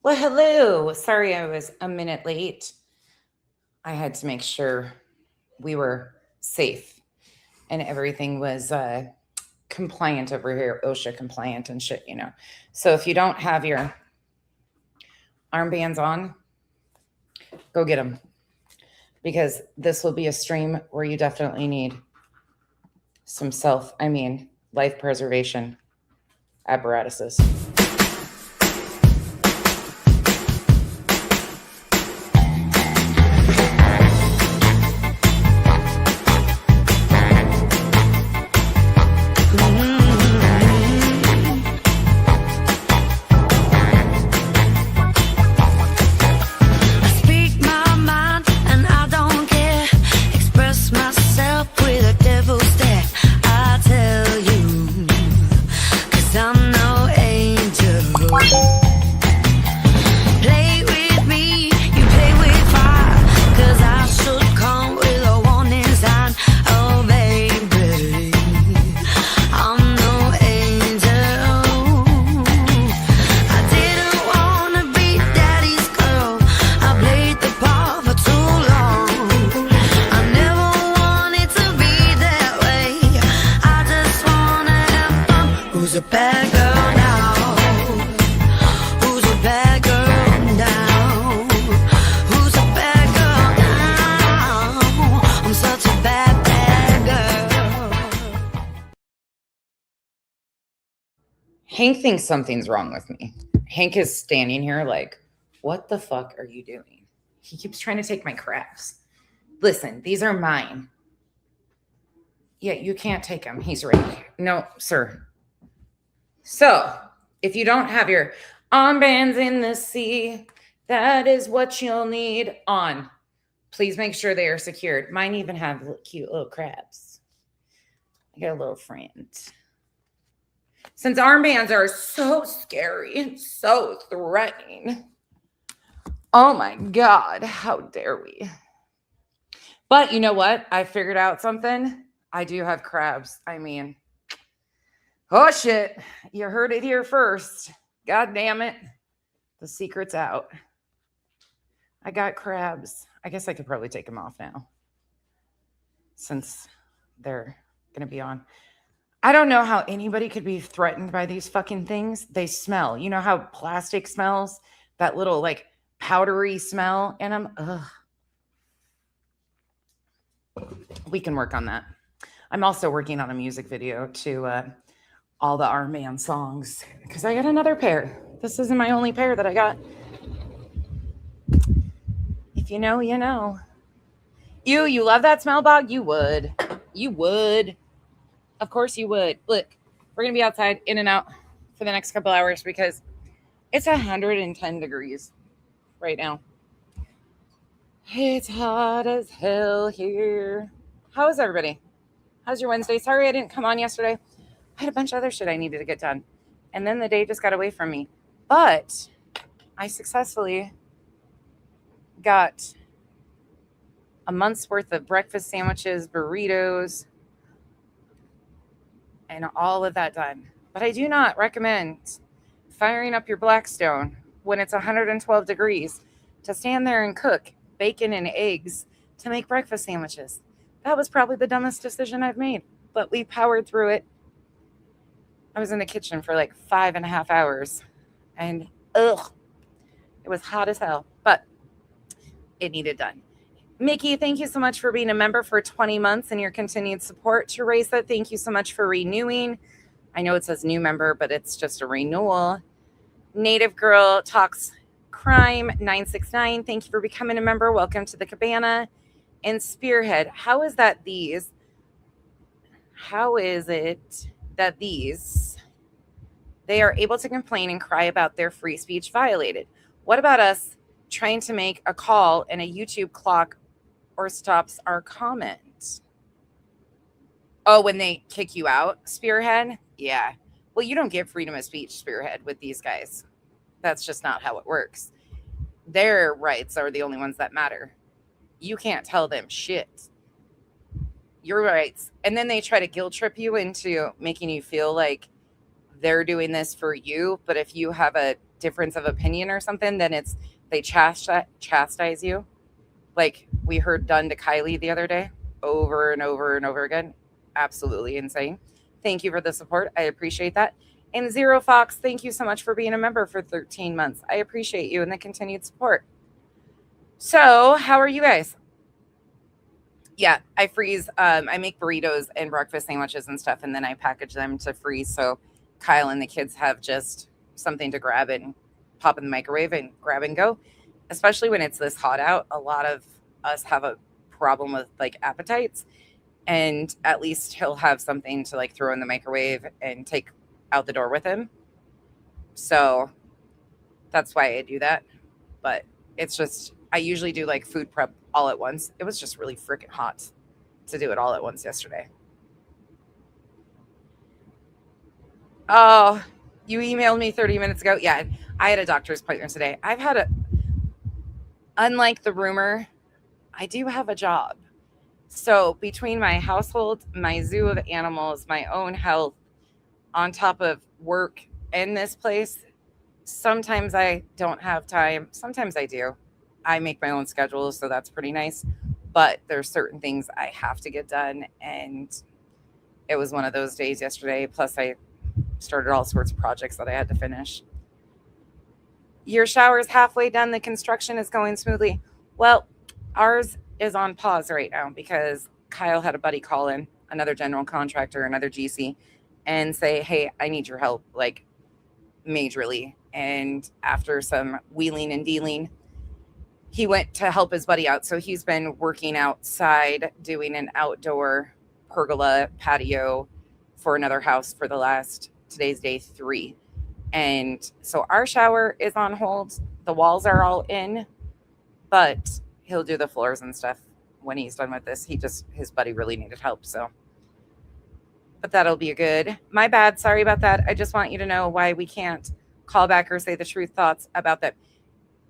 Well, hello. Sorry I was a minute late. I had to make sure we were safe and everything was compliant over here, OSHA compliant and shit. So if you don't have your armbands on, go get them because this will be a stream where you definitely need some life preservation apparatuses. Hank thinks something's wrong with me. Hank is standing here like, what the fuck are you doing? He keeps trying to take my crafts. Listen, these are mine. Yeah, you can't take them. He's right. No, sir. So, if you don't have your armbands in the sea, that is what you'll need on. Please make sure they are secured. Mine even have cute little crabs. I got a little friend. Since armbands are so scary and so threatening. Oh my God, how dare we? But you know what? I figured out something. I do have crabs. Oh shit. You heard it here first. God damn it. The secret's out. I got crabs. I guess I could probably take them off now since they're going to be on. I don't know how anybody could be threatened by these fucking things. They smell. You know how plastic smells? That little like powdery smell in them. Ugh. We can work on that. I'm also working on a music video to all the armband songs because I got another pair. This isn't my only pair that I got. If you know, you know. You love that smell, Bog? You would. You would. Of course you would. Look, we're going to be outside in and out for the next couple hours because it's 110 degrees right now. It's hot as hell here. How is everybody? How's your Wednesday? Sorry I didn't come on yesterday. I had a bunch of other shit I needed to get done. And then the day just got away from me. But I successfully got a month's worth of breakfast sandwiches, burritos, and all of that done. But I do not recommend firing up your Blackstone when it's 112 degrees to stand there and cook bacon and eggs to make breakfast sandwiches. That was probably the dumbest decision I've made, but we powered through it. I was in the kitchen for like 5.5 hours and it was hot as hell, but it needed done. Mickey, thank you so much for being a member for 20 months and your continued support. Teresa, thank you so much for renewing. I know it says new member, but it's just a renewal. Native Girl Talks Crime 969, thank you for becoming a member. Welcome to the cabana. And Spearhead, how is it that they are able to complain and cry about their free speech violated? What about us trying to make a call and a YouTube clock or stops our comment? Oh, when they kick you out, Spearhead? Yeah. Well, you don't get freedom of speech, Spearhead, with these guys. That's just not how it works. Their rights are the only ones that matter. You can't tell them shit. Your rights. And then they try to guilt trip you into making you feel like they're doing this for you. But if you have a difference of opinion or something, then it's they chastise you. Like we heard done to Kylie the other day, over and over and over again. Absolutely insane. Thank you for the support. I appreciate that. And Zero Fox, thank you so much for being a member for 13 months. I appreciate you and the continued support. So, how are you guys? Yeah, I freeze. I make burritos and breakfast sandwiches and stuff, and then I package them to freeze. So Kyle and the kids have just something to grab and pop in the microwave and grab and go. Especially when it's this hot out, a lot of us have a problem with like appetites, and at least he'll have something to like throw in the microwave and take out the door with him. So that's why I do that. But it's just, I usually do like food prep all at once. It was just really freaking hot to do it all at once yesterday. Oh, you emailed me 30 minutes ago. Yeah, I had a doctor's appointment today. Unlike the rumor, I do have a job. So between my household, my zoo of animals, my own health, on top of work in this place, sometimes I don't have time. Sometimes I do. I make my own schedule, so that's pretty nice. But there's certain things I have to get done, and it was one of those days yesterday. Plus, I started all sorts of projects that I had to finish. Your shower is halfway done. The construction is going smoothly. Well, ours is on pause right now because Kyle had a buddy call in, another general contractor, another GC, and say, hey, I need your help, like majorly. And after some wheeling and dealing, he went to help his buddy out. So he's been working outside doing an outdoor pergola patio for another house for today's day 3. And so our shower is on hold. The walls are all in, but he'll do the floors and stuff when he's done with this. His buddy really needed help. So, but that'll be good. My bad. Sorry about that. I just want you to know why we can't call back or say the truth thoughts about that.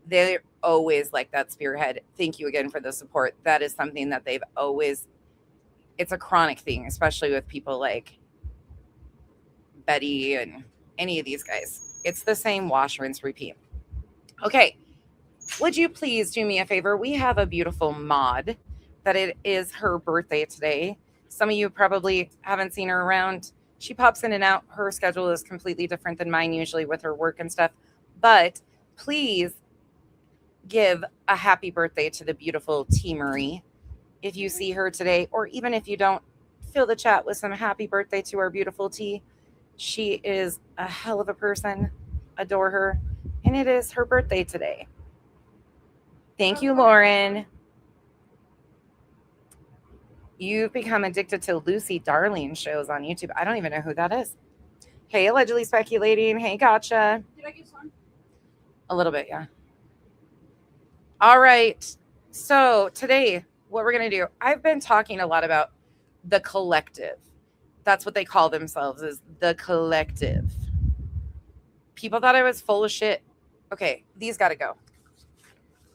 They're always like that spearhead. Thank you again for the support. That is something that they've always, it's a chronic thing, especially with people like Betty and any of these guys. It's the same wash, rinse, repeat. Okay. Would you please do me a favor? We have a beautiful mod that it is her birthday today. Some of you probably haven't seen her around. She pops in and out. Her schedule is completely different than mine usually with her work and stuff. But please give a happy birthday to the beautiful T. Marie. If you see her today, or even if you don't, fill the chat with some happy birthday to our beautiful T. She is a hell of a person. Adore her. And it is her birthday today. Thank you, Lauren. You've become addicted to Lucy Darling shows on YouTube. I don't even know who that is. Hey, allegedly speculating. Hey, gotcha. Did I get some? A little bit, yeah. All right. So today, what we're going to do, I've been talking a lot about the collective. That's what they call themselves, is the collective. People thought I was full of shit. Okay, these got to go.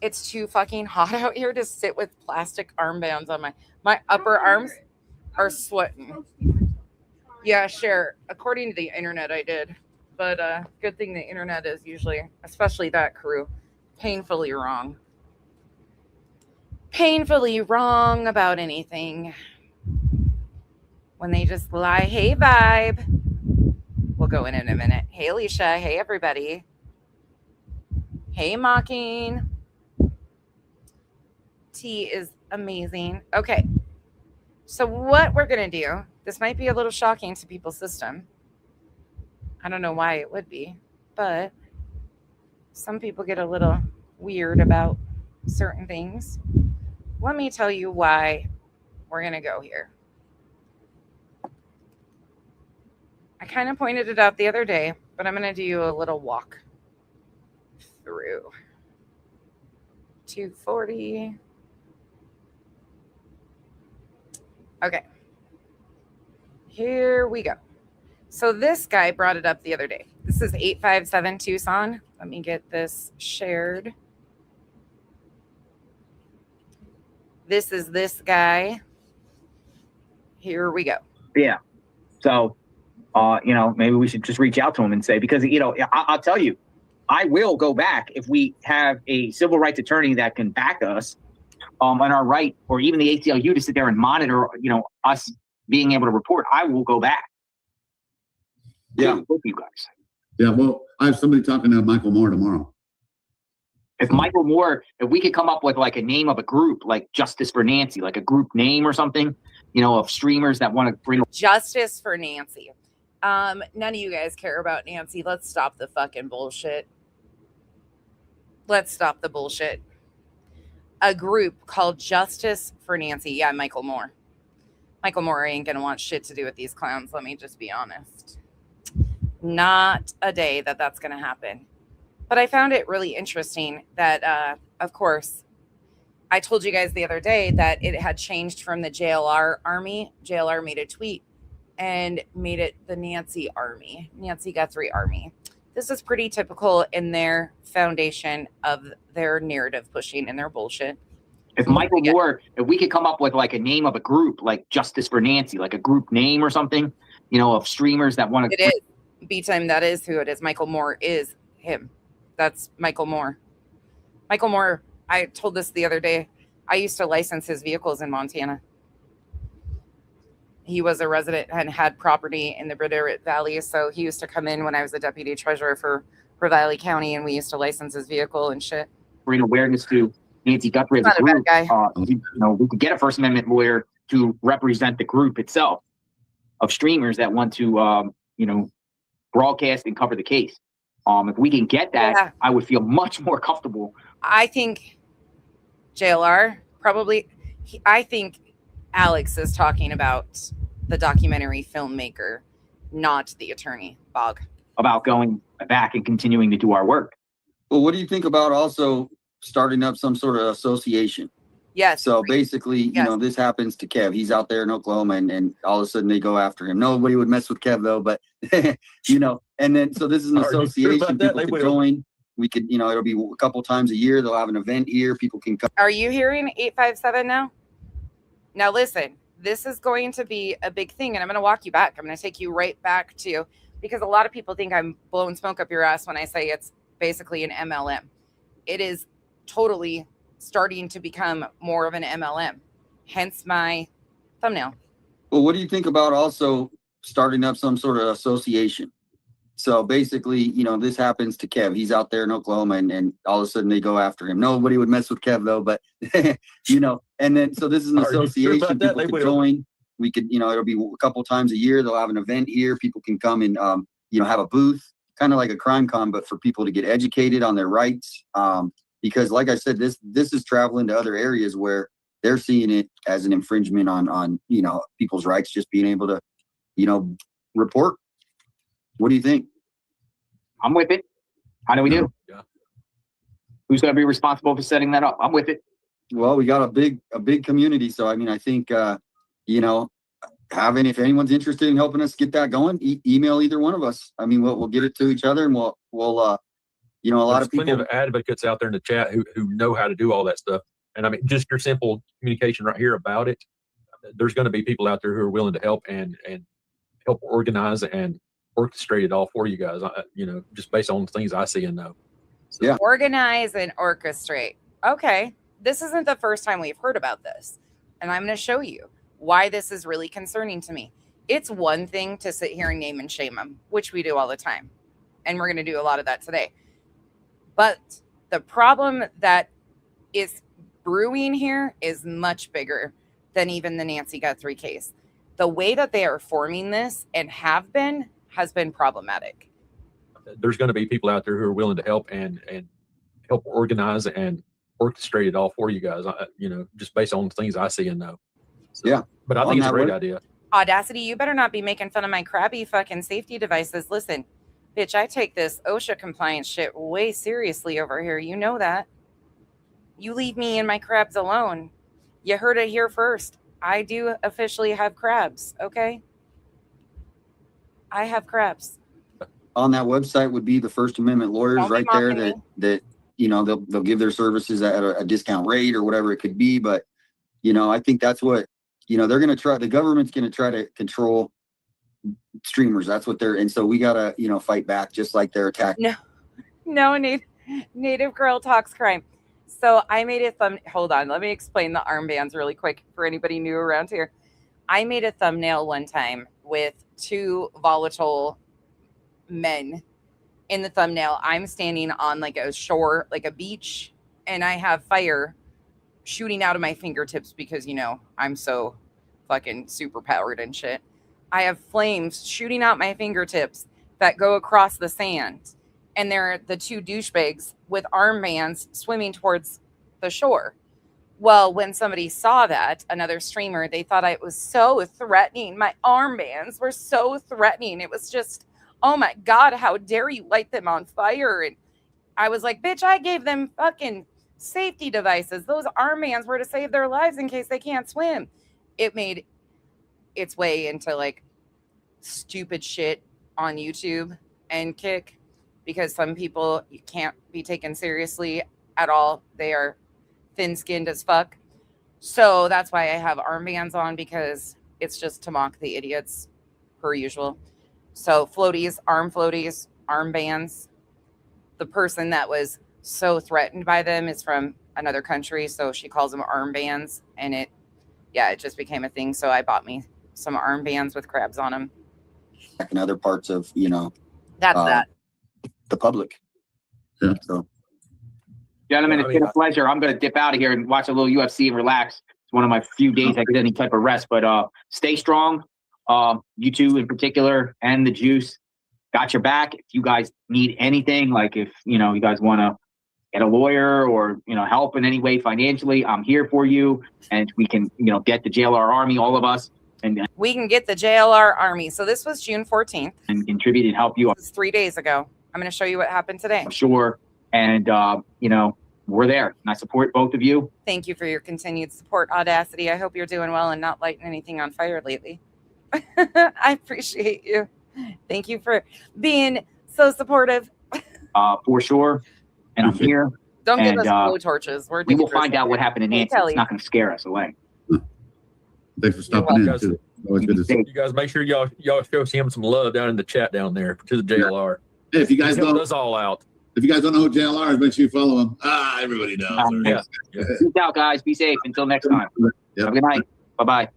It's too fucking hot out here to sit with plastic armbands on my upper arms are sweating. Yeah, sure. According to the internet, I did. But good thing the internet is usually, especially that crew, painfully wrong. Painfully wrong about anything. When they just lie. Hey, Vibe. We'll go in a minute. Hey, Alicia. Hey, everybody. Hey, Mocking. Tea is amazing. Okay. So what we're going to do, this might be a little shocking to people's system. I don't know why it would be, but some people get a little weird about certain things. Let me tell you why we're going to go here. I kind of pointed it out the other day, but I'm going to do a little walk through. 240. Okay. Here we go. So this guy brought it up the other day. This is 857 Tucson. Let me get this shared. This is this guy. Here we go. Yeah. So, maybe we should just reach out to him and say, because, I'll tell you, I will go back if we have a civil rights attorney that can back us on our right, or even the ACLU to sit there and monitor, us being able to report. I will go back. Yeah. With you guys. Yeah. Well, I have somebody talking to Michael Moore tomorrow. If Michael Moore, if we could come up with like a name of a group, like Justice for Nancy, like a group name or something, of streamers that want to bring Justice for Nancy. None of you guys care about Nancy. Let's stop the fucking bullshit. Let's stop the bullshit. A group called Justice for Nancy. Yeah, Michael Moore. Michael Moore ain't gonna want shit to do with these clowns. Let me just be honest. Not a day that that's gonna happen. But I found it really interesting that, of course, I told you guys the other day that it had changed from the JLR Army. JLR made a tweet and made it the Nancy Army, Nancy Guthrie Army. This is pretty typical in their foundation of their narrative pushing and their bullshit. If Michael Moore, if we could come up with like a name of a group, like Justice for Nancy, like a group name or something, of streamers that want to. It is. B-Time, that is who it is. Michael Moore is him. That's Michael Moore. Michael Moore, I told this the other day, I used to license his vehicles in Montana. He was a resident and had property in the Bridger Valley, so he used to come in when I was a deputy treasurer for Valley County, and we used to license his vehicle and shit. Bring awareness to Nancy Guthrie as a group. We could get a First Amendment lawyer to represent the group itself of streamers that want to, broadcast and cover the case. If we can get that, I would feel much more comfortable. I think JLR probably. I think Alex is talking about the documentary filmmaker, not the attorney, Bog. About going back and continuing to do our work. Well, what do you think about also starting up some sort of association? Yes. So basically, this happens to Kev. He's out there in Oklahoma, and all of a sudden they go after him. Nobody would mess with Kev though, but and then so this is an association people could join. We could, it'll be a couple times a year. They'll have an event here. People can come. Are you hearing 857 now? Now listen, this is going to be a big thing, and I'm going to walk you back. I'm going to take you right back to, because a lot of people think I'm blowing smoke up your ass when I say it's basically an MLM. It is totally starting to become more of an MLM, hence my thumbnail. Well, what do you think about also starting up some sort of association? So basically, this happens to Kev. He's out there in Oklahoma, and all of a sudden they go after him. Nobody would mess with Kev though, but and then so this is an association people could join. We could, it'll be a couple times a year. They'll have an event here. People can come and have a booth, kind of like a crime con, but for people to get educated on their rights. Because like I said, this is traveling to other areas where they're seeing it as an infringement on people's rights, just being able to, report. What do you think? I'm with it. How do we do? Yeah. Who's going to be responsible for setting that up? I'm with it. Well, we got a big community. So, I think, if anyone's interested in helping us get that going, email either one of us. We'll get it to each other, and we'll a lot of people. Plenty of advocates out there in the chat who know how to do all that stuff. And just your simple communication right here about it. There's going to be people out there who are willing to help and help organize and orchestrate it all for you guys. Just based on things I see and know. So. Yeah. Organize and orchestrate. Okay. This isn't the first time we've heard about this. And I'm going to show you why this is really concerning to me. It's one thing to sit here and name and shame them, which we do all the time. And we're going to do a lot of that today. But the problem that is brewing here is much bigger than even the Nancy Guthrie case. The way that they are forming this and has been problematic. There's going to be people out there who are willing to help and help organize and orchestrate it all for you guys. Just based on things I see and know. So, yeah. But I think it's a great idea. Audacity, you better not be making fun of my crappy fucking safety devices. Listen, bitch, I take this OSHA compliance shit way seriously over here. You know that. You leave me and my crabs alone. You heard it here first. I do officially have crabs, okay? I have crabs. On that website would be the First Amendment lawyers right there that they'll give their services at a discount rate or whatever it could be. But, I think that's what, they're going to try, the government's going to try to control streamers. That's what and so we got to, fight back just like they're attacking. No, No, native girl talks crime. So I made a hold on, let me explain the armbands really quick for anybody new around here. I made a thumbnail one time with 2 volatile men in the thumbnail. I'm standing on like a shore, like a beach, and I have fire shooting out of my fingertips because, you know, I'm so fucking super powered and shit. I have flames shooting out my fingertips that go across the sand. And they're the 2 douchebags with armbands swimming towards the shore. Well, when somebody saw that, another streamer, they thought it was so threatening. My armbands were so threatening. It was just, oh my God, how dare you light them on fire? And I was like, bitch, I gave them fucking safety devices. Those armbands were to save their lives in case they can't swim. It made its way into like stupid shit on YouTube and Kick because some people you can't be taken seriously at all. They are thin-skinned as fuck. So that's why I have armbands on, because it's just to mock the idiots per usual. So floaties, armbands. The person that was so threatened by them is from another country, so she calls them armbands, and it just became a thing. So I bought me some armbands with crabs on them. And other parts of, you know, that's the public. Yeah. So, Gentlemen, it's been a pleasure. I'm going to dip out of here and watch a little UFC and relax. It's one of my few days I get any type of rest, but stay strong. You two in particular, and the Juice got your back. If you guys need anything, like if, you know, you guys want to get a lawyer or, you know, help in any way financially, I'm here for you. And we can, you know, get the JLR Army, all of us. And we can get the JLR Army. So this was June 14th. And contribute and help you. This was 3 days ago. I'm going to show you what happened today. I'm sure. And, you know, we're there. And I support both of you. Thank you for your continued support, Audacity. I hope you're doing well and not lighting anything on fire lately. I appreciate you. Thank you for being so supportive. For sure. And I'm here. Don't give us blow torches. We will find out what happened to Nancy. It's not going to scare us away. Thanks for stopping in, too. Always good to see you guys. Make sure y'all show him some love down in the chat down there to the JLR. Hey, if you guys don't, us all out. If you guys don't know who JLR is, make sure you follow him. Everybody knows. Yeah. Peace out, guys. Be safe. Until next time. Yep. Have a good night. Bye-bye.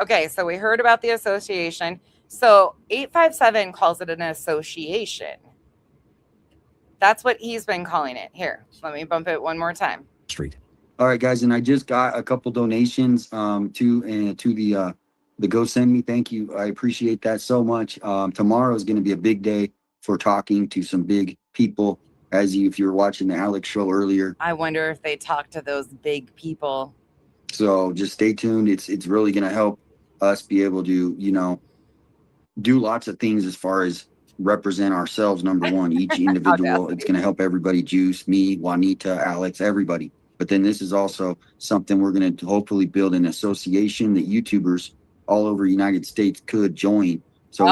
Okay, so we heard about the association. So 857 calls it an association. That's what he's been calling it. Here, let me bump it one more time. Street. all right, guys, and I just got a couple donations to the GoSendMe. Thank you. I appreciate that so much. Tomorrow is going to be a big day for talking to some big people. If you were watching the Alex show earlier. I wonder if they talk to those big people. So just stay tuned. It's really going to help us be able to, you know, do lots of things as far as represent ourselves. Number one, each individual. It's going to help everybody. Juice, me, Juanita, Alex, everybody. But then this is also something we're going to hopefully build an association that YouTubers all over the United States could join. So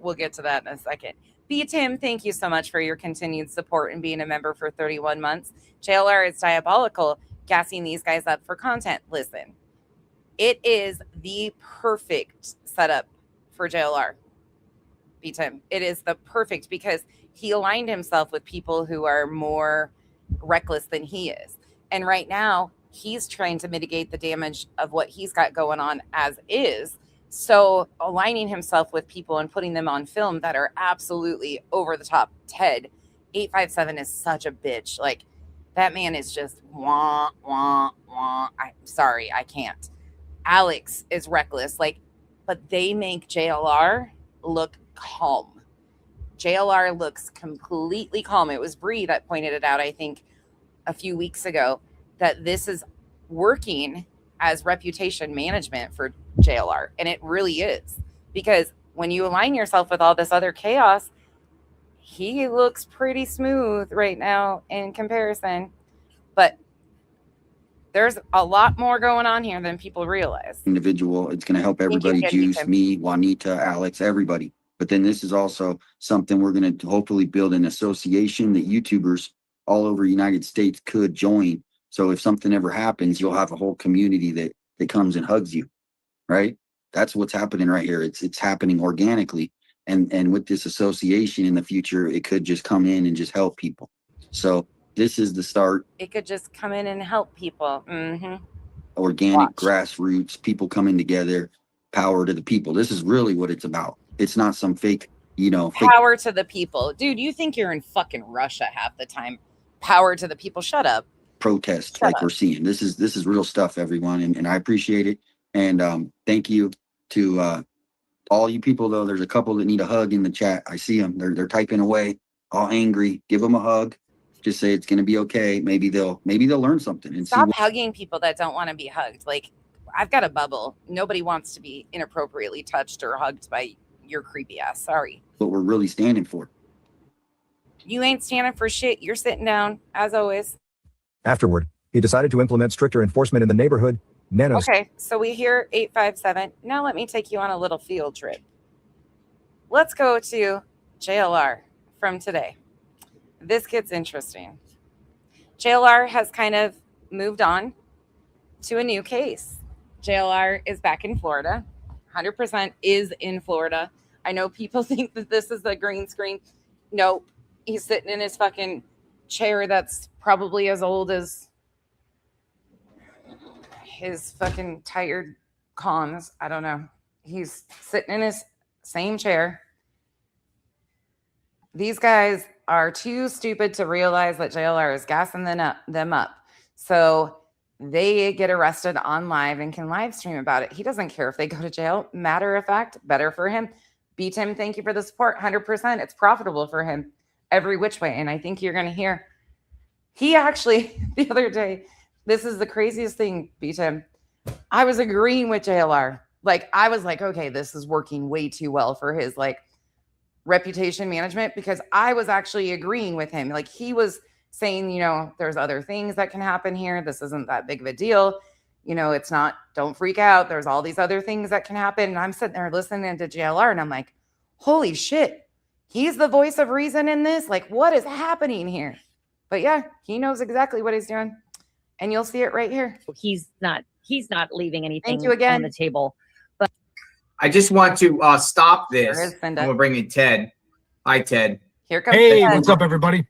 we'll get to that in a second. B. Tim, thank you so much for your continued support and being a member for 31 months. JLR is diabolical, gassing these guys up for content. Listen, it is the perfect setup for JLR. B. Tim, it is the perfect, because he aligned himself with people who are more reckless than he is. And right now, he's trying to mitigate the damage of what he's got going on as is. So aligning himself with people and putting them on film that are absolutely over the top. Ted, 857 is such a bitch. Like, that man is just wah, wah, wah. I'm sorry, I can't. Alex is reckless. Like, but they make JLR look calm. JLR looks completely calm. It was Bree that pointed it out, I think, a few weeks ago, that this is working as reputation management for JLR. And it really is, because when you align yourself with all this other chaos, he looks pretty smooth right now in comparison. But there's a lot more going on here than people realize. Individual, it's going to help everybody. Juice, me, Juanita, Alex, everybody. But then this is also something we're going to hopefully build an association that YouTubers all over the United States could join. So if something ever happens, you'll have a whole community that comes and hugs you, right? That's what's happening right here. It's happening organically. And with this association in the future, it could just come in and just help people. So this is the start. It could just come in and help people. Organic, grassroots, people coming together, power to the people. This is really what it's about. It's not some fake, power to the people. Dude, you think you're in fucking Russia half the time. Power to the people. Shut up. Protest like we're seeing. This is real stuff, everyone. And I appreciate it. And thank you to all you people, though. There's a couple that need a hug in the chat. I see them. They're typing away, all angry. Give them a hug. Just say it's going to be okay. Maybe they'll learn something. And stop hugging people that don't want to be hugged. Like, I've got a bubble. Nobody wants to be inappropriately touched or hugged by your creepy ass. Sorry. What we're really standing for. You ain't standing for shit. You're sitting down, as always. Afterward, he decided to implement stricter enforcement in the neighborhood. Okay, so we hear 857. Now let me take you on a little field trip. Let's go to JLR from today. This gets interesting. JLR has kind of moved on to a new case. JLR is back in Florida. 100% is in Florida. I know people think that this is a green screen. Nope. He's sitting in his fucking chair that's probably as old as his fucking tired comms. I don't know. He's sitting in his same chair. These guys are too stupid to realize that JLR is gassing them up. So they get arrested on live and can live stream about it. He doesn't care if they go to jail. Matter of fact, better for him. Beat him. Thank you for the support. 100%. It's profitable for him every which way. And I think you're going to hear he actually the other day, this is the craziest thing, beat him. I was agreeing with JLR. Like, I was like, okay, this is working way too well for his like reputation management, because I was actually agreeing with him. Like, he was saying, there's other things that can happen here. This isn't that big of a deal. It's not, don't freak out. There's all these other things that can happen. And I'm sitting there listening to JLR and I'm like, holy shit, he's the voice of reason in this. Like, what is happening here? But yeah, he knows exactly what he's doing. And you'll see it right here. He's not leaving anything Thank you again on the table. But I just want to stop this. I'm going to bring in Ted. Hi, Ted. Here comes Hey, Ted. what's up, everybody?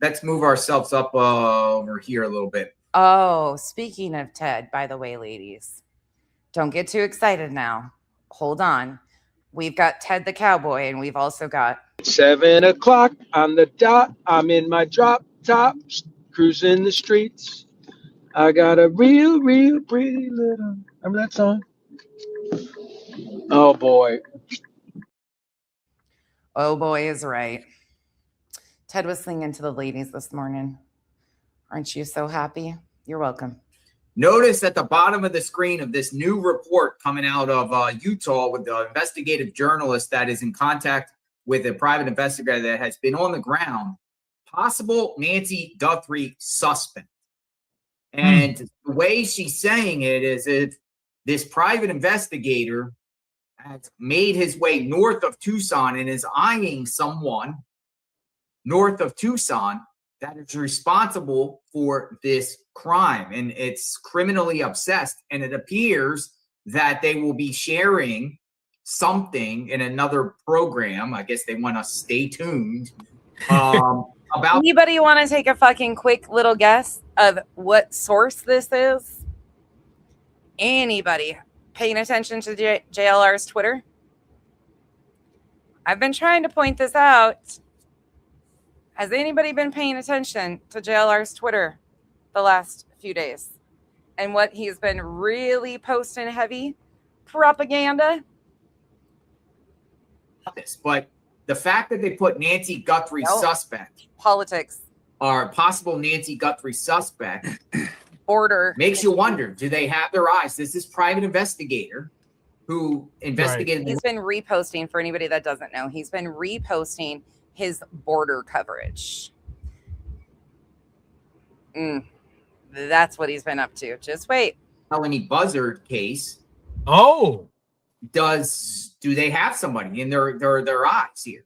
Let's move ourselves up over here a little bit. Oh, speaking of Ted, by the way, ladies, don't get too excited now. Hold on. We've got Ted the Cowboy, and we've also got 7 o'clock on the dot. I'm in my drop top, cruising the streets. I got a real, real pretty little. Remember that song? Oh boy. Oh boy is right. Ted was singing to the ladies this morning. Aren't you so happy? You're welcome. Notice at the bottom of the screen of this new report coming out of Utah with the investigative journalist that is in contact with a private investigator that has been on the ground, possible Nancy Guthrie suspect. And the way she's saying it is if this private investigator has made his way north of Tucson and is eyeing someone north of Tucson that is responsible for this crime, and it's criminally obsessed. And it appears that they will be sharing something in another program. I guess they want to stay tuned. About anybody want to take a fucking quick little guess of what source this is? Anybody paying attention to JLR's Twitter? I've been trying to point this out. Has anybody been paying attention to JLR's Twitter the last few days? And what he's been really posting heavy propaganda? But the fact that they put Nancy Guthrie suspect, politics, or possible Nancy Guthrie suspect, border, makes you wonder, do they have their eyes? This is private investigator who investigated. He's been reposting, for anybody that doesn't know, he's been reposting his border coverage. That's what he's been up to. Just wait. Melanie Buzzard case. Oh. Do they have somebody in their eyes here?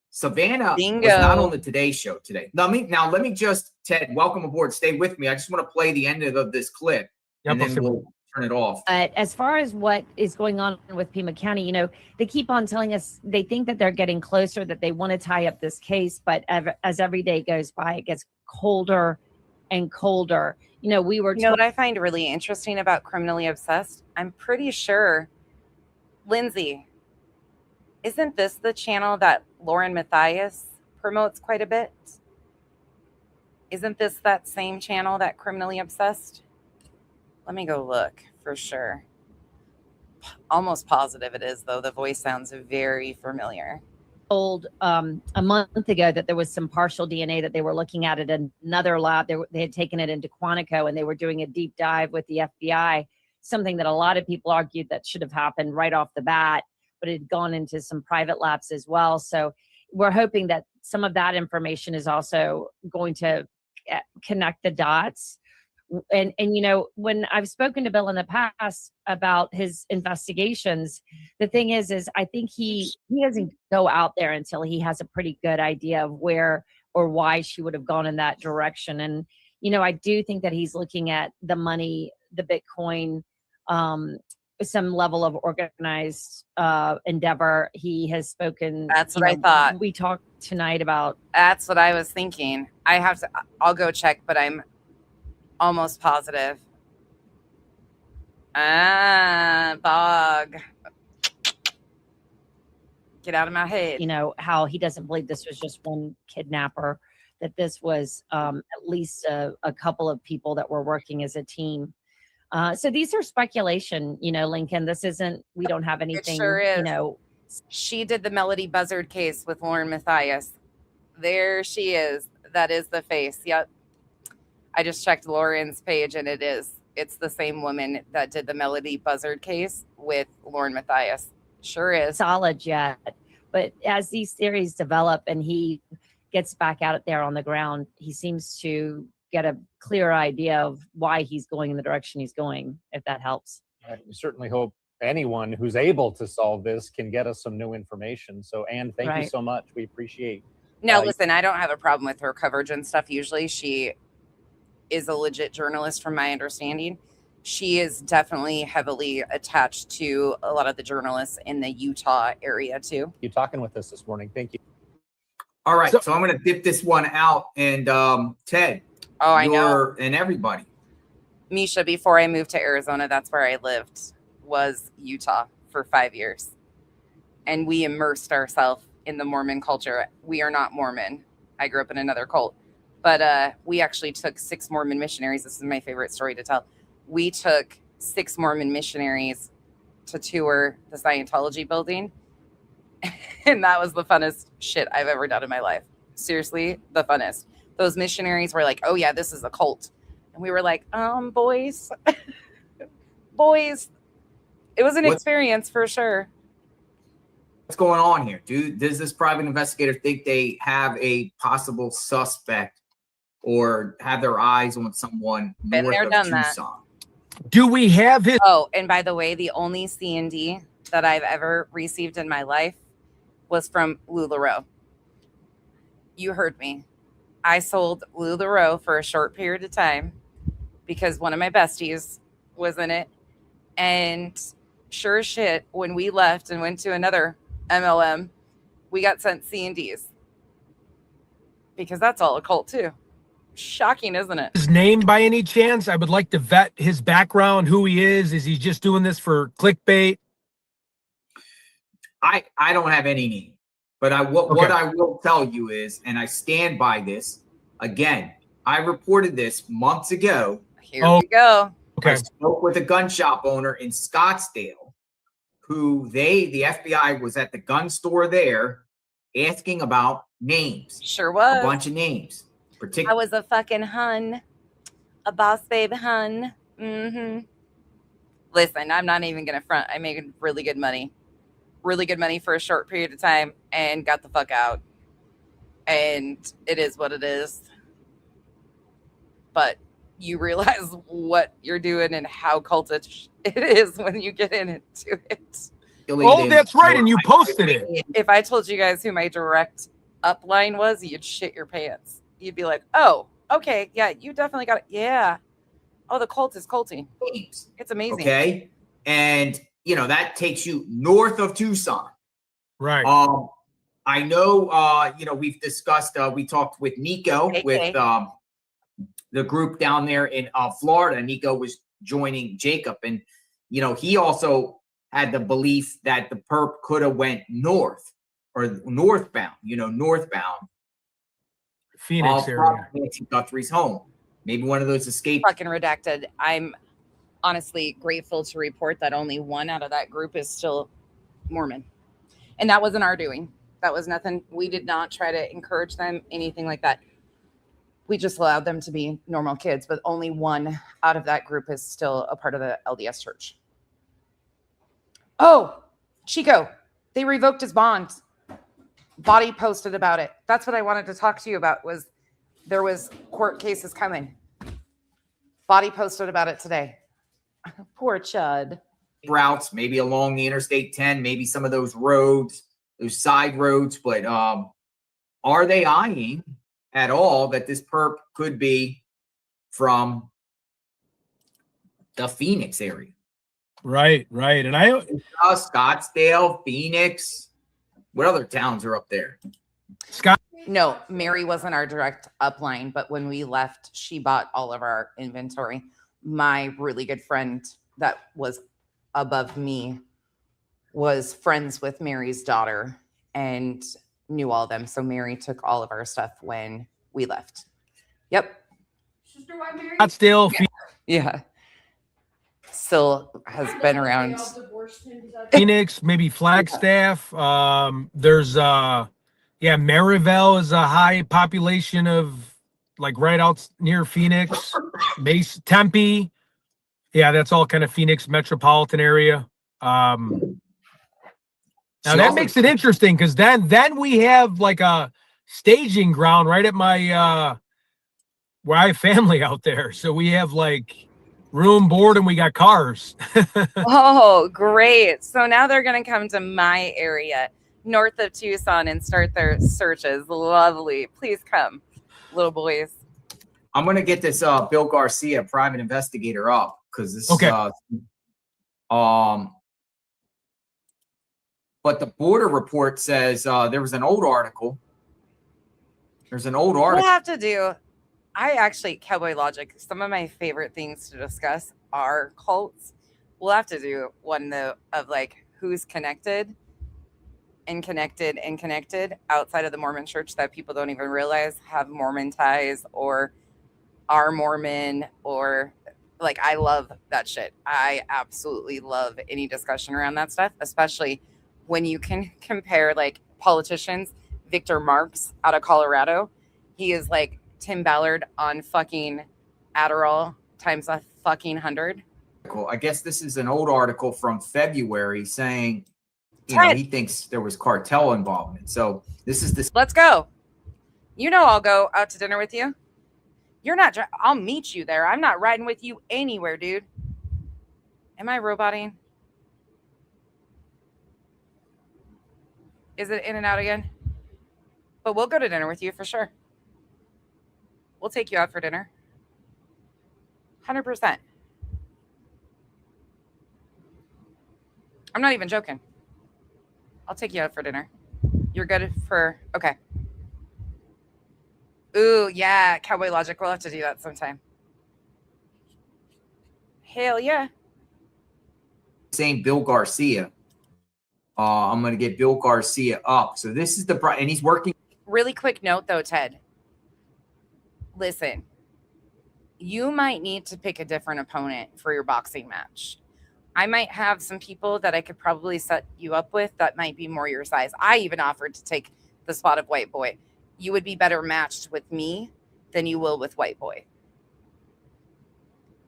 Savannah Bingo. was not on the Today Show today. Let me just, Ted, welcome aboard. Stay with me. I just want to play the end of this clip, and then we'll turn it off. But as far as what is going on with Pima County, they keep on telling us they think that they're getting closer, that they want to tie up this case. But as every day goes by, it gets colder and colder. We were what I find really interesting about Criminally Obsessed? I'm pretty sure, Lindsay, isn't this the channel that Lauren Matthias promotes quite a bit? Isn't this that same channel that Criminally Obsessed? Let me go look for sure. Almost positive it is, though. The voice sounds very familiar. Told a month ago that there was some partial DNA that they were looking at another lab. They had taken it into Quantico, and they were doing a deep dive with the FBI, something that a lot of people argued that should have happened right off the bat, but it had gone into some private labs as well. So we're hoping that some of that information is also going to connect the dots. And when I've spoken to Bill in the past about his investigations, the thing is I think he doesn't go out there until he has a pretty good idea of where or why she would have gone in that direction. And, I do think that he's looking at the money, the Bitcoin, some level of organized endeavor. He has spoken. That's what I thought. We talked tonight about. That's what I was thinking. I'll go check, but I'm almost positive. Bog. Get out of my head. How he doesn't believe this was just one kidnapper, that this was at least a couple of people that were working as a team. So these are speculation, Lincoln. This isn't, we don't have anything, It sure is. She did the Melody Buzzard case with Lauren Matthias. There she is. That is the face. Yep. I just checked Lauren's page, and it's the same woman that did the Melody Buzzard case with Lauren Matthias. Sure is. Solid yet. But as these theories develop and he gets back out there on the ground, he seems to get a clear idea of why he's going in the direction he's going, if that helps. We certainly hope anyone who's able to solve this can get us some new information. So, Anne, thank you so much. We appreciate. No, listen, I don't have a problem with her coverage and stuff. Usually she is a legit journalist from my understanding. She is definitely heavily attached to a lot of the journalists in the Utah area too. You talking with us this morning. Thank you. All right. So I'm going to dip this one out. And Ted. Oh, I know. And everybody. Misha, before I moved to Arizona, that's where I lived, was Utah for 5 years. And we immersed ourselves in the Mormon culture. We are not Mormon. I grew up in another cult. But we actually took 6 Mormon missionaries. This is my favorite story to tell. We took 6 Mormon missionaries to tour the Scientology building. And that was the funnest shit I've ever done in my life. Seriously, the funnest. Those missionaries were like, oh, yeah, this is a cult. And we were like, boys. Boys. It was an experience for sure. What's going on here? Does this private investigator think they have a possible suspect or have their eyes on someone north of Tucson? Do we have his? Oh, and by the way, the only C&D that I've ever received in my life was from LuLaRoe. You heard me. I sold LuLaRoe for a short period of time because one of my besties was in it. And sure as shit, when we left and went to another MLM, we got sent C&Ds because that's all a cult too. Shocking, isn't it? His name by any chance? I would like to vet his background, who he is. Is he just doing this for clickbait? I don't have any name, but what I will tell you is, and I stand by this. Again, I reported this months ago. Here we go. Okay. I spoke with a gun shop owner in Scottsdale, who the FBI was at the gun store there, asking about names. Sure was. A bunch of names. I was a fucking hun, a boss babe hun. Mm-hmm. Listen, I'm not even gonna front. I made really good money for a short period of time and got the fuck out. And it is what it is. But you realize what you're doing and how cultish it is when you get into it. Oh, that's right. And you posted it. If I told you guys who my direct upline was, you'd shit your pants. You'd be like, oh, okay. Yeah, you definitely got it. Yeah. Oh, the Colt is colting. It's amazing. Okay. And, you know, that takes you north of Tucson. Right. I know, you know, we've discussed, we talked with Nico, with the group down there in Florida. Nico was joining Jacob. And, you know, he also had the belief that the perp could have went north or northbound, you know, northbound. Phoenix area. Nancy Guthrie's home. Maybe one of those escaped. Fucking redacted. I'm honestly grateful to report that only one out of that group is still Mormon. And that wasn't our doing. That was nothing. We did not try to encourage them, anything like that. We just allowed them to be normal kids, but only one out of that group is still a part of the LDS church. Oh, Chico, they revoked his bond. Body posted about it. That's what I wanted to talk to you about, was there was court cases coming. Body posted about it today. Poor Chud. Routes, maybe along the Interstate 10, maybe some of those roads, those side roads, but are they eyeing at all that this perp could be from the Phoenix area? Right. And I Scottsdale, Phoenix. What other towns are up there? No, Mary wasn't our direct upline, but when we left, she bought all of our inventory. My really good friend that was above me was friends with Mary's daughter and knew all of them. So Mary took all of our stuff when we left. Yep. Scottsdale. Yeah. Still has been around. Phoenix, maybe Flagstaff. There's Maryville is a high population of, like, right out near Phoenix. Mace, Tempe. Yeah, that's all kind of Phoenix metropolitan area. Now that makes it interesting, because then we have like a staging ground right at my where I have family out there. So we have like room, board, and we got cars. Oh, great. So now they're going to come to my area north of Tucson and start their searches. Lovely. Please come, little boys. I'm going to get this Bill Garcia, private investigator, up, because this but the border report says there was an old article. There's an old article. We'll have to do. I actually, Cowboy Logic, some of my favorite things to discuss are cults. We'll have to do one, though, of like who's connected outside of the Mormon church that people don't even realize have Mormon ties or are Mormon, or like, I love that shit. I absolutely love any discussion around that stuff, especially when you can compare like politicians. Victor Marx out of Colorado, he is like Tim Ballard on fucking Adderall times a fucking 100. I guess this is an old article from February saying, you know, he thinks there was cartel involvement. So this is this. Let's go. You know, I'll go out to dinner with you. You're not. I'll meet you there. I'm not riding with you anywhere, dude. Am I roboting? Is it in and out again? But we'll go to dinner with you for sure. We'll take you out for dinner. 100%. I'm not even joking. I'll take you out for dinner. You're good for, okay. Ooh, yeah, Cowboy Logic. We'll have to do that sometime. Hell yeah. Saying Bill Garcia. I'm going to get Bill Garcia up. So this is the, and he's working. Really quick note though, Ted. Listen, you might need to pick a different opponent for your boxing match. I might have some people that I could probably set you up with that might be more your size. I even offered to take the spot of White Boy. You would be better matched with me than you will with White Boy.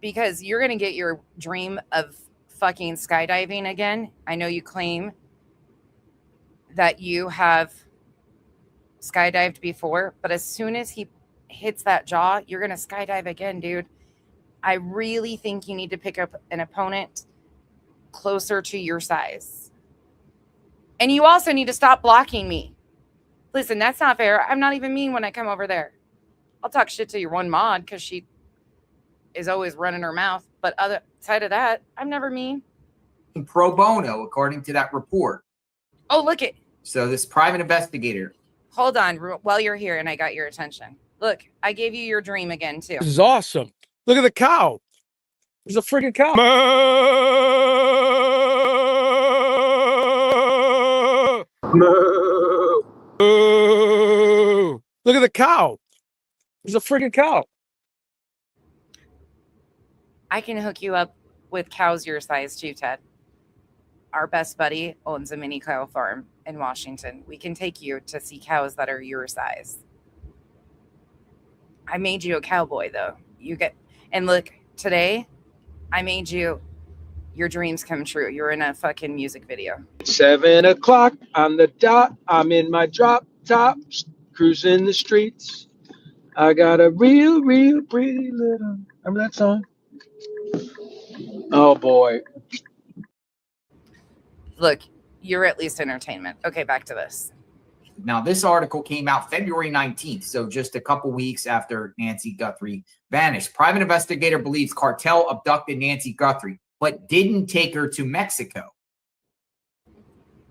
Because you're going to get your dream of fucking skydiving again. I know you claim that you have skydived before, but as soon as he hits that jaw, you're going to skydive again, dude. I really think you need to pick up an opponent closer to your size. And you also need to stop blocking me. Listen, that's not fair. I'm not even mean when I come over there. I'll talk shit to your one mod because she is always running her mouth. But other side of that, I'm never mean. Pro bono, according to that report. Oh, look it. So this private investigator. Hold on while you're here and I got your attention. Look, I gave you your dream again, too. This is awesome. Look at the cow. There's a freaking cow. Look at the cow. There's a freaking cow. I can hook you up with cows your size too, Ted. Our best buddy owns a mini cow farm in Washington. We can take you to see cows that are your size. I made you a cowboy, though. And look, today, I made your dreams come true. You're in a fucking music video. 7 o'clock on the dot. I'm in my drop top, cruising the streets. I got a real pretty little. Remember that song? Oh boy. Look, you're at least entertainment. Okay, back to this. Now, this article came out February 19th, so just a couple weeks after Nancy Guthrie vanished. Private investigator believes cartel abducted Nancy Guthrie, but didn't take her to Mexico.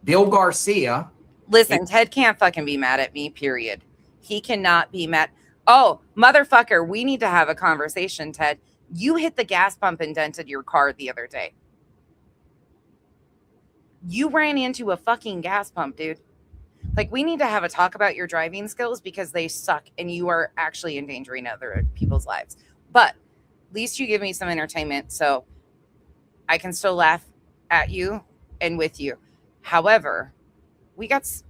Bill Garcia. Listen, Ted can't fucking be mad at me, period. He cannot be mad. Oh, motherfucker, we need to have a conversation, Ted. You hit the gas pump and dented your car the other day. You ran into a fucking gas pump, dude. Like, we need to have a talk about your driving skills because they suck and you are actually endangering other people's lives. But at least you give me some entertainment so I can still laugh at you and with you. However,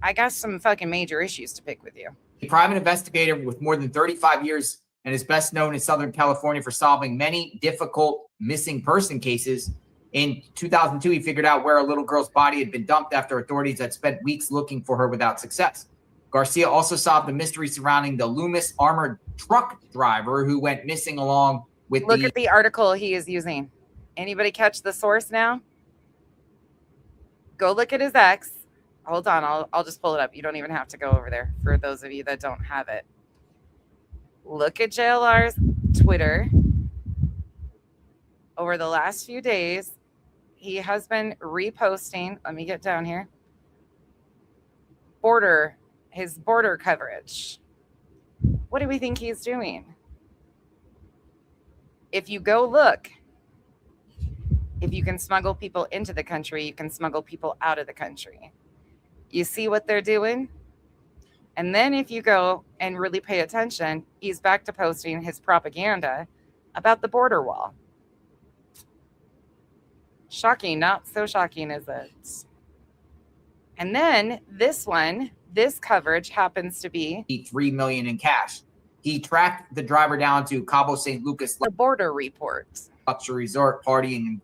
I got some fucking major issues to pick with you. A private investigator with more than 35 years and is best known in Southern California for solving many difficult missing person cases. In 2002, he figured out where a little girl's body had been dumped after authorities had spent weeks looking for her without success. Garcia also solved the mystery surrounding the Loomis armored truck driver who went missing along with Look at the article he is using. Anybody catch the source now? Go look at his ex. Hold on, I'll just pull it up. You don't even have to go over there for those of you that don't have it. Look at JLR's Twitter. Over the last few days, he has been reposting. Let me get down here. His border coverage. What do we think he's doing? If you go look, if you can smuggle people into the country, you can smuggle people out of the country. You see what they're doing? And then if you go and really pay attention, he's back to posting his propaganda about the border wall. Shocking, not so shocking, is it? And then this coverage happens to be $3 million in cash. He tracked the driver down to Cabo San Lucas. The border report. Luxury resort, partying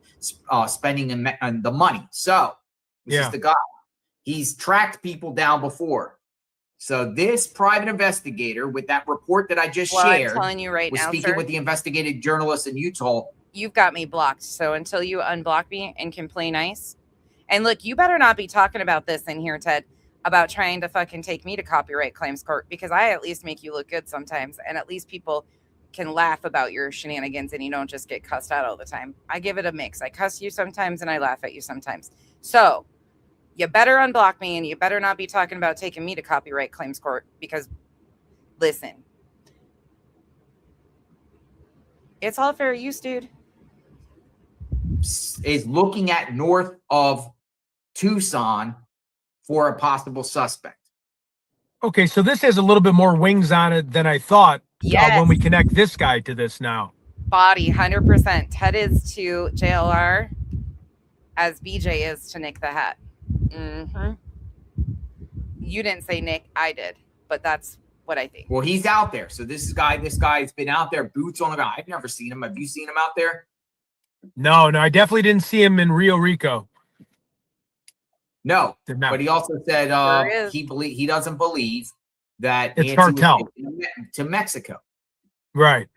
and spending the money. So this is the guy. He's tracked people down before. So this private investigator with that report that I just shared, I'm telling you right was now, speaking with the investigative journalist in Utah. You've got me blocked. So until you unblock me and can play nice. And look, you better not be talking about this in here, Ted, about trying to fucking take me to copyright claims court, because I at least make you look good sometimes. And at least people can laugh about your shenanigans and you don't just get cussed out all the time. I give it a mix. I cuss you sometimes and I laugh at you sometimes. So you better unblock me and you better not be talking about taking me to copyright claims court, because listen, it's all fair use, dude. Is looking at north of Tucson for a possible suspect. Okay, so this has a little bit more wings on it than I thought. Yes. When we connect this guy to this now. Body, 100%. Ted is to JLR as BJ is to Nick the Hat. Mm-hmm. You didn't say Nick, I did, but that's what I think. Well, he's out there. So this guy's been out there, boots on the ground. I've never seen him. Have you seen him out there? No, I definitely didn't see him in Rio Rico. No, but he also said he doesn't believe that it's cartel to Mexico. Right.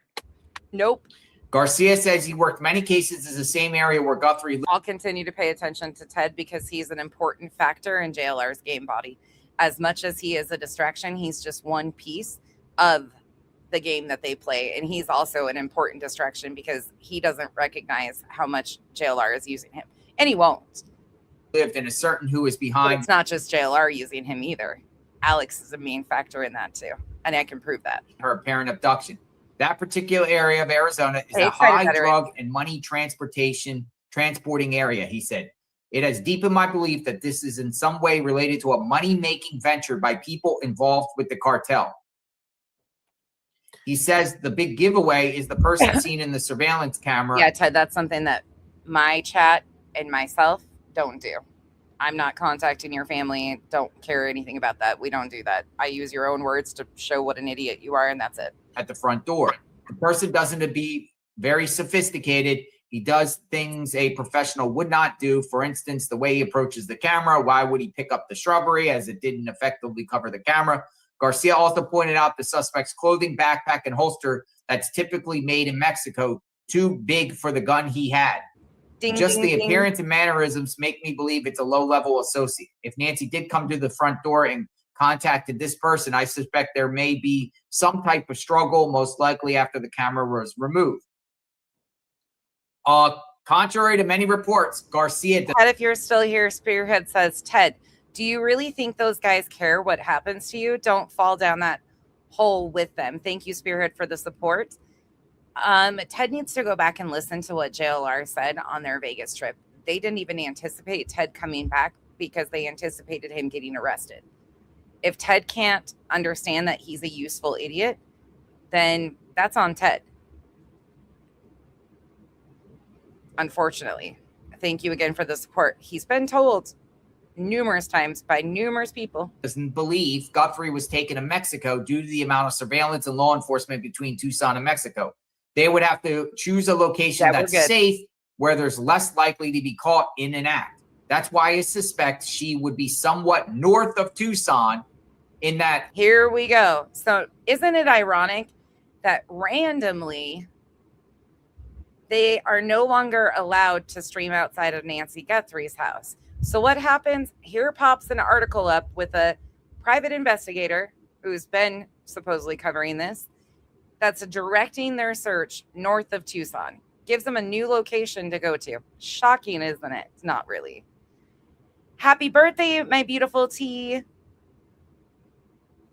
Nope. Garcia says he worked many cases in the same area where Guthrie lived. I'll continue to pay attention to Ted because he's an important factor in JLR's game body. As much as he is a distraction, he's just one piece of the game that they play. And he's also an important distraction because he doesn't recognize how much JLR is using him. And he won't. Lived in a certain who is But behind. it's not just JLR using him either. Alex is a main factor in that too. And I can prove that. Her apparent abduction. That particular area of Arizona is a high drug and money transporting area, he said. It has deepened my belief that this is in some way related to a money-making venture by people involved with the cartel. He says the big giveaway is the person seen in the surveillance camera. Yeah, Ted, that's something that my chat and myself don't do. I'm not contacting your family. Don't care anything about that. We don't do that. I use your own words to show what an idiot you are, and that's it. At the front door. The person doesn't be very sophisticated. He does things a professional would not do. For instance, the way he approaches the camera. Why would he pick up the shrubbery as it didn't effectively cover the camera? Garcia also pointed out the suspect's clothing, backpack, and holster that's typically made in Mexico, too big for the gun he had. Just the appearance and mannerisms make me believe it's a low-level associate. If Nancy did come to the front door and contacted this person, I suspect there may be some type of struggle, most likely after the camera was removed. Contrary to many reports, Garcia... Ted, if you're still here, Spearhead says, Ted, do you really think those guys care what happens to you? Don't fall down that hole with them. Thank you, Spearhead, for the support. Ted needs to go back and listen to what JLR said on their Vegas trip. They didn't even anticipate Ted coming back because they anticipated him getting arrested. If Ted can't understand that he's a useful idiot, then that's on Ted. Unfortunately. Thank you again for the support. He's been told numerous times by numerous people. Doesn't believe Guthrie was taken to Mexico due to the amount of surveillance and law enforcement between Tucson and Mexico. They would have to choose a location that's safe, where there's less likely to be caught in an act. That's why I suspect she would be somewhat north of Tucson in that. Here we go. So isn't it ironic that randomly they are no longer allowed to stream outside of Nancy Guthrie's house? So what happens? Here pops an article up with a private investigator who's been supposedly covering this, that's directing their search north of Tucson. Gives them a new location to go to. Shocking, isn't it? Not really. Happy birthday, my beautiful T.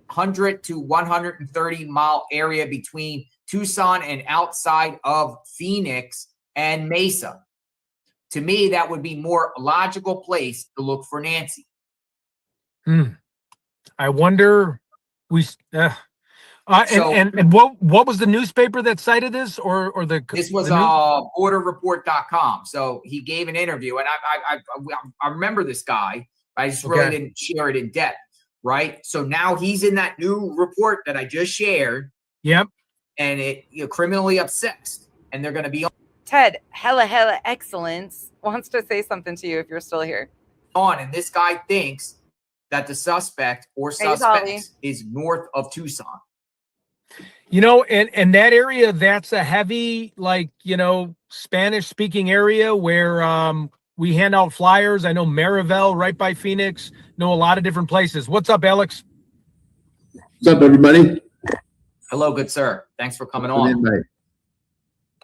100 to 130 mile area between Tucson and outside of Phoenix and Mesa. To me, that would be more logical place to look for Nancy. I wonder. And what was the newspaper that cited this, or this was borderreport.com. So he gave an interview, and I remember this guy. I just really didn't share it in depth, right? So now he's in that new report that I just shared. Yep. And it criminally obsessed, and they're going to be on. Ted, hella excellence wants to say something to you if you're still here. And this guy thinks that the suspect or suspects is north of Tucson. And that area, that's a heavy, Spanish speaking area where we hand out flyers. I know Marivel right by Phoenix, know a lot of different places. What's up, Alex? What's up, everybody? Hello, good sir. Thanks for coming on.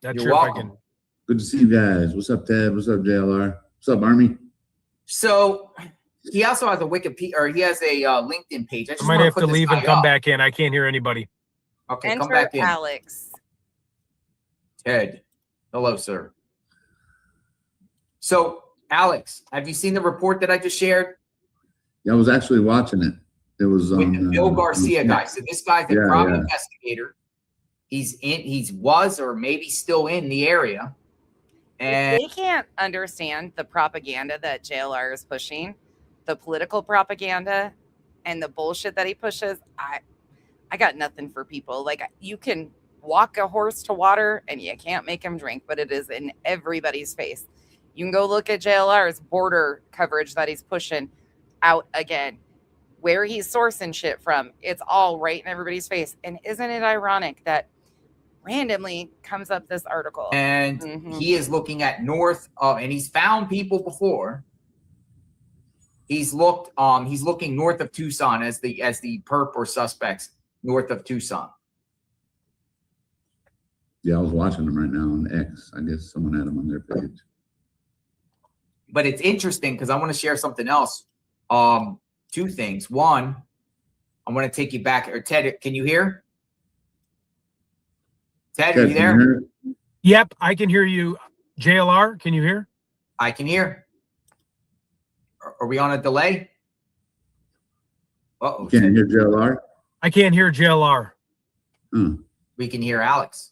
You're welcome. Good to see you guys. What's up, Ted? What's up, JLR? What's up, Army? So he also has a Wikipedia, or he has a LinkedIn page. I might have to leave and come back in. I can't hear anybody. Okay, Enter come back in. Alex. Ted. Hello, sir. So, Alex, have you seen the report that I just shared? Yeah, I was actually watching it. It was with the Bill Garcia guy. So this guy's a private investigator. He was or maybe still in the area. And they can't understand the propaganda that JLR is pushing, the political propaganda and the bullshit that he pushes. I got nothing for people. Like, you can walk a horse to water and you can't make him drink, but it is in everybody's face. You can go look at JLR's border coverage that he's pushing out again, where he's sourcing shit from. It's all right in everybody's face. And isn't it ironic that randomly comes up this article? And he is looking at north of, and he's found people before. He's looking north of Tucson as the perp or suspects north of Tucson. Yeah, I was watching them right now on X. I guess someone had them on their page. But it's interesting because I want to share something else. Two things. One, I want to take you back. Or Ted, can you hear? Ted, are you there? Yep, I can hear you. JLR, can you hear? I can hear. Are we on a delay? Uh-oh. Can't hear JLR? I can't hear JLR. We can hear Alex.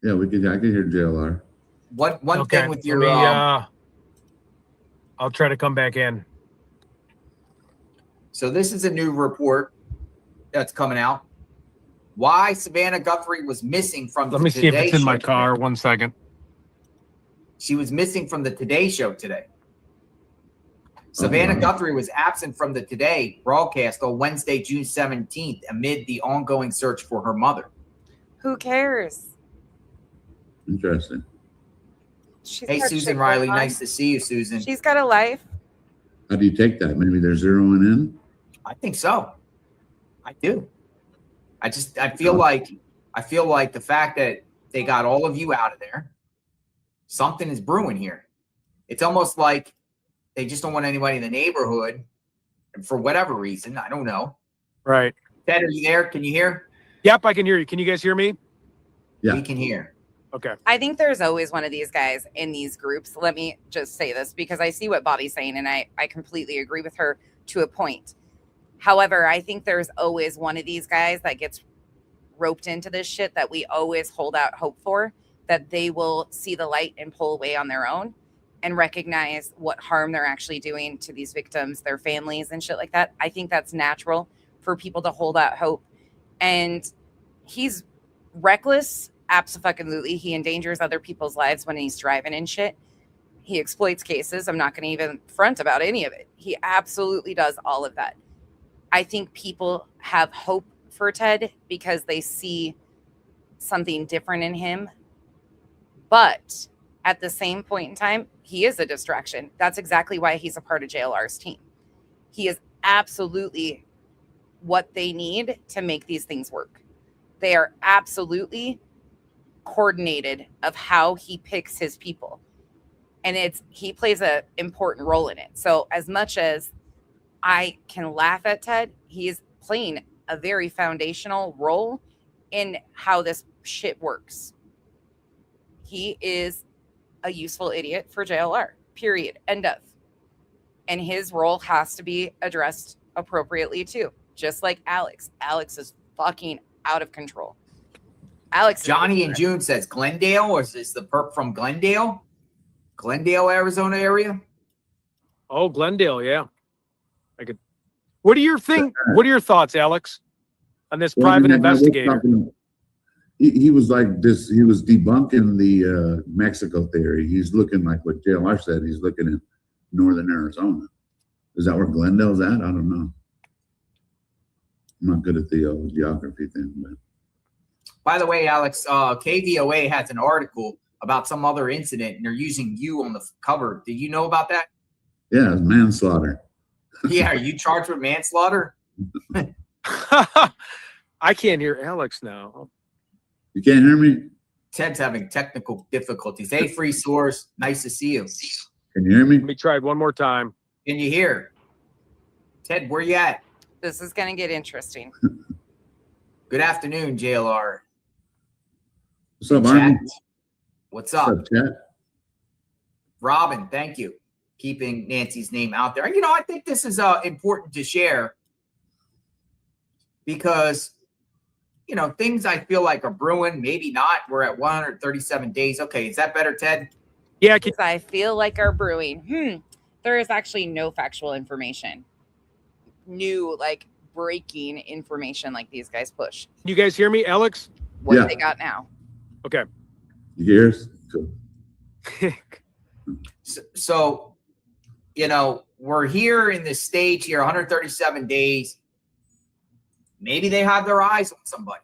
Yeah, I can hear JLR. One thing with your I'll try to come back in. So this is a new report that's coming out. Why Savannah Guthrie was missing from Let me see if it's in my car. 1 second. She was missing from the Today Show today. Savannah Guthrie was absent from the Today broadcast on Wednesday, June 17th, amid the ongoing search for her mother. Who cares? Interesting. Hey, Susan Riley. Nice to see you, Susan. She's got a life. How do you take that? Maybe they're zeroing in? I think so. I do. I feel like the fact that they got all of you out of there, something is brewing here. It's almost like they just don't want anybody in the neighborhood, and for whatever reason. I don't know. Right. Ted, are you there? Can you hear? Yep, I can hear you. Can you guys hear me? Yeah. We can hear. Okay. I think there's always one of these guys in these groups. Let me just say this because I see what Bobby's saying, and I completely agree with her to a point. However, I think there's always one of these guys that gets roped into this shit that we always hold out hope for, that they will see the light and pull away on their own and recognize what harm they're actually doing to these victims, their families and shit like that. I think that's natural for people to hold out hope. And he's reckless. Absolutely. He endangers other people's lives when he's driving and shit. He exploits cases. I'm not going to even front about any of it. He absolutely does all of that. I think people have hope for Ted because they see something different in him. But at the same point in time, he is a distraction. That's exactly why he's a part of JLR's team. He is absolutely what they need to make these things work. They are absolutely coordinated of how he picks his people. And he plays an important role in it. So as much as I can laugh at Ted, he's playing a very foundational role in how this shit works. He is a useful idiot for JLR, period, end of. And his role has to be addressed appropriately too. Just like Alex. Alex is fucking out of control. Alex. Johnny in June says Glendale, or is this the perp from Glendale? Glendale, Arizona area? Oh, Glendale, yeah. What are your thoughts, Alex, on this private investigator? He was like this. He was debunking the Mexico theory. He's looking like what JLR said. He's looking at northern Arizona. Is that where Glendale's at? I don't know. I'm not good at the geography thing. But. By the way, Alex, KVOA has an article about some other incident, and they're using you on the cover. Did you know about that? Yeah, it's manslaughter. Yeah, are you charged with manslaughter? I can't hear Alex now. You can't hear me? Ted's having technical difficulties. Hey, free source. Nice to see you. Can you hear me? Let me try it one more time. Can you hear? Ted, where you at? This is going to get interesting. Good afternoon, JLR. What's up, Arnie? What's up? What's up, chat? Robin, thank you. Keeping Nancy's name out there. You know, I think this is important to share because, you know, things I feel like are brewing, maybe not. We're at 137 days. Okay, is that better, Ted? Yeah. I feel like are brewing. There is actually no factual information. New, like, breaking information like these guys push. You guys hear me, Alex? What do they got now? Okay. You hear us? Cool. So, you know, we're here in this stage here, 137 days. Maybe they have their eyes on somebody.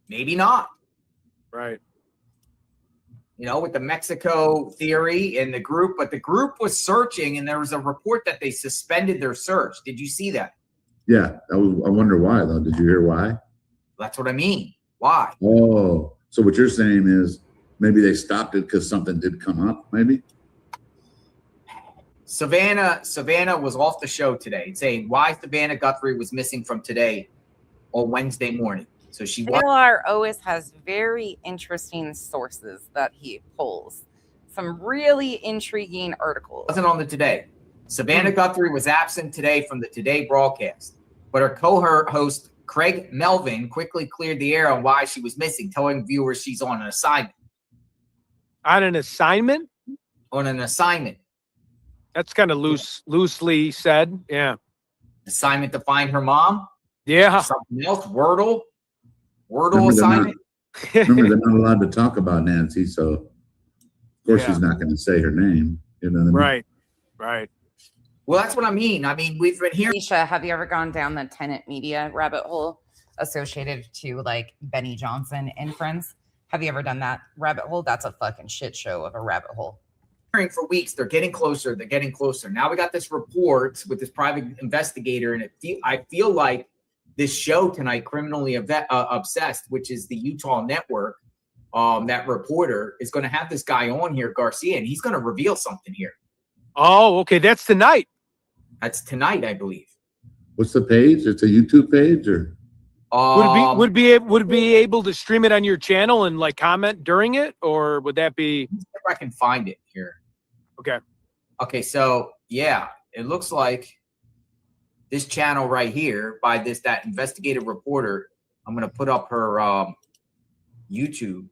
Maybe not. Right. You know, with the Mexico theory and the group, but the group was searching and there was a report that they suspended their search. Did you see that? Yeah, I wonder why though. Did you hear why? That's what I mean. Why? Oh, so what you're saying is maybe they stopped it because something did come up, maybe? Savannah was off the show today saying why Savannah Guthrie was missing from today on Wednesday morning. So she JLR always has very interesting sources that he pulls. Some really intriguing articles. wasn't on the Today. Savannah Guthrie was absent today from the Today broadcast, but her co-host Craig Melvin quickly cleared the air on why she was missing, telling viewers she's on an assignment. On an assignment? On an assignment. That's kind of loosely said. Yeah. Assignment to find her mom? Yeah. Something else? Wordle Remember, assignment? Remember, they're not allowed to talk about Nancy, so of course she's not going to say her name. You know what I mean? Right. Well, that's what I mean. I mean, we've been hearing. Misha, have you ever gone down the tenant media rabbit hole associated to like Benny Johnson and friends? Have you ever done that rabbit hole? That's a fucking shit show of a rabbit hole. For weeks, they're getting closer. Now we got this report with this private investigator, and I feel like this show tonight, Criminally Obsessed, which is the Utah network, that reporter is going to have this guy on here, Garcia, and he's going to reveal something here. Oh, okay. That's tonight. That's tonight, I believe. What's the page? It's a YouTube page, or would it be able to stream it on your channel and like comment during it, or would that be? If I can find it here. Okay. So yeah, it looks like this channel right here by that investigative reporter. I'm gonna put up her YouTube.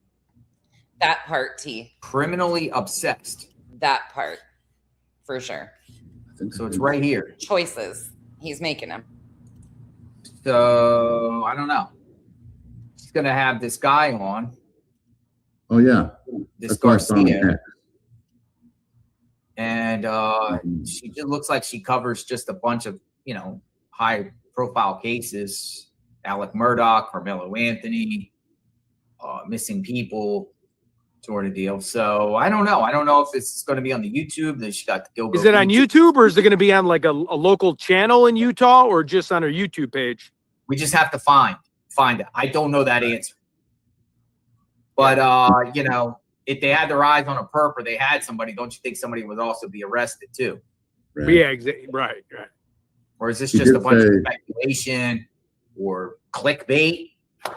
That part, T. Criminally Obsessed. That part, for sure. So it's right here. Choices. He's making them. So I don't know. She's gonna have this guy on. Oh yeah. This Garcia. And she just looks like she covers just a bunch of, high profile cases. Alec Murdaugh, Carmelo Anthony, missing people sort of deal. So I don't know. I don't know if it's going to be on the YouTube. That she got to go. Is it on YouTube, or is it going to be on like a local channel in Utah, or just on her YouTube page? We just have to find it. I don't know that answer. But if they had their eyes on a perp or they had somebody, don't you think somebody would also be arrested too? Right. Yeah, exactly. Right. Or is this just a bunch of speculation or clickbait?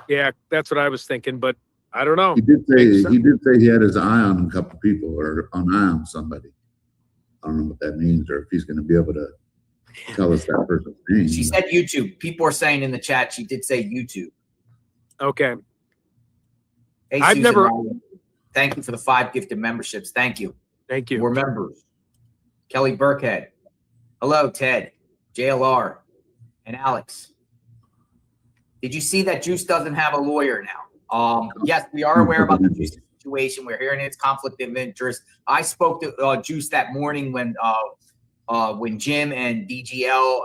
Yeah, that's what I was thinking, but I don't know. He did say he had his eye on a couple people, or an eye on somebody. I don't know what that means, or if he's going to be able to tell us that person's name. She said YouTube. People are saying in the chat she did say YouTube. Okay. Hey, I've Susan never. Ryan, thank you for the 5 gifted memberships. Thank you. Thank you. We're members. Kelly Burkhead. Hello, Ted, JLR, and Alex. Did you see that Juice doesn't have a lawyer now? Yes, we are aware about the Juice situation. We're hearing its conflict of interest. I spoke to Juice that morning when Jim and DGL,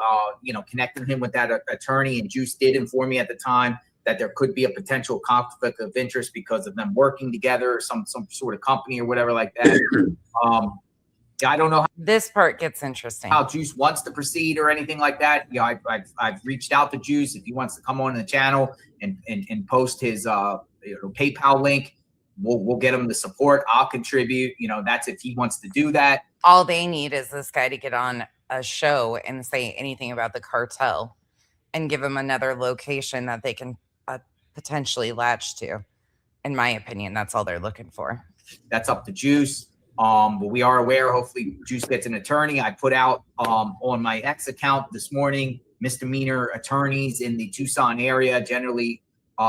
connected him with that attorney, and Juice did inform me at the time that there could be a potential conflict of interest because of them working together or some sort of company or whatever like that. I don't know how this part gets interesting. How Juice wants to proceed or anything like that. I've reached out to Juice if he wants to come on the channel and post his PayPal link. We'll get him the support. I'll contribute. That's if he wants to do that. All they need is this guy to get on a show and say anything about the cartel and give them another location that they can potentially latch to. In my opinion, that's all they're looking for. That's up to Juice. But we are aware, hopefully Juice gets an attorney. I put out on my X account this morning, misdemeanor attorneys in the Tucson area generally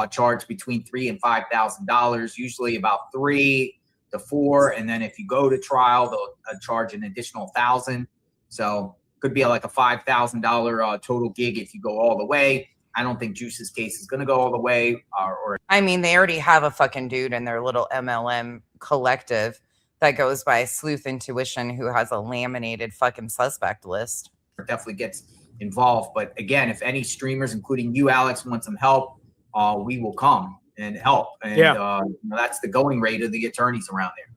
charge between $3,000 and $5,000, usually about 3 to 4. And then if you go to trial, they'll charge an additional $1,000. So could be like a $5,000 total gig if you go all the way. I don't think Juice's case is going to go all the way. I mean, they already have a fucking dude in their little MLM collective that goes by Sleuth Intuition, who has a laminated fucking suspect list. Definitely gets involved. But again, if any streamers, including you, Alex, want some help, we will come and help. And that's the going rate of the attorneys around there.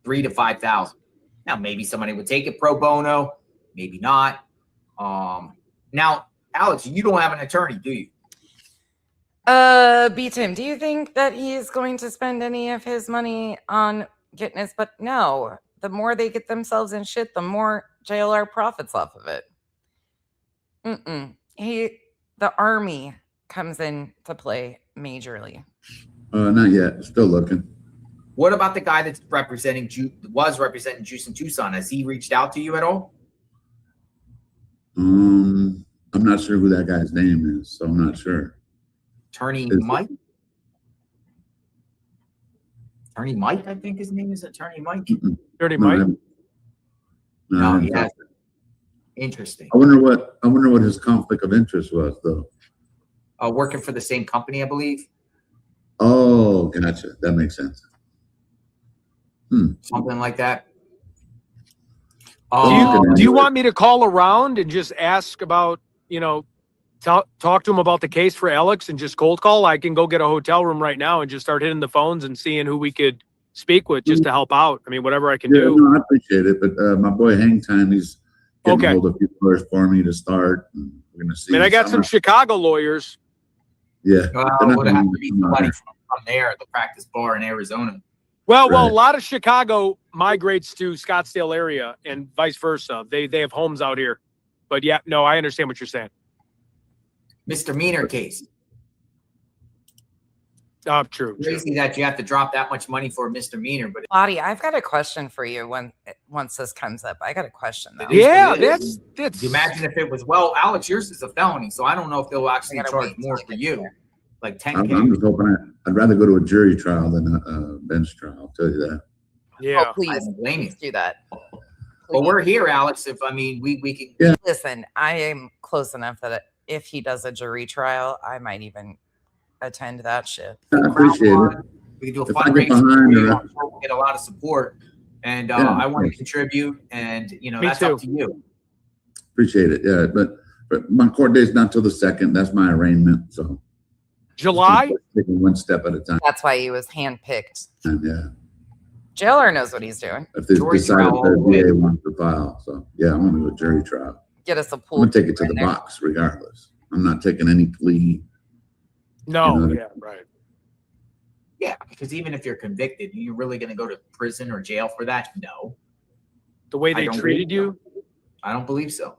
3,000 to 5,000. Now, maybe somebody would take it pro bono, maybe not. Now, Alex, you don't have an attorney, do you? B Tim, do you think that he's going to spend any of his money on getting his? But no, the more they get themselves in shit, the more JLR profits off of it. The army comes in to play majorly. Not yet. Still looking. What about the guy that's representing Juice in Tucson? Has he reached out to you at all? I'm not sure who that guy's name is, so I'm not sure. Attorney Mike? Attorney Mike, I think his name is Attorney Mike. Attorney Mike? No, he hasn't. Interesting. I wonder what his conflict of interest was, though. Working for the same company, I believe. Oh, gotcha. That makes sense. Something like that. Do you want me to call around and just ask about, talk to him about the case for Alex and just cold call? I can go get a hotel room right now and just start hitting the phones and seeing who we could speak with just to help out. I mean, whatever I can do. No, I appreciate it. But my boy Hang Time, he's getting hold of a few lawyers for me to start. And we're going to see. I got some Chicago lawyers. Yeah. Would have to be somebody from there, the practice bar in Arizona. Well, a lot of Chicago migrates to Scottsdale area and vice versa. They have homes out here. But yeah, no, I understand what you're saying. Misdemeanor case. True. Crazy that you have to drop that much money for a misdemeanor, but Lottie, I've got a question for you once this comes up. I got a question though. Yeah, that's imagine if it was Alex, yours is a felony, so I don't know if they'll actually charge more for you. Like 10K. I'm just hoping I'd rather go to a jury trial than a bench trial. I'll tell you that. Yeah. Oh, please do that. Well, we're here, Alex. If we can. Yeah. Listen, I am close enough that if he does a jury trial, I might even attend that shit. I appreciate it. We can do a fundraiser. We'll get a lot of support, and I want to contribute. And that's up to you. Appreciate it. Yeah, but my court date's not till the 2nd. That's my arraignment. So. July? Taking one step at a time. That's why he was handpicked. Yeah. JLR knows what he's doing. If they decide that the DA wants to file. So, yeah, I'm going to do a jury trial. Get us a pool. I'm going to take it to the box regardless. I'm not taking any plea. No, yeah, right. Yeah, because even if you're convicted, you're really going to go to prison or jail for that? No. The way they treated you? I don't believe so.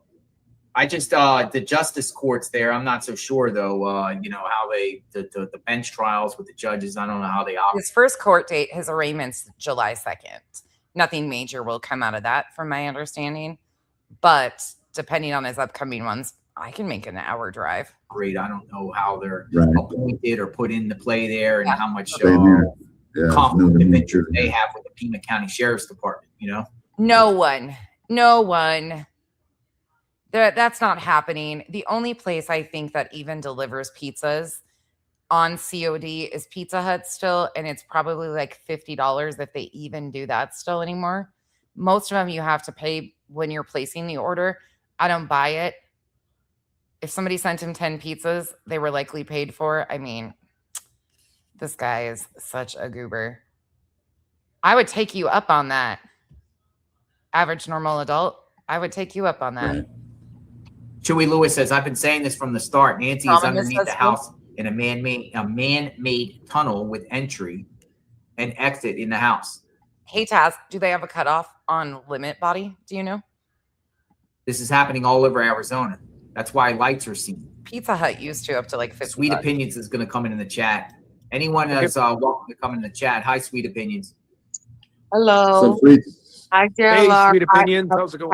I just the justice courts there. I'm not so sure though. How the bench trials with the judges. I don't know how they operate. His first court date, his arraignment's July 2nd. Nothing major will come out of that, from my understanding. But depending on his upcoming ones, I can make an hour drive. Great. I don't know how they're appointed or put into play there, and how much conflict of interest they have with the Pima County Sheriff's Department. No one. That's not happening. The only place I think that even delivers pizzas on COD is Pizza Hut still, and it's probably like $50 if they even do that still anymore. Most of them you have to pay when you're placing the order. I don't buy it. If somebody sent him 10 pizzas, they were likely paid for. I mean, this guy is such a goober. I would take you up on that. Average normal adult, I would take you up on that. Right. Chewy Lewis says, I've been saying this from the start. Nancy is underneath the house in a man-made tunnel with entry and exit in the house. Hey, Taz, do they have a cutoff on limit body? Do you know? This is happening all over Arizona. That's why lights are seen. Pizza Hut used to up to like 50. Sweet Opinions is going to come in the chat. Anyone that's welcome to come in the chat. Hi, Sweet Opinions. Hello. Hi, JLR. Hey, Sweet Opinions. How's it going?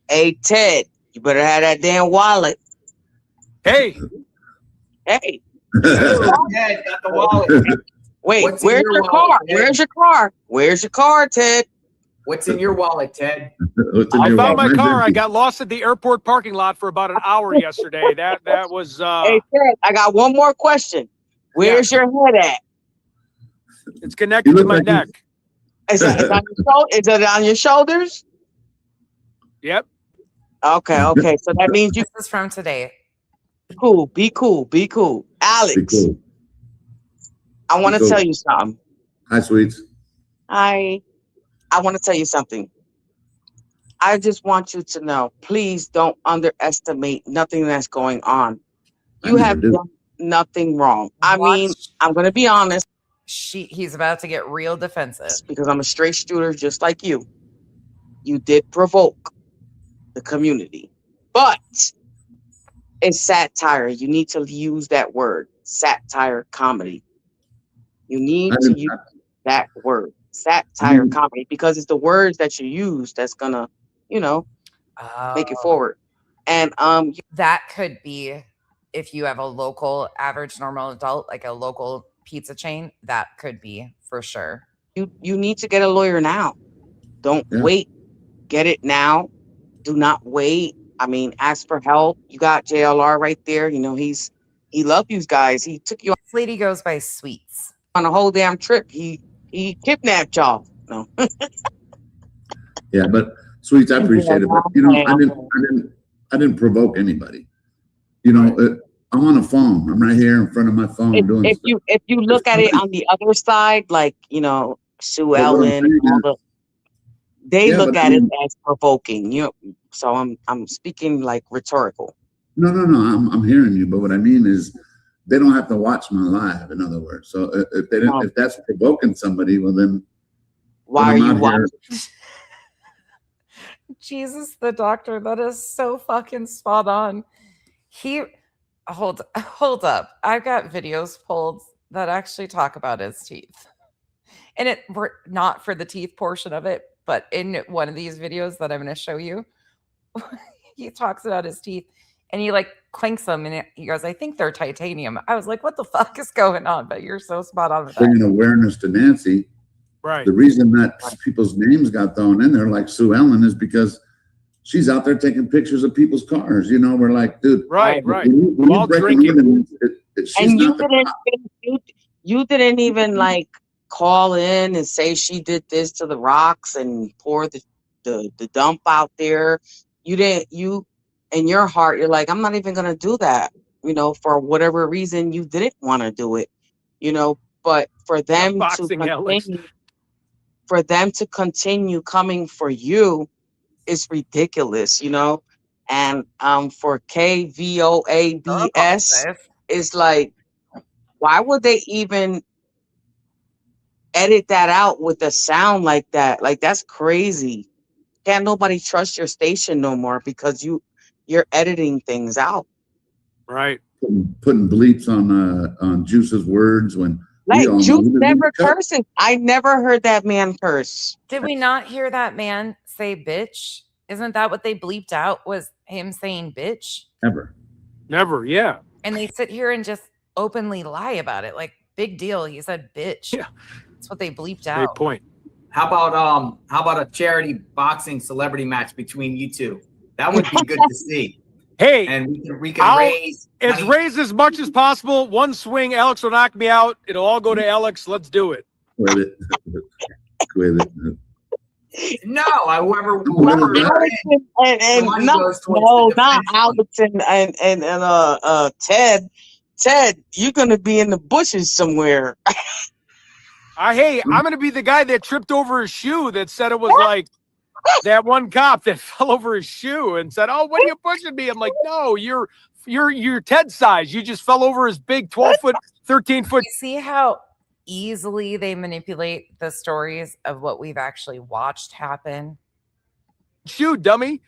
Hey, Ted. You better have that damn wallet. Hey. Hey. Ted got the wallet. Wait, where's your car? Where's your car? Where's your car, Ted? What's in your wallet, Ted? I found my car. I got lost at the airport parking lot for about an hour yesterday. That was Hey, Ted, I got one more question. Where's your head at? It's connected to my neck. Is it on your shoulders? Yep. Okay. So that means you. This is from today. Cool. Be cool. Alex. Be cool. I want to tell you something. Hi, sweets. Hi. I want to tell you something. I just want you to know, please don't underestimate nothing that's going on. You have nothing wrong. I mean, I'm gonna be honest. He's about to get real defensive because I'm a straight shooter, just like you. You did provoke the community, but it's satire. You need to use that word, satire comedy. You need to use that word, satire comedy, because it's the words that you use that's gonna, make it forward. And that could be if you have a local average normal adult, like a local pizza chain, that could be for sure. You need to get a lawyer now. Don't wait. Get it now. Do not wait. I mean, ask for help. You got JLR right there. He loved you guys. He took you. This lady goes by Sweets. On a whole damn trip. He kidnapped y'all. No. Yeah, but Sweets, I appreciate it. But I didn't provoke anybody. I'm on a phone. I'm right here in front of my phone doing if stuff. If you look at it on the other side, like Sue Ellen, they look at it as provoking. So I'm speaking like rhetorical. No. I'm hearing you, but what I mean is they don't have to watch my live. In other words, so if that's provoking somebody, well then why are you watching? Jesus, the doctor, that is so fucking spot on. Hold up. I've got videos pulled that actually talk about his teeth. And we're not for the teeth portion of it, but in one of these videos that I'm going to show you, he talks about his teeth and he clinks them and he goes, I think they're titanium. I was like, what the fuck is going on? But you're so spot on with that. Bringing awareness to Nancy. Right. The reason that people's names got thrown in there, like Sue Ellen, is because she's out there taking pictures of people's cars. We're like, dude. Right. While drinking. You didn't even call in and say she did this to the rocks and pour the dump out there. You didn't. You in your heart, you're like, I'm not even gonna do that. For whatever reason, you didn't want to do it. But for them to continue coming for you is ridiculous, and for KVOABS is like, why would they even edit that out with a sound like that? Like, that's crazy. Can't nobody trust your station no more because you're editing things out. Right. Putting bleeps on Juice's words when Juice never curses. I never heard that man curse. Did we not hear that man say bitch? Isn't that what they bleeped out, was him saying bitch? Never, yeah. And they sit here and just openly lie about it. Like, big deal. He said bitch. Yeah. That's what they bleeped out. Great point. How about a charity boxing celebrity match between you two? That would be good to see. Hey, and we can raise as much as possible. One swing, Alex will knock me out. It'll all go to Alex. Let's do it. Quit it. No, whoever not Alex and Ted. Ted, you're gonna be in the bushes somewhere. Hey, I'm gonna be the guy that tripped over his shoe that said it was like that one cop that fell over his shoe and said, "Oh, what are you pushing me?" I'm like, "No, you're Ted size. You just fell over his big 12-foot, 13-foot." You see how easily they manipulate the stories of what we've actually watched happen? Shoe, dummy.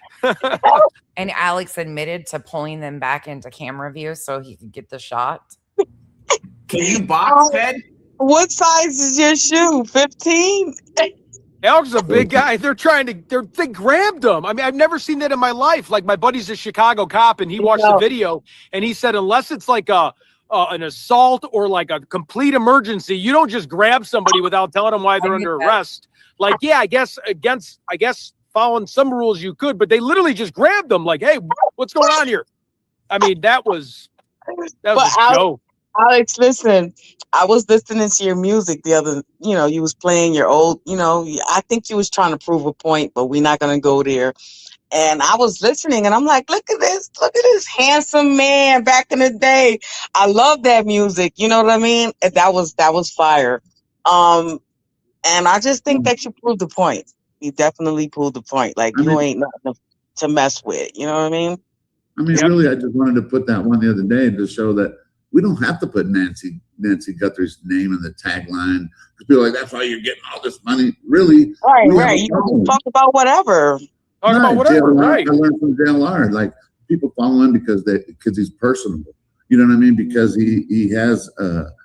And Alex admitted to pulling them back into camera view so he could get the shot. Can you box, Ted? What size is your shoe? 15? Alex is a big guy. They grabbed him. I mean, I've never seen that in my life. Like, my buddy's a Chicago cop, and he watched the video, and he said, unless it's like an assault or like a complete emergency, you don't just grab somebody without telling them why they're under arrest. Like, yeah, I guess following some rules you could, but they literally just grabbed them. Like, hey, what's going on here? I mean, that was a joke. Alex, listen, I was listening to your music the other, you was playing your old, I think you was trying to prove a point, but we're not going to go there. And I was listening and I'm like, look at this handsome man back in the day. I love that music. You know what I mean? That was fire. And I just think that you proved the point. You definitely proved the point. Like, you ain't nothing to mess with. You know what I mean? Really, I just wanted to put that one the other day to show that We don't have to put Nancy Guthrie's name in the tagline. People are like, that's why you're getting all this money. Really? Right. You can talk about whatever. Talk about whatever, right? I learned from JLR. Like, people follow him because he's personable. You know what I mean? Because he has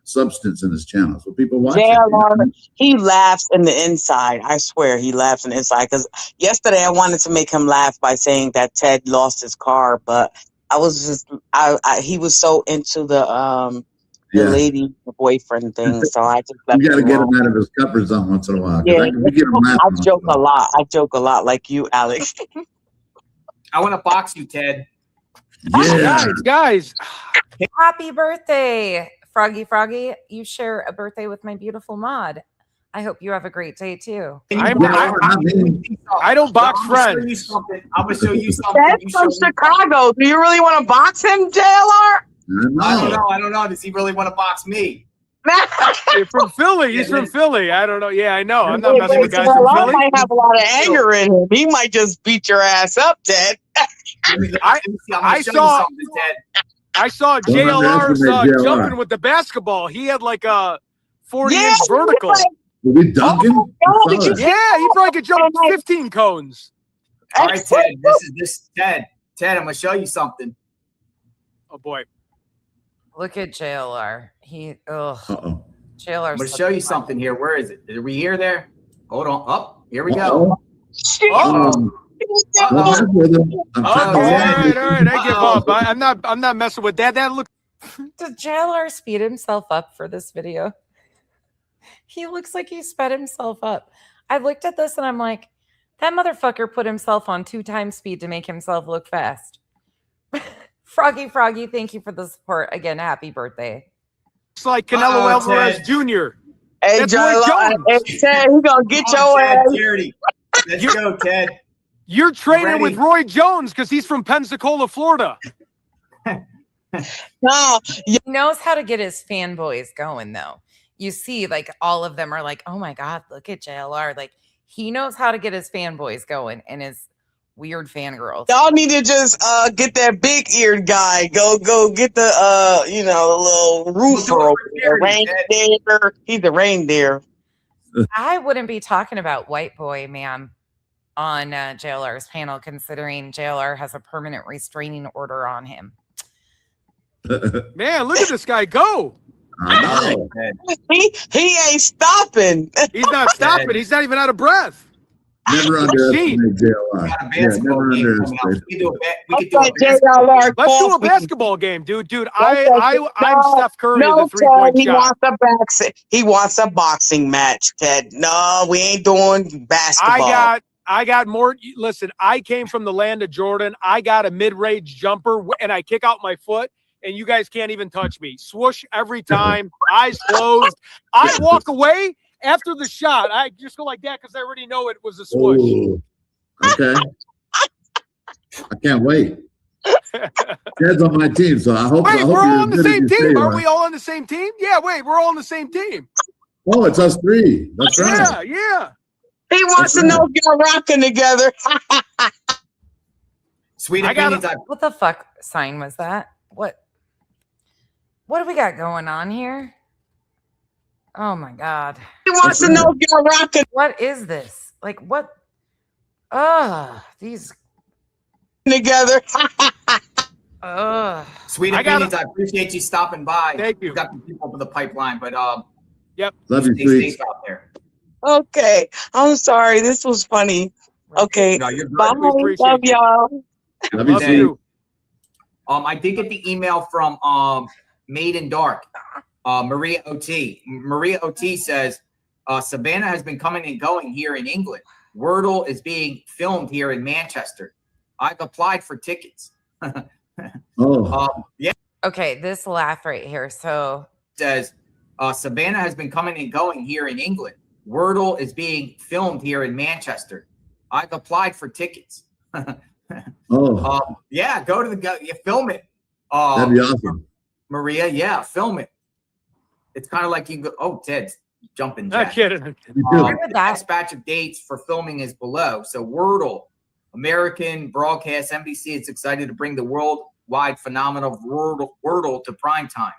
substance in his channel, so people watch JLR, he laughs in the inside. I swear, he laughs in the inside. Because yesterday I wanted to make him laugh by saying that Ted lost his car, but I was just, he was so into the lady, the boyfriend thing. So I just left you got to him get alone. him out of his comfort zone once in a while. Yeah, I joke a lot. I joke a lot, like you, Alex. I want to box you, Ted. Yeah. Guys. Happy birthday, Froggy. You share a birthday with my beautiful mod. I hope you have a great day too. I don't box friends. I'm gonna show you something. That's from Chicago. Do you really want to box him, JLR? I don't know. Does he really want to box me? You're from Philly. He's from Philly. I don't know. Yeah, I know. I'm not messing with guys from Philly. Might have a lot of anger in him. He might just beat your ass up, Ted. I saw JLR jumping with the basketball. He had like a 40-inch vertical. Did we dunk him? Yeah, he probably could jump 15 cones. All right, Ted. This Ted. Ted, I'm gonna show you something. Oh boy. Look at JLR. JLR. I'm gonna show you something here. Where is it? Are we here? There. Hold on. Oh, here we go. All right. I give up. I'm not messing with that. That look. Did JLR speed himself up for this video? He looks like he sped himself up. I looked at this and I'm like, that motherfucker put himself on 2 times speed to make himself look fast. Froggy, thank you for the support. Again, happy birthday. It's like Canelo Alvarez Jr. Hey, Ted, he gonna get your ass. Let's go, Ted. You're training with Roy Jones because he's from Pensacola, Florida. No, he knows how to get his fanboys going, though. You see, like, all of them are like, oh my God, look at JLR. Like, he knows how to get his fanboys going and his weird fangirls. Y'all need to just get that big-eared guy. Go get the little roofer over there. Reindeer. He's a reindeer. I wouldn't be talking about white boy, ma'am, on JLR's panel, considering JLR has a permanent restraining order on him. Man, look at this guy go. He ain't stopping. He's not stopping. He's not even out of breath. Never underestimate JLR. Never underestimate. Let's do a basketball game, dude. I'm Steph Curry of the 3-point shot. He wants a boxing match, Ted. No, we ain't doing basketball. I got more. Listen, I came from the land of Jordan. I got a mid-range jumper, and I kick out my foot, and you guys can't even touch me. Swoosh every time, eyes closed. I walk away after the shot. I just go like that because I already know it was a swoosh. Ooh, okay. I can't wait. Ted's on my team, so I hope. Wait, we're all on the same team. Aren't we all on the same team? Yeah, wait, we're all on the same team. Oh, it's us 3. That's right. Yeah. He wants to know if you're rocking together. Sweet opinions. What the fuck sign was that? What do we got going on here? Oh my God. He wants to know if you're rocking. What is this? Like what? These together. Sweet opinions. I appreciate you stopping by. Thank you. We've got some people for the pipeline, but yep. Love you, stay safe out there. Okay, I'm sorry. This was funny. Okay, no, you're bye. Love y'all. Love you. I did get the email from Made in Dark, Maria OT. Maria OT says Savannah has been coming and going here in England. Wordle is filmed here in Manchester. I've applied for tickets. Yeah. Okay, this laugh right here. So says Savannah has been coming and going here in England. Wordle is being filmed here in Manchester. I've applied for tickets. Yeah, go to you film it. That'd be awesome. Maria, yeah, film it. It's kind of like you go, oh, Ted's jumping Not jack. kidding. The last batch of dates for filming is below. So Wordle, American broadcast, NBC is excited to bring the worldwide phenomenon of Wordle to prime time.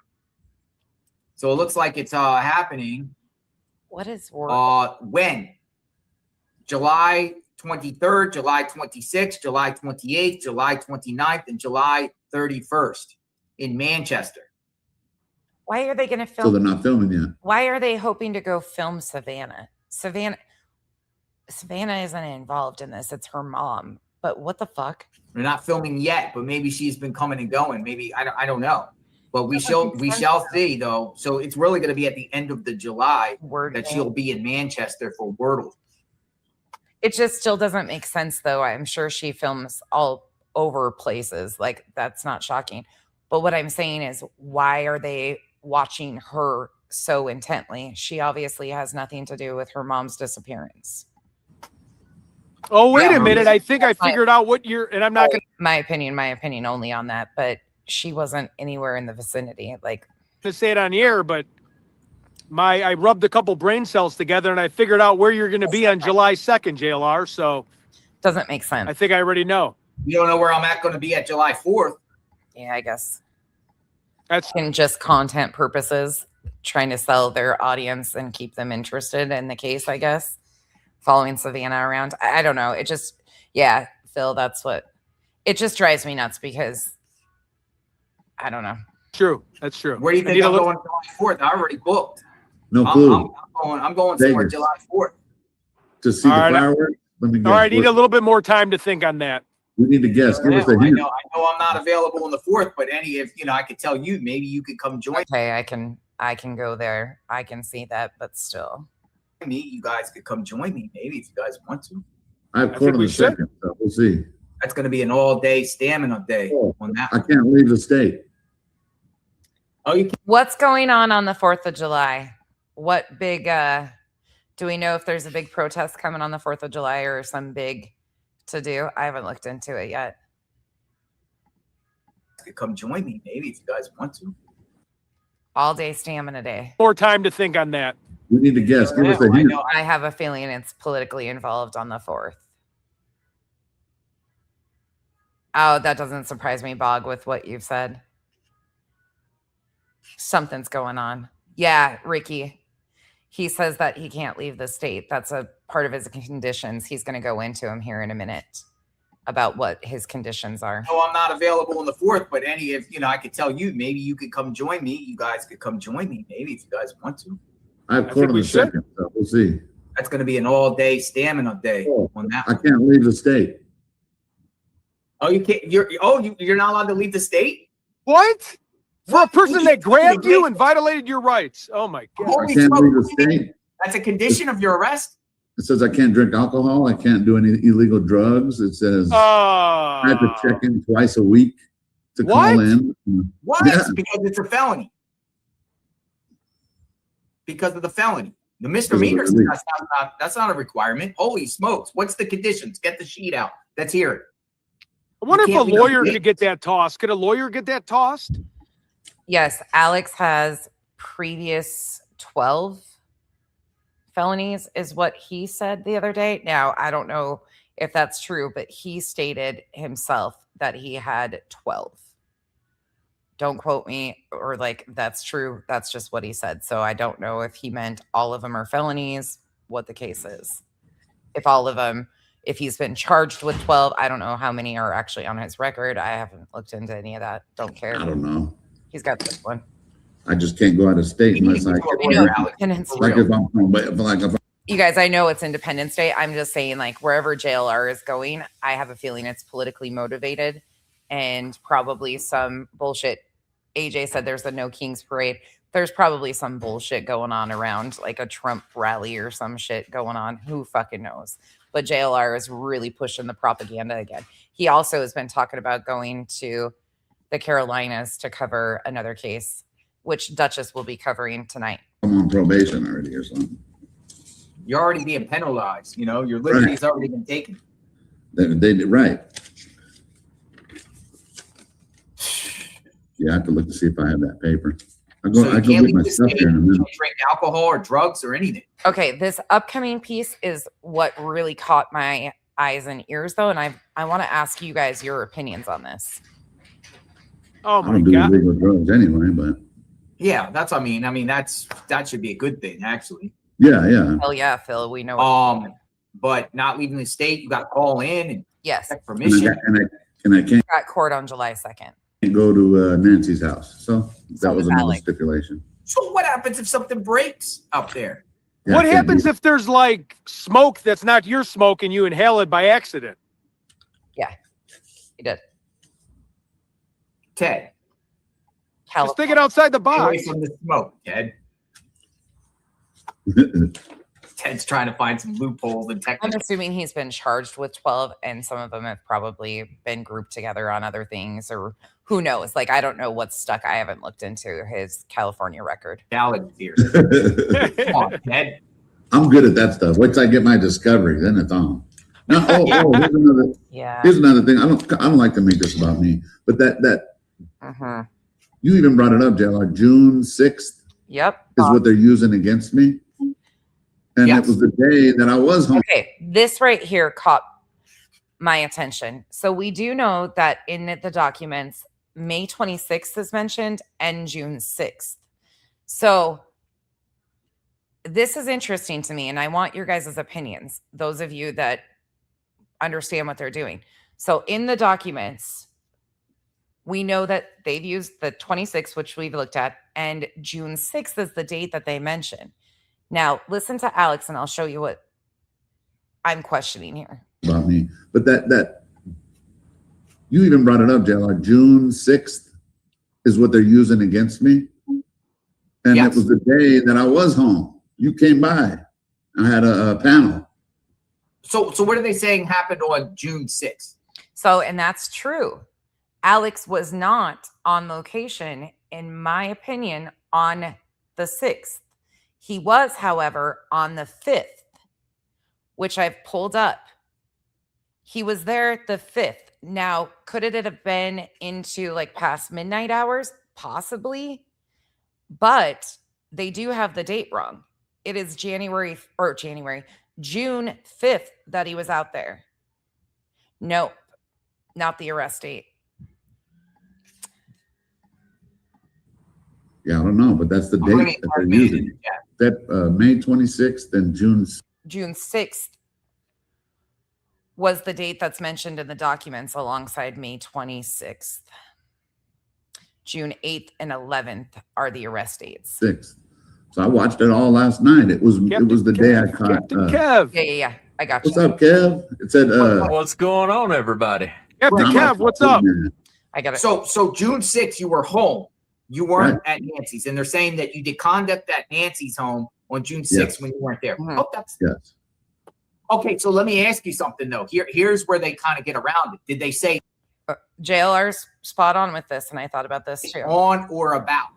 So it looks like it's happening. What is Wordle? When? July 23rd, July 26th, July 28th, July 29th, and July 31st in Manchester. Why are they going to film? So they're not filming yet. Why are they hoping to go film Savannah? Savannah isn't involved in this. It's her mom. But what the fuck? They're not filming yet, but maybe she's been coming and going. Maybe I don't know. But we shall see though. So it's really going to be at the end of the July that she'll be in Manchester for Wordle. It just still doesn't make sense though. I'm sure she films all over places. Like that's not shocking. But what I'm saying is, why are they watching her so intently? She obviously has nothing to do with her mom's disappearance. Oh, wait a minute. I think I figured out what you're, and I'm not going to. My opinion only on that, but she wasn't anywhere in the vicinity. Like, to say it on the air, but I rubbed a couple brain cells together and I figured out where you're going to be on July 2nd, JLR. So doesn't make sense. I think I already know. You don't know where I'm going to be at July 4th. Yeah, I guess that's in just content purposes, trying to sell their audience and keep them interested in the case, I guess. Following Savannah around. I don't know. It just, yeah, Phil, that's what it just drives me nuts because I don't know. True. That's true. Where do you think I'm going July 4th? I already booked. No clue. I'm going somewhere July 4th. To see the fireworks? Let me guess. All right, need a little bit more time to think on that. We need to guess. Give us a I hint. know I'm not available on the 4th, but if I could tell you, maybe you could come join. Okay, I can go there. I can see that, but still. Me, you guys could come join me, maybe if you guys want to. I have quarter of a second, so we'll see. That's going to be an all-day stamina day on that. I can't leave the state. Oh, you can't. What's going on the 4th of July? What big, do we know if there's a big protest coming on the 4th of July or some big to do? I haven't looked into it yet. You could come join me, maybe if you guys want to. All day stamina day. More time to think on that. We need to guess. Give us a hint. I have a feeling it's politically involved on the 4th. Oh, that doesn't surprise me, Bog, with what you've said. Something's going on. Yeah, Ricky. He says that he can't leave the state. That's a part of his conditions. He's going to go into them here in a minute about what his conditions are. No, I'm not available on the 4th, but if I could tell you, maybe you could come join me. You guys could come join me, maybe if you guys want to. I have quarter of a second, so we'll see. That's going to be an all-day stamina day on that. I can't leave the state. Oh, you can't. You're not allowed to leave the state. What? For a person that grabbed you and violated your rights. Oh my God. I can't leave the state. That's a condition of your arrest. It says I can't drink alcohol. I can't do any illegal drugs. It says I have to check in twice a week to call in. What? Yeah. Because it's a felony. Because of the felony. The misdemeanors, that's not a requirement. Holy smokes. What's the conditions? Get the sheet out. Let's hear it. I wonder if a lawyer could get that tossed. Could a lawyer get that tossed? Yes, Alex has previous 12 felonies is what he said the other day. Now, I don't know if that's true, but he stated himself that he had 12. Don't quote me or that's true. That's just what he said. So I don't know if he meant all of them are felonies, what the case is. If all of them, if he's been charged with 12, I don't know how many are actually on his record. I haven't looked into any of that. Don't care. I don't know. He's got this one. I just can't go out of state unless You guys, I know it's Independence Day. I'm just saying, wherever JLR is going, I have a feeling it's politically motivated and probably some bullshit. AJ said there's a No Kings parade. There's probably some bullshit going on around, like a Trump rally or some shit going on. Who fucking knows? But JLR is really pushing the propaganda again. He also has been talking about going to the Carolinas to cover another case, which Duchess will be covering tonight. I'm on probation already or something. You're already being penalized. Your liberty's already been taken. They did right. Yeah, I have to look to see if I have that paper. I go get my stuff here in a minute. Drink alcohol or drugs or anything. Okay, this upcoming piece is what really caught my eyes and ears, though, and I want to ask you guys your opinions on this. Oh I don't do illegal drugs anyway, but Yeah, that's what I mean. I mean, that should be a good thing, actually. Yeah, yeah. Hell yeah, Phil. We know. But not leaving the state, you got to call in and yes, check permission. And I can't got court on July 2nd. Go to Nancy's house. So that was another Alex. Stipulation. So what happens if something breaks up there? Yeah, what happens if there's like smoke that's not your smoke and you inhale it by accident? Yeah, he did. Ted. Just think it outside the Stay away box. from the smoke, Ted. Ted's trying to find some loopholes and techniques. I'm assuming he's been charged with 12, and some of them have probably been grouped together on other things, or who knows? Like, I don't know what's stuck. I haven't looked into his California record. Valid fear. Come on, Ted. I'm good at that stuff. Once I get my discovery, then it's on. Now, here's another. Yeah. Here's another thing. I don't like to make this about me, but you even brought it up, JLR. June 6th. Yep. Is what they're using against me. And it was the day that I was home. Okay, this right here caught my attention. So we do know that in the documents, May 26th is mentioned and June 6th. So this is interesting to me, and I want your guys' opinions, those of you that understand what they're doing. So in the documents, we know that they've used the 26th, which we've looked at, and June 6th is the date that they mention. Now, listen to Alex, and I'll show you what I'm questioning here. About me. But that you even brought it up, JLR. June 6th is what they're using against me. And it was the day that I was home. You came by. I had a panel. So what are they saying happened on June 6th? So, and that's true. Alex was not on location, in my opinion, on the 6th. He was, however, on the 5th, which I've pulled up. He was there the 5th. Now, could it have been into like past midnight hours? Possibly. But they do have the date wrong. It is June 5th that he was out there. Nope, not the arrest date. Yeah, I don't know, but that's the date that they're using. That May 26th and June 6th was the date that's mentioned in the documents alongside May 26th. June 8th and 11th are the arrest dates. 6th. So I watched it all last night. It was the day I caught Kev. Yeah. I got you. What's up, Kev? It said what's going on, everybody? Captain Kev, what's up? I got it. So June 6th, you were home. You weren't at Nancy's, and they're saying that you did conduct at Nancy's home on June 6th when you weren't there. Mm-hmm. Oh, that's yes. Okay, so let me ask you something though. Here's where they kind of get around it. Did they say JLR's spot on with this, and I thought about this too. On or about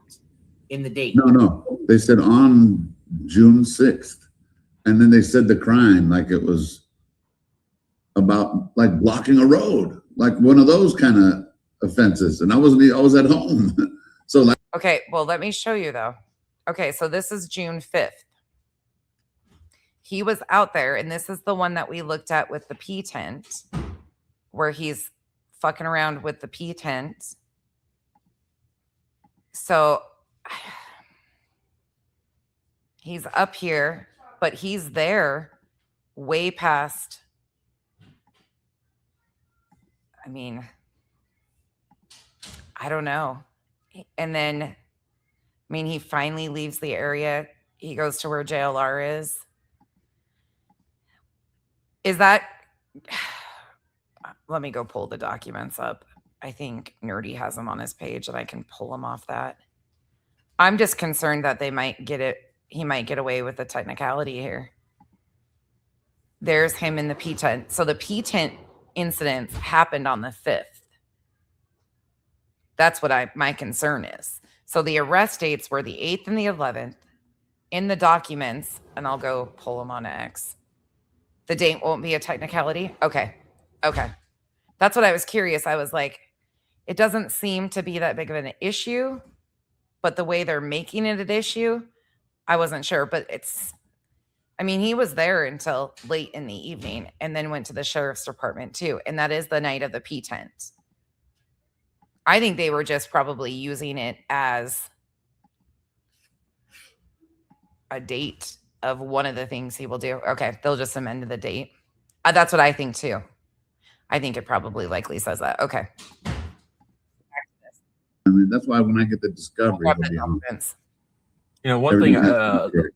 in the date? No. They said on June 6th. And then they said the crime like it was about like blocking a road, like one of those kind of offenses. And I was at home. So like, okay, well, let me show you though. Okay, so this is June 5th. He was out there, and this is the one that we looked at with the P tent, where he's fucking around with the P tent. So he's up here, but he's there way past. I mean, I don't know. And then, I mean, he finally leaves the area. He goes to where JLR is. Is that, let me go pull the documents up. I think Nerdy has them on his page, and I can pull them off that. I'm just concerned that he might get away with the technicality here. There's him in the P tent. So the P tent incidents happened on the 5th. That's what my concern is. So the arrest dates were the 8th and the 11th in the documents, and I'll go pull them on X. The date won't be a technicality? Okay. That's what I was curious. I was like, it doesn't seem to be that big of an issue, but the way they're making it an issue, I wasn't sure. But he was there until late in the evening and then went to the sheriff's department too. And that is the night of the P tent. I think they were just probably using it as a date of one of the things he will do. Okay, they'll just amend the date. That's what I think too. I think it probably likely says that. Okay. I mean, that's why when I get the discovery, one thing,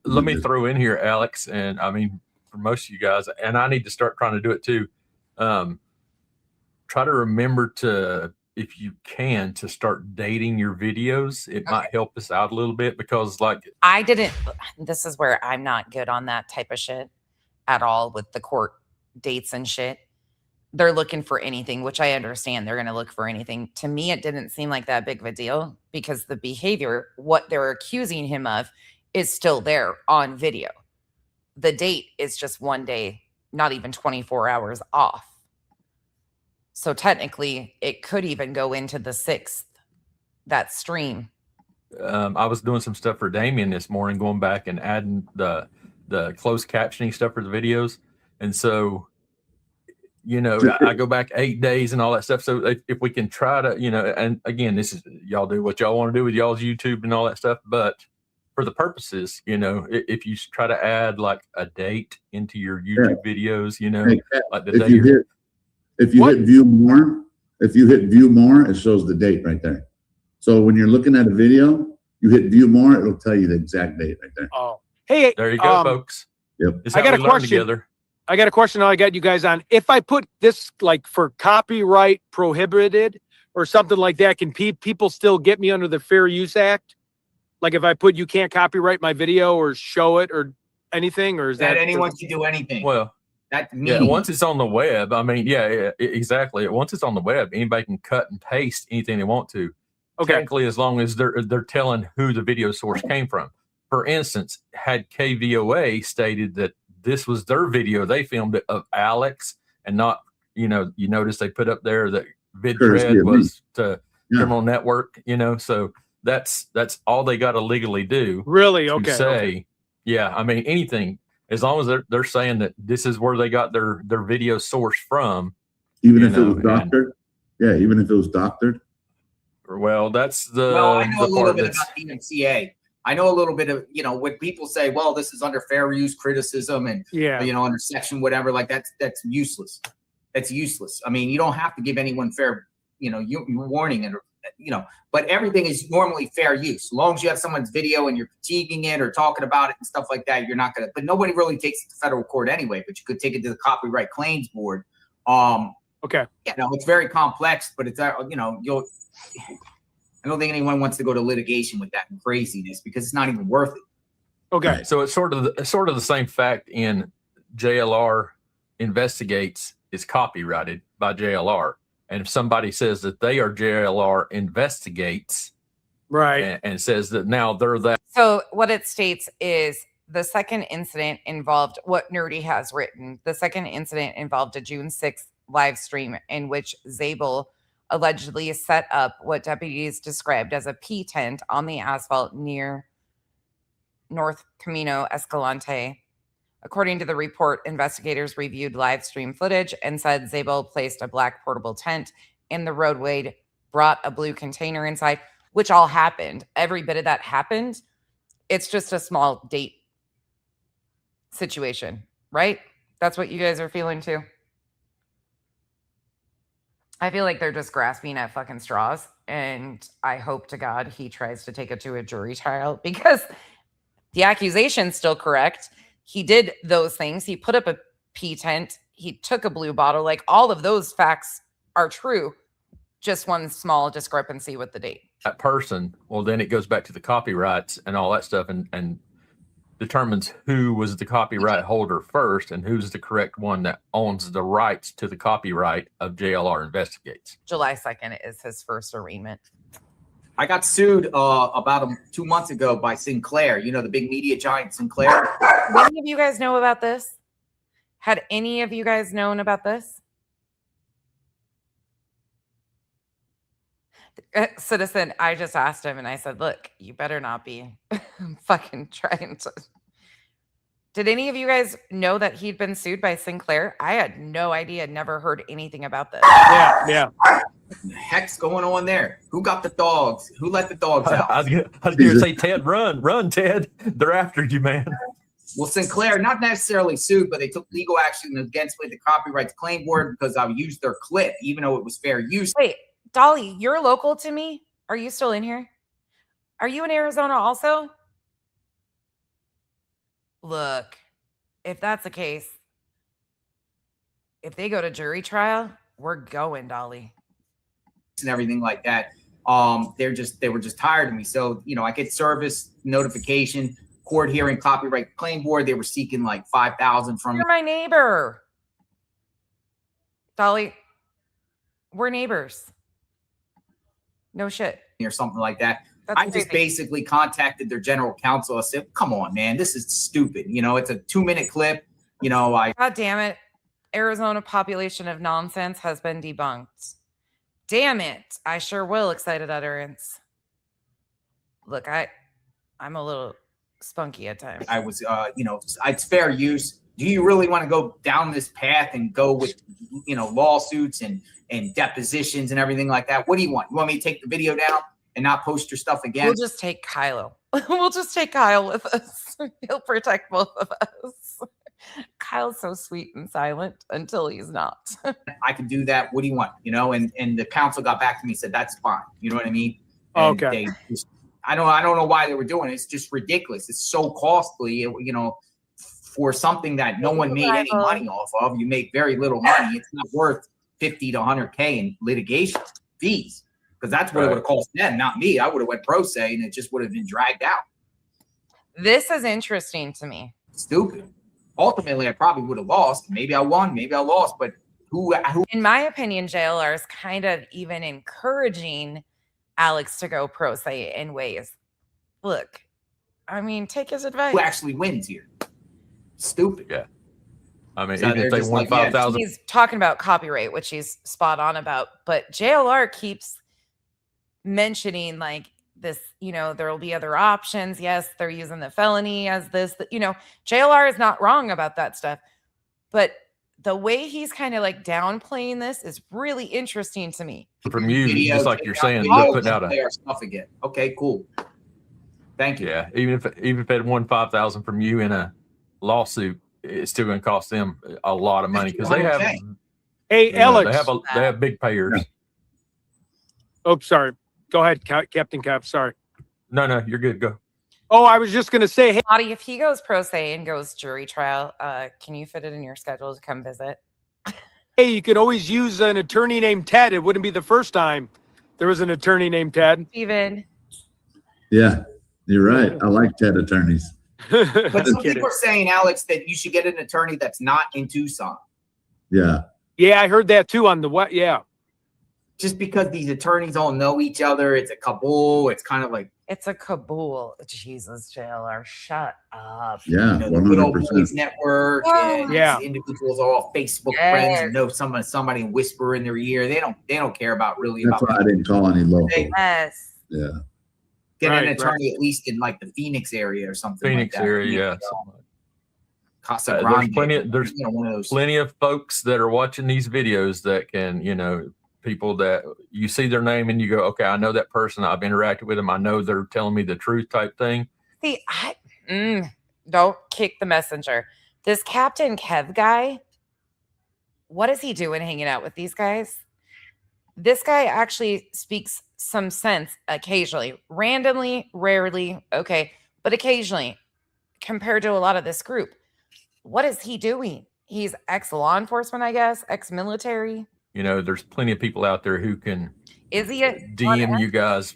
let me throw in here, Alex, and I mean, for most of you guys, and I need to start trying to do it too. Try to remember to, if you can, to start dating your videos. It might help us out a little bit because this is where I'm not good on that type of shit at all with the court dates and shit. They're looking for anything, which I understand. They're going to look for anything. To me, it didn't seem like that big of a deal because the behavior, what they're accusing him of, is still there on video. The date is just one day, not even 24 hours off. So technically, it could even go into the 6th, that stream. I was doing some stuff for Damien this morning, going back and adding the closed captioning stuff for the videos. And so, I go back 8 days and all that stuff. So if we can try to, and again, this is, y'all do what y'all want to do with y'all's YouTube and all that stuff. But for the purposes, if you try to add like a date into your YouTube videos, like the day if you hit view more, it shows the date right there. So when you're looking at a video, you hit view more, it'll tell you the exact date right there. Oh, hey, there you go, folks. Yep. I got a question. Together. I got a question. I got you guys on. If I put this like for copyright prohibited or something like that, can people still get me under the Fair Use Act? Like if I put you can't copyright my video or show it or anything, or is that anyone can do anything? Well, once it's on the web, I mean, exactly. Once it's on the web, anybody can cut and paste anything they want to. Okay. Technically, as long as they're telling who the video source came from. For instance, had KVOA stated that this was their video, they filmed it of Alex, and not, you notice they put up there that VidThread was to Criminal Network, so that's all they got to legally do. Really? To say, I mean, anything, as long as they're saying that this is where they got their video source from. Even if it was doctored? Even if it was doctored? Well, that's the. Well, I know a little bit about DMCA. I know a little bit of, when people say, well, this is under fair use criticism and, under section whatever, like that's useless. That's useless. I mean, you don't have to give anyone fair, warning and, but everything is normally fair use. As long as you have someone's video and you're critiquing it or talking about it and stuff like that, you're not going to, but nobody really takes it to federal court anyway, but you could take it to the Copyright Claims Board. Okay. It's very complex, but it's, I don't think anyone wants to go to litigation with that craziness because it's not even worth it. Okay. So it's sort of the same fact in JLR Investigates is copyrighted by JLR. And if somebody says that they are JLR Investigates, right, and says that now they're that. So what it states is the second incident involved what Nerdy has written. The second incident involved a June 6th live stream in which Zabel allegedly set up what deputies described as a pea tent on the asphalt near North Camino Escalante. According to the report, investigators reviewed live stream footage and said Zabel placed a black portable tent in the roadway, brought a blue container inside, which all happened. Every bit of that happened. It's just a small date situation, right? That's what you guys are feeling too. I feel like they're just grasping at fucking straws, and I hope to God he tries to take it to a jury trial because the accusation's still correct. He did those things. He put up a pea tent. He took a blue bottle. Like all of those facts are true. Just one small discrepancy with the date. That person, well, then it goes back to the copyrights and all that stuff and determines who was the copyright holder first and who's the correct one that owns the rights to the copyright of JLR Investigates. July 2nd is his first arraignment. I got sued about 2 months ago by Sinclair, the big media giant Sinclair. Did any of you guys know about this? Had any of you guys known about this? Citizen, I just asked him and I said, look, you better not be fucking trying to. Did any of you guys know that he'd been sued by Sinclair? I had no idea, never heard anything about this. Yeah. What the heck's going on there? Who got the dogs? Who let the dogs out? I was going to say, Ted, run, Ted. They're after you, man. Well, Sinclair, not necessarily sued, but they took legal action against me, the Copyright Claim Board, because I used their clip, even though it was fair use. Wait, Dolly, you're local to me? Are you still in here? Are you in Arizona also? Look, if that's the case, if they go to jury trial, we're going, Dolly. And everything like that. They were just tired of me. So, I get service notification, court hearing, Copyright Claim Board. They were seeking like $5,000 from me. You're my neighbor. Dolly, we're neighbors. No shit. Or something like that. That's I just basically contacted their general counsel. I said, come on, man, this is stupid. It's a 2-minute clip. God damn it. Arizona population of nonsense has been debunked. Damn it. I sure will. Excited utterance. Look, I'm a little spunky at times. I was, it's fair use. Do you really want to go down this path and go with, lawsuits and depositions and everything like that? What do you want? You want me to take the video down and not post your stuff again? We'll just take Kyle. We'll just take Kyle with us. He'll protect both of us. Kyle's so sweet and silent until he's not. I can do that. What do you want? And the council got back to me and said, that's fine. You know what I mean? And okay. I don't know why they were doing it. It's just ridiculous. It's so costly, for something that no one made any money off of. You make very little money. It's not worth 50 to 100K in litigation fees, because that's what it would have cost them, not me. I would have went pro se and it just would have been dragged out. This is interesting to me. Stupid. Ultimately, I probably would have lost. Maybe I won, maybe I lost, but who? In my opinion, JLR is kind of even encouraging Alex to go pro se in ways. Look, I mean, take his advice. Who actually wins here? Stupid. Yeah. I mean, So even if they won 5,000. He's talking about copyright, which he's spot on about, but JLR keeps mentioning like this, there will be other options. Yes, they're using the felony as this, JLR is not wrong about that stuff, but the way he's kind of like downplaying this is really interesting to me. From you, just like you're saying, they're putting out our stuff again. Okay, cool. Thank you. Yeah, even if they had won 5,000 from you in a lawsuit, it's still going to cost them a lot of money because they have. Hey, Alex, they have big payers. Yeah. Oh, sorry. Go ahead, Captain Cap. Sorry. No, you're good. Go. Oh, I was just going to say, hey, Audie, if he goes pro se and goes jury trial, can you fit it in your schedule to come visit? Hey, you could always use an attorney named Ted. It wouldn't be the first time there was an attorney named Ted. Steven. Yeah, you're right. I like Ted attorneys. But some people are saying, Alex, that you should get an attorney that's not in Tucson. Yeah. Yeah, I heard that too on the what? Yeah. Just because these attorneys all know each other, it's a cabal. It's kind of like it's a cabal. Jesus, JLR, shut up. Yeah, the good old boys network, and yeah, individuals are all Facebook friends and know somebody and whisper in their ear. They don't care about really. That's why I didn't call any local. Yes. Yeah. Get an attorney at least in like the Phoenix area or something. Phoenix like that. area, yeah. Casa Grande. There's plenty of folks that are watching these videos that can, people that you see their name and you go, okay, I know that person. I've interacted with them. I know they're telling me the truth type thing. See, don't kick the messenger. This Captain Kev guy, what is he doing hanging out with these guys? This guy actually speaks some sense occasionally, randomly, rarely, okay, but occasionally compared to a lot of this group. What is he doing? He's ex-law enforcement, I guess, ex-military. There's plenty of people out there who can DM you guys,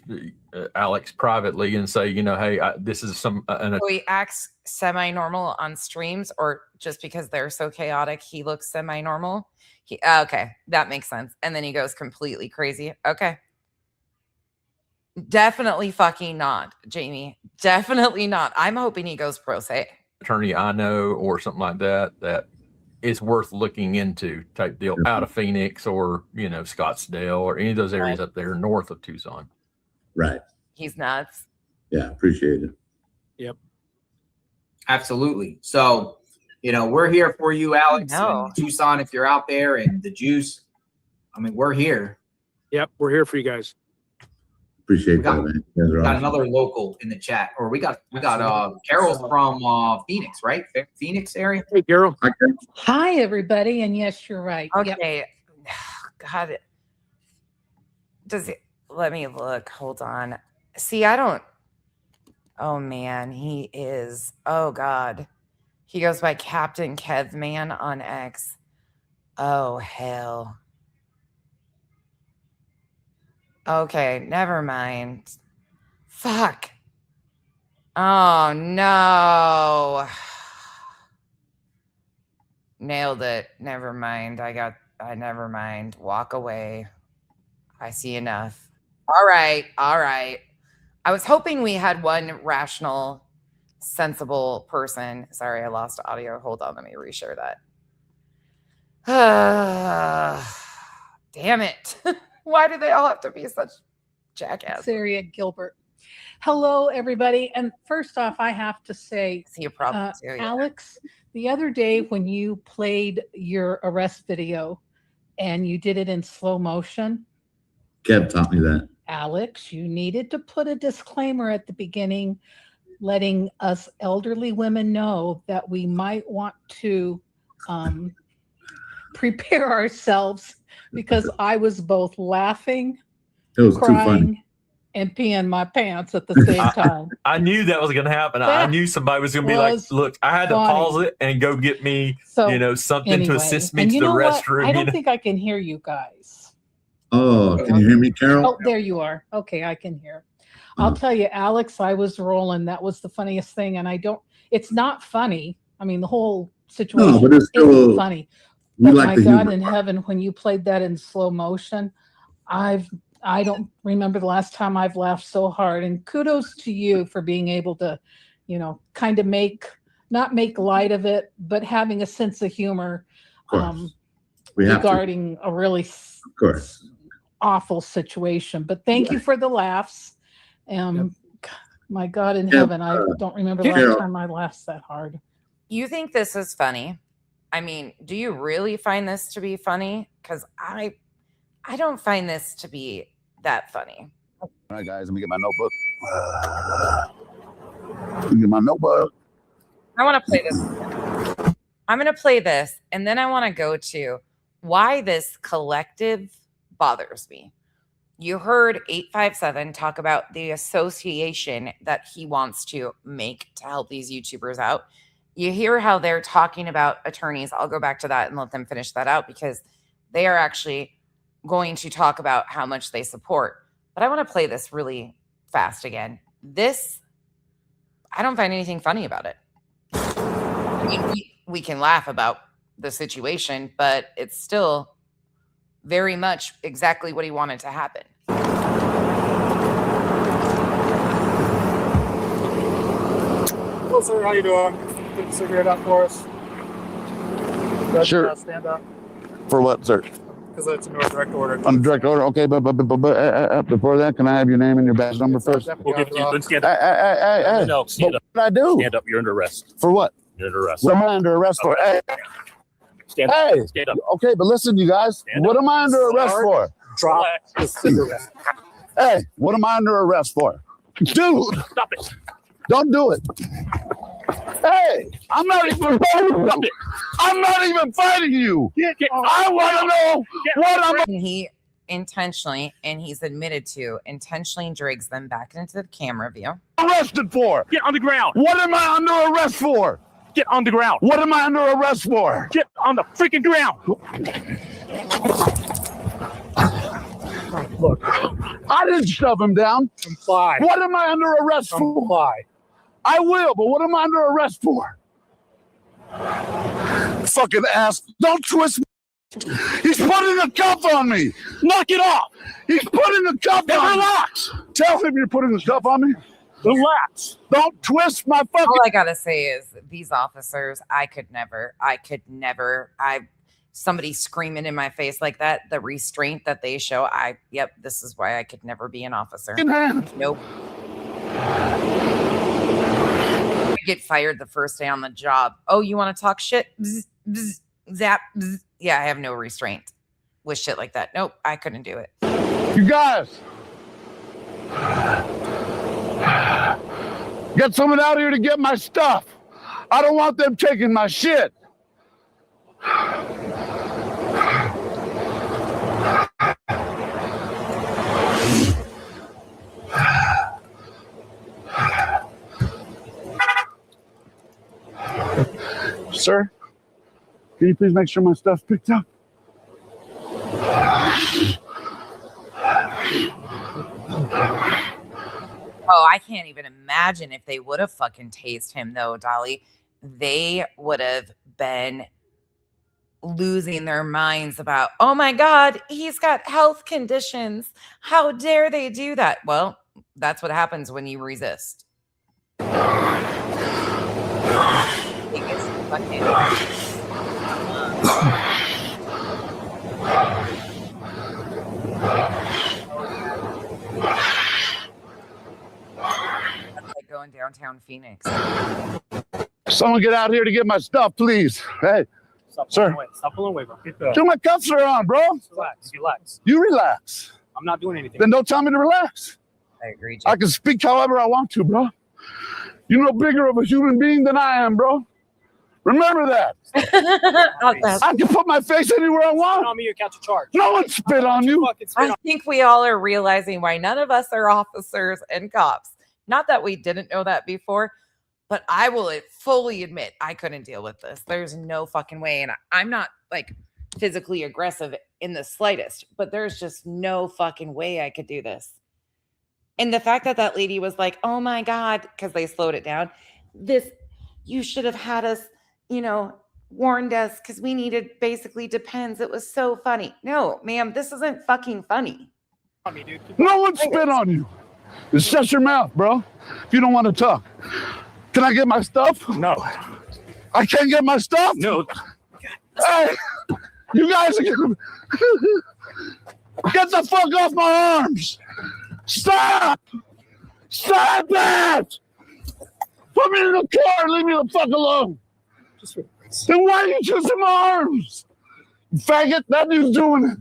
Alex, privately and say, hey, this is so he acts semi-normal on streams, or just because they're so chaotic, he looks semi-normal. Okay, that makes sense. And then he goes completely crazy. Okay. Definitely fucking not, Jamie. Definitely not. I'm hoping he goes pro se. Attorney I know or something like that is worth looking into type deal out of Phoenix or, Scottsdale or any of those areas up there north of Tucson. Right. He's nuts. Yeah, appreciate it. Yep. Absolutely. So, we're here for you, Alex, in Tucson, if you're out there, and the juice. I mean, we're here. Yep, we're here for you guys. Appreciate that, man. You guys are We got awesome. another local in the chat, or we got Carol's from Phoenix, right? Phoenix area. Hey, Carol. Hi, everybody. And yes, you're right. Okay. God. Let me look. Hold on. See, I don't. Oh, man. He is. Oh, God. He goes by Captain Kevman on X. Oh, hell. Okay. Never mind. Fuck. Oh, no. Nailed it. Never mind. Never mind. Walk away. I see enough. All right. I was hoping we had one rational, sensible person. Sorry, I lost audio. Hold on. Let me reshare that. Damn it. Why do they all have to be such jackasses? Syria Gilbert. Hello, everybody. And first off, I have to say, see a problem too, yeah. Alex, the other day when you played your arrest video and you did it in slow motion. Kev taught me that. Alex, you needed to put a disclaimer at the beginning, letting us elderly women know that we might want to prepare ourselves, because I was both laughing, crying, and peeing my pants at the same time. I knew that was going to happen. I knew somebody was going to be like, look, I had to pause it and go get me, something to assist me to the restroom. I don't think I can hear you guys. Oh, can you hear me, Carol? Oh, there you are. Okay, I can hear. I'll tell you, Alex, I was rolling. That was the funniest thing. And it's not funny. I mean, the whole situation isn't funny. But my God in heaven, when you played that in slow motion, I don't remember the last time I've laughed so hard. And kudos to you for being able to, kind of not make light of it, but having a sense of humor regarding a really awful situation. But thank you for the laughs. My God in heaven, I don't remember the last time I laughed that hard. You think this is funny? I mean, do you really find this to be funny? Because I don't find this to be that funny. All right, guys, let me get my notebook. I want to play this. I'm going to play this, and then I want to go to why this collective bothers me. You heard 857 talk about the association that he wants to make to help these YouTubers out. You hear how they're talking about attorneys. I'll go back to that and let them finish that out, because they are actually going to talk about how much they support. But I want to play this really fast again. I don't find anything funny about it. I mean, we can laugh about the situation, but it's still very much exactly what he wanted to happen. Hello, sir. How you doing? Get a cigarette out for us. Sure. Stand up. For what, sir? Because it's a direct order. On direct order, okay. But before that, can I have your name and your badge number first? We'll give you. Stand up. Hey. No, stand up. What did I do? Stand up. You're under arrest. For what? You're under arrest. What am I under arrest for? Hey. Stand up. Hey. Stand up. Okay, but listen, you guys. What am I under arrest for? Drop the cigarette. Hey, what am I under arrest for? Dude. Stop it. Don't do it. Hey, I'm not even fighting you. I'm not even fighting you. I want to know what I'm. He intentionally, and he's admitted to, intentionally drags them back into the camera view. Arrested for? Get on the ground. What am I under arrest for? Get on the ground. What am I under arrest for? Get on the freaking ground. Look, I didn't shove him down. Comply. What am I under arrest for? Comply. I will, but what am I under arrest for? Fucking ass. Don't twist me. He's putting a cuff on me. Knock it off. He's putting a cuff on me. Relax. Tell him you're putting the cuff on me. Relax. Don't twist my fucking. All I gotta say is these officers, I could never. Somebody screaming in my face like that, the restraint that they show, this is why I could never be an officer. Nope. Get fired the first day on the job. Oh, you want to talk shit? Bzz, bzz, zap. Bzz. Yeah, I have no restraint with shit like that. Nope, I couldn't do it. You guys. Get someone out here to get my stuff. I don't want them taking my shit. Sir, can you please make sure my stuff's picked up? Oh, I can't even imagine if they would have fucking tased him, though, Dolly. They would have been losing their minds about, oh my God, he's got health conditions. How dare they do that? Well, that's what happens when you resist. Going downtown Phoenix. Someone get out here to get my stuff, please. Hey, sir. Stop pulling away, bro. Dude, my cuffs are on, bro. Relax. You relax. I'm not doing anything. Then don't tell me to relax. I agree, Jim. I can speak however I want to, bro. You're no bigger of a human being than I am, bro. Remember that. I can put my face anywhere I want. Spit on me, you catch a charge. No one spit on you. I think we all are realizing why none of us are officers and cops. Not that we didn't know that before, but I will fully admit I couldn't deal with this. There's no fucking way. And I'm not like physically aggressive in the slightest, but there's just no fucking way I could do this. And the fact that that lady was like, oh my God, because they slowed it down. You should have had us, warned us because we needed basically depends. It was so funny. No, ma'am, this isn't fucking funny. No one spit on you. Just shut your mouth, bro. If you don't want to talk. Can I get my stuff? No. I can't get my stuff? No. Hey, you guys are getting... Get the fuck off my arms. Stop. Stop that. Put me in the car and leave me the fuck alone. Then why are you choosing my arms? You faggot, that dude's doing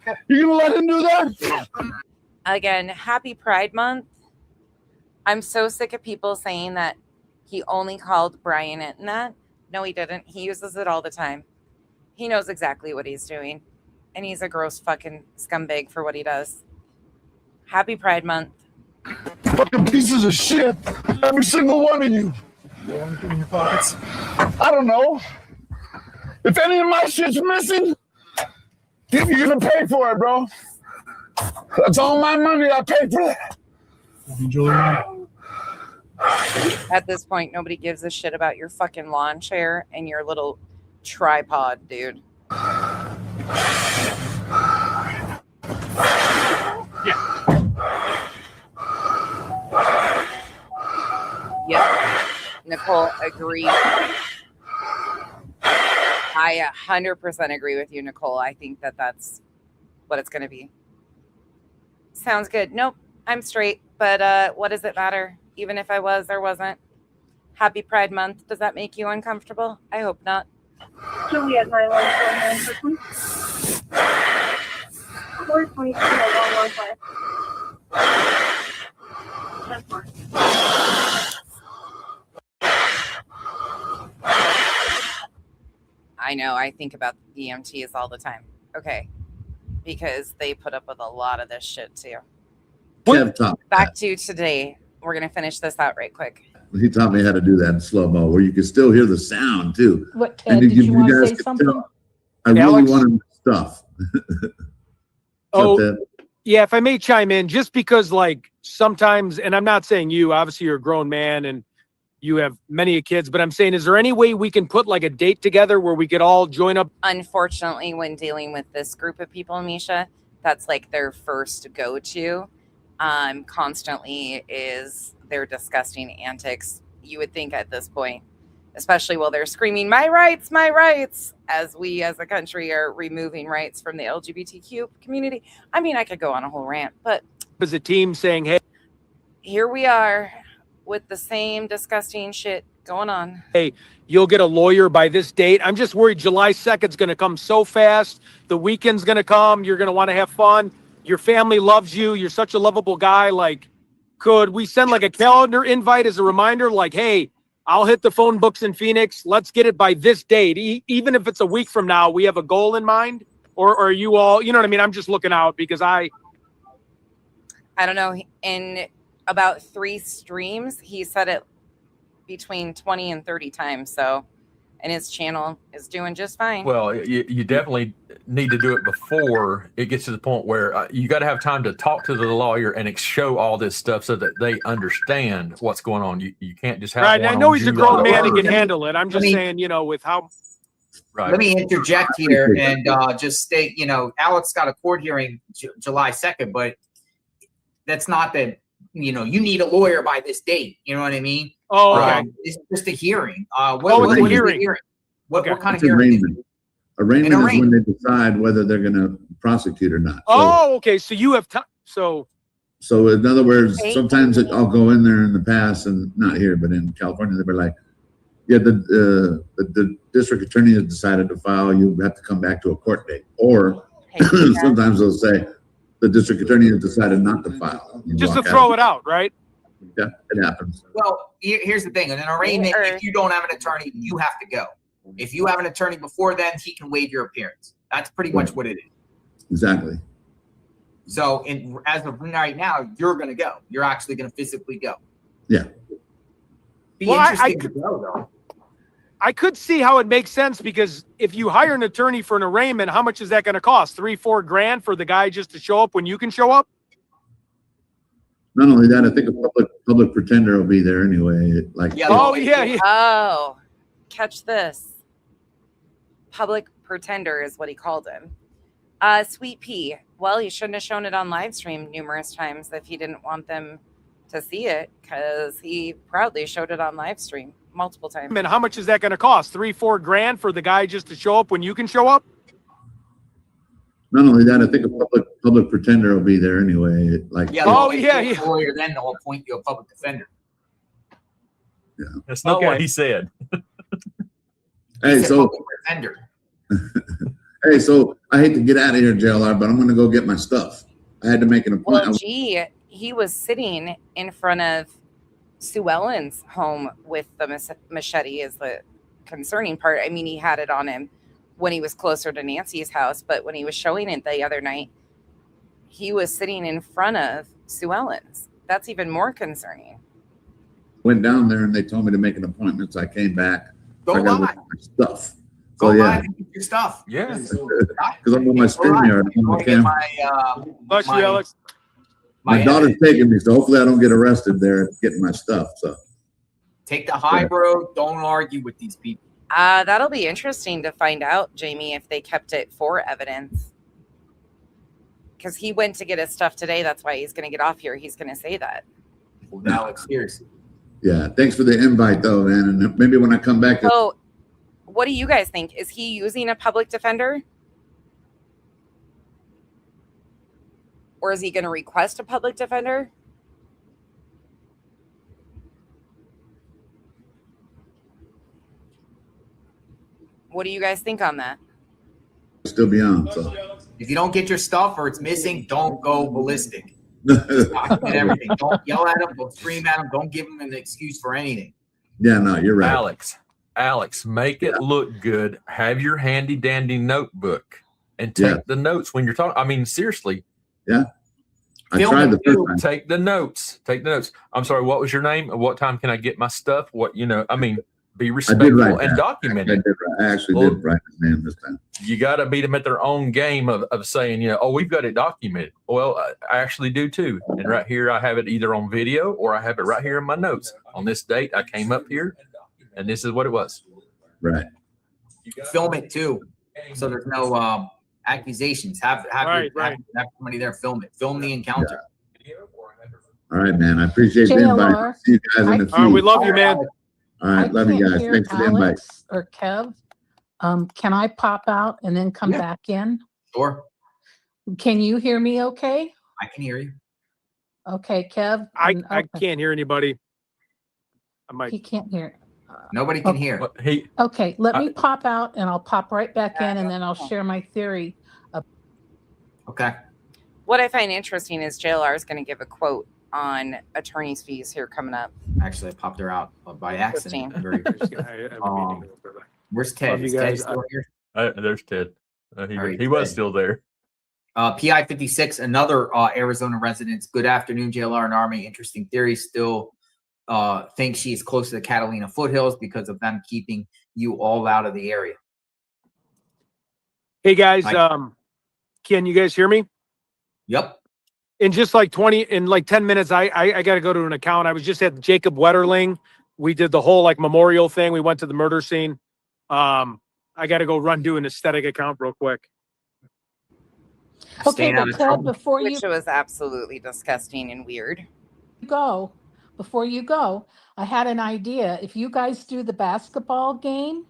it. You gonna let him do that? Again, happy Pride Month. I'm so sick of people saying that he only called Brian in that. No, he didn't. He uses it all the time. He knows exactly what he's doing. And he's a gross fucking scumbag for what he does. Happy Pride Month. Fucking pieces of shit. Every single one of you. In your pockets. I don't know. If any of my shit's missing, you're gonna pay for it, bro. That's all my money. I paid for that. At this point, nobody gives a shit about your fucking lawn chair and your little tripod, dude. Yep. Nicole agrees. I 100% agree with you, Nicole. I think that that's what it's going to be. Sounds good. Nope, I'm straight. But what does it matter? Even if I was or wasn't. Happy Pride Month. Does that make you uncomfortable? I hope not. Juliet 914 422 I know. I think about EMTs all the time. Okay. Because they put up with a lot of this shit too. Back to today. We're going to finish this out right quick. He taught me how to do that in slow-mo, where you can still hear the sound too. What, Ted, did you want to say something? I really wanted stuff. Yeah, if I may chime in, just because like sometimes, and I'm not saying you, obviously you're a grown man and you have many kids, but I'm saying, is there any way we can put like a date together where we could all join up? Unfortunately, when dealing with this group of people, Misha, that's like their first go-to. Constantly is their disgusting antics. You would think at this point, especially while they're screaming, my rights, as we as a country are removing rights from the LGBTQ community. I mean, I could go on a whole rant, but as a team saying, hey, here we are with the same disgusting shit going on. Hey, you'll get a lawyer by this date. I'm just worried July 2nd is going to come so fast. The weekend's going to come. You're going to want to have fun. your family loves you. You're such a lovable guy. Like, could we send like a calendar invite as a reminder? Like, hey, I'll hit the phone books in Phoenix. Let's get it by this date. Even if it's a week from now, we have a goal in mind. Or are you all, you know what I mean? I'm just looking out because I don't know. In about 3 streams, he said it between 20 and 30 times. So, and his channel is doing just fine. Well, you definitely need to do it before it gets to the point where you got to have time to talk to the lawyer and show all this stuff so that they understand what's going on. You can't just have right. one I know on he's a July grown man and 1st. can handle it. I'm just saying, you know, with how. Right. Let me interject here and just state, you know, Alex got a court hearing July 2nd, but that's not that, you know, you need a lawyer by this date. You know what I mean? Oh, okay. It's just a hearing. What is the hearing? What kind of It's hearing? arraignment. Arraignment is when they decide whether they're going to prosecute or not. Oh, okay. So you have time. So in other words, sometimes I'll go in there in the past, and not here, but in California, they'll be like, yeah, the district attorney has decided to file. You have to come back to a court date. Or sometimes they'll say the district attorney has decided not to file. Just to throw it out, right? Yeah, it happens. Well, here's the thing. In an arraignment, if you don't have an attorney, you have to go. If you have an attorney before then, he can waive your appearance. That's pretty much what it is. Exactly. So, as of right now, you're going to go. You're actually going to physically go. Yeah. Be interesting to go, though. I could see how it makes sense because if you hire an attorney for an arraignment, how much is that going to cost? $3-4 grand for the guy just to show up when you can show up? Not only that, I think a public pretender will be there anyway. Like, Oh, catch this. Public pretender is what he called him. Sweet Pea. Well, he shouldn't have shown it on live stream numerous times if he didn't want them to see it, because he proudly showed it on live stream multiple times. And how much is that going to cost? $3-4 grand for the guy just to show up when you can show up? Not only that, I think a public pretender will be there anyway. Like, lawyer, then they'll appoint you a public defender. Yeah, that's not what he said. Hey, so pretender. hey, so I hate to get out of here, JLR, but I'm going to go get my stuff. I had to make an appointment. Well, he was sitting in front of Sue Ellen's home with the machete is the concerning part. I mean, he had it on him when he was closer to Nancy's house, but when he was showing it the other night, he was sitting in front of Sue Ellen's. That's even more concerning. Went down there and they told me to make an appointment, so I came back. Go I got by. my stuff. Go So, by yeah, and get your stuff. Yeah. because I'm on my StreamYard. Bless you, Alex. My daughter's taking me, so hopefully I don't get arrested there getting my stuff. So take the high road. Don't argue with these people. That'll be interesting to find out, Jamie, if they kept it for evidence. Because he went to get his stuff today. That's why he's going to get off here. He's going to say that. Well, Alex, seriously. yeah, thanks for the invite though, man. And maybe when I come back. So, what do you guys think? Is he using a public defender? Or is he going to request a public defender? What do you guys think on that? Still be on. So. If you don't get your stuff or it's missing, don't go ballistic. Document everything. Don't yell at them. Don't scream at them. Don't give them an excuse for anything. Yeah, no, you're right. Alex, make it look good. Have your handy dandy notebook and take the notes when you're talking. I mean, seriously. Yeah. I tried the first time. Take the notes. Take the notes. I'm sorry. What was your name? What time can I get my stuff? What, I mean, be respectful and document it. I actually did write his name this time. You got to beat them at their own game of saying, oh, we've got it documented. Well, I actually do too. And right here, I have it either on video or I have it right here in my notes. On this date, I came up here and this is what it was. Right. Film it too. So there's no accusations. Have somebody there film it. Film the encounter. Yeah. All right, man. I appreciate the invite. See you guys in the few. We love you, man. All right, love you guys. Thanks for the invite. Or Kev, can I pop out and then come back in? Sure. Can you hear me okay? I can hear you. Okay, Kev. I can't hear anybody. He can't hear. Nobody can hear. Okay, let me pop out and I'll pop right back in and then I'll share my theory. Okay. What I find interesting is JLR is going to give a quote on attorney's fees here coming up. Actually, I popped her out by accident. Where's Ted? Is Ted still here? There's Ted. He was still there. PI 56, another Arizona resident. Good afternoon, JLR and Army. Interesting theory. Still think she's close to the Catalina foothills because of them keeping you all out of the area. Hey guys, can you guys hear me? Yep. In just like 10 minutes, I got to go to an account. I was just at Jacob Wetterling. We did the whole like memorial thing. We went to the murder scene. I got to go do an aesthetic account real quick. Okay, but Ted, before Which was absolutely disgusting and weird. Before you go, I had an idea. If you guys do the basketball game,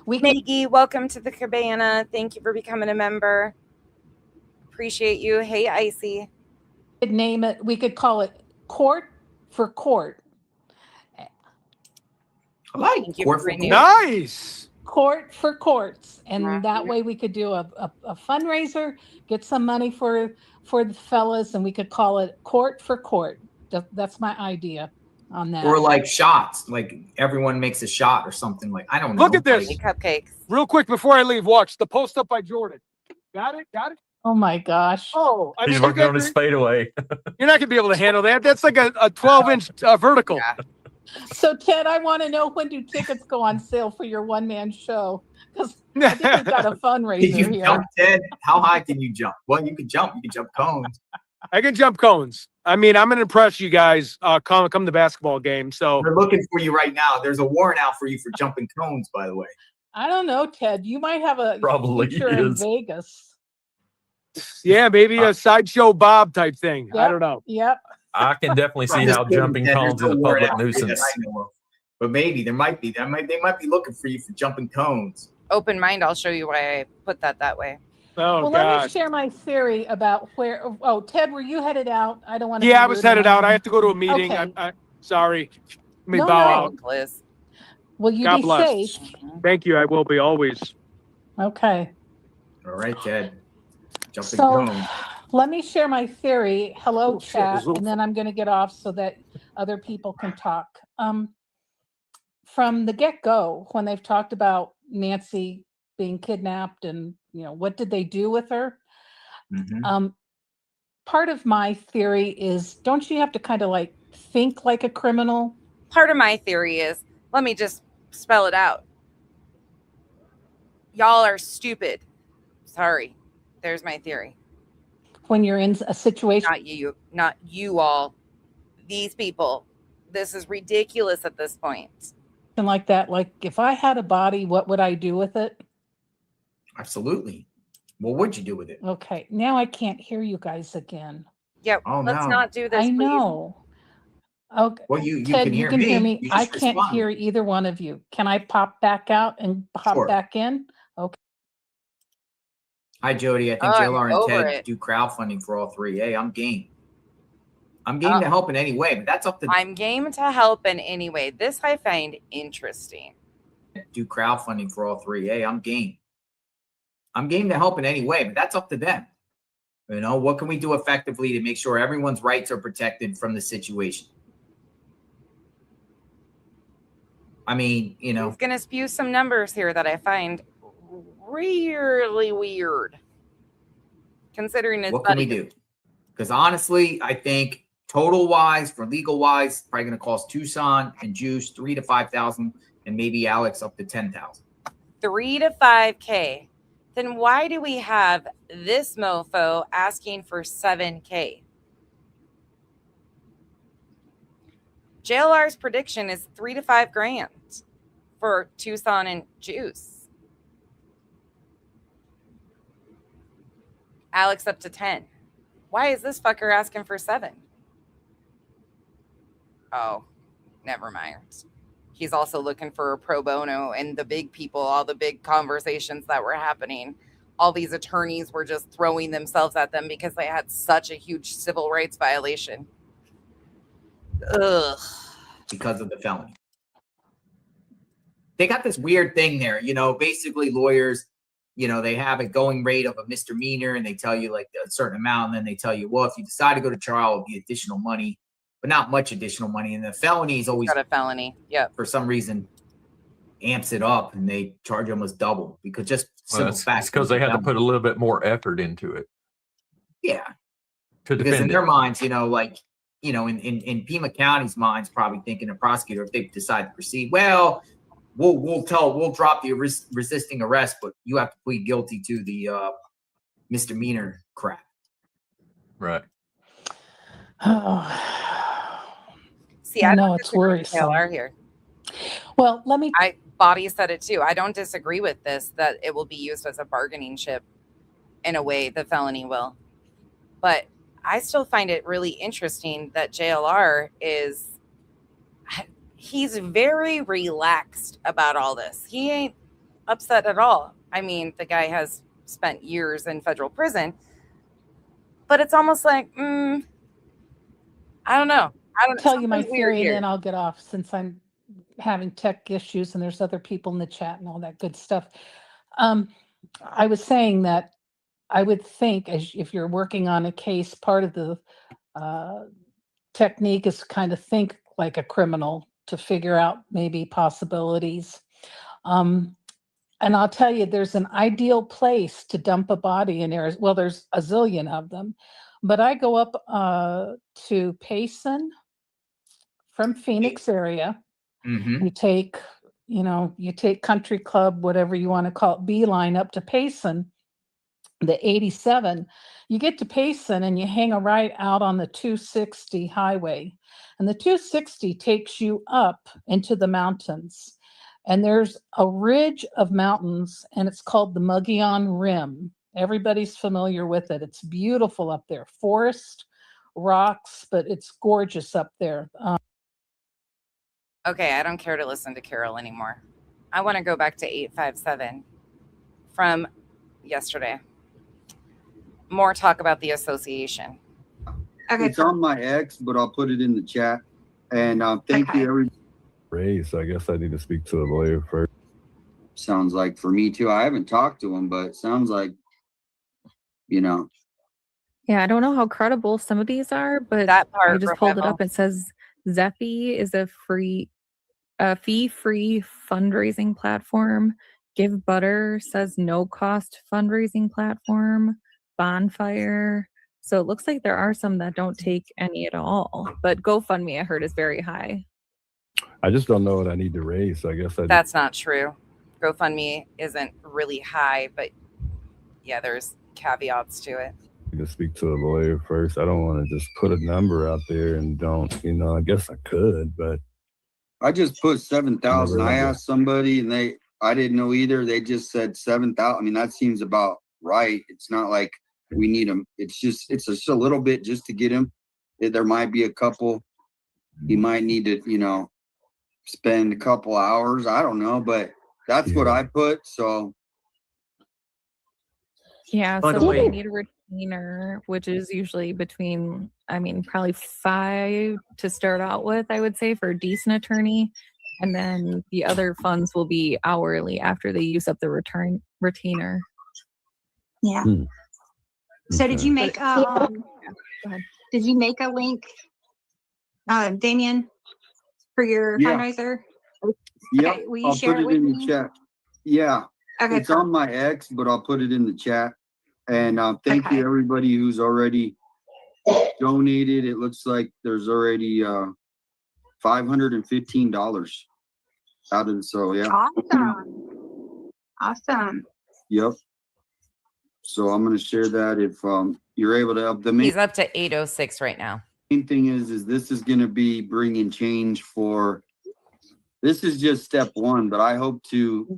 Maggie, welcome to the cabana. Thank you for becoming a member. Appreciate you. Hey, Icy. Could name it. We could call it Court for Court. I like Court for Nice. Court for Courts, and that way we could do a fundraiser, get some money for the fellas, and we could call it Court for Court. That's my idea on that. Or like shots, like everyone makes a shot or something. Like I don't know. Look at this. Like cupcakes. Real quick before I leave, watch the post up by Jordan. Got it? Oh my gosh. Oh, He's working on his fadeaway. You're not gonna be able to handle that. That's like a 12-inch vertical. Yeah. So Ted, I want to know, when do tickets go on sale for your one-man show? Because I think we've got a fundraiser Can you here. jump, Ted? How high can you jump? Well, you can jump. You can jump cones. I can jump cones. I mean, I'm gonna impress you guys. Come to the basketball game. So they're looking for you right now. There's a warrant out for you for jumping cones, by the way. I don't know, Ted. You might have a Probably future in is. Vegas. yeah, maybe a sideshow Bob type thing. I don't know. Yep. I can definitely see how jumping cones is a public nuisance. But maybe there might be. They might be looking for you for jumping cones. Open mind. I'll show you why I put that way. Oh, Well, let me share my theory about where. Oh, Ted, were you headed out? I don't want to. Yeah, I was headed out. I have to go to a meeting. Okay. I'm sorry. Let me No, bow no. out. Liz. Will you God be bless. safe? Thank you. I will be always. Okay. All right, Ted. Jumping So cones. let me share my theory. Hello, shit, chat, Zoom. and then I'm going to get off so that other people can talk. From the get-go, when they've talked about Nancy being kidnapped and what did they do with her? Part of my theory is, don't you have to kind of like think like a criminal? Part of my theory is, let me just spell it out. Y'all are stupid. Sorry. There's my theory. When you're in a situation. Not you all. These people. This is ridiculous at this point. Like that, like if I had a body, what would I do with it? Absolutely. What would you do with it? Okay, now I can't hear you guys again. Yeah, Oh, let's no. not do this. I please. know. Okay. Well, you Ted, can you hear can me. hear me. You I just can't respond. hear either one of you. Can I pop back out and pop Sure. back in? Okay. Hi, Jody. I think Oh, I'm JLR and over Ted it. do crowdfunding for all three. Hey, I'm game. I'm game to help in any way, but that's up to I'm game to help in any way. This I find interesting. do crowdfunding for all three. Hey, I'm game. I'm game to help in any way, but that's up to them. What can we do effectively to make sure everyone's rights are protected from the situation? I mean, He's going to spew some numbers here that I find really weird. Considering his what can we do? Because honestly, I think total wise for legal wise, probably going to cost Tucson and Juice $3,000 to $5,000, and maybe Alex up to $10,000. 3 to 5K. Then why do we have this mofo asking for 7K? JLR's prediction is 3 to 5 grand for Tucson and Juice. Alex up to 10. Why is this fucker asking for 7? Oh, never mind. He's also looking for a pro bono, and the big people, all the big conversations that were happening. All these attorneys were just throwing themselves at them because they had such a huge civil rights violation. Ugh. Because of the felony. They got this weird thing there, basically lawyers you know, they have a going rate of a misdemeanor and they tell you like a certain amount. And then they tell you, well, if you decide to go to trial, it'll be additional money, but not much additional money. And the felony is always got a felony. Yep. For some reason, amps it up and they charge almost double because just simple facts. It's because they had to put a little bit more effort into it. Yeah. To because in defend their it. minds, you know, like, you know, in Pima County's minds, probably thinking a prosecutor, if they decide to proceed, well, we'll drop the resisting arrest, but you have to plead guilty to the misdemeanor crap. Right. See, I I know don't it's disagree with worrisome. KLR here. Well, let me. Bobby said it too. I don't disagree with this, that it will be used as a bargaining chip in a way, the felony will. But I still find it really interesting that JLR he's very relaxed about all this. He ain't upset at all. I mean, the guy has spent years in federal prison, but it's almost like, I don't know. I don't tell you my something's weird theory, and here. then I'll get off since I'm having tech issues and there's other people in the chat and all that good stuff. I was saying that I would think if you're working on a case, part of the technique is kind of think like a criminal to figure out maybe possibilities. And I'll tell you, there's an ideal place to dump a body in there. Well, there's a zillion of them, but I go up to Payson from Phoenix area. Mm-hmm. You take Country Club, whatever you want to call it, Beeline up to Payson, the 87. You get to Payson and you hang a right out on the 260 highway. And the 260 takes you up into the mountains. And there's a ridge of mountains, and it's called the Mogollon Rim. Everybody's familiar with it. It's beautiful up there. Forest, rocks, but it's gorgeous up there. Okay, I don't care to listen to Carol anymore. I want to go back to 857 from yesterday. More talk about the association. Okay. It's on my X, but I'll put it in the chat. And thank you, everybody. Ray, so I guess I need to speak to the lawyer first. Sounds like for me too. I haven't talked to him, but it sounds like, you know. Yeah, I don't know how credible some of these are, but that part, I just pulled it up. It says Zephy is a fee-free fundraising platform. Give Butter says no cost fundraising platform. Bonfire. So it looks like there are some that don't take any at all. But GoFundMe, I heard, is very high. I just don't know what I need to raise. So I guess that's not true. GoFundMe isn't really high, but yeah, there's caveats to it. I need to speak to a lawyer first. I don't want to just put a number out there and don't, I guess I could, but I just put 7,000. I asked somebody and I didn't know either. They just said 7,000. I mean, that seems about right. It's not like we need them. It's just a little bit just to get him. There might be a couple. He might need to, spend a couple hours. I don't know, but that's what I put. So. Yeah. So we need a retainer, which is usually between, probably 5 to start out with, I would say, for a decent attorney. And then the other funds will be hourly after they use up the retainer. Yeah. So did you make did you make a link, Damien, for your fundraiser? Yeah, okay, will you I'll share put it in the chat. Yeah, okay, it's on my X, but I'll put it in the chat. And thank you everybody who's already donated. It looks like there's already $515 out of it. So yeah. Awesome. Yep. So I'm going to share that if you're able to up the main. He's up to 806 right now. Main thing is this is going to be bringing change for. This is just step one, but I hope to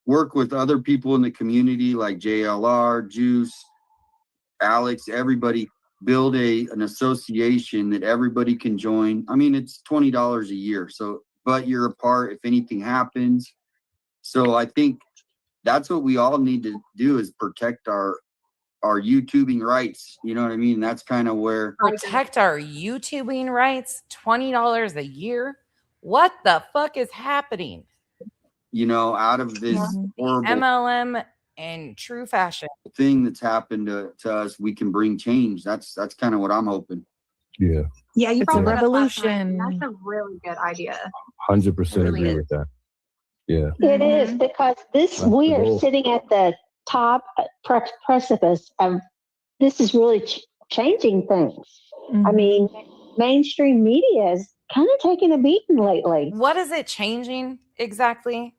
work with other people in the community like JLR, Juice, Alex, everybody, build an association that everybody can join. I mean, it's $20 a year. So, but you're a part if anything happens. So I think that's what we all need to do is protect our YouTubing rights. You know what I mean? That's kind of where. Protect our YouTubing rights, $20 a year. What the fuck is happening? Out of this horrible MLM in true fashion. Thing that's happened to us, we can bring change. That's kind of what I'm hoping. Yeah. Yeah, you It's a brought that up last night, revolution. and that's a really good idea. 100% really agree is. with that. Yeah. It is because this That's we the are goal. sitting at the top precipice of this is really changing things. I mean, mainstream media is kind of taking a beating lately. What is it changing exactly?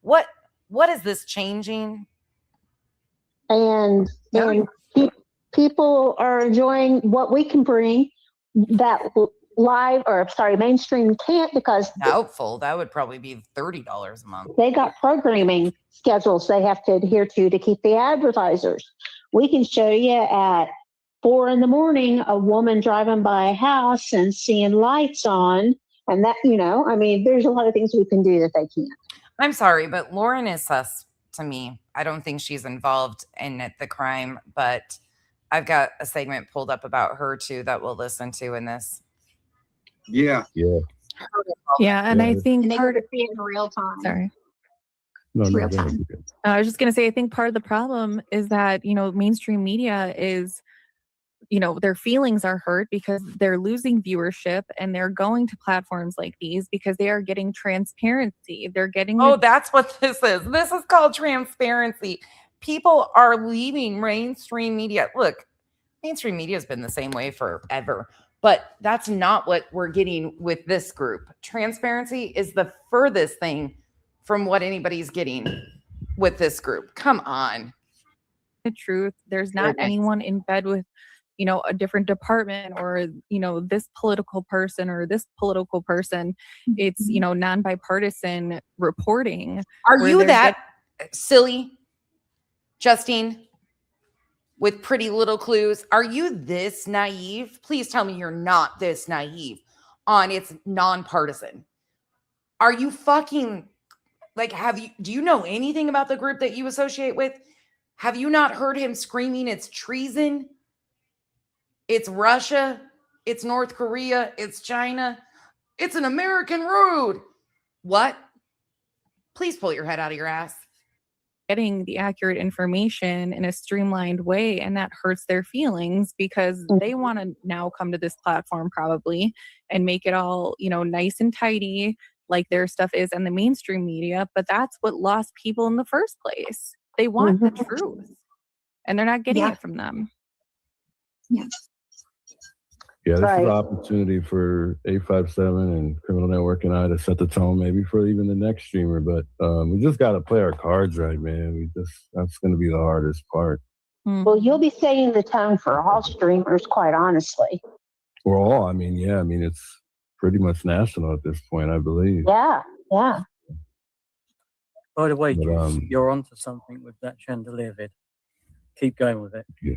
What is this changing? And people are enjoying what we can bring that mainstream can't, because Doubtful. That would probably be $30 a month. they got programming schedules they have to adhere to keep the advertisers. We can show you at 4 a.m. a woman driving by a house and seeing lights on, and that, I mean, there's a lot of things we can do that they can't. I'm sorry, but Lauren is sus to me. I don't think she's involved in the crime, but I've got a segment pulled up about her too that we'll listen to in this. Yeah. Yeah. Yeah, and I think And they could see it in real time. Sorry. No, Real go ahead. time. I was just going to say, I think part of the problem is that, mainstream media is, their feelings are hurt because they're losing viewership, and they're going to platforms like these because they are getting transparency. They're getting. Oh, that's what this is. This is called transparency. People are leaving mainstream media. Look, mainstream media has been the same way forever, but that's not what we're getting with this group. Transparency is the furthest thing from what anybody's getting with this group. Come on. The truth. There's not anyone in bed with, a different department or, this political person or this political person. It's, non-bipartisan reporting. Are you that silly, Justine, with Pretty Little Clues? Are you this naive? Please tell me you're not this naive on it's nonpartisan. Are you fucking do you know anything about the group that you associate with? Have you not heard him screaming it's treason? It's Russia, it's North Korea, it's China, it's an American road. What? Please pull your head out of your ass. Getting the accurate information in a streamlined way, and that hurts their feelings because they want to now come to this platform probably and make it all, nice and tidy like their stuff is in the mainstream media, but that's what lost people in the first place. They want the truth, and they're not getting it from them. Yes. Yeah, this is an opportunity for 857 and Criminal Network and I to set the tone maybe for even the next streamer. But we just got to play our cards right, man. That's going to be the hardest part. Well, you'll be setting the tone for all streamers, quite honestly. For all, I mean, it's pretty much national at this point, I believe. Yeah, yeah. By the way, Juice, you're onto something with that chandelier vid. Keep going with it. Yeah.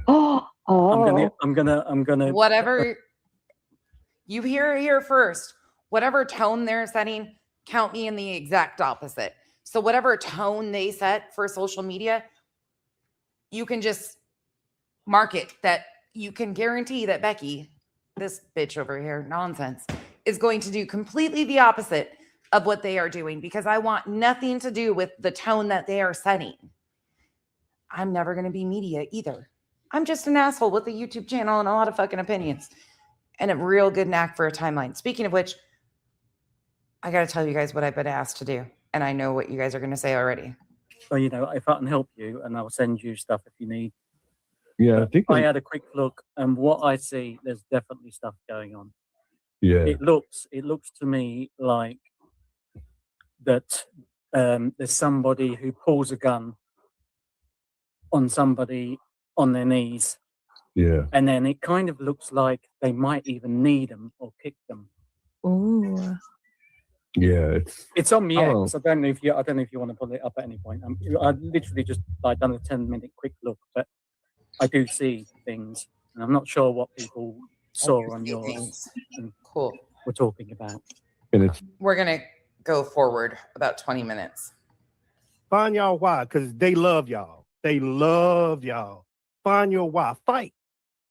I'm gonna. Whatever you hear here first, whatever tone they're setting, count me in the exact opposite. So whatever tone they set for social media, you can just mark it that you can guarantee that Becky, this bitch over here, nonsense, is going to do completely the opposite of what they are doing, because I want nothing to do with the tone that they are setting. I'm never going to be media either. I'm just an asshole with a YouTube channel and a lot of fucking opinions and a real good knack for a timeline. Speaking of which, I got to tell you guys what I've been asked to do. And I know what you guys are going to say already. So, if I can help you, and I'll send you stuff if you need. Yeah, I think I had a quick look, and what I see, there's definitely stuff going on. Yeah. It looks to me like that there's somebody who pulls a gun on somebody on their knees. Yeah. And then it kind of looks like they might even knee them or kick them. Ooh. Yeah, it's on the X. I don't know if you want to pull it up at any point. I literally just done a 10-minute quick look, but I do see things, and I'm not sure what people saw on yours. Cool. We're talking about. And we're gonna go forward about 20 minutes. Find y'all why, because they love y'all. They love y'all. Find your why. Fight.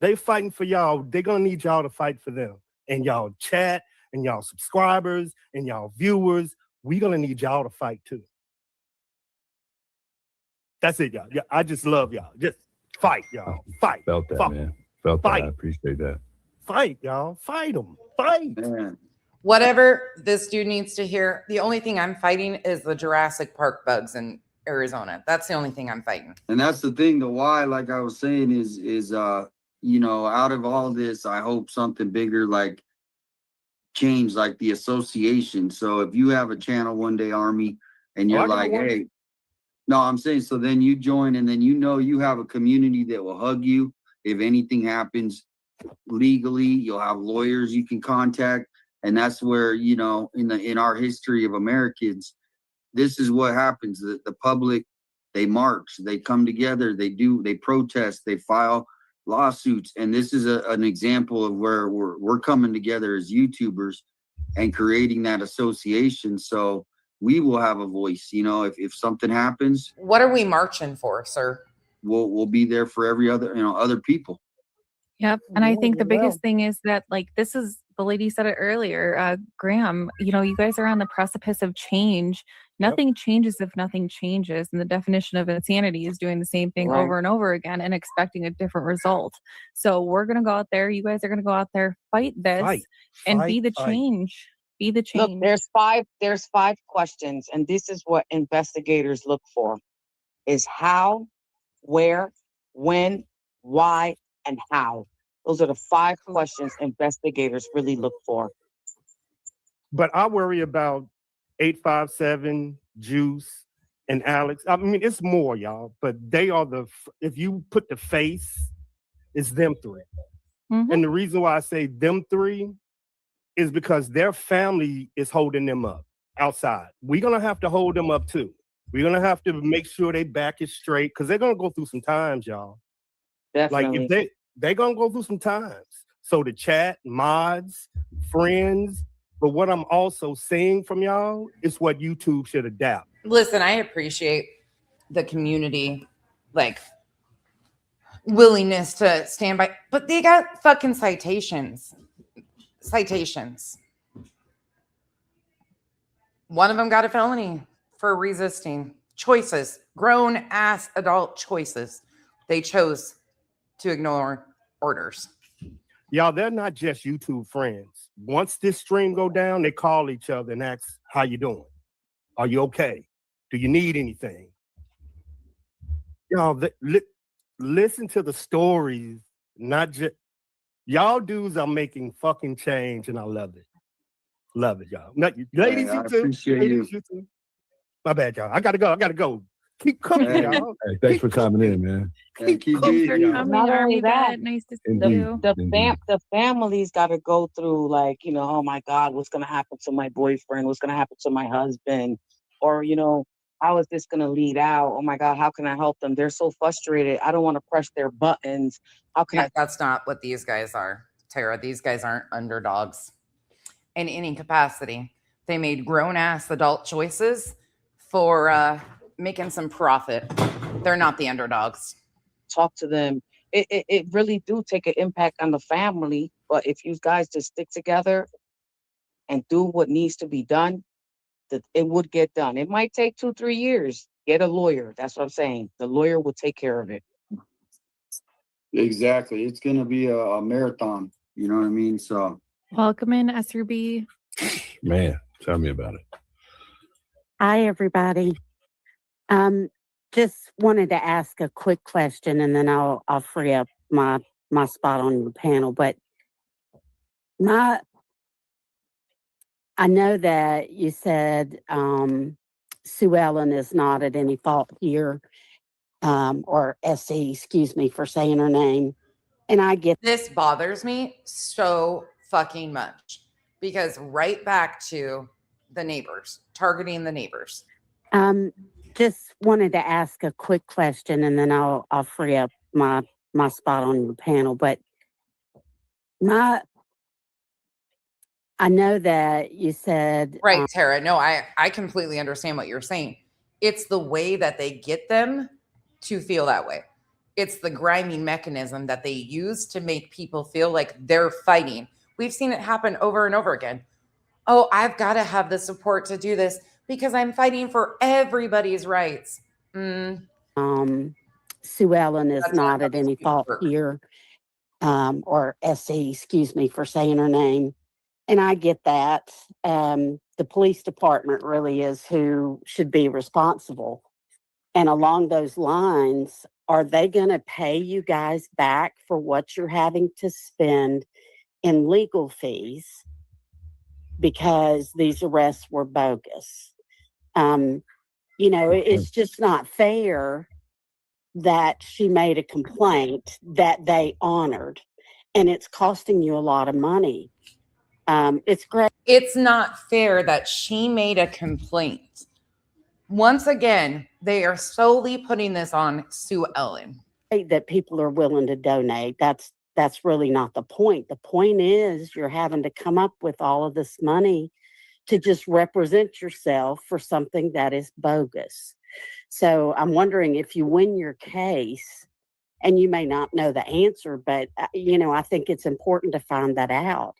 They fighting for y'all. They're gonna need y'all to fight for them. And y'all chat, and y'all subscribers, and y'all viewers. We're gonna need y'all to fight too. That's it, y'all. Yeah, I just love y'all. Just fight, y'all. Fight. Felt that, Fight. man. Felt Fight. that. I appreciate that. Fight, y'all. Fight them. Fight. Man. Whatever this dude needs to hear. The only thing I'm fighting is the Jurassic Park bugs in Arizona. That's the only thing I'm fighting. And that's the thing. The why, like I was saying, is out of all this, I hope something bigger like change, like the association. So if you have a Channel One Day Army and you're like, hey, no, I'm saying, so then you join, and then you have a community that will hug you if anything happens legally. You'll have lawyers you can contact. And that's where, in our history of Americans, this is what happens. The public, they march, they come together, they protest, they file lawsuits. And this is an example of where we're coming together as YouTubers and creating that association. So we will have a voice, if something happens. What are we marching for, sir? We'll be there for every other people. Yep. And I think the biggest thing is that, like, this is, the lady said it earlier, Graham, you guys are on the precipice of change. Nothing changes if nothing changes. And the definition of insanity is doing the same thing over and over again and expecting a different result. So we're going to go out there. You guys are going to go out there, fight this, and be the change. Be the change. Look, there's five questions, and this is what investigators look for: is how, where, when, why, and how. Those are the 5 questions investigators really look for. But I worry about 857, Juice, and Alex. I mean, it's more, y'all, but they are if you put the face, it's them 3. Mm-hmm. And the reason why I say them 3 is because their family is holding them up outside. We're going to have to hold them up too. We're going to have to make sure they back is straight, because they're going to go through some times, y'all. Definitely. Like, if they're going to go through some times. So the chat, mods, friends, but what I'm also seeing from y'all is what YouTube should adapt. Listen, I appreciate the community, willingness to stand by, but they got fucking citations. One of them got a felony for resisting. Choices, grown ass adult choices. They chose to ignore orders. Y'all, they're not just YouTube friends. Once this stream go down, they call each other and ask, how you doing? Are you okay? Do you need anything? Y'all, listen to the stories, not just, y'all dudes are making fucking change, and I love it. Love it, y'all. Ladies, you too. Ladies, you too. My bad, y'all. I gotta go. Keep cooking, y'all. Hey, thanks for coming in, man. Not only that, nice to see you. The families got to go through, oh my God, what's going to happen to my boyfriend? What's going to happen to my husband? Or, how is this going to lead out? Oh my God, how can I help them? They're so frustrated. I don't want to press their buttons. How can I? That's not what these guys are, Tara. These guys aren't underdogs in any capacity. They made grown-ass adult choices for making some profit. They're not the underdogs. Talk to them. It really do take an impact on the family, but if you guys just stick together and do what needs to be done, that it would get done. It might take 2-3 years. Get a lawyer. That's what I'm saying. The lawyer will take care of it. Exactly. It's going to be a marathon. You know what I mean? So welcome in, SRB. Man, tell me about it. Hi, everybody. Just wanted to ask a quick question, and then I'll free up my spot on the panel. But I know that you said Sue Ellen is not at any fault here, or SC, excuse me for saying her name. And I get this bothers me so fucking much, because right back to the neighbors, targeting the neighbors. Just wanted to ask a quick question, and then I'll free up my spot on the panel. But I know that you said right, Tara. No, I completely understand what you're saying. It's the way that they get them to feel that way. It's the grimy mechanism that they use to make people feel like they're fighting. We've seen it happen over and over again. Oh, I've got to have the support to do this because I'm fighting for everybody's rights. Sue Ellen is That's not not at any how fault work. here, or SE, excuse me for saying her name. And I get that. The police department really is who should be responsible. And along those lines, are they going to pay you guys back for what you're having to spend in legal fees because these arrests were bogus? It's just not fair that she made a complaint that they honored, and it's costing you a lot of money. It's great. It's not fair that she made a complaint. Once again, they are solely putting this on Sue Ellen. That people are willing to donate. That's really not the point. The point is you're having to come up with all of this money to just represent yourself for something that is bogus. So I'm wondering if you win your case, and you may not know the answer, but I think it's important to find that out.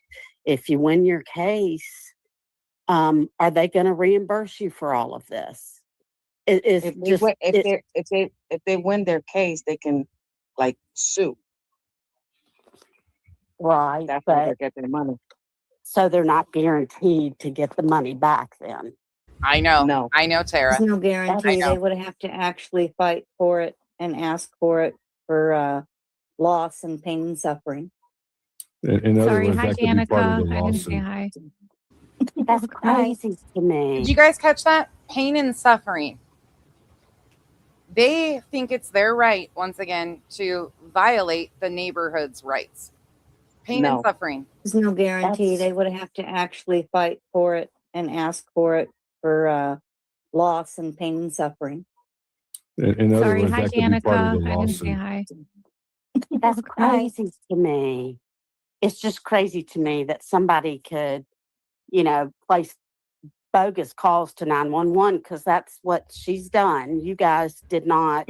If you win your case, are they going to reimburse you for all of this? If they win their case, they can sue. Right. That's where they get their money. So they're not guaranteed to get the money back then. I know. No. I know, Tara. There's no guarantee. They would have to actually fight for it and ask for it for loss and pain and suffering. In other Sorry, words, hi that could be part of Danica. the I didn't say lawsuit. hi. That's crazy to me. Did you guys catch that? Pain and suffering. They think it's their right, once again, to violate the neighborhood's rights. Pain and suffering. There's no guarantee. They would have to actually fight for it and ask for it for loss and pain and suffering. In other Sorry, words, hi that could be part of Danica. the I didn't say lawsuit. hi. That's crazy to me. It's just crazy to me that somebody could, place bogus calls to 911 because that's what she's done. You guys did not.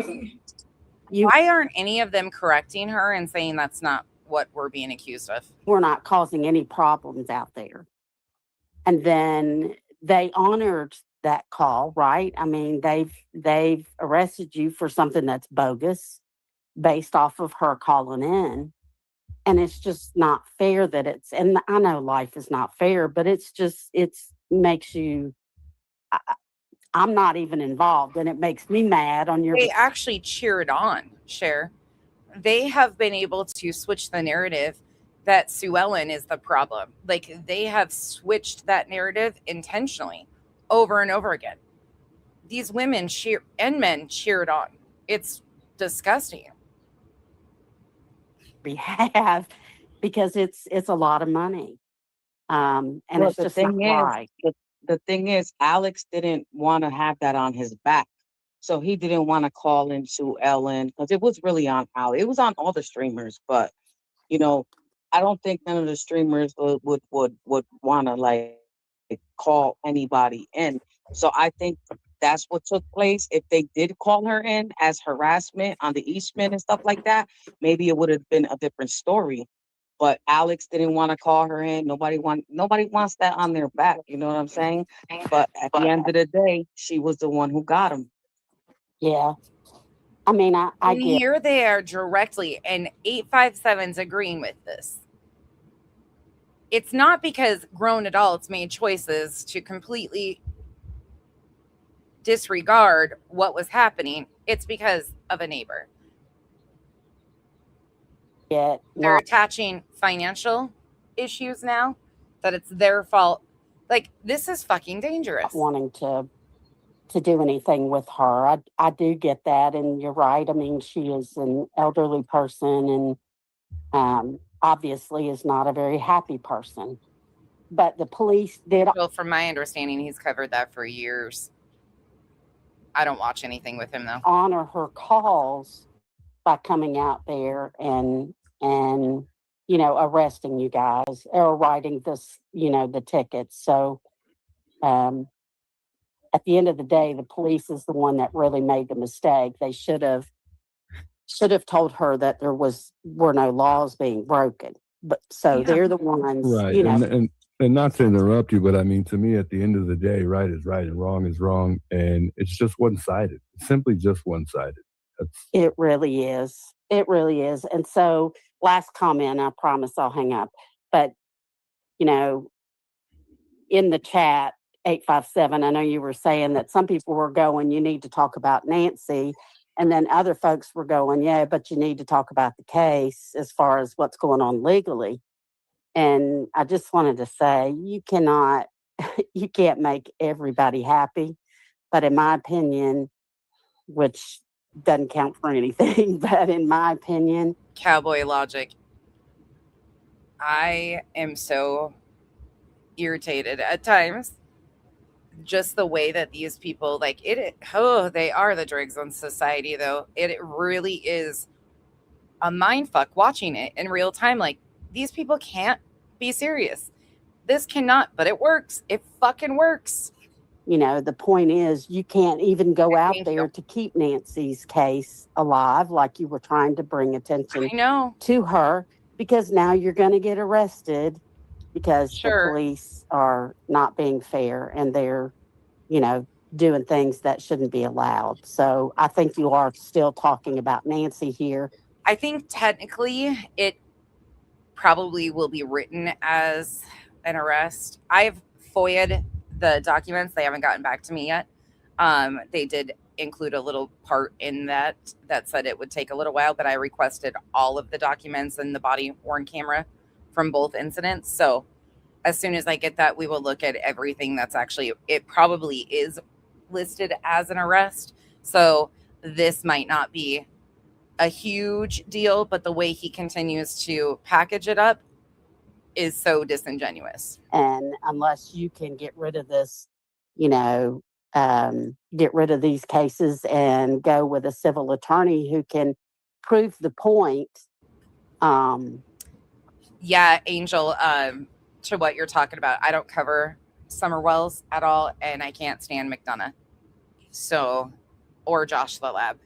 Why aren't any of them correcting her and saying that's not what we're being accused of? We're not causing any problems out there. And then they honored that call, right? I mean, they've arrested you for something that's bogus based off of her calling in. And it's just not fair that and I know life is not fair, but it makes you, I'm not even involved, and it makes me mad on your. They actually cheered on, Cher. They have been able to switch the narrative that Sue Ellen is the problem. They have switched that narrative intentionally over and over again. These women and men cheered on. It's disgusting. Behalf because it's a lot of money, and it's just not right. The thing is, Alex didn't want to have that on his back, so he didn't want to call in Sue Ellen because it was really on Alex. It was on all the streamers, but I don't think none of the streamers would want to call anybody in. So I think that's what took place. If they did call her in as harassment on the Eastman and stuff like that, maybe it would have been a different story. But Alex didn't want to call her in. Nobody wants that on their back. You know what I'm saying? But at the end of the day, she was the one who got him. Yeah. I mean, I and get. here they are directly, and 857's agreeing with this. It's not because grown adults made choices to completely disregard what was happening. It's because of a neighbor. Yeah, they're attaching financial issues now, that it's their fault. This is fucking dangerous. Wanting to do anything with her. I do get that, and you're right. I mean, she is an elderly person and obviously is not a very happy person. But the police did. Well, from my understanding, he's covered that for years. I don't watch anything with him, though. Honor her calls by coming out there and arresting you guys or writing this, the tickets. So at the end of the day, the police is the one that really made the mistake. They should have told her that there were no laws being broken. But they're the ones, right? And not to interrupt you, but I mean, to me, at the end of the day, right is right and wrong is wrong, and it's just one-sided. It's simply just one-sided. It really is. It really is. And so, last comment, I promise I'll hang up. But, you know, in the chat, 857, I know you were saying that some people were going, you need to talk about Nancy. And then other folks were going, yeah, but you need to talk about the case as far as what's going on legally. And I just wanted to say, you cannot, you can't make everybody happy. But in my opinion, which doesn't count for anything, but in my opinion, cowboy logic. I am so irritated at times. Just the way that these people, like it, oh, they are the dregs on society, though. It really is a mind fuck watching it in real time. Like, these people can't be serious. This cannot, but it works. It fucking works. you know, the point is you can't even go out there to keep Nancy's case alive like you were trying to bring attention to her, because now you're going to get arrested because the police are not being fair and they're, you know, doing things that shouldn't be allowed. So I think you are still talking about Nancy here. I think technically it probably will be written as an arrest. I've FOIA'd the documents. They haven't gotten back to me yet. They did include a little part in that said it would take a little while, but I requested all of the documents and the body worn camera from both incidents. So as soon as I get that, we will look at everything that's actually, it probably is listed as an arrest. So this might not be a huge deal, but the way he continues to package it up is so disingenuous. And unless you can get rid of this, you know, get rid of these cases and go with a civil attorney who can prove the point. Yeah, Angel, to what you're talking about, I don't cover Summer Wells at all, and I can't stand McDonough. So, or Josh the Lab.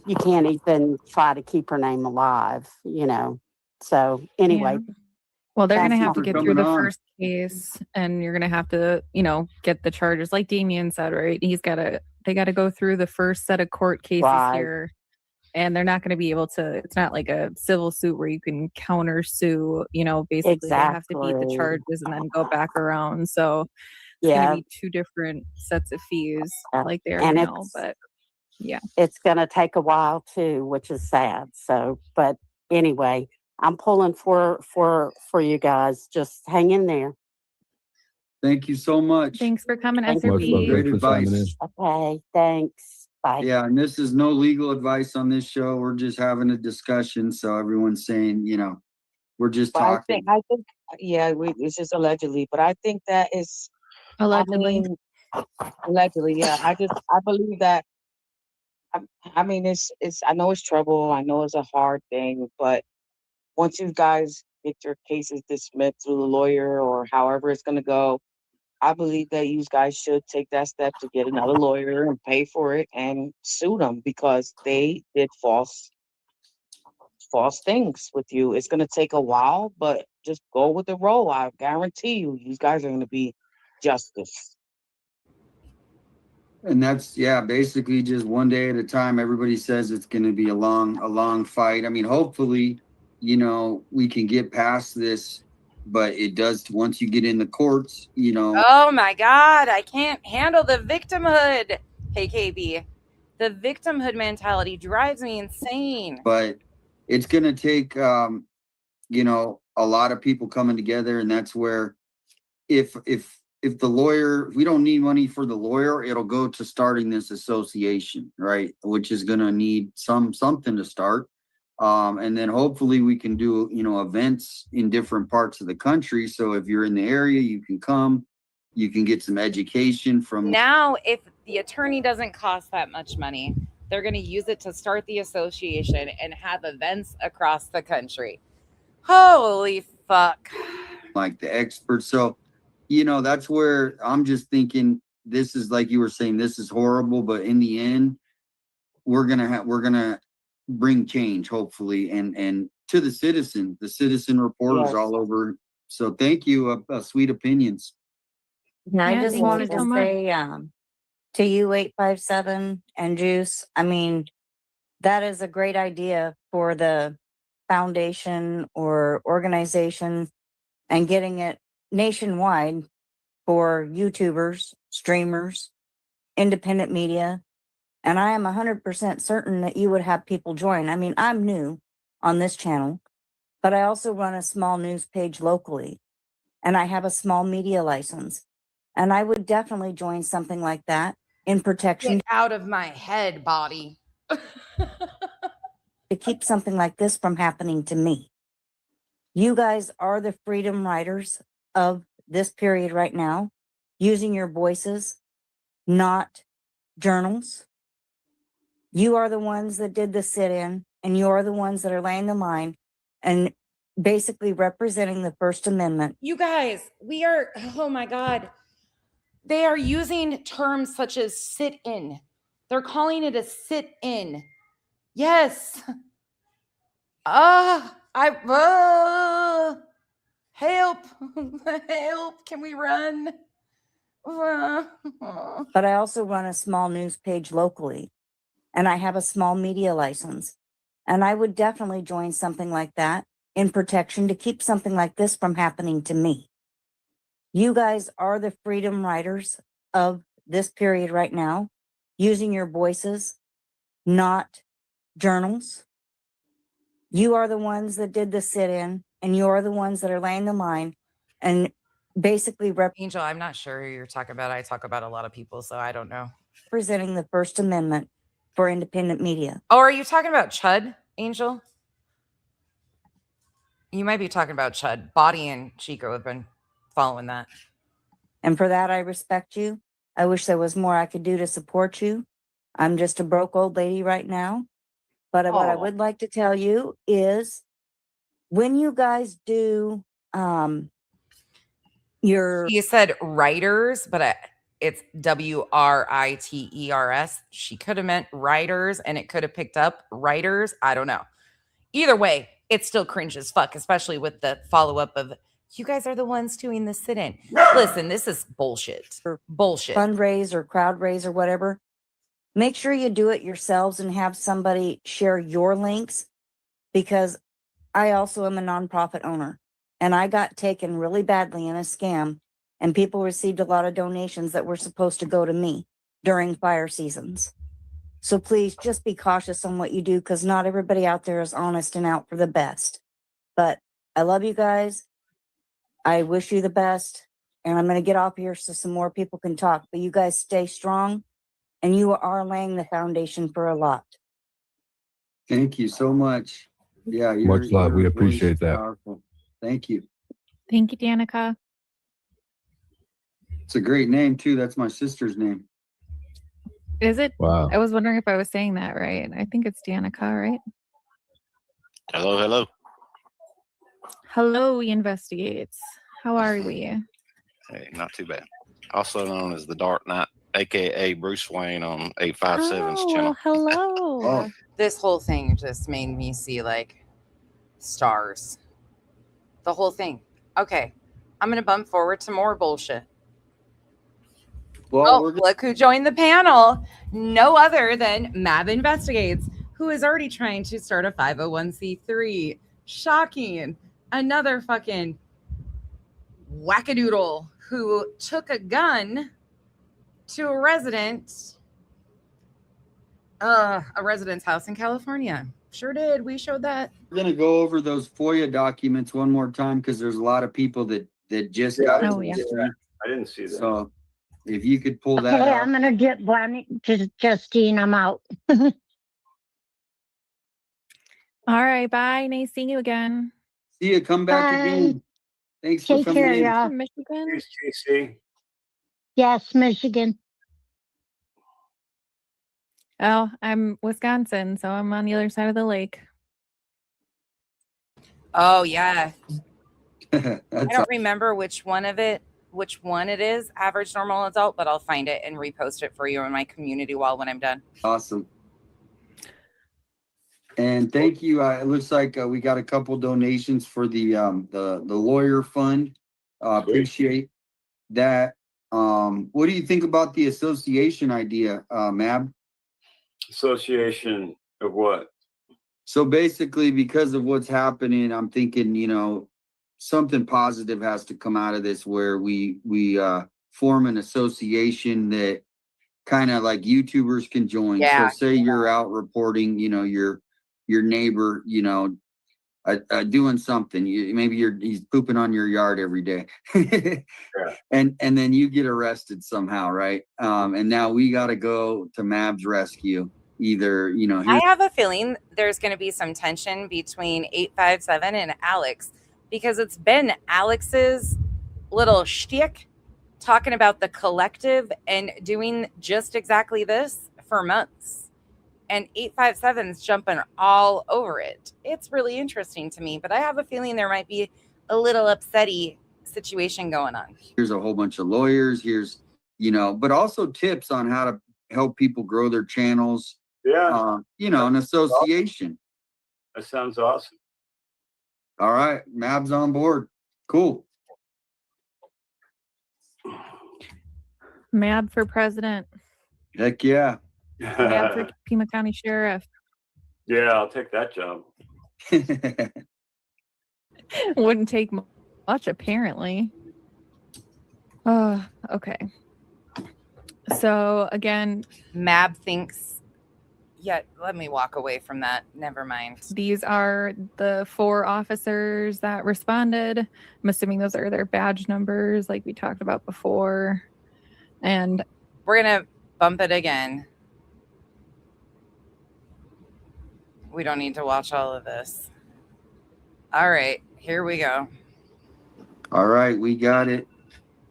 You can't even try to keep her name alive, you know. So anyway. Yeah. Well, they're going to have to Thanks get for through the coming on. first case, and you're going to have to, you know, get the charges like Damien said, right? They got to go through the first set of court cases here, and they're not going to be able to, it's not like a civil suit where you can counter sue, you know, basically they have to beat the charges and then go back around. So it's going to be two different sets of fees like they are And now, but yeah. It's going to take a while too, which is sad. So, but anyway, I'm pulling for you guys. Just hang in there. Thank you so much. Thanks for coming, Thank SRP. Great advice. Okay, thanks. Bye. Yeah, and this is no legal advice on this show. We're just having a discussion. So everyone's saying, you know, we're just But talking. I think, yeah, it's just allegedly, but I think that is allegedly. Allegedly, yeah. I believe that. I mean, it's. I know it's trouble. I know it's a hard thing, but once you guys get your cases dismissed through the lawyer or however it's going to go, I believe that you guys should take that step to get another lawyer and pay for it and sue them because they did false things with you. It's going to take a while, but just go with the roll. I guarantee you guys are going to be justice. And that's, yeah, basically just one day at a time. Everybody says it's going to be a long fight. I mean, hopefully, you know, we can get past this, but it does, once you get in the courts, you know. Oh my God, I can't handle the victimhood. Hey, KB, the victimhood mentality drives me insane. But it's going to take, you know, a lot of people coming together. And that's where if the lawyer, if we don't need money for the lawyer, it'll go to starting this association, right? Which is going to need something to start. And then hopefully we can do, you know, events in different parts of the country. So if you're in the area, you can come, you can get some education from. Now, if the attorney doesn't cost that much money, they're going to use it to start the association and have events across the country. Holy fuck. Like the experts. So, you know, that's where I'm just thinking, this is like you were saying, this is horrible, but in the end, we're going to bring change, hopefully, and to the citizen reporters all over. So thank you. Sweet opinions. And I just wanted to say, to you, 857 and Juice, I mean, That is a great idea for the foundation or organization and getting it nationwide for YouTubers, streamers, independent media. And I am 100% certain that you would have people join. I mean, I'm new on this channel, but I also run a small news page locally and I have a small media license. And I would definitely join something like that in protection. Get out of my head, body. To keep something like this from happening to me. You guys are the freedom riders of this period right now, using your voices, not journals. You are the ones that did the sit-in, and you are the ones that are laying the line and basically representing the First Amendment. You guys, we are, oh my God. They are using terms such as sit-in. They're calling it a sit-in. Yes. Help. Help. Can we run? But I also run a small news page locally, and I have a small media license. And I would definitely join something like that in protection to keep something like this from happening to me. You guys are the freedom riders of this period right now, using your voices, not journals. You are the ones that did the sit-in, and you are the ones that are laying the line and basically Angel, I'm not sure who you're talking about. I talk about a lot of people, so I don't know. representing the First Amendment for independent media. Oh, are you talking about Chud, Angel? You might be talking about Chud. Body and Chico have been following that. And for that, I respect you. I wish there was more I could do to support you. I'm just a broke old lady right now. But what I would like to tell you is when you guys do your... You said writers, but it's WRITERS. She could have meant writers, and it could have picked up writers. I don't know. Either way, it's still cringe as fuck, especially with the follow-up of, you guys are the ones doing the sit-in. Listen, this is bullshit. Bullshit. Fundraise or crowd raise or whatever. Make sure you do it yourselves and have somebody share your links, because I also am a nonprofit owner and I got taken really badly in a scam, and people received a lot of donations that were supposed to go to me during fire seasons. So please just be cautious on what you do, because not everybody out there is honest and out for the best. But I love you guys. I wish you the best. And I'm going to get off here so some more people can talk. But you guys stay strong, and you are laying the foundation for a lot. Thank you so much. Yeah. Much love. We your appreciate voice is that. powerful. Thank you. Thank you, Danica. It's a great name too. That's my sister's name. Is it? Wow. I was wondering if I was saying that right. I think it's Danica, right? Hello, hello. Hello, we investigates. How are we? Hey, not too bad. Also known as the Dark Knight, aka Bruce Wayne on 857's channel. Hello. This whole thing just made me see like stars. The whole thing. Okay. I'm going to bump forward to more bullshit. Well, look who joined the panel. No other than Mab Investigates, who is already trying to start a 501c3. Shocking. Another fucking wackadoodle who took a gun to a resident's house in California. Sure did. We showed that. We're going to go over those FOIA documents one more time, because there's a lot of people that just got Oh, yeah. I didn't see that. So if you could pull that Okay, out. I'm gonna get Bonnie, Justine, I'm out. All right. Bye. Nice seeing you again. See you. Come back Bye. again. Thanks for Take coming care, in. y'all. Michigan. JC. Yes, Michigan. Oh, I'm Wisconsin, so I'm on the other side of the lake. Oh, yeah. I That's don't remember which one it is, average normal adult, but I'll find it and repost it for you in my community wall when I'm done. awesome. And thank you. It looks like we got a couple donations for the lawyer fund. Appreciate that. What do you think about the association idea, Mab? Association Of what? So basically, because of what's happening, I'm thinking, something positive has to come out of this, where we form an association that kind of like YouTubers can join. Yeah. So say you're out reporting, your neighbor, doing something. Maybe he's pooping on your yard every day, and then you get arrested somehow, right? And now we got to go to Mav's rescue. Either I have a feeling there's going to be some tension between 857 and Alex, because it's been Alex's little shtick talking about the collective and doing just exactly this for months. And 857's jumping all over it. It's really interesting to me, but I have a feeling there might be a little upsetty situation going on. Here's a whole bunch of lawyers. Here's, but also tips on how to help people grow their channels. Yeah. An association. That sounds awesome. All right. Mav's on board. Cool. Mad for president. Heck yeah. Mad for Pima County Sheriff. Yeah, I'll take that job. Wouldn't take much, apparently. Okay. So again, Mab thinks, yeah, let me walk away from that. Never mind. These are the 4 officers that responded. I'm assuming those are their badge numbers, like we talked about before. And we're going to bump it again. We don't need to watch all of this. All right, here we go. All right, we got it.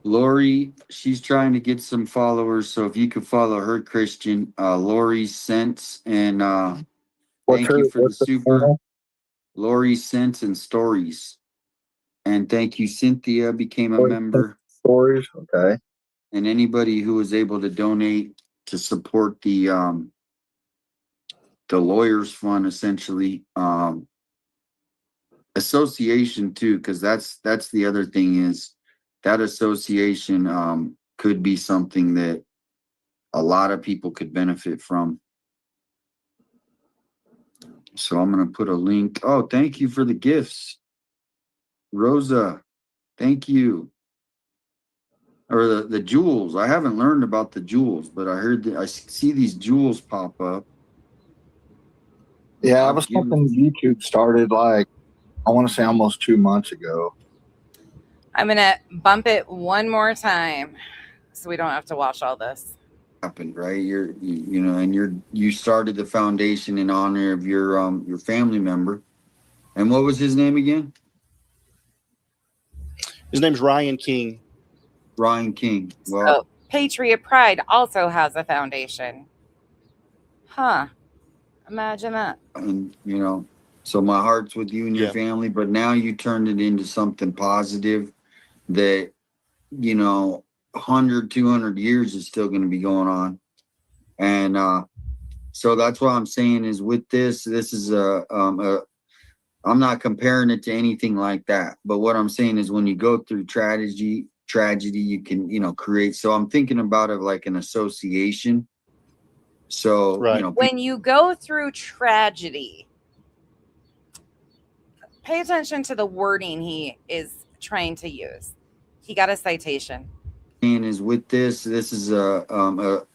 Lori, she's trying to get some followers, so if you could follow her, Christian, Lori Sense, and thank you for the super. Lori Sense and Stories. And thank you, Cynthia became a member. Stories, okay. And anybody who was able to donate to support the lawyers fund, essentially, association too, because that's the other thing is that association could be something that a lot of people could benefit from. So I'm going to put a link. Oh, thank you for the gifts. Rosa, thank you. Or the jewels. I haven't learned about the jewels, but I heard that I see these jewels pop up. Yeah, I was hoping YouTube started I want to say almost 2 months ago. I'm going to bump it one more time so we don't have to watch all this. Happened, right? You started the foundation in honor of your family member. And what was his name again? His name's Ryan King. Ryan King. Well, so, Patriot Pride also has a foundation. Huh. Imagine that. And so my heart's with you and your family, but now you turned it into something positive that 100, 200 years is still going to be going on. And so that's what I'm saying is with this is I'm not comparing it to anything like that, but what I'm saying is when you go through tragedy, you can create. So I'm thinking about it like an association. So when you go through tragedy, pay attention to the wording he is trying to use. He got a citation. Is with this is I'm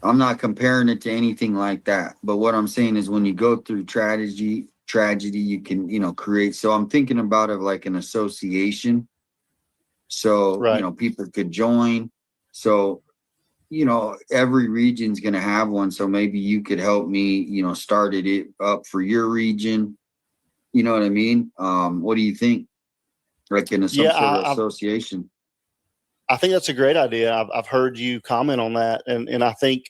not comparing it to anything like that, but what I'm saying is when you go through tragedy, you can create. So I'm thinking about it like an association. So people could join. So every region's going to have one. So maybe you could help me start it up for your region. You know what I mean? What do you think? Like in some sort of association. I think that's a great idea. I've heard you comment on that. And I think,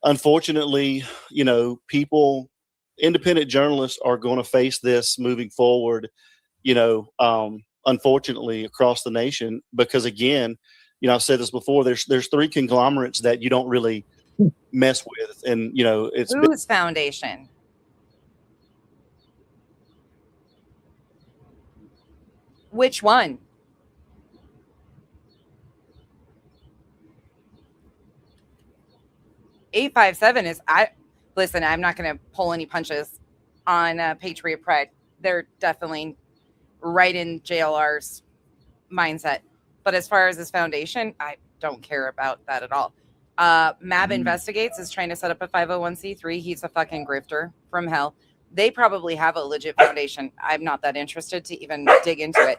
unfortunately, independent journalists are going to face this moving forward, unfortunately, across the nation. Because, again, I've said this before, there's 3 conglomerates that you don't really mess with. And, it's whose foundation? Which one? $857 is listen, I'm not going to pull any punches on Patriot Pride. They're definitely right in JLR's mindset. But as far as this foundation, I don't care about that at all. Mab Investigates is trying to set up a 501c3. He's a fucking grifter from hell. They probably have a legit foundation. I'm not that interested to even dig into it.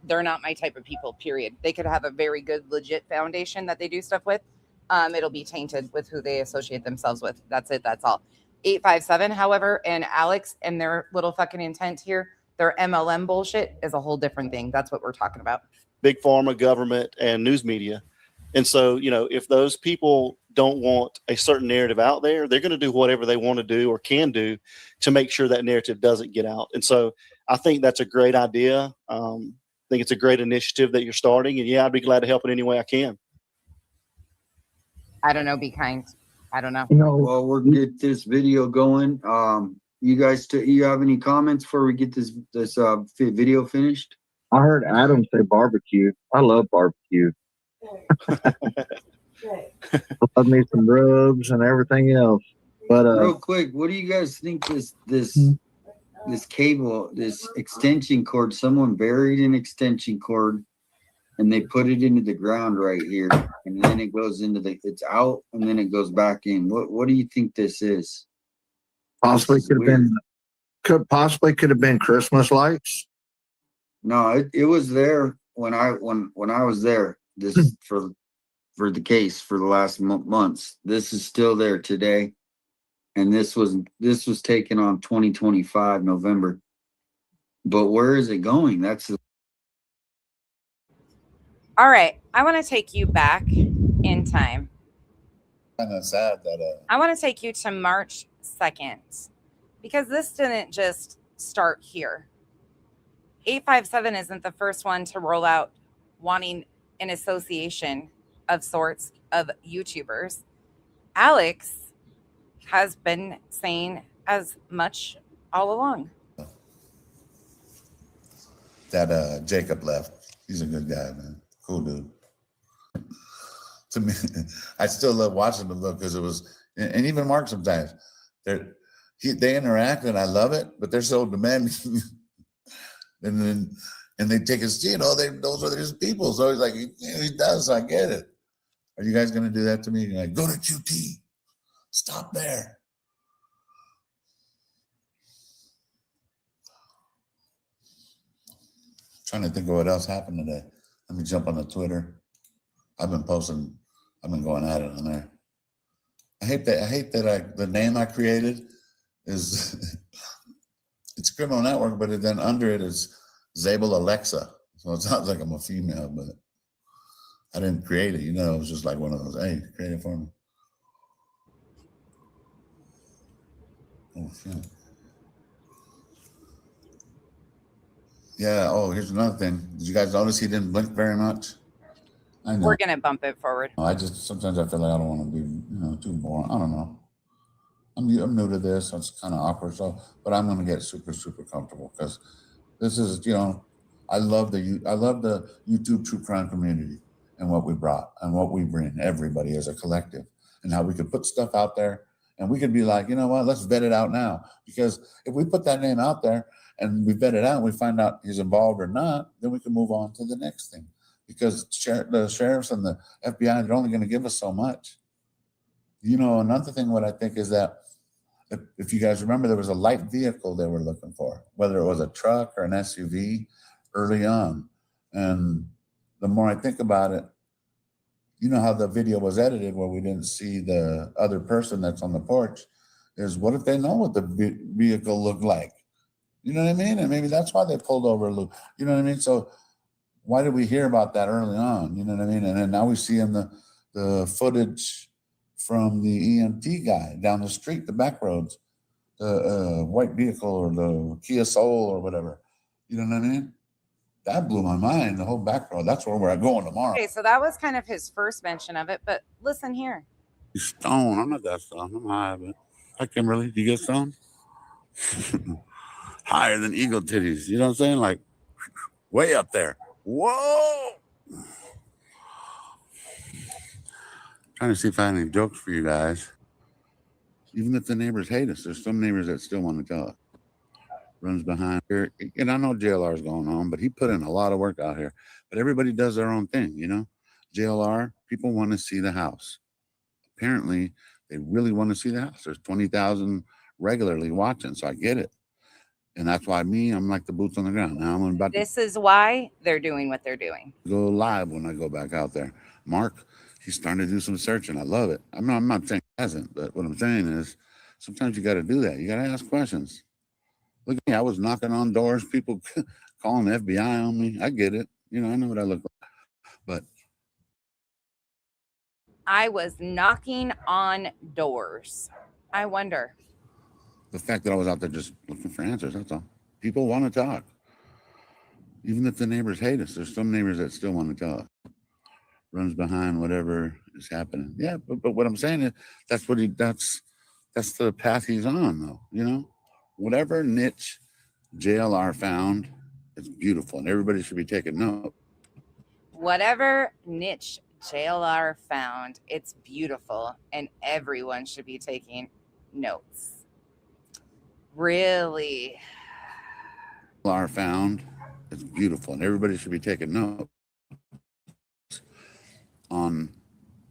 They're not my type of people, period. They could have a very good, legit foundation that they do stuff with. It'll be tainted with who they associate themselves with. That's it. That's all. 857, however, and Alex and their little fucking intent here, their MLM bullshit is a whole different thing. That's what we're talking about. Big pharma, government, and news media. And so, you know, if those people don't want a certain narrative out there, they're going to do whatever they want to do or can do to make sure that narrative doesn't get out. And so I think that's a great idea. I think it's a great initiative that you're starting. And yeah, I'd be glad to help in any way I can. I don't know. Be kind. I don't know. Well, we'll get this video going. You guys, you have any comments before we get this video finished? I heard Adam say barbecue. I love barbecue. Love me some rubs and everything else. But real quick, what do you guys think this cable, this extension cord? Someone buried an extension cord and they put it into the ground right here, and then it goes into it's out and then it goes back in. What do you think this is? Possibly could have been Christmas lights. No, it was there when I was there. This for the case for the last months. This is still there today, and this was taken on 2025 November. But where is it going? All right, I want to take you back in time. Kind of sad that I want to take you to March 2nd, because this didn't just start here. 857 isn't the first one to roll out wanting an association of sorts of YouTubers. Alex has been saying as much all along. that Jacob left. He's a good guy, man. Cool dude. To me, I still love watching them though, because it was, and even Mark sometimes, they interact and I love it, but they're so demanding. and they take us, those are his people. So he's like, he does, I get it. Are you guys going to do that to me? You're like, go to QT. Stop there. Trying to think of what else happened today. Let me jump on the Twitter. I've been going at it on there. I hate that the name I created is it's Criminal Network, but then under it is Zabel Alexa. So it sounds like I'm a female, but I didn't create it. It was just like one of those, hey, create it for me. Oh, shit. Yeah, here's another thing. Did you guys notice he didn't blink very much? I know. We're going to bump it forward. Sometimes I feel like I don't want to be, too boring. I don't know. I'm new to this, so it's kind of awkward. But I'm going to get super, super comfortable because this is, I love the YouTube true crime community and what we brought and what we bring, everybody as a collective, and how we could put stuff out there and we could be like, you know what, let's vet it out now. Because if we put that name out there and we vet it out and we find out he's involved or not, then we can move on to the next thing. Because the sheriffs and the FBI, they're only going to give us so much. Another thing what I think is that if you guys remember, there was a light vehicle they were looking for, whether it was a truck or an SUV early on. And the more I think about it, how the video was edited where we didn't see the other person that's on the porch, is what if they know what the vehicle looked like? You know what I mean? And maybe that's why they pulled over Lou. You know what I mean? So why did we hear about that early on? You know what I mean? And then now we see in the footage from the EMT guy down the street, the back roads, the white vehicle or the Kia Soul or whatever. You know what I mean? That blew my mind, the whole back road. That's where we're going tomorrow. Okay, so that was kind of his first mention of it, but listen here. You're stoned. I'm not that stoned. I'm high, but hi, Kimberly. Do you get stoned? Higher than eagle titties. You know what I'm saying? Like way up there. Whoa! Trying to see if I have any jokes for you guys. Even if the neighbors hate us, there's some neighbors that still want to talk. Runs behind here. And I know JLR is going on, but he put in a lot of work out here. But everybody does their own thing, you know? JLR, people want to see the house. Apparently, they really want to see the house. There's 20,000 regularly watching, so I get it. And that's why I'm like the boots on the ground. Now I'm about This is why they're doing what they're doing. to go live when I go back out there. Mark, he's starting to do some searching. I love it. I'm not saying he hasn't, but what I'm saying is sometimes you got to do that. You got to ask questions. Look at me. I was knocking on doors, people calling the FBI on me. I get it. You know, I know what I look like. But I was knocking on doors. I wonder. the fact that I was out there just looking for answers, that's all. People want to talk. Even if the neighbors hate us, there's some neighbors that still want to talk. Runs behind whatever is happening. Yeah, but what I'm saying is that's the path he's on, though. You know, whatever niche JLR found, it's beautiful, and everybody should be taking note. Whatever niche JLR found, it's beautiful, and everyone should be taking notes. Really? JLR found, it's beautiful, and everybody should be taking note. On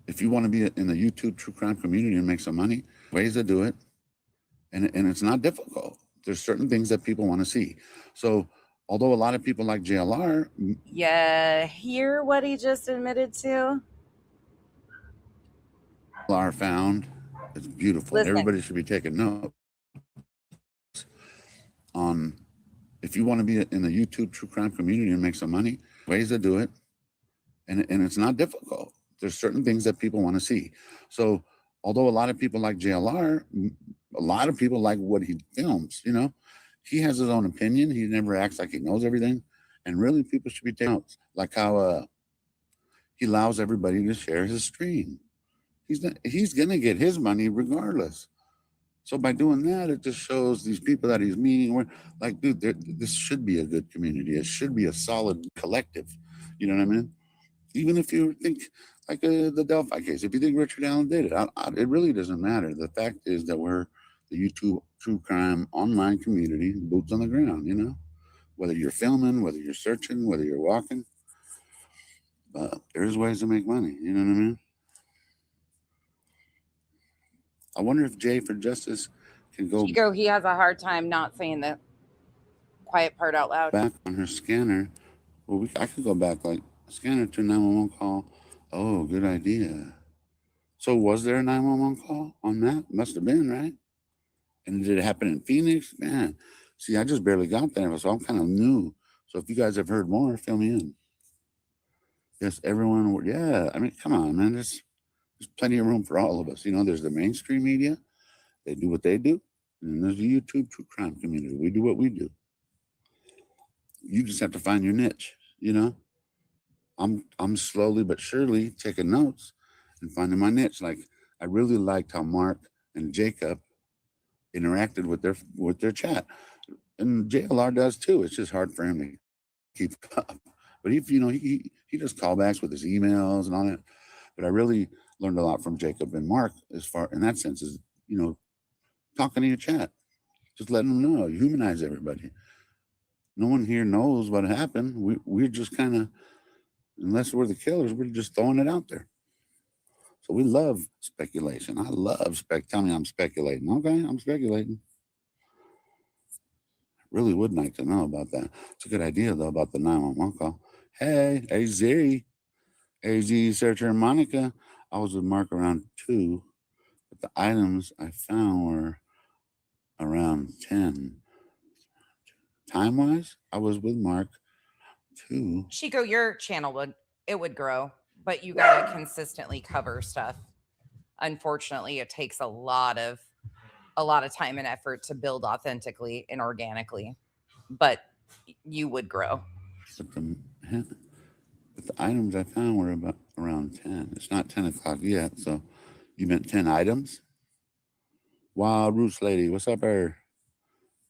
if you want to be in the YouTube true crime community and make some money, ways to do it, and it's not difficult. There's certain things that people want to see. So although a lot of people like JLR, Yeah, hear what he just admitted to? JLR found, it's beautiful. Listen. Everybody should be taking note. On if you want to be in the YouTube true crime community and make some money, ways to do it, and it's not difficult. There's certain things that people want to see. So although a lot of people like JLR, a lot of people like what he films, you know, he has his own opinion. He never acts like he knows everything. And really people should be taking notes. Like how he allows everybody to share his stream. He's going to get his money regardless. So by doing that, it just shows these people that he's meeting, we're like, dude, this should be a good community. It should be a solid collective. You know what I mean? Even if you think like the Delphi case, if you think Richard Allen did it, it really doesn't matter. The fact is that we're the YouTube true crime online community, boots on the ground, you know, whether you're filming, whether you're searching, whether you're walking, there's ways to make money. You know what I mean? I wonder if Jay for Justice can go He has a hard time not saying the quiet part out loud. back on her scanner. Well, I could go back like scanner to 911 call. Oh, good idea. So was there a 911 call on that? Must have been, right? And did it happen in Phoenix? Man, see, I just barely got there, so I'm kind of new. So if you guys have heard more, fill me in. Yes, everyone. Yeah, I mean, come on, man. There's plenty of room for all of us. You know, there's the mainstream media. They do what they do. And there's the YouTube true crime community. We do what we do. You just have to find your niche, you know? I'm slowly but surely taking notes and finding my niche. Like I really liked how Mark and Jacob interacted with their chat, and JLR does too. It's just hard for him to keep up. But he does callbacks with his emails and all that. But I really learned a lot from Jacob and Mark as far in that sense is talking to your chat, just letting them know, you humanize everybody. No one here knows what happened. We're just kind of, unless we're the killers, we're just throwing it out there. So we love speculation. I love tell me I'm speculating. Okay, I'm speculating. Really would like to know about that. It's a good idea though about the 911 call. Hey, AZ searcher Monica. I was with Mark around 2, but the items I found were around 10. Time-wise, I was with Mark 2. Chico, your channel would grow, but you gotta consistently cover stuff. Unfortunately, it takes a lot of time and effort to build authentically and organically, but you would grow. But the items I found were about around 10. It's not 10 o'clock yet, so you meant 10 items? Wild Roots Lady, what's up, her?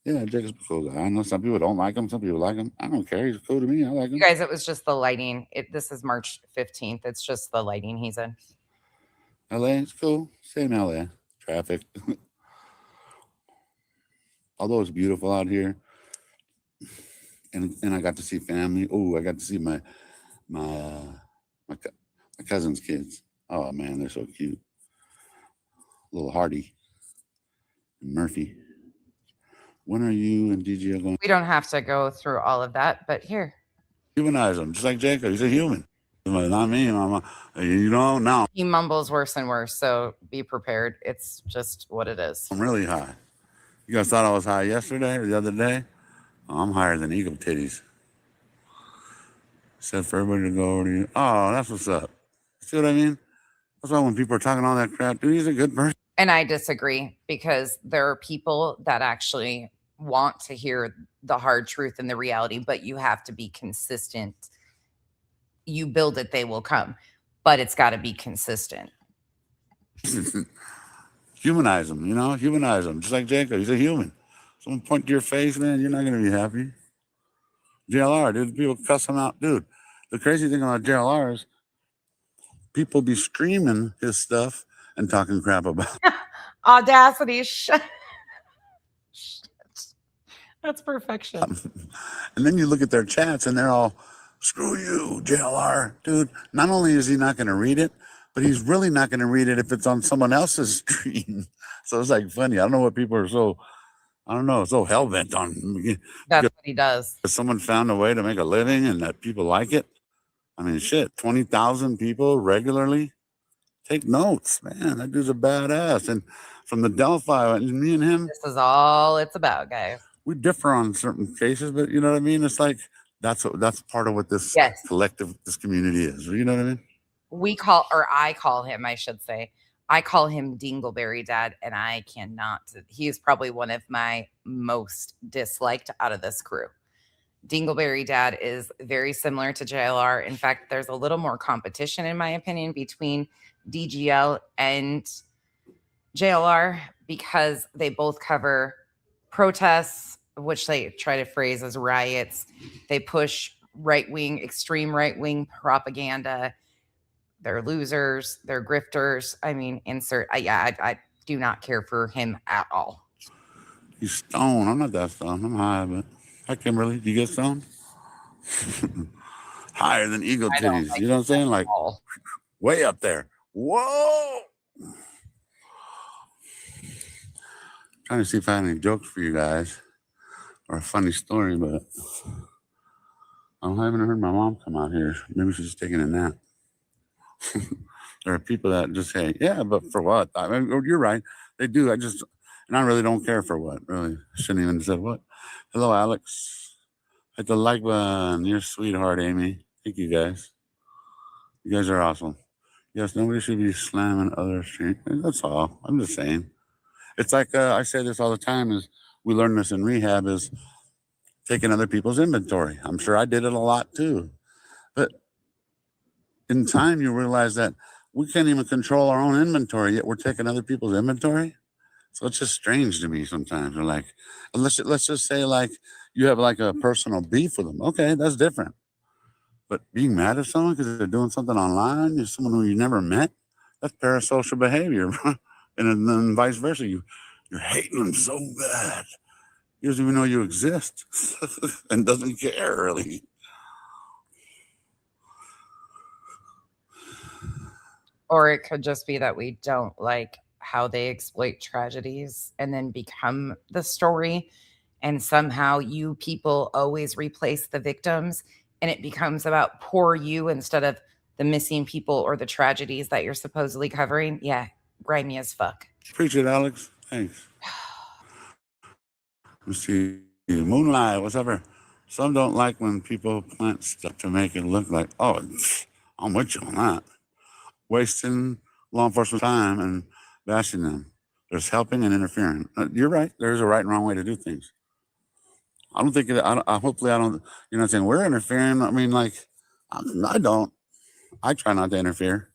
Yeah, Jacob's a cool guy. I know some people don't like him. Some people like him. I don't care. He's cool to me. I like him. You guys, it was just the lighting. This is March 15th. It's just the lighting he's in. LA, it's cool. Same LA. Traffic. although it's beautiful out here, and I got to see family. Oh, I got to see my cousin's kids. Oh man, they're so cute. Little Hardy and Murphy. When are you and DJ going? We don't have to go through all of that, but here. Humanize him, just like Jacob. He's a human. Not me, mama. You know, now He mumbles worse and worse, so be prepared. It's just what it is. I'm really high. You guys thought I was high yesterday or the other day? Oh, I'm higher than eagle titties. Said for everybody to go over to you. Oh, that's what's up. See what I mean? That's why when people are talking all that crap, dude, he's a good person. And I disagree, because there are people that actually want to hear the hard truth and the reality, but you have to be consistent. You build it, they will come, but it's got to be consistent. Humanize him, humanize him. Just like Jacob, he's a human. Someone point to your face, man, you're not going to be happy. JLR, dude, people cuss him out. Dude, the crazy thing about JLR is people be screaming his stuff and talking crap about it. Audacity. Shit. That's perfection. And then you look at their chats and they're all, screw you, JLR. Dude, not only is he not going to read it, but he's really not going to read it if it's on someone else's stream. So it's like funny. I don't know what people are so hell-bent on. That's what he does. If someone found a way to make a living and that people like it, I mean, shit, 20,000 people regularly take notes. Man, that dude's a badass. And from the Delphi, me and him. This is all it's about, guys. We differ on certain cases, but you know what I mean? It's like, that's part of what this collective, this community is. You know what I mean? I call him, I should say. I call him Dingleberry Dad, and I cannot. He is probably one of my most disliked out of this crew. Dingleberry Dad is very similar to JLR. In fact, there's a little more competition, in my opinion, between DGL and JLR, because they both cover protests, which they try to phrase as riots. They push extreme right-wing propaganda. They're losers. They're grifters. I mean, I do not care for him at all. He's stoned. I'm not that stoned. I'm high, but hi, Kimberly. Do you get stoned? Higher than eagle titties. You know what I'm saying? Like way up there. Whoa! Trying to see if I have any jokes for you guys or a funny story, but I haven't heard my mom come out here. Maybe she's just taking a nap. There are people that just say, yeah, but for what? I mean, you're right. They do. And I really don't care for what, really. I shouldn't even have said what. Hello, Alex. Hit the like button. You're a sweetheart, Amy. Thank you, guys. You guys are awesome. Yes, nobody should be slamming other street. That's all. I'm just saying. It's like I say this all the time, is we learn this in rehab, is taking other people's inventory. I'm sure I did it a lot too. But in time, you realize that we can't even control our own inventory, yet we're taking other people's inventory. So it's just strange to me sometimes. We're like, let's just say like you have like a personal beef with them. Okay, that's different. But being mad at someone because they're doing something online, you're someone who you never met, that's parasocial behavior. And then vice versa. You're hating them so bad. He doesn't even know you exist and doesn't care really. Or it could just be that we don't like how they exploit tragedies and then become the story. And somehow you people always replace the victims, and it becomes about poor you instead of the missing people or the tragedies that you're supposedly covering. Yeah, grimy as fuck. Preach it, Alex. Thanks. Let's see. Moonlight, what's up? Some don't like when people plant stuff to make it look like, oh, I'm with you on that. Wasting law enforcement time and bashing them. There's helping and interfering. You're right. There's a right and wrong way to do things. I don't think hopefully I don't, you're not saying we're interfering. I mean, like, I don't. I try not to interfere.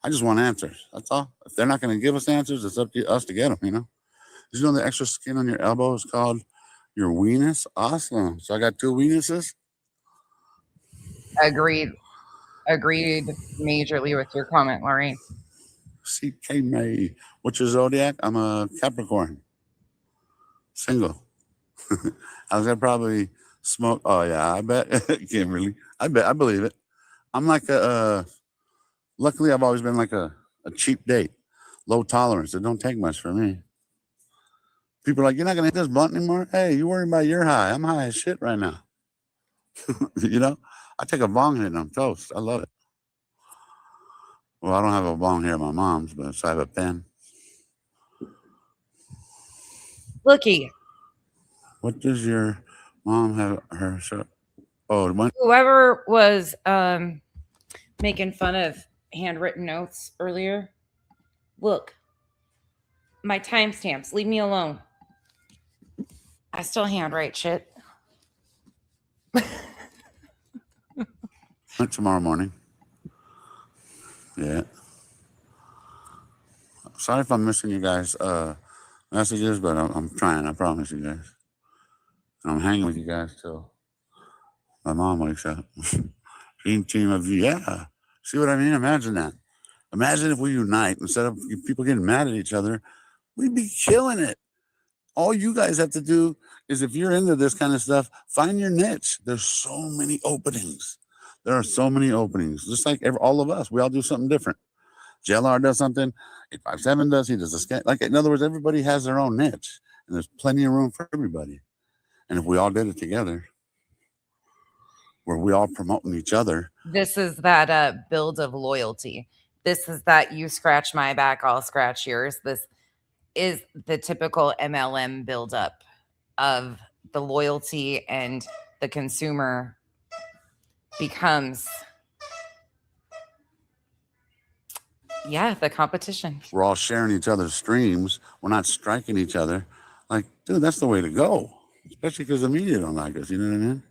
I just want answers. That's all. If they're not going to give us answers, it's up to us to get them, Did you know the extra skin on your elbow is called your weenus? Awesome. So I got 2 weenuses. Agreed majorly with your comment, Lorraine. CK May. What's your zodiac? I'm a Capricorn. Single. I was gonna probably smoke. Oh yeah, I bet Kimberly. I bet I believe it. I'm like a. Luckily, I've always been like a cheap date, low tolerance. It don't take much for me. People are like, you're not gonna hit this blunt anymore. Hey, you worrying about your high? I'm high as shit right now. You know, I take a bong hit and I'm toast. I love it. Well, I don't have a bong here at my mom's, but so I have a pen. Looky, What does your mom have her show? Oh, whoever was making fun of handwritten notes earlier, look, my timestamps, leave me alone. I still handwrite shit. Tomorrow morning. Yeah. Sorry if I'm missing you guys' messages, but I'm trying. I promise you guys. And I'm hanging with you guys till my mom wakes up. Team of you. Yeah. See what I mean? Imagine that. Imagine if we unite instead of people getting mad at each other. We'd be killing it. All you guys have to do is, if you're into this kind of stuff, find your niche. There's so many openings. There are so many openings. Just like all of us, we all do something different. JLR does something. 857 does. He does a sketch. Like, in other words, everybody has their own niche, and there's plenty of room for everybody. And if we all did it together, where we all promoting each other. This is that build of loyalty. This is that you scratch my back, I'll scratch yours. This is the typical MLM buildup of the loyalty, and the consumer becomes, the competition. We're all sharing each other's streams. We're not striking each other. Like, dude, that's the way to go. Especially because the media don't like us. You know what I mean?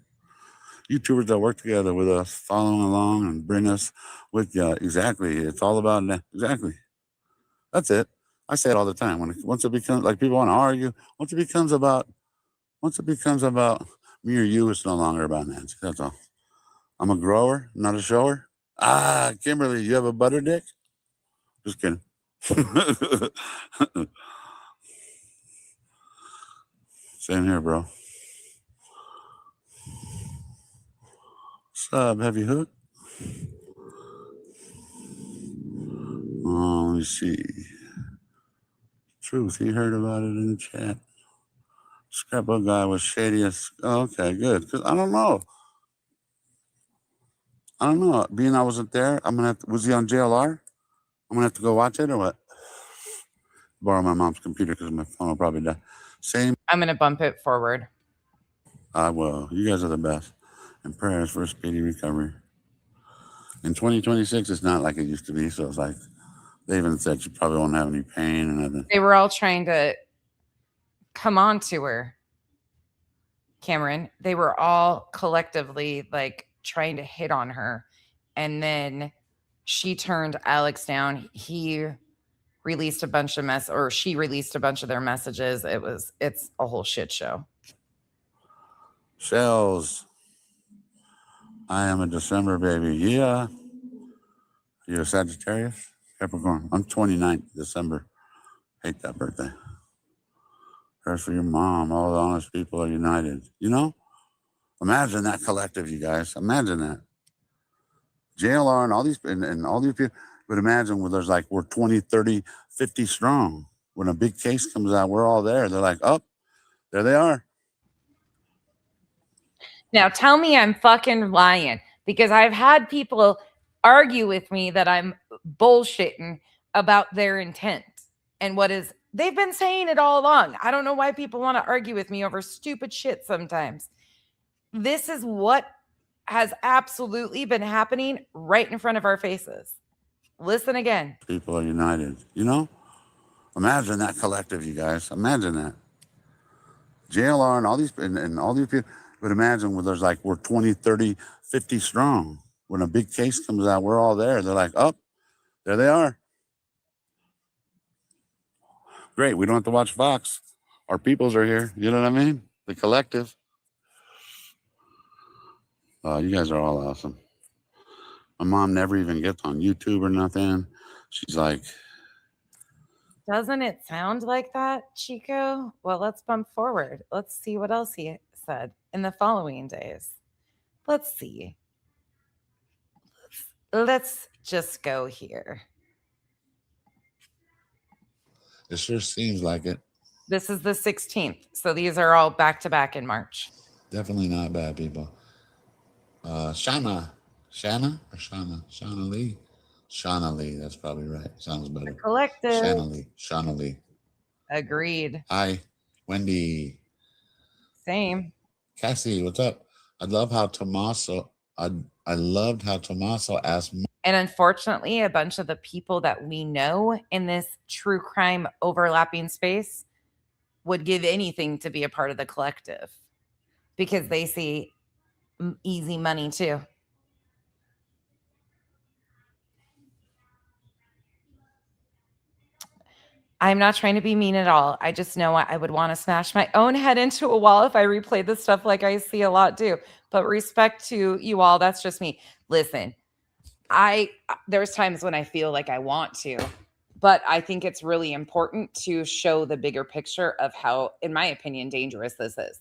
YouTubers that work together with us, following along and bring us with you. Exactly. It's all about that. Exactly. That's it. I say it all the time. Once it becomes like people want to argue, once it becomes about me or you, it's no longer about Nancy. That's all. I'm a grower, not a shower. Kimberly, you have a butter dick? Just kidding. Same here, bro. What's up? Have you hooked? Oh, let me see. Truth, he heard about it in the chat. Scrapbook guy was shadiest. Oh, okay, good. Cause I don't know. Being I wasn't there, I'm gonna have to, was he on JLR? I'm gonna have to go watch it or what? Borrow my mom's computer because my phone will probably die. Same. I'm gonna bump it forward. I will. You guys are the best. And prayers for a speedy recovery. In 2026, it's not like it used to be. So it's like they even said you probably won't have any pain and nothing. They were all trying to come on to her, Cameron. They were all collectively like trying to hit on her, and then she turned Alex down. He released a bunch of she released a bunch of their messages. It's a whole shit show. Shells. I am a December baby. Yeah. You're a Sagittarius? Capricorn. I'm 29th December. Hate that birthday. Prayers for your mom. All the honest people are united. You know? Imagine that collective, you guys. Imagine that. JLR and all these people. But imagine where there's like, we're 20, 30, 50 strong. When a big case comes out, we're all there. They're like, oh, there they are. Now tell me I'm fucking lying, because I've had people argue with me that I'm bullshitting about their intent and they've been saying it all along. I don't know why people want to argue with me over stupid shit sometimes. This is what has absolutely been happening right in front of our faces. Listen again. People are united. You know? Imagine that collective, you guys. Imagine that. JLR and all these people. But imagine where there's like, we're 20, 30, 50 strong. When a big case comes out, we're all there. They're like, oh, there they are. Great. We don't have to watch Fox. Our peoples are here. You know what I mean? The collective. You guys are all awesome. My mom never even gets on YouTube or nothing. She's like, Doesn't it sound like that, Chico? Well, let's bump forward. Let's see what else he said in the following days. Let's see. Let's just go here. It sure seems like it. This is the 16th. So these are all back to back in March. Definitely not bad, people. Shauna Lee. Shauna Lee, that's probably right. Sounds better. Collective. Shauna Lee. Agreed. Hi, Wendy. Same. Cassie, what's up? I loved how Tommaso asked. And unfortunately, a bunch of the people that we know in this true crime overlapping space would give anything to be a part of the collective because they see easy money too. I'm not trying to be mean at all. I just know I would want to smash my own head into a wall if I replayed this stuff like I see a lot do. But respect to you all, that's just me. Listen, there's times when I feel like I want to, but I think it's really important to show the bigger picture of how, in my opinion, dangerous this is.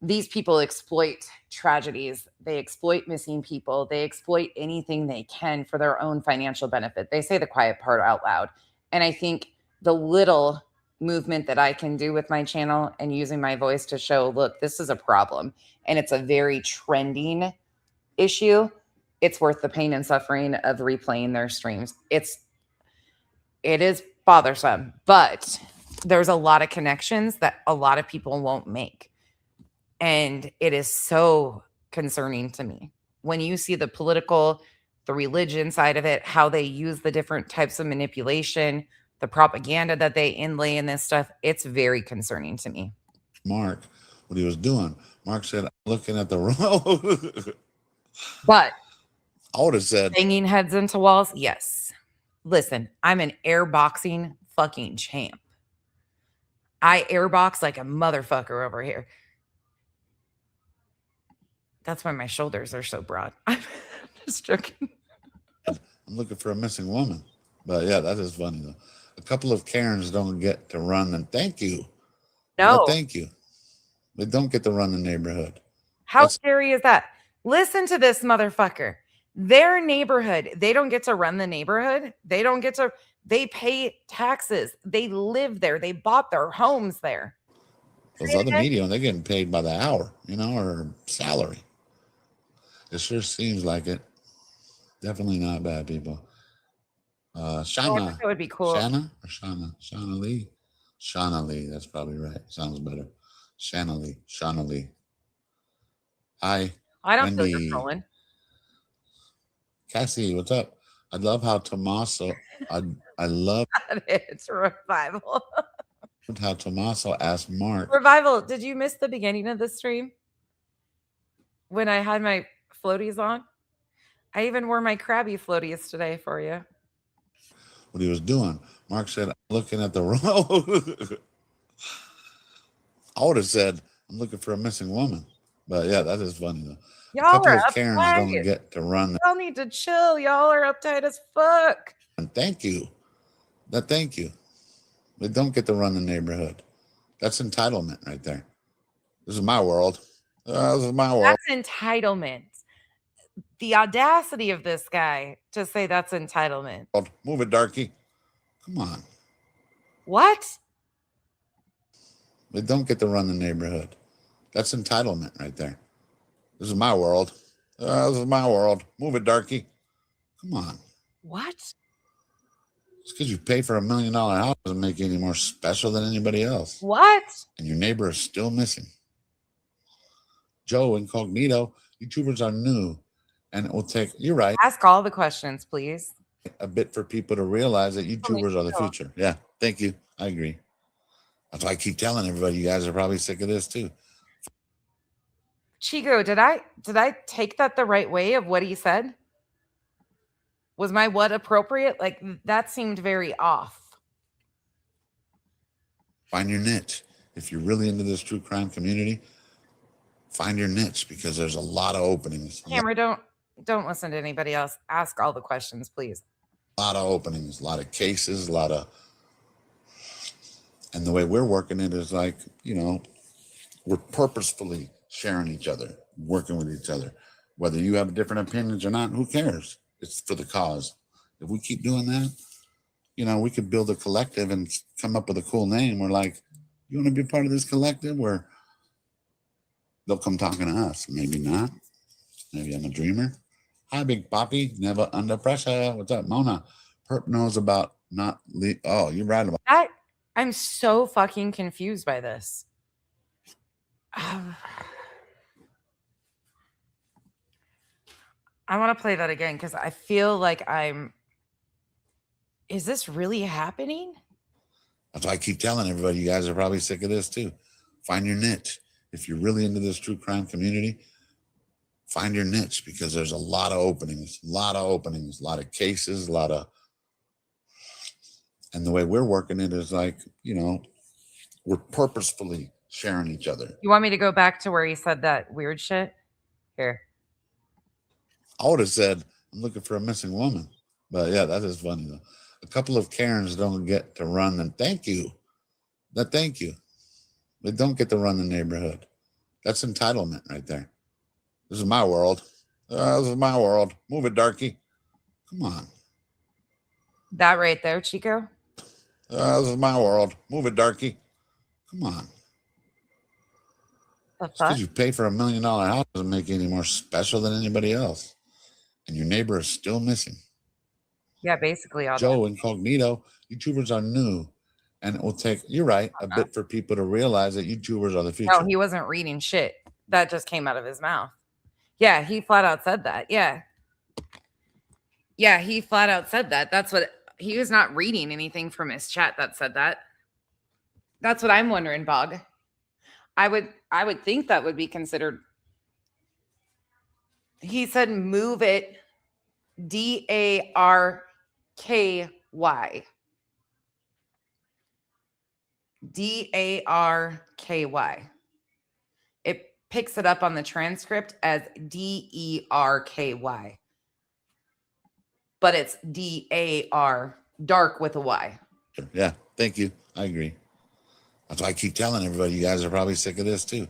These people exploit tragedies. They exploit missing people. They exploit anything they can for their own financial benefit. They say the quiet part out loud. And I think the little movement that I can do with my channel and using my voice to show, look, this is a problem and it's a very trending issue. It's worth the pain and suffering of replaying their streams. It is bothersome, but there's a lot of connections that a lot of people won't make. And it is so concerning to me when you see the political, the religion side of it, how they use the different types of manipulation, the propaganda that they inlay in this stuff. It's very concerning to me. Mark, what he was doing. Mark said, looking at the road. But I would have said, banging heads into walls. Yes. Listen, I'm an airboxing fucking champ. I airbox like a motherfucker over here. That's why my shoulders are so broad. I'm just joking. I'm looking for a missing woman. But yeah, that is funny though. A couple of Karens don't get to run and thank you. No. Thank you. They don't get to run the neighborhood. How scary is that? Listen to this motherfucker. Their neighborhood, they don't get to run the neighborhood. They pay taxes. They live there. They bought their homes there. Those other media, they're getting paid by the hour, or salary. It sure seems like it. Definitely not bad, people. Shauna. That would be cool. Shauna Lee. Shauna Lee, that's probably right. Sounds better. Shauna Lee. Hi. I don't feel you're trolling. Cassie, what's up? I love how Tommaso. I love it's Revival. how Tommaso asked Mark. Revival, did you miss the beginning of the stream when I had my floaties on? I even wore my crabby floaties today for you. What he was doing. Mark said, looking at the road. I would have said, I'm looking for a missing woman. But yeah, that is funny though. Y'all a couple are of Karens uptight. don't get to run. Y'all need to chill. Y'all are uptight as fuck. And thank you. Thank you. They don't get to run the neighborhood. That's entitlement right there. This is my world. This is my world. That's entitlement. The audacity of this guy to say that's entitlement. Move it, darky. Come on. What? They don't get to run the neighborhood. That's entitlement right there. This is my world. This is my world. Move it, darky. Come on. What? It's because you pay for $1 million house doesn't make you any more special than anybody else. What? And your neighbor is still missing. Joe Incognito, YouTubers are new. And it will take, you're right, Ask all the questions, please. a bit for people to realize that YouTubers are the future. Yeah, thank you. I agree. That's why I keep telling everybody, you guys are probably sick of this too. Chico, did I take that the right way of what he said? Was my what appropriate? Like that seemed very off. Find your niche. If you're really into this true crime community, find your niche because there's a lot of openings. Camera, don't listen to anybody else. Ask all the questions, please. A lot of openings, a lot of cases, a lot of And the way we're working it is like, we're purposefully sharing each other, working with each other. Whether you have different opinions or not, who cares? It's for the cause. If we keep doing that, we could build a collective and come up with a cool name. We're like, you want to be a part of this collective? Where they'll come talking to us. Maybe not. Maybe I'm a dreamer. Hi, Big Poppy. Never under pressure. What's up, Mona? Perp knows about not. Oh, you're right about that. I'm so fucking confused by this. I want to play that again because I feel like is this really happening? That's why I keep telling everybody, you guys are probably sick of this too. Find your niche. If you're really into this true crime community, find your niche because there's a lot of openings, a lot of cases, and the way we're working it is like, we're purposefully sharing each other. You want me to go back to where he said that weird shit? Here. I would have said, I'm looking for a missing woman. But yeah, that is funny though. A couple of Karens don't get to run and thank you. They don't get to run the neighborhood. That's entitlement right there. This is my world. This is my world. Move it, darky. Come on. That right there, Chico. This is my world. Move it, darky. Come on. Because you pay for $1 million house doesn't make you any more special than anybody else. And your neighbor is still missing. Yeah, basically all Joe Incognito, YouTubers are new. And it will take, you're right, a bit for people to realize that YouTubers are the future. No, he wasn't reading shit. That just came out of his mouth. Yeah, he flat out said that. Yeah. Yeah, he flat out said that. That's what he was not reading anything from his chat that said that. That's what I'm wondering, Bog. I would think that would be considered. He said move it DARKY. DARKY. It picks it up on the transcript as DERKY. But it's DAR, dark with a Y. Yeah, thank you. I agree. That's why I keep telling everybody, you guys are probably sick of this too.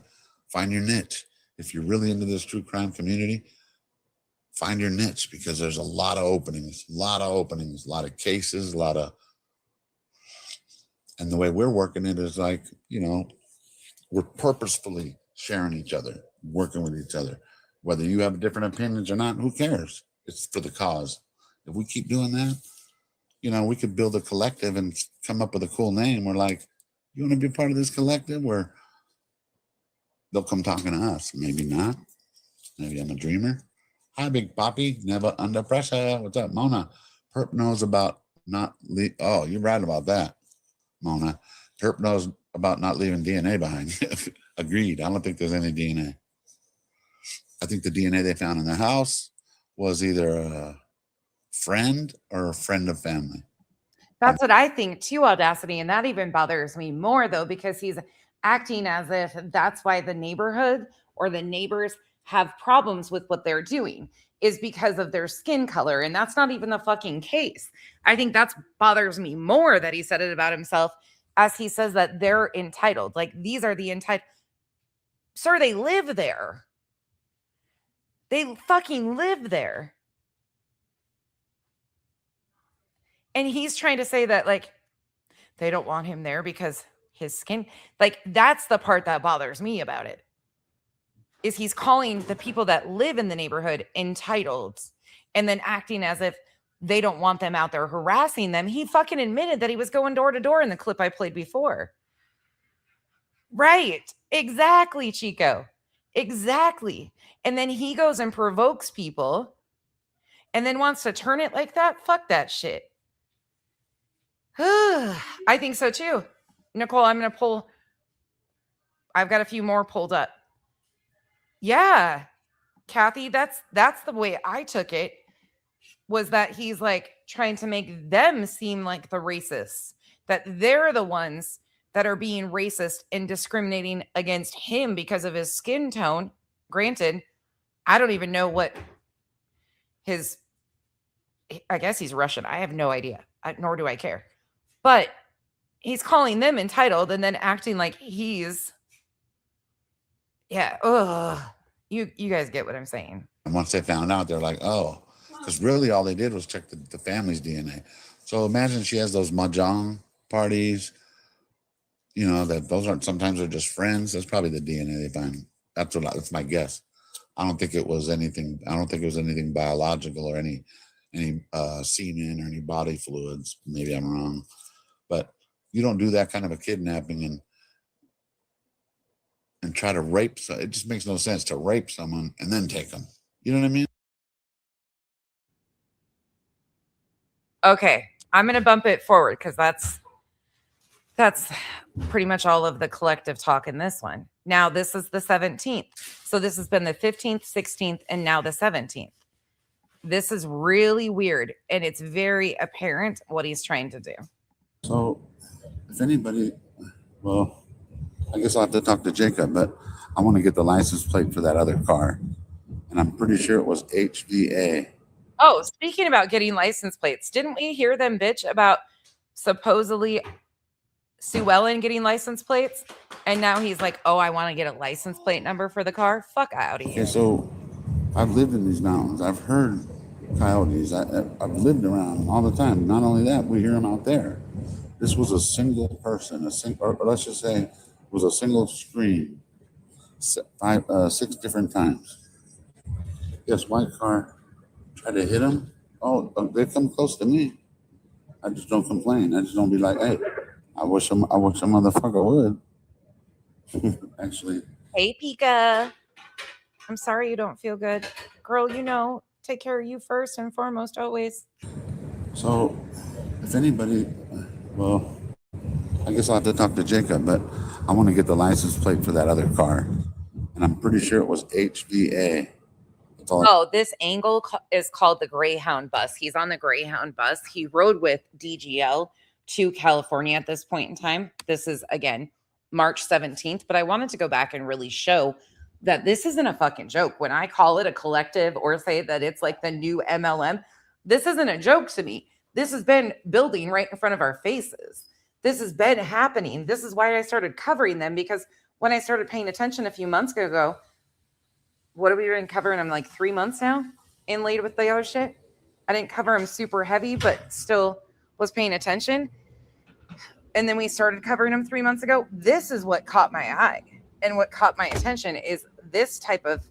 Find your niche. If you're really into this true crime community, find your niche because there's a lot of openings, a lot of cases, and the way we're working it is like, we're purposefully sharing each other, working with each other. Whether you have different opinions or not, who cares? It's for the cause. If we keep doing that, we could build a collective and come up with a cool name. We're like, you want to be a part of this collective? Where they'll come talking to us. Maybe not. Maybe I'm a dreamer. Hi, Big Poppy. Never under pressure. What's up, Mona? Perp knows about not oh, you're right about that, Mona. Perp knows about not leaving DNA behind. Agreed. I don't think there's any DNA. I think the DNA they found in the house was either a friend or a friend of family. That's what I think too, Audacity. And that even bothers me more though, because he's acting as if that's why the neighborhood or the neighbors have problems with what they're doing is because of their skin color. And that's not even the fucking case. I think that bothers me more that he said it about himself as he says that they're entitled. Like these are the entitled. Sir, they live there. They fucking live there. And he's trying to say that, like, they don't want him there because his skin, like, that's the part that bothers me about it, is he's calling the people that live in the neighborhood entitled and then acting as if they don't want them out there harassing them. He fucking admitted that he was going door to door in the clip I played before. Right. Exactly, Chico. Exactly. And then he goes and provokes people and then wants to turn it like that. Fuck that shit. I think so too. Nicole, I'm going to pull. I've got a few more pulled up. Yeah. Kathy, that's the way I took it, was that he's like trying to make them seem like the racists, that they're the ones that are being racist and discriminating against him because of his skin tone. Granted, I don't even know what I guess he's Russian. I have no idea, nor do I care. But he's calling them entitled and then acting like he's, yeah. Ugh. You guys get what I'm saying. And once they found out, they're like, oh, because really all they did was check the family's DNA. So imagine she has those mahjong parties, you know, that those aren't, sometimes they're just friends. That's probably the DNA they find. That's my guess. I don't think it was anything biological or any semen or any body fluids. Maybe I'm wrong, but you don't do that kind of a kidnapping and try to rape. So it just makes no sense to rape someone and then take them. You know what I mean? Okay, I'm going to bump it forward because that's pretty much all of the collective talk in this one. Now, this is the 17th. So this has been the 15th, 16th, and now the 17th. This is really weird, and it's very apparent what he's trying to do. So if anybody, well, I guess I'll have to talk to Jacob, but I want to get the license plate for that other car. And I'm pretty sure it was HVA. Oh, speaking about getting license plates, didn't we hear them bitch about supposedly Sue Ellen getting license plates? And now he's like, oh, I want to get a license plate number for the car. Fuck out of here. Okay, so I've lived in these mountains. I've heard coyotes. I've lived around them all the time. Not only that, we hear them out there. This was a single person, or let's just say it was a single scream, 6 different times. Yes, white car tried to hit him. Oh, they come close to me. I just don't complain. I just don't be like, hey, I wish a motherfucker would. Actually. Hey, Pika. I'm sorry you don't feel good. Girl, you know, take care of you first and foremost, always. So, if anybody, well, I guess I'll have to talk to Jacob, but I want to get the license plate for that other car. And I'm pretty sure it was HVA. Oh, this angle is called the Greyhound bus. He's on the Greyhound bus. He rode with DGL to California at this point in time. This is, again, March 17th. But I wanted to go back and really show that this isn't a fucking joke. When I call it a collective or say that it's like the new MLM, this isn't a joke to me. This has been building right in front of our faces. This has been happening. This is why I started covering them, because when I started paying attention a few months ago, what have we been covering them like 3 months now in late with the other shit? I didn't cover them super heavy, but still was paying attention. And then we started covering them 3 months ago. This is what caught my eye. And what caught my attention is this type of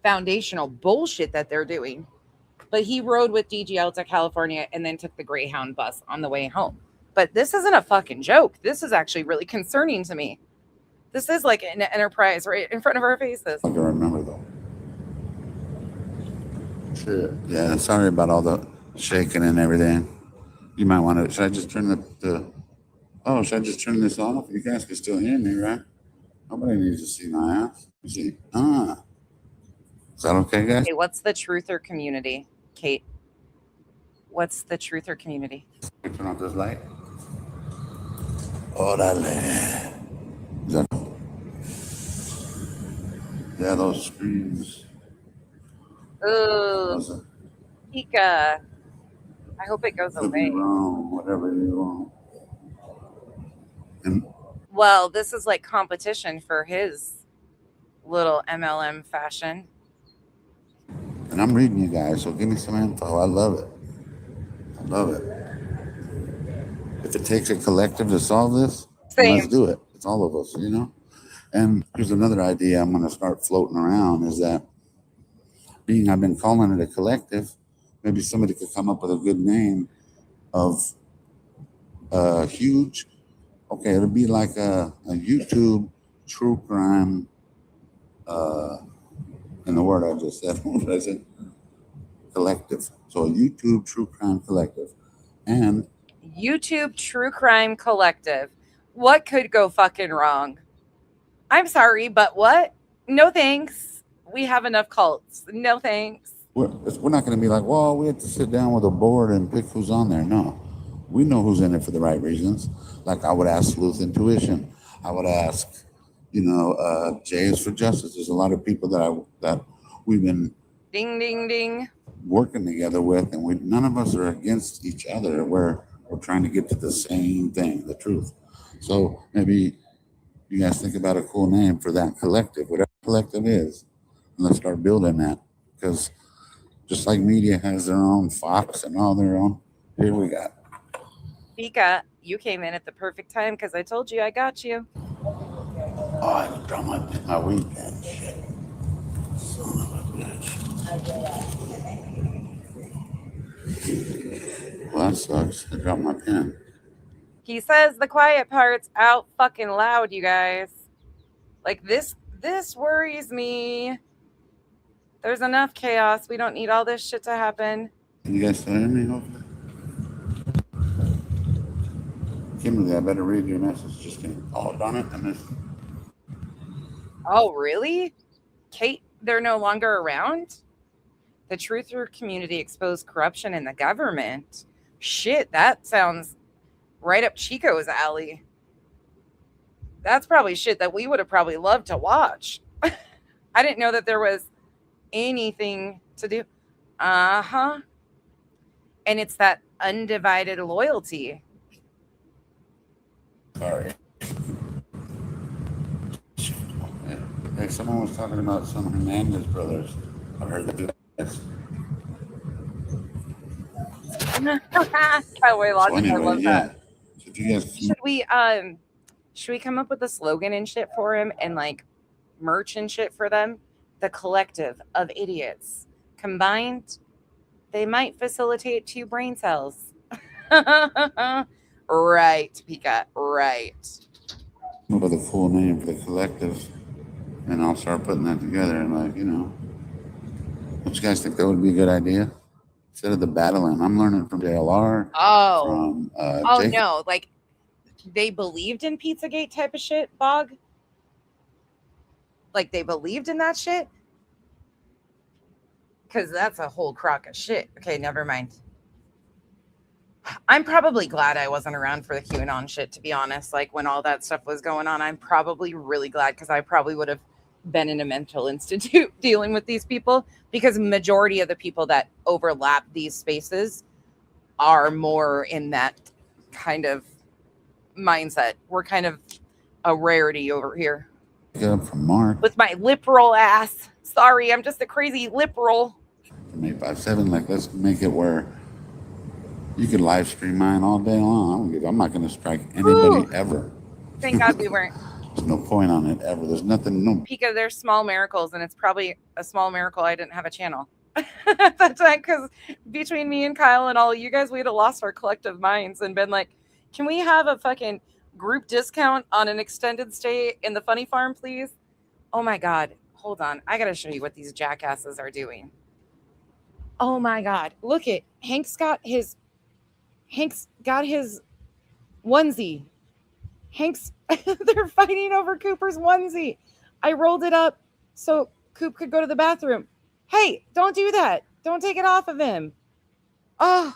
foundational bullshit that they're doing. But he rode with DGL to California and then took the Greyhound bus on the way home. But this isn't a fucking joke. This is actually really concerning to me. This is like an enterprise right in front of our faces. I can remember though. Shit. Yeah, sorry about all the shaking and everything. You might want to, should I just turn should I just turn this off? You guys can still hear me, right? Nobody needs to see my ass. You see? Is that okay, guys? Hey, what's the truther community, Kate? What's the truther community? Turn off this light. Orale. Yeah, those screens. Ooh, Pika. I hope it goes away. Wrong, whatever you want. Well, this is like competition for his little MLM fashion. And I'm reading you guys, so give me some info. I love it. I love it. If it takes a collective to solve this, then let's do it. It's all of us, you know? And here's another idea I'm going to start floating around is that being I've been calling it a collective, maybe somebody could come up with a good name of huge. Okay, it'll be like a YouTube true crime. In the word I just said, what did I say? Collective. So a YouTube true crime collective. And YouTube True Crime Collective. What could go fucking wrong? I'm sorry, but what? No thanks. We have enough cults. No thanks. we're not going to be like, well, we have to sit down with a board and pick who's on there. No, we know who's in it for the right reasons. Like I would ask Sleuth Intuition. I would ask, Jay is for Justice. There's a lot of people that we've been ding, ding, ding working together with, and none of us are against each other. We're We're trying to get to the same thing, the truth. So maybe you guys think about a cool name for that collective, whatever collective is, and let's start building that. Because just like media has their own Fox and all their own, here we got. Pika, you came in at the perfect time because I told you I got you. Oh, I dropped my weekend. Shit. Son of a bitch. Well, that sucks. I dropped my pen. He says the quiet part's out fucking loud, you guys. Like this worries me. There's enough chaos. We don't need all this shit to happen. Can you guys still hear me? Hopefully. Kimberly, I better read your message. Just kidding. Oh, darn it. I missed. Oh, really? Kate, they're no longer around? The Truther community exposed corruption in the government. Shit, that sounds right up Chico's alley. That's probably shit that we would have probably loved to watch. I didn't know that there was anything to do. Uh-huh. And it's that undivided loyalty. Sorry. Hey, someone was talking about some Hernandez brothers. I heard that. Cowboy Logic, Anyway, I love yeah. that. So if you guys Should we come up with a slogan and shit for him and like merch and shit for them? The collective of idiots combined, they might facilitate 2 brain cells. Right, Pika, right. come up with a full name for the collective, and I'll start putting that together. And like, you know, don't you guys think that would be a good idea? Instead of the battling, I'm learning from JLR. Oh, From Jacob. No, like they believed in Pizzagate type of shit, Bog. Like they believed in that shit. Because that's a whole crock of shit. Okay, never mind. I'm probably glad I wasn't around for the QAnon shit, to be honest. Like when all that stuff was going on, I'm probably really glad because I probably would have been in a mental institute dealing with these people, because majority of the people that overlap these spaces are more in that kind of mindset. We're kind of a rarity over here. From Mark. With my lip roll ass. Sorry, I'm just a crazy lip roll. From 857, like let's make it where you can live stream mine all day long. I'm not going to strike anybody ever. Thank God we weren't. There's no point on it ever. There's nothing. No. Pika, there's small miracles, and it's probably a small miracle I didn't have a channel at that time, because between me and Kyle and all you guys, we'd have lost our collective minds and been like, can we have a fucking group discount on an extended stay in the Funny Farm, please? Oh my God. Hold on. I got to show you what these jackasses are doing. Oh my God. Look it. Hank's got his onesie. They're fighting over Cooper's onesie. I rolled it up so Coop could go to the bathroom. Hey, don't do that. Don't take it off of him. Oh.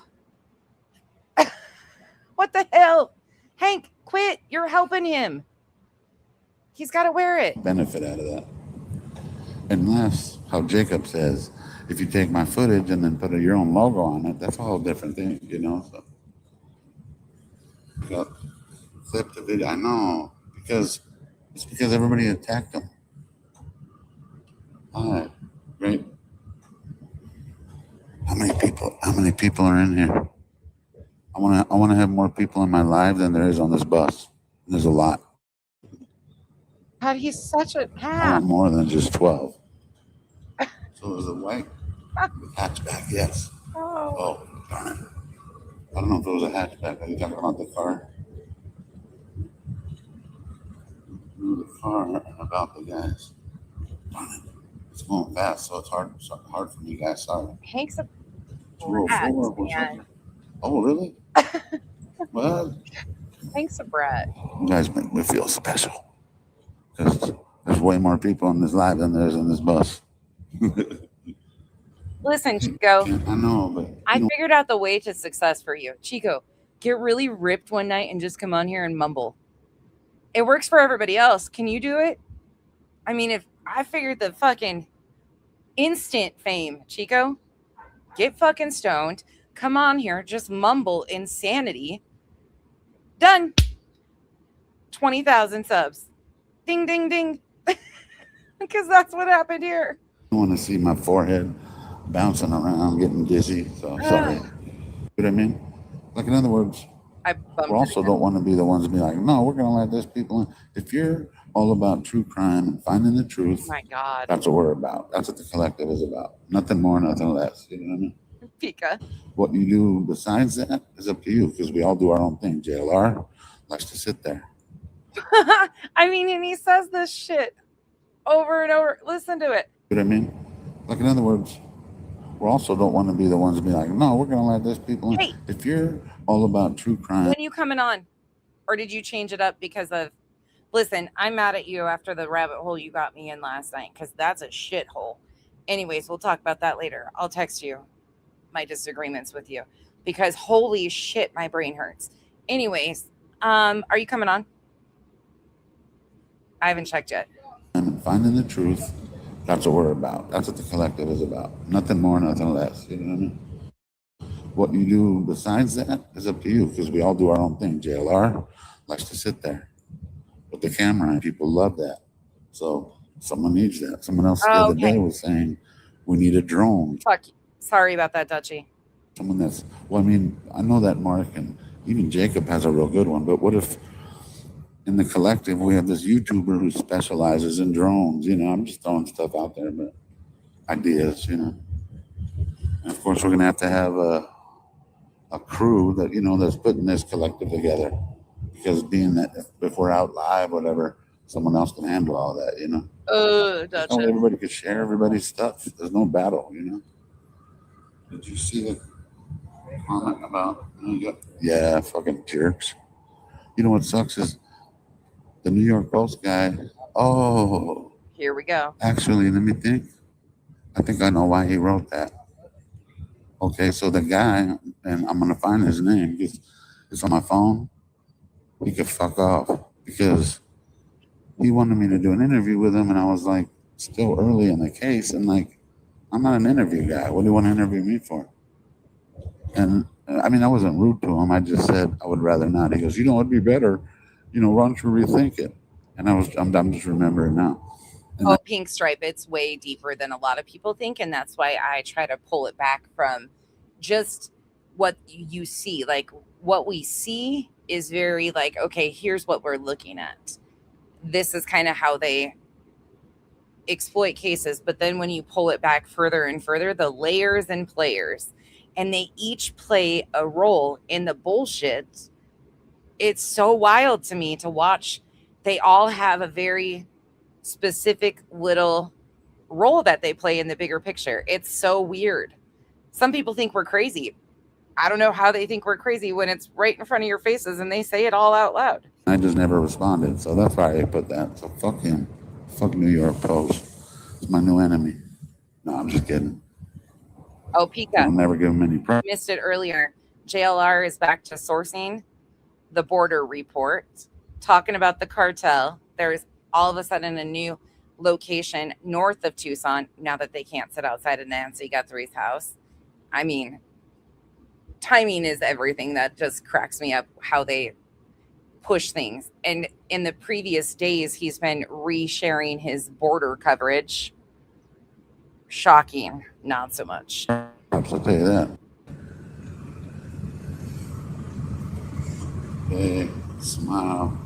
What the hell? Hank, quit. You're helping him. He's got to wear it. Benefit out of that. Unless, how Jacob says, if you take my footage and then put your own logo on it, that's a whole different thing, you know? So, clip the video. I know, because it's because everybody attacked them. All right, great. How many people are in here? I want to have more people in my live than there is on this bus. There's a lot. God, he's such a I want more than just 12. So there's a white hatchback, yes. Oh, darn it. I don't know if it was a hatchback. Are you talking about the car? The car and about the guys. Darn it. It's going fast, so it's hard for me guys. Sorry. Hank's a brat, man. Oh, really? Well, Hank's a brat. You guys make me feel special. Because there's way more people on this live than there is on this bus. Listen, Chico. I know, but I figured out the way to success for you. Chico, get really ripped one night and just come on here and mumble. It works for everybody else. Can you do it? I mean, if I figured the fucking instant fame, Chico, get fucking stoned, come on here, just mumble insanity, Done. 20,000 subs. Ding, ding, ding. Because that's what happened here. I want to see my forehead bouncing around, getting dizzy. So sorry. You know what I mean? Like, in other words, we also don't want to be the ones to be like, no, we're going to let these people in. If you're all about true crime and finding the truth, my God, that's what we're about. That's what the collective is about. Nothing more, nothing less. You know what I mean? Pika. What you do besides that is up to you, because we all do our own thing. JLR likes to sit there. I mean, and he says this shit over and over. Listen to it. You know what I mean? Like, in other words, we also don't want to be the ones to be like, no, we're going to let these people in. Hey. If you're all about true crime. When you coming on? Or did you change it up because of, listen, I'm mad at you after the rabbit hole you got me in last night, because that's a shithole. Anyways, we'll talk about that later. I'll text you my disagreements with you, because holy shit, my brain hurts. Anyways, are you coming on? I haven't checked yet. And finding the truth, that's what we're about. That's what the collective is about. Nothing more, nothing less. You know what I mean? What you do besides that is up to you, because we all do our own thing. JLR likes to sit there with the camera, and people love that. So someone needs that. Someone else the other day was saying we need a drone. Fuck. Sorry about that, Dutchie. Someone that's, well, I mean, I know that Mark and even Jacob has a real good one, but what if in the collective we have this YouTuber who specializes in drones? You know, I'm just throwing stuff out there, but ideas, you know. And of course, we're going to have a crew that, you know, that's putting this collective together, because being that if we're out live, whatever, someone else can handle all that, you know. Gotcha. Oh, everybody could share everybody's stuff. There's no battle, you know. Did you see the comment about? Yeah, fucking jerks. You know what sucks is the New York Post guy. Oh, here we go. Actually, let me think. I think I know why he wrote that. Okay, so the guy, and I'm gonna find his name because it's on my phone. He could fuck off, because he wanted me to do an interview with him, and I was like, still early in the case, and like, I'm not an interview guy. What do you want to interview me for? And I mean, I wasn't rude to him. I just said I would rather not. He goes, you know, it'd be better, you know, why don't you rethink it? And I'm just remembering now. And Pink Stripe, it's way deeper than a lot of people think, and that's why I try to pull it back from just what you see. Like, what we see is very like, okay, here's what we're looking at. This is kind of how they exploit cases, but then when you pull it back further and further, the layers and players, and they each play a role in the bullshit. It's so wild to me to watch. They all have a very specific little role that they play in the bigger picture. It's so weird. Some people think we're crazy. I don't know how they think we're crazy when it's right in front of your faces and they say it all out loud. I just never responded, so that's why I put that. So fuck him. Fuck New York Post. It's my new enemy. No, I'm just kidding. Oh, Pika. I'll never give him any press. Missed it earlier. JLR is back to sourcing the border report, talking about the cartel. There's all of a sudden a new location north of Tucson now that they can't sit outside of Nancy Guthrie's house. I mean, timing is everything. That just cracks me up how they push things. And in the previous days, he's been resharing his border coverage. Shocking. Not so much. I'll tell you that. Big smile.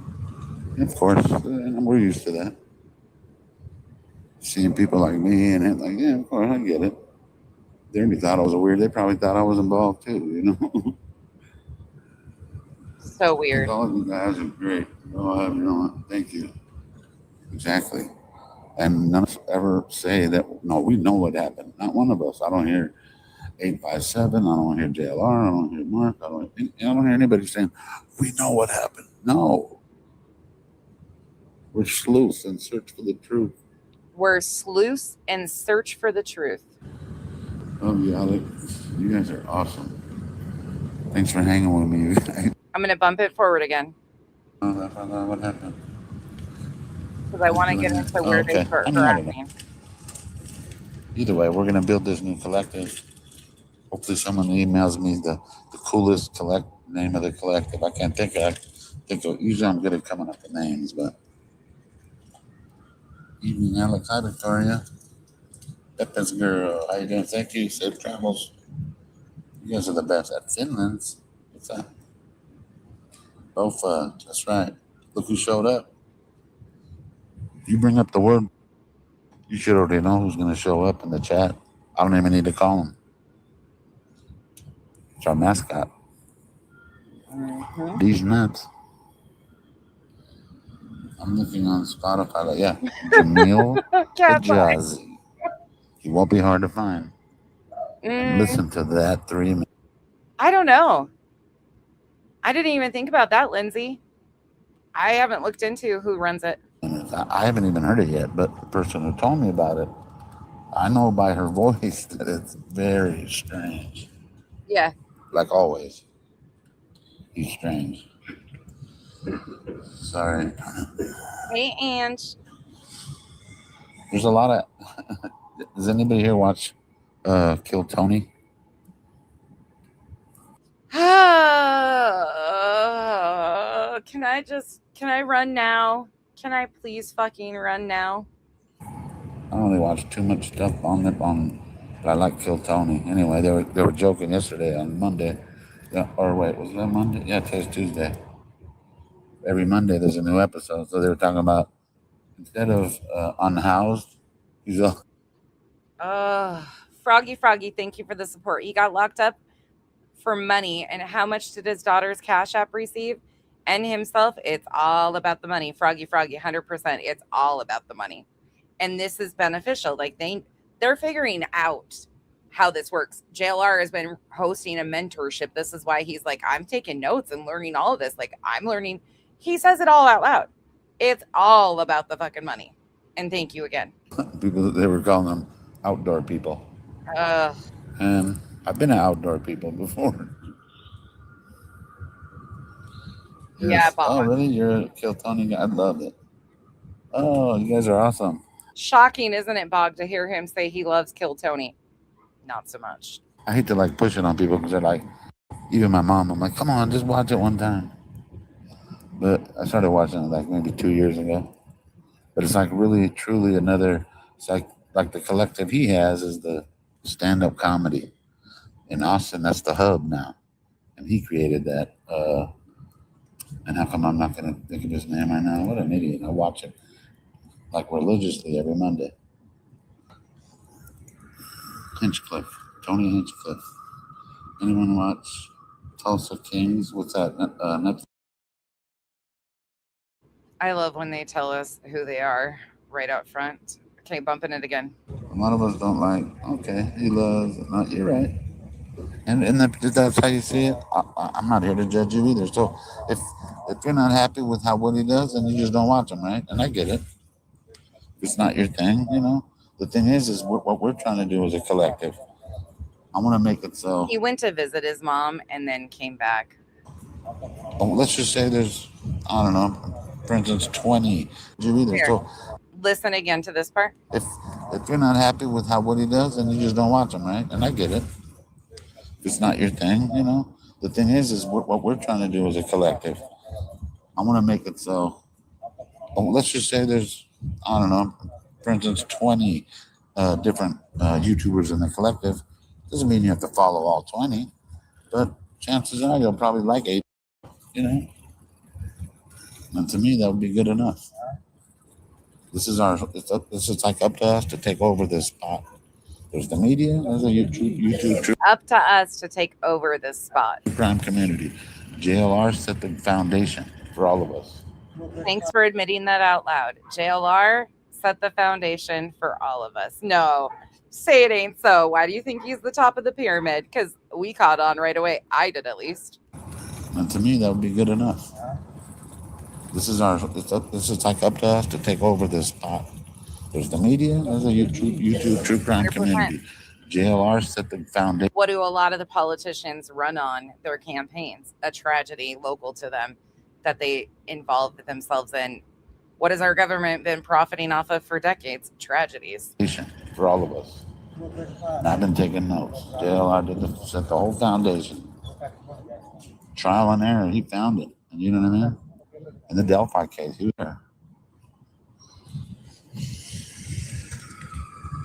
Of course, we're used to that. Seeing people like me and it, like, yeah, of course, I get it. They already thought I was weird. They probably thought I was involved too, you know? So weird. All of you guys are great. Thank you. Exactly. And none of us ever say that, no, we know what happened. Not one of us. I don't hear 857. I don't hear JLR. I don't hear Mark. I don't hear anybody saying, we know what happened. No. We're sleuths and search for the truth. We're sleuths and search for the truth. Oh, yeah. You guys are awesome. Thanks for hanging with me. I'm going to bump it forward again. What happened? Because I want to get into where they start harassing. Either way, we're going to build this new collective. Hopefully someone emails me the coolest name of the collective. I can't think of it. Usually I'm good at coming up with names, but evening, Alex. Hi, Victoria. Pepe's girl. How you doing? Thank you. Safe travels. You guys are the best at Finland's. What's that? Bofa. That's right. Look who showed up. You bring up the word. You should already know who's going to show up in the chat. I don't even need to call him. It's our mascot. These nuts. I'm looking on Spotify. Yeah. Jamil Hijazi. He won't be hard to find. And listen to that 3 minutes. I don't know. I didn't even think about that, Lindsay. I haven't looked into who runs it. I haven't even heard it yet, but the person who told me about it, I know by her voice that it's very strange. Yeah. Like always. He's strange. Sorry. Hey, and there's a lot of. Does anybody here watch Kill Tony? Can I run now? Can I please fucking run now? I don't really watch too much stuff on but I like Kill Tony. Anyway, they were joking yesterday on Monday. Yeah, or wait, was that Monday? Yeah, today's Tuesday. Every Monday there's a new episode. So they were talking about instead of unhoused, he's Froggy, thank you for the support. He got locked up for money. And how much did his daughter's Cash App receive? And himself, it's all about the money. Froggy, 100%. It's all about the money. And this is beneficial. Like they're figuring out how this works. JLR has been hosting a mentorship. This is why he's like, I'm taking notes and learning all of this. Like I'm learning. He says it all out loud. It's all about the fucking money. And thank you again. people, they were calling them outdoor people. And I've been an outdoor people before. Yes. Yeah, Bob. Oh, really? You're a Kill Tony guy? I love it. Oh, you guys are awesome. Shocking, isn't it, Bob, to hear him say he loves Kill Tony? Not so much. I hate to like push it on people because they're like, even my mom, I'm like, come on, just watch it one time. But I started watching it like maybe 2 years ago. But it's like really, truly another, it's like the collective he has is the stand-up comedy. In Austin, that's the hub now. And he created that. And how come I'm not going to think of his name right now? What an idiot. I watch it like religiously every Monday. Hinchcliffe. Tony Hinchcliffe. Anyone watch Tulsa Kings? What's that? Netflix? I love when they tell us who they are right out front. Okay, bumping it again. A lot of us don't like, okay, he loves, you're right. And that's how you see it. I'm not here to judge you either. So if you're not happy with what he does, then you just don't watch him, right? And I get it. It's not your thing, you know. The thing is what we're trying to do as a collective. I want to make it so. He went to visit his mom and then came back. Oh, let's just say there's, I don't know, for instance, 20. You either. Here. So listen again to this part. If you're not happy with what he does, then you just don't watch him, right? And I get it. It's not your thing, you know. The thing is what we're trying to do as a collective. I want to make it so. Oh, let's just say there's, I don't know, for instance, 20 different YouTubers in the collective. Doesn't mean you have to follow all 20, but chances are you'll probably like 8, you know. And to me, that would be good enough. This is like up to us to take over this spot. There's the media, there's a YouTube true Up to us to take over this spot. crime community. JLR set the foundation for all of us. Thanks for admitting that out loud. JLR set the foundation for all of us. No, say it ain't so. Why do you think he's the top of the pyramid? Because we caught on right away. I did, at least. And to me, that would be good enough. This is like up to us to take over this spot. There's the media, there's a YouTube true crime 100%. community. JLR set the foundation. What do a lot of the politicians run on their campaigns? A tragedy local to them that they involved themselves in. What has our government been profiting off of for decades? Tragedies. For all of us. And I've been taking notes. JLR set the whole foundation. Trial and error, he found it. You know what I mean? In the Delphi case, he was there.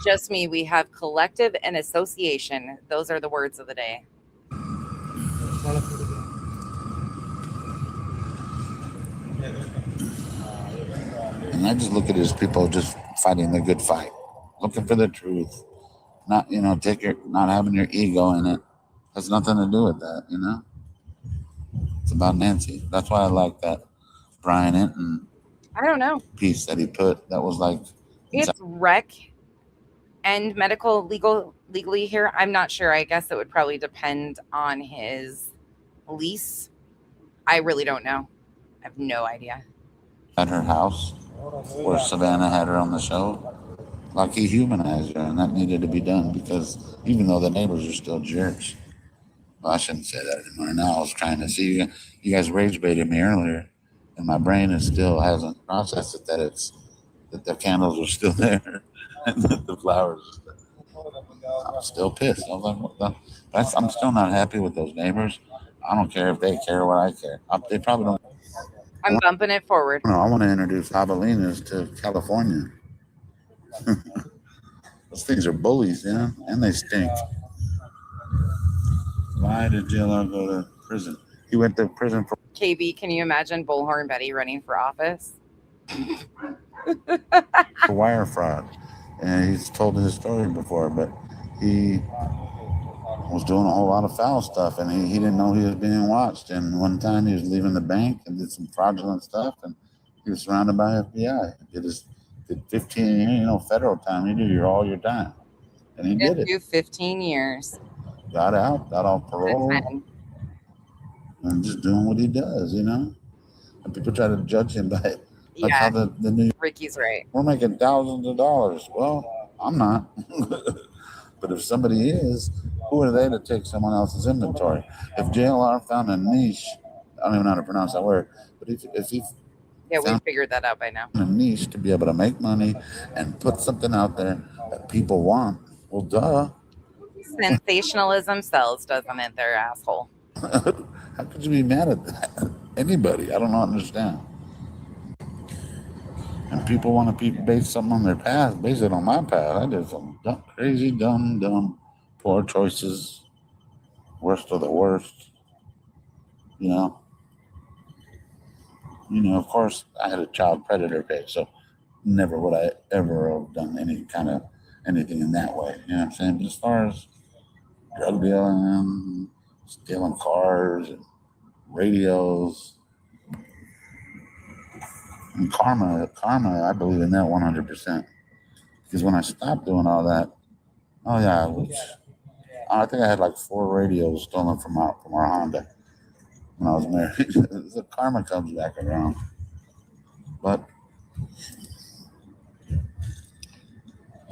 Just me. We have collective and association. Those are the words of the day. And I just look at it as people just fighting the good fight, looking for the truth, not, not having your ego in it. Has nothing to do with that, It's about Nancy. That's why I like that Brian Enton I don't know. piece that he put. That was like, It's rec and legally here. I'm not sure. I guess it would probably depend on his lease. I really don't know. I have no idea. at her house where Savannah had her on the show. Like he humanized her, and that needed to be done because even though the neighbors are still jerks. Well, I shouldn't say that anymore. Now I was trying to see you guys rage baited me earlier, and my brain still hasn't processed it that the candles are still there and the flowers. I'm still pissed. I was like, what the? I'm still not happy with those neighbors. I don't care if they care what I care. They probably don't. I'm bumping it forward. No, I want to introduce Javelinas to California. Those things are bullies, and they stink. Why did JLR go to prison? He went to prison for KB, can you imagine Bullhorn Betty running for office? wire fraud. And he's told his story before, but he was doing a whole lot of foul stuff, and he didn't know he was being watched. And one time he was leaving the bank and did some fraudulent stuff, and he was surrounded by FBI. Did 15 years, federal time. You do all your time. And he did it. 15 years. Got out, got off parole, and just doing what he does, And people try to judge him by how the new Ricky's right. We're making thousands of dollars. Well, I'm not. But if somebody is, who are they to take someone else's inventory? If JLR found a niche, I don't even know how to pronounce that word, but if he we figured that out by now. A niche to be able to make money and put something out there that people want, well, duh. Sensationalism sells, doesn't it? They're asshole. How could you be mad at that? Anybody? I don't understand. And people want to base something on their past, base it on my past. I did some crazy, dumb, poor choices. Worst of the worst. Of course, I had a child predator page, so never would I ever have done anything in that way. You know what I'm saying? But as far as drug dealing, stealing cars, and radios, and karma, I believe in that 100%. Because when I stopped doing all that, I think I had like 4 radios stolen from our Honda when I was married. The karma comes back around. But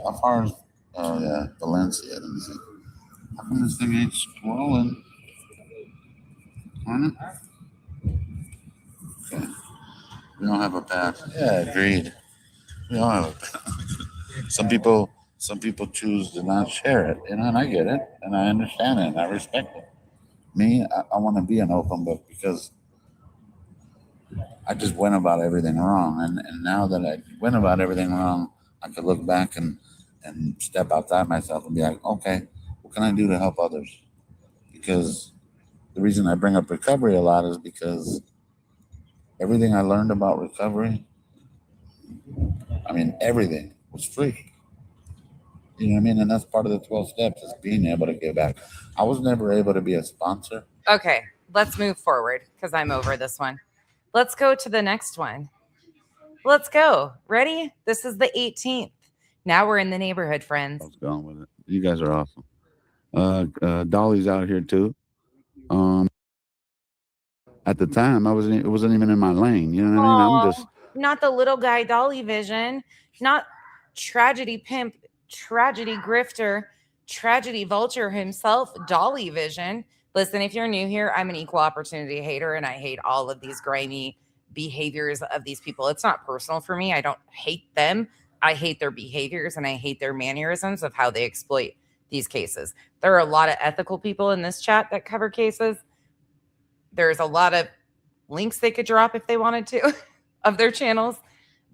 as far as Valencia, let me see. How come this thing ain't scrolling? On it? Okay. We don't have a pass. Yeah, agreed. We don't have a pass. Some people choose to not share it, and I get it, and I understand it, and I respect it. Me, I want to be an open book because I just went about everything wrong, and now that I went about everything wrong, I could look back and step outside myself and be like, okay, what can I do to help others? Because the reason I bring up recovery a lot is because everything I learned about recovery, everything was free. You know what I mean? And that's part of the 12 steps is being able to give back. I was never able to be a sponsor. Okay, let's move forward because I'm over this one. Let's go to the next one. Let's go. Ready? This is the 18th. Now we're in the neighborhood, friends. I was going with it. You guys are awesome. Dolly's out here too. At the time, it wasn't even in my lane. You know what I mean? I'm just not the little guy Dolly vision, not tragedy pimp, tragedy grifter, tragedy vulture himself, Dolly vision. Listen, if you're new here, I'm an equal opportunity hater, and I hate all of these grimy behaviors of these people. It's not personal for me. I don't hate them. I hate their behaviors, and I hate their mannerisms of how they exploit these cases. There are a lot of ethical people in this chat that cover cases. There's a lot of links they could drop if they wanted to of their channels.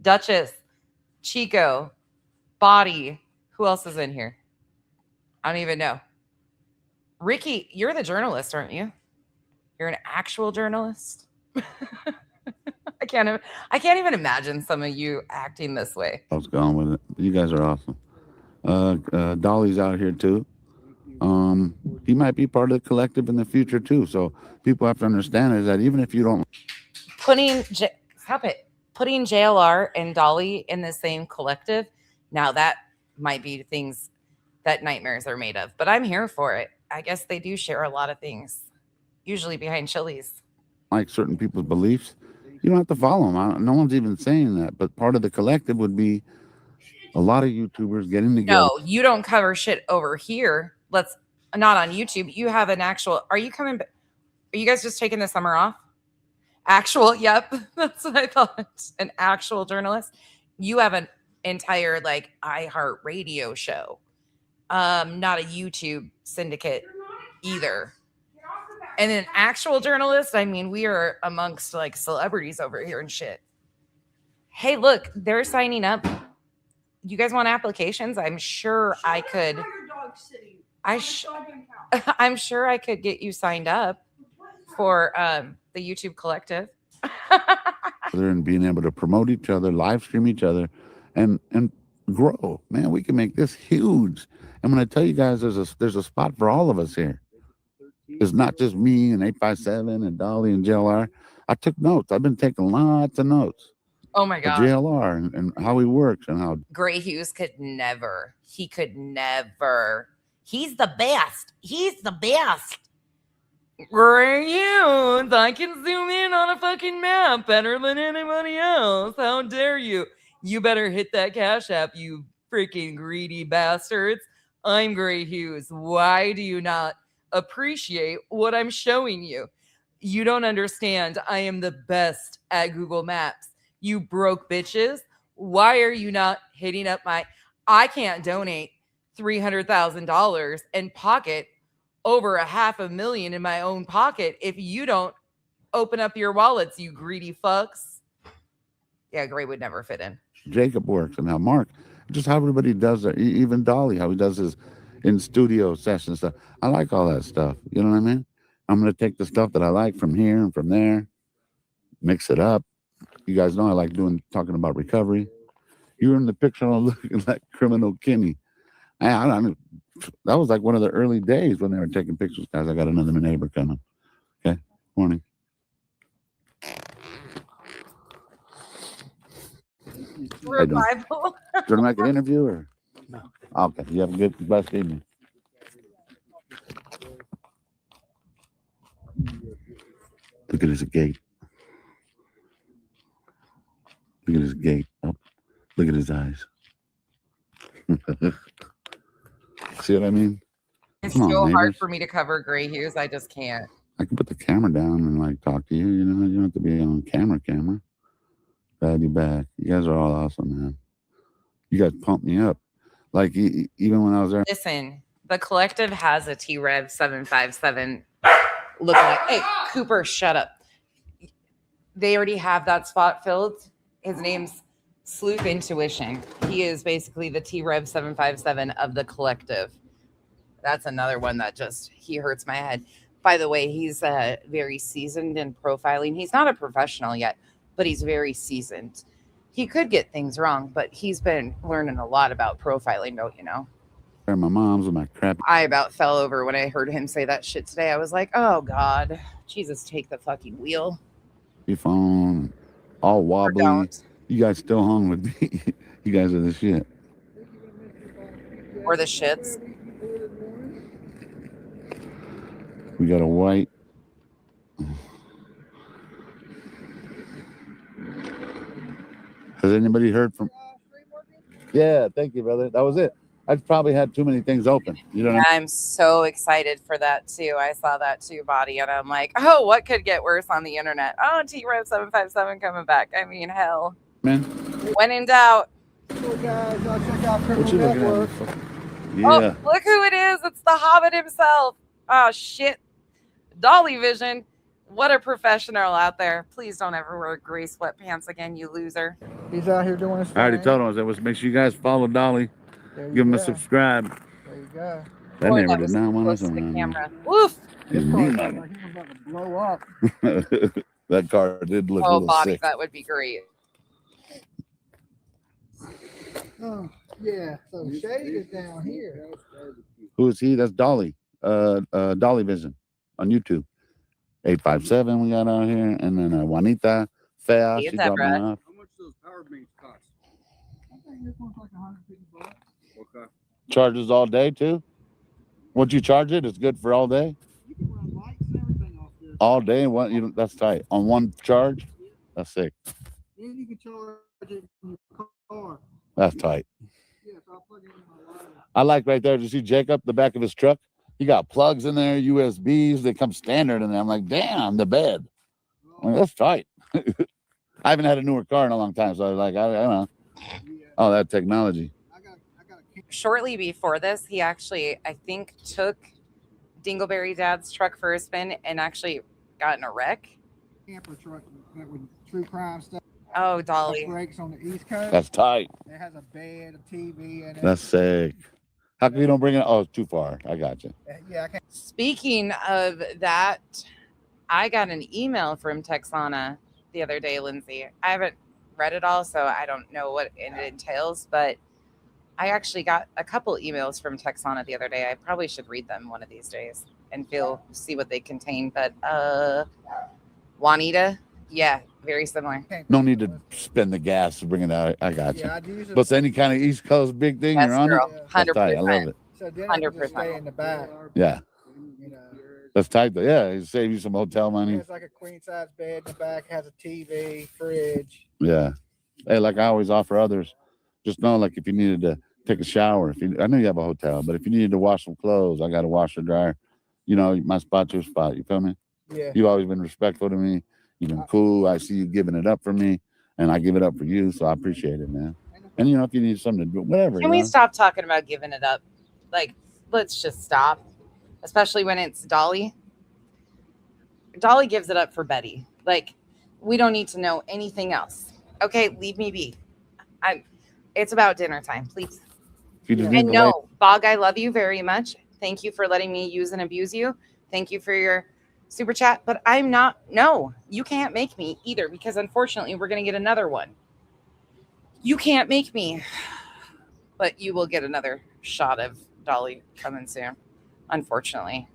Duchess, Chico, Body. Who else is in here? I don't even know. Ricky, you're the journalist, aren't you? You're an actual journalist. I can't even imagine some of you acting this way. I was going with it. You guys are awesome. Dolly's out here too. He might be part of the collective in the future too. So people have to understand is that even if you don't Putting JLR and Dolly in the same collective, now that might be things that nightmares are made of. But I'm here for it. I guess they do share a lot of things, usually behind Chili's. like certain people's beliefs, you don't have to follow them. No one's even saying that. But part of the collective would be a lot of YouTubers getting together. No, you don't cover shit over here. Let's not on YouTube. You have an actual. Are you coming? Are you guys just taking the summer off? Actual, yep. That's what I thought. An actual journalist. You have an entire like iHeartRadio show. Not a YouTube syndicate either. And an actual journalist, I mean, we are amongst like celebrities over here and shit. Hey, look, they're signing up. You guys want applications? I'm sure I could. I'm sure I could get you signed up for the YouTube collective. And being able to promote each other, live stream each other, and grow. Man, we can make this huge. And when I tell you guys, there's a spot for all of us here. It's not just me and 857 and Dolly and JLR. I took notes. I've been taking lots of notes. Oh my God. JLR and how he works and how Gray Hughes could never. He could never. He's the best. He's the best. Gray Hughes, I can zoom in on a fucking map better than anybody else. How dare you? You better hit that Cash App, you freaking greedy bastards. I'm Gray Hughes. Why do you not appreciate what I'm showing you? You don't understand. I am the best at Google Maps. You broke bitches. Why are you not hitting up I can't donate $300,000 and pocket over $500,000 in my own pocket if you don't open up your wallets, you greedy fucks. Yeah, Gray would never fit in. Jacob works and how Mark, just how everybody does it. Even Dolly, how he does his in studio session stuff. I like all that stuff. You know what I mean? I'm going to take the stuff that I like from here and from there, mix it up. You guys know I like talking about recovery. You were in the picture looking like Criminal Kenny. I mean, that was like one of the early days when they were taking pictures. Guys, I got another neighbor coming. Okay, morning. Revival. Do you want to make an interview or? No. Okay, you have a good, blessed evening. Look at his gate. Look at his gate. Oh, look at his eyes. See what I mean? It's Come on, so hard neighbors. for me to cover Gray Hughes. I just can't. I can put the camera down and like talk to you. You know, you don't have to be on camera. Glad you're back. You guys are all awesome, man. You guys pumped me up. Like even when I was there. Listen, the collective has a T-Rev 757 looking like. Hey, Cooper, shut up. They already have that spot filled. His name's Sleuth Intuition. He is basically the T-Rev 757 of the collective. That's another one that he hurts my head. By the way, he's very seasoned in profiling. He's not a professional yet, but he's very seasoned. He could get things wrong, but he's been learning a lot about profiling, don't you know? My mom's and my crap. I about fell over when I heard him say that shit today. I was like, oh God, Jesus, take the fucking wheel. Your phone, all wobbly. You guys still hung with me. You guys are the shit. Or the shits. We got a white. Has anybody heard from? Yeah, thank you, brother. That was it. I probably had too many things open. You know what I mean? I'm so excited for that too. I saw that too, Body, and I'm like, oh, what could get worse on the internet? Oh, T-Rev 757 coming back. I mean, hell. Man. When in doubt. So guys, I'll check out What Criminal you looking Network. at? Oh, Yeah. look who it is. It's the Hobbit himself. Oh, shit. Dolly Vision. What a professional out there. Please don't ever wear gray sweatpants again, you loser. He's out here doing his thing. I already told him. I said, well, make sure you guys follow Dolly. Give him a subscribe. There you go. That Boy, neighbor that did was not too want close us to the around. camera. Woof. This car looked like he was about to blow up. That car did look a Oh, little Bobby, sick. that would be great. Oh, yeah. So Shade is down here. Who is he? That's Dolly. Dolly Vision on YouTube. 857 we got out here, and then Juanita Fea. Hey, She dropped me Deborah. off. How much those power banks cost? I think this one's like $150. Okay. Charges all day too. Once you charge it, it's good for all day. You can run lights and everything off this. All day. That's tight. On one charge, that's sick. And you can charge it from your car. That's tight. Yeah, so I'll plug it in my lighter. I like right there. Did you see Jacob, the back of his truck? He got plugs in there, USBs. They come standard in there. I'm like, damn, the bed. I'm like, that's tight. I haven't had a newer car in a long time, so I was like, I don't know. Oh, that technology. Shortly before this, he actually, I think, took Dingleberry Dad's truck for a spin and actually got in a wreck. Camper truck that with true crime stuff. Oh, Dolly. Brakes on the East Coast. That's tight. It has a bed, a TV, and That's sick. How come you don't bring it? Oh, it's too far. I got you. yeah, I can't. Speaking of that, I got an email from Texana the other day, Lindsay. I haven't read it all, so I don't know what it entails, but I actually got a couple emails from Texana the other day. I probably should read them one of these days and see what they contain. But Juanita, yeah, very similar. No need to spend the gas to bring it out. I got you. Yeah, I'd use it. But it's any kind of East Coast big thing, Yes, you're on girl. it. That's tight. I love it. So then I can just stay in the back. Yeah. You know, That's tight though. Yeah, it save you some hotel money. it's like a queen size bed in the back, has a TV, fridge. Yeah. Hey, like I always offer others, just know like if you needed to take a shower, I know you have a hotel, but if you needed to wash some clothes, I got a washer dryer. You know, my spot's your spot. You feel me? Yeah. You've always been respectful to me. You've been cool. I see you giving it up for me, and I give it up for you. So I appreciate it, man. And you know, if you need something to do, whatever. Can we stop talking about giving it up? Like, let's just stop. Especially when it's Dolly. Dolly gives it up for Betty. Like, we don't need to know anything else. Okay, leave me be. It's about dinner time, please. And no, Bog, I love you very much. Thank you for letting me use and abuse you. Thank you for your super chat. But no, you can't make me either, because unfortunately we're going to get another one. You can't make me. But you will get another shot of Dolly coming soon, unfortunately.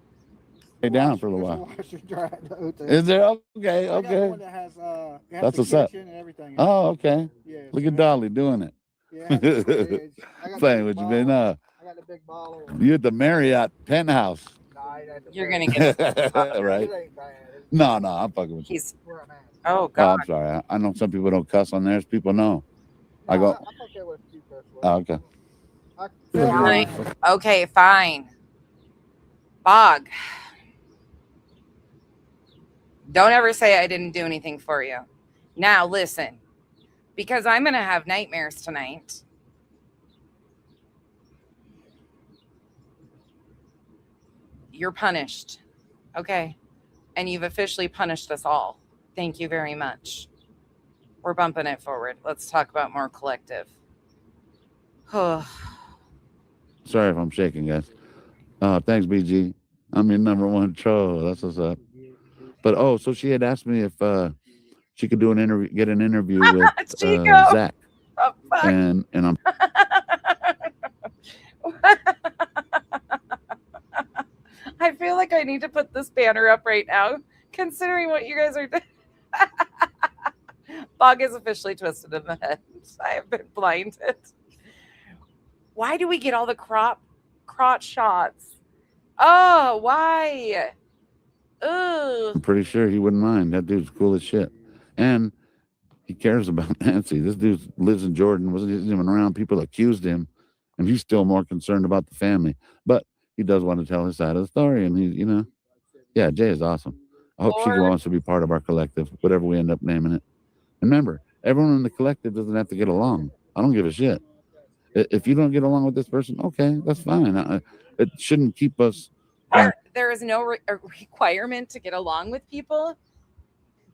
Stay down for a little while. Washer dryer at the hotel. Is there? Okay, I got okay. one that has, it has That's the what's up. kitchen and everything in it. Oh, okay. Yeah, Look at Dolly doing it. Yeah, I got the fridge. I got Playing the with big you, man. bottle. I got the big bottle. You're at the Marriott penthouse. You're going to get Right? No, I'm fucking with you. Oh, Oh, God. I'm sorry. I know some people don't cuss on theirs. People know. I go. Oh, okay. Fine. Okay, fine. Bog. Don't ever say I didn't do anything for you. Now, listen. Because I'm going to have nightmares tonight. You're punished. Okay. And you've officially punished us all. Thank you very much. We're bumping it forward. Let's talk about more collective. Sorry if I'm shaking, guys. Thanks, BG. I'm your number one troll. That's what's up. But so she had asked me if she could do an interview, get an interview with Zach. Oh, fuck. And I'm I feel like I need to put this banner up right now, considering what you guys are doing. Bog is officially twisted in the head. I have been blinded. Why do we get all the crotch shots? Oh, why? Ugh. pretty sure he wouldn't mind. That dude's cool as shit. And he cares about Nancy. This dude lives in Jordan, wasn't even around. People accused him, and he's still more concerned about the family. But he does want to tell his side of the story, and he's, yeah, Jay is awesome. I hope she wants to be part of our collective, whatever we end up naming it. And remember, everyone in the collective doesn't have to get along. I don't give a shit. If you don't get along with this person, okay, that's fine. It shouldn't keep us. There is no requirement to get along with people.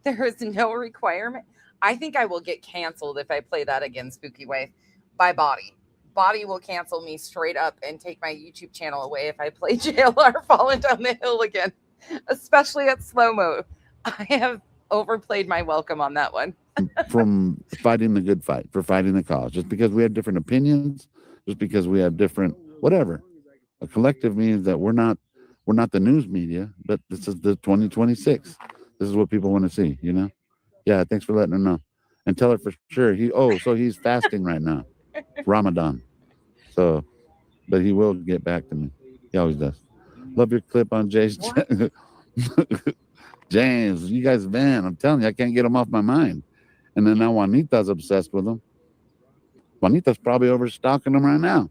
There is no requirement. I think I will get canceled if I play that again, Spooky Wife, by Body. Body will cancel me straight up and take my YouTube channel away if I play JLR Falling Down the Hill again, especially at slow mo. I have overplayed my welcome on that one. From fighting the good fight, for fighting the cause. Just because we have different opinions, just because we have different whatever. A collective means that we're not the news media, but this is the 2026. This is what people want to see, you know? Yeah, thanks for letting her know. And tell her for sure. So he's fasting right now. Ramadan. So, but he will get back to me. He always does. Love your clip on Jay's. James, you guys, man, I'm telling you, I can't get him off my mind. And then now Juanita's obsessed with him. Juanita's probably overstocking him right now.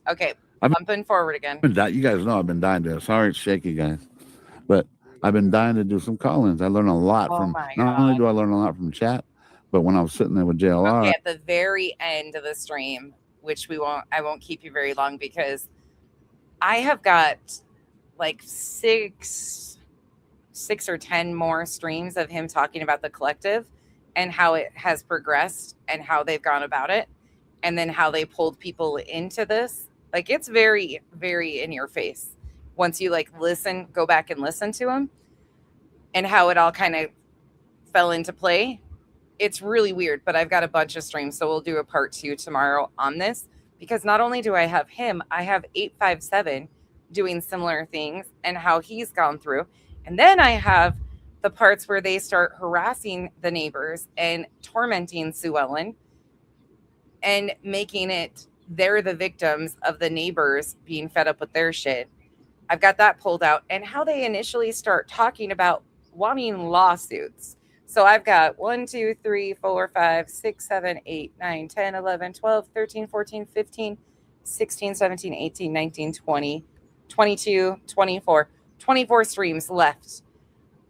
Okay, bumping forward again. You guys know I've been dying to. Sorry, it's shaky, guys. But I've been dying to do some call-ins. I learn a lot from, not only do I learn a lot from chat, but when I was sitting there with JLR. Okay, at the very end of the stream, which I won't keep you very long because I have got like six or 10 more streams of him talking about the collective and how it has progressed and how they've gone about it. And then how they pulled people into this. Like, it's very, very in your face. Once you like listen, go back and listen to them and how it all kind of fell into play. It's really weird, but I've got a bunch of streams. So we'll do a part 2 tomorrow on this, because not only do I have him, I have 857 doing similar things and how he's gone through. And then I have the parts where they start harassing the neighbors and tormenting Sue Ellen and making it they're the victims of the neighbors being fed up with their shit. I've got that pulled out, and how they initially start talking about wanting lawsuits. So I've got 1, 2, 3, 4, 5, 6, 7, 8, 9, 10, 11, 12, 13, 14, 15, 16, 17, 18, 19, 20, 22, 24, 24 streams left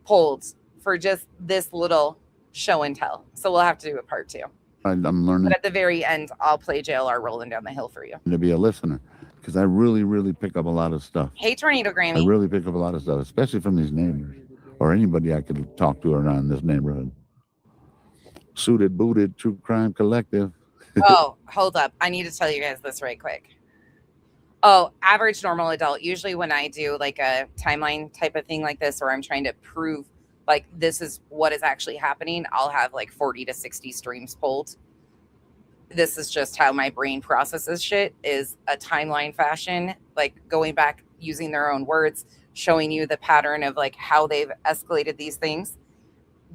pulled for just this little show and tell. So we'll have to do a part 2. I'm learning. But at the very end, I'll play JLR Rolling Down the Hill for you. To be a listener, because I really, really pick up a lot of stuff. Hey, Tornado Grammy. I really pick up a lot of stuff, especially from these neighbors or anybody I could talk to around this neighborhood. Suited, Booted, True Crime Collective. Oh, hold up. I need to tell you guys this right quick. Oh, average normal adult. Usually when I do like a timeline type of thing like this, or I'm trying to prove like this is what is actually happening, I'll have like 40 to 60 streams pulled. This is just how my brain processes shit, is a timeline fashion, like going back, using their own words, showing you the pattern of like how they've escalated these things.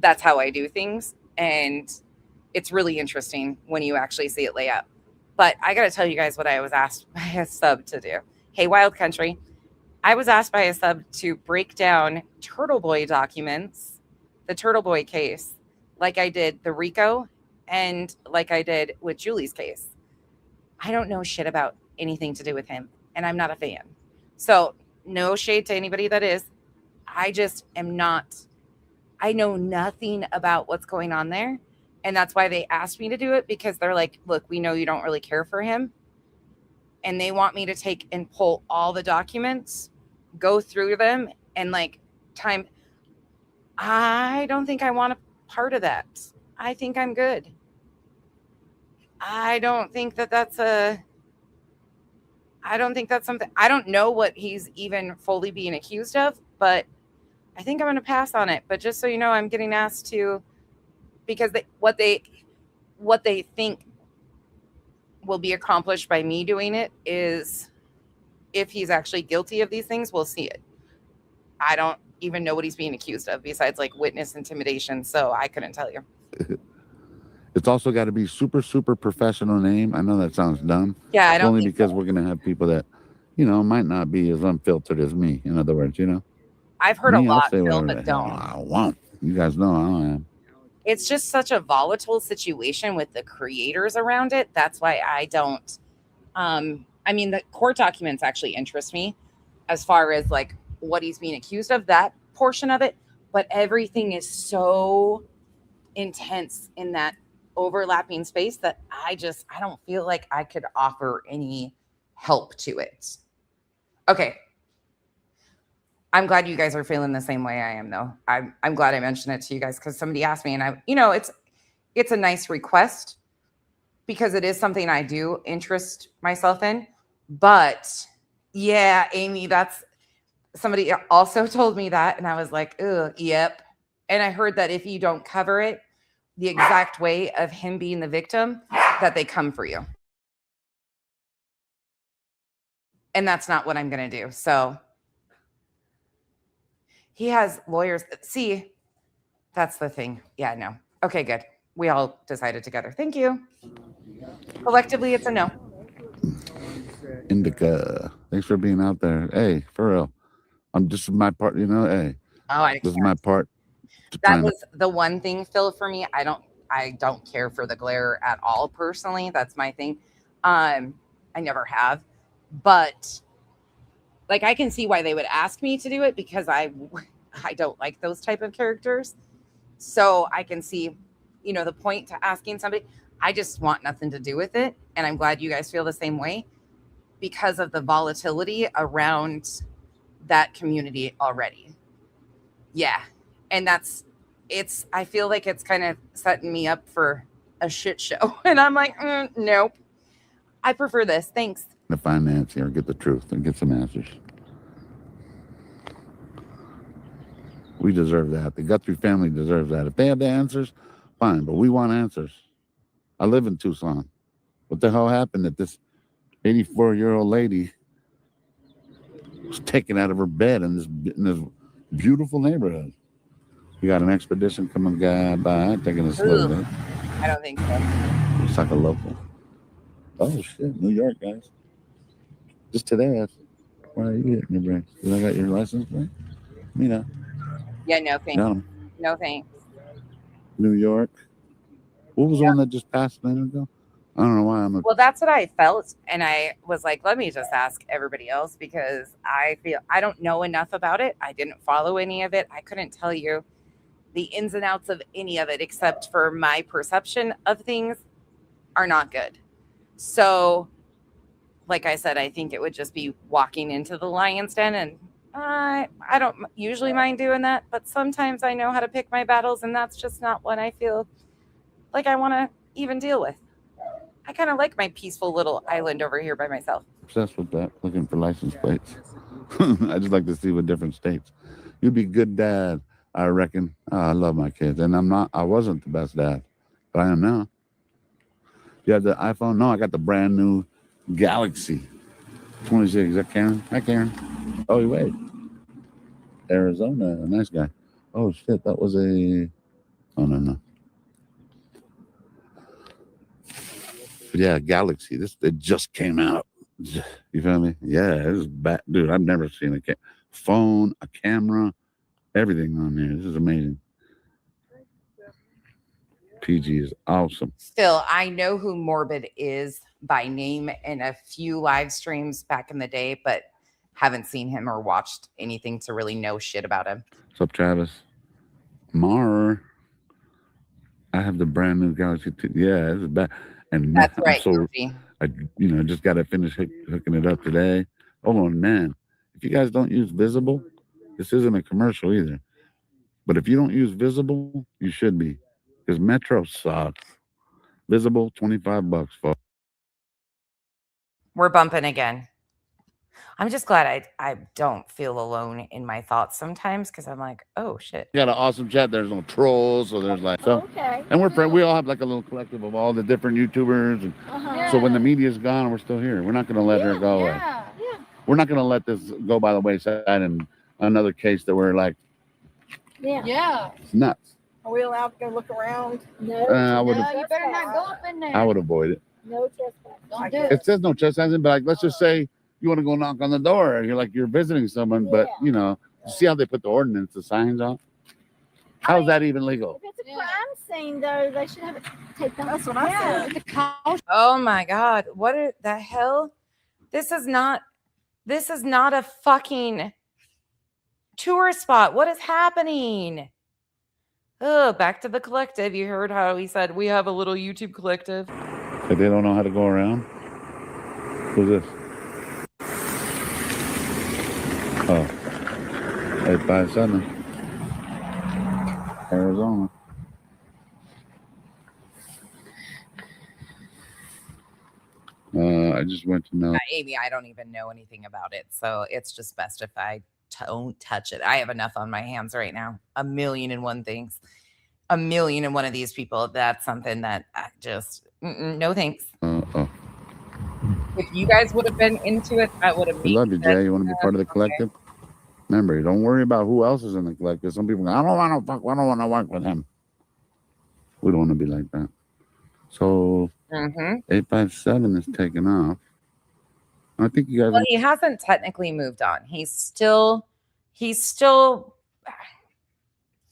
That's how I do things. And it's really interesting when you actually see it lay out. But I got to tell you guys what I was asked by a sub to do. Hey, Wild Country. I was asked by a sub to break down Turtle Boy documents, the Turtle Boy case, like I did the Rico and like I did with Julie's case. I don't know shit about anything to do with him, and I'm not a fan. So no shade to anybody that is. I just am not. I know nothing about what's going on there. And that's why they asked me to do it, because they're like, look, we know you don't really care for him. And they want me to take and pull all the documents, go through them, and like time. I don't think I want a part of that. I think I'm good. I don't think that's something. I don't know what he's even fully being accused of, but I think I'm going to pass on it. But just so you know, I'm getting asked to, because what they think will be accomplished by me doing it is, if he's actually guilty of these things, we'll see it. I don't even know what he's being accused of besides like witness intimidation. So I couldn't tell you. It's also got to be super, super professional name. I know that sounds dumb. Yeah, I don't only think because so. we're going to have people that, might not be as unfiltered as me. In other words, I've heard a I'll lot, say Phil, whatever but the hell don't. I want. You guys know I am. It's just such a volatile situation with the creators around it. That's why I don't. I mean, the court documents actually interest me as far as like what he's being accused of, that portion of it. But everything is so intense in that overlapping space that I don't feel like I could offer any help to it. Okay. I'm glad you guys are feeling the same way I am, though. I'm glad I mentioned it to you guys because somebody asked me, and it's a nice request because it is something I do interest myself in. But yeah, Amy, that's somebody also told me that, and I was like, ugh, yep. And I heard that if you don't cover it the exact way of him being the victim, that they come for you. And that's not what I'm going to do. So he has lawyers. See, that's the thing. Yeah, no. Okay, good. We all decided together. Thank you. Collectively, it's a no. Indica, thanks for being out there. Hey, for real. This is my part, hey. Oh, this is my part. That was the one thing, Phil, for me. I don't care for the glare at all personally. That's my thing. I never have. But like I can see why they would ask me to do it because I don't like those type of characters. So I can see, the point to asking somebody. I just want nothing to do with it. And I'm glad you guys feel the same way because of the volatility around that community already. Yeah. And I feel like it's kind of setting me up for a shit show. And I'm like, nope. I prefer this. Thanks. To find Nancy or get the truth and get some answers. We deserve that. The Guthrie family deserves that. If they have the answers, fine. But we want answers. I live in Tucson. What the hell happened that this 84-year-old lady was taken out of her bed in this beautiful neighborhood? We got an expedition coming by, taking a slow day. I don't think so. Looks like a local. Oh shit, New York, guys. Just today, why are you hitting your brakes? Did I got your license plate? Yeah, no thanks. No. No thanks. New York. What was the one that just passed a minute ago? I don't know why Well, that's what I felt. And I was like, let me just ask everybody else because I feel I don't know enough about it. I didn't follow any of it. I couldn't tell you the ins and outs of any of it, except for my perception of things are not good. So, like I said, I think it would just be walking into the lion's den. And I don't usually mind doing that. But sometimes I know how to pick my battles. And that's just not what I feel like I want to even deal with. I kind of like my peaceful little island over here by myself. Obsessed with that, looking for license plates. I just like to see what different states. You'd be a good dad, I reckon. I love my kids, and I wasn't the best dad, but I am now. You have the iPhone? No, I got the brand new Galaxy 26. Is that Karen? Hi, Karen. Oh, wait. Arizona, a nice guy. Oh shit, that was a. Oh no. Yeah, Galaxy. It just came out. You feel me? Yeah, it was bad, dude. I've never seen a phone, a camera, everything on there. This is amazing. PG is awesome. Still, I know who Morbid is by name in a few live streams back in the day, but haven't seen him or watched anything to really know shit about him. What's up, Travis? Mar. I have the brand new Galaxy 2. Yeah, this is bad. And that's right. I just got to finish hooking it up today. Hold on, man. If you guys don't use Visible, this isn't a commercial either. But if you don't use Visible, you should be. Because Metro sucks. Visible, $25, folks. We're bumping again. I'm just glad I don't feel alone in my thoughts sometimes because I'm like, oh shit. You got an awesome chat. There's no trolls, so there's like so. Okay. And we're friends. We all have like a little collective of all the different YouTubers. And so when the media's gone, we're still here. We're not going to let her go away. Yeah. We're not going to let this go by the wayside. And another case that we're like, Yeah. it's nuts. Are we allowed to go look around? No. You better not go up in there. I would avoid it. No trespass. Don't do it. It says no trespassing, but like, let's just say you want to go knock on the door. You're visiting someone, but you see how they put the ordinance, the signs on. How's that even legal? If it's a crime scene, though, they should have it taped on. That's what I said. Oh my God. What the hell? This is not a fucking tourist spot. What is happening? Oh, back to the collective. You heard how he said we have a little YouTube collective. But they don't know how to go around. Who's this? Oh. 857. Arizona. I just went to know. Amy, I don't even know anything about it, so it's just best if I don't touch it. I have enough on my hands right now. 1,000,001 things. 1,000,001 of these people. That's something that I just no thanks. If you guys would have been into it, I would have. We love you, Jay. You want to be part of the collective? Okay. Remember, don't worry about who else is in the collective. Some people go, I don't want to fuck. I don't want to work with him. We don't want to be like that. So 857 is taking off. I think you guys. Well, he hasn't technically moved on. He's still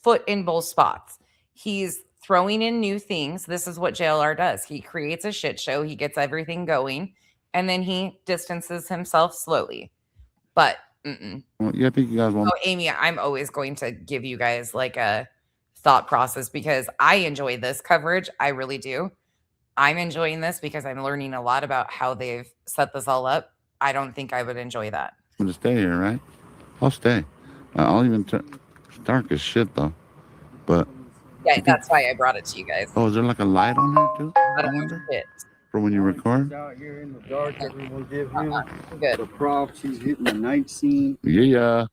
foot in both spots. He's throwing in new things. This is what JLR does. He creates a shit show. He gets everything going, and then he distances himself slowly. But well, yeah, I think you guys want. Oh, Amy, I'm always going to give you guys like a thought process because I enjoy this coverage. I really do. I'm enjoying this because I'm learning a lot about how they've set this all up. I don't think I would enjoy that. I'm going to stay here, right? I'll stay. I'll even it's dark as shit though. But yeah, that's why I brought it to you guys. Oh, is there like a light on there too? I wonder. For when you record? Out here in the dark, everyone give him good. the props. He's hitting the night scene. Yeah.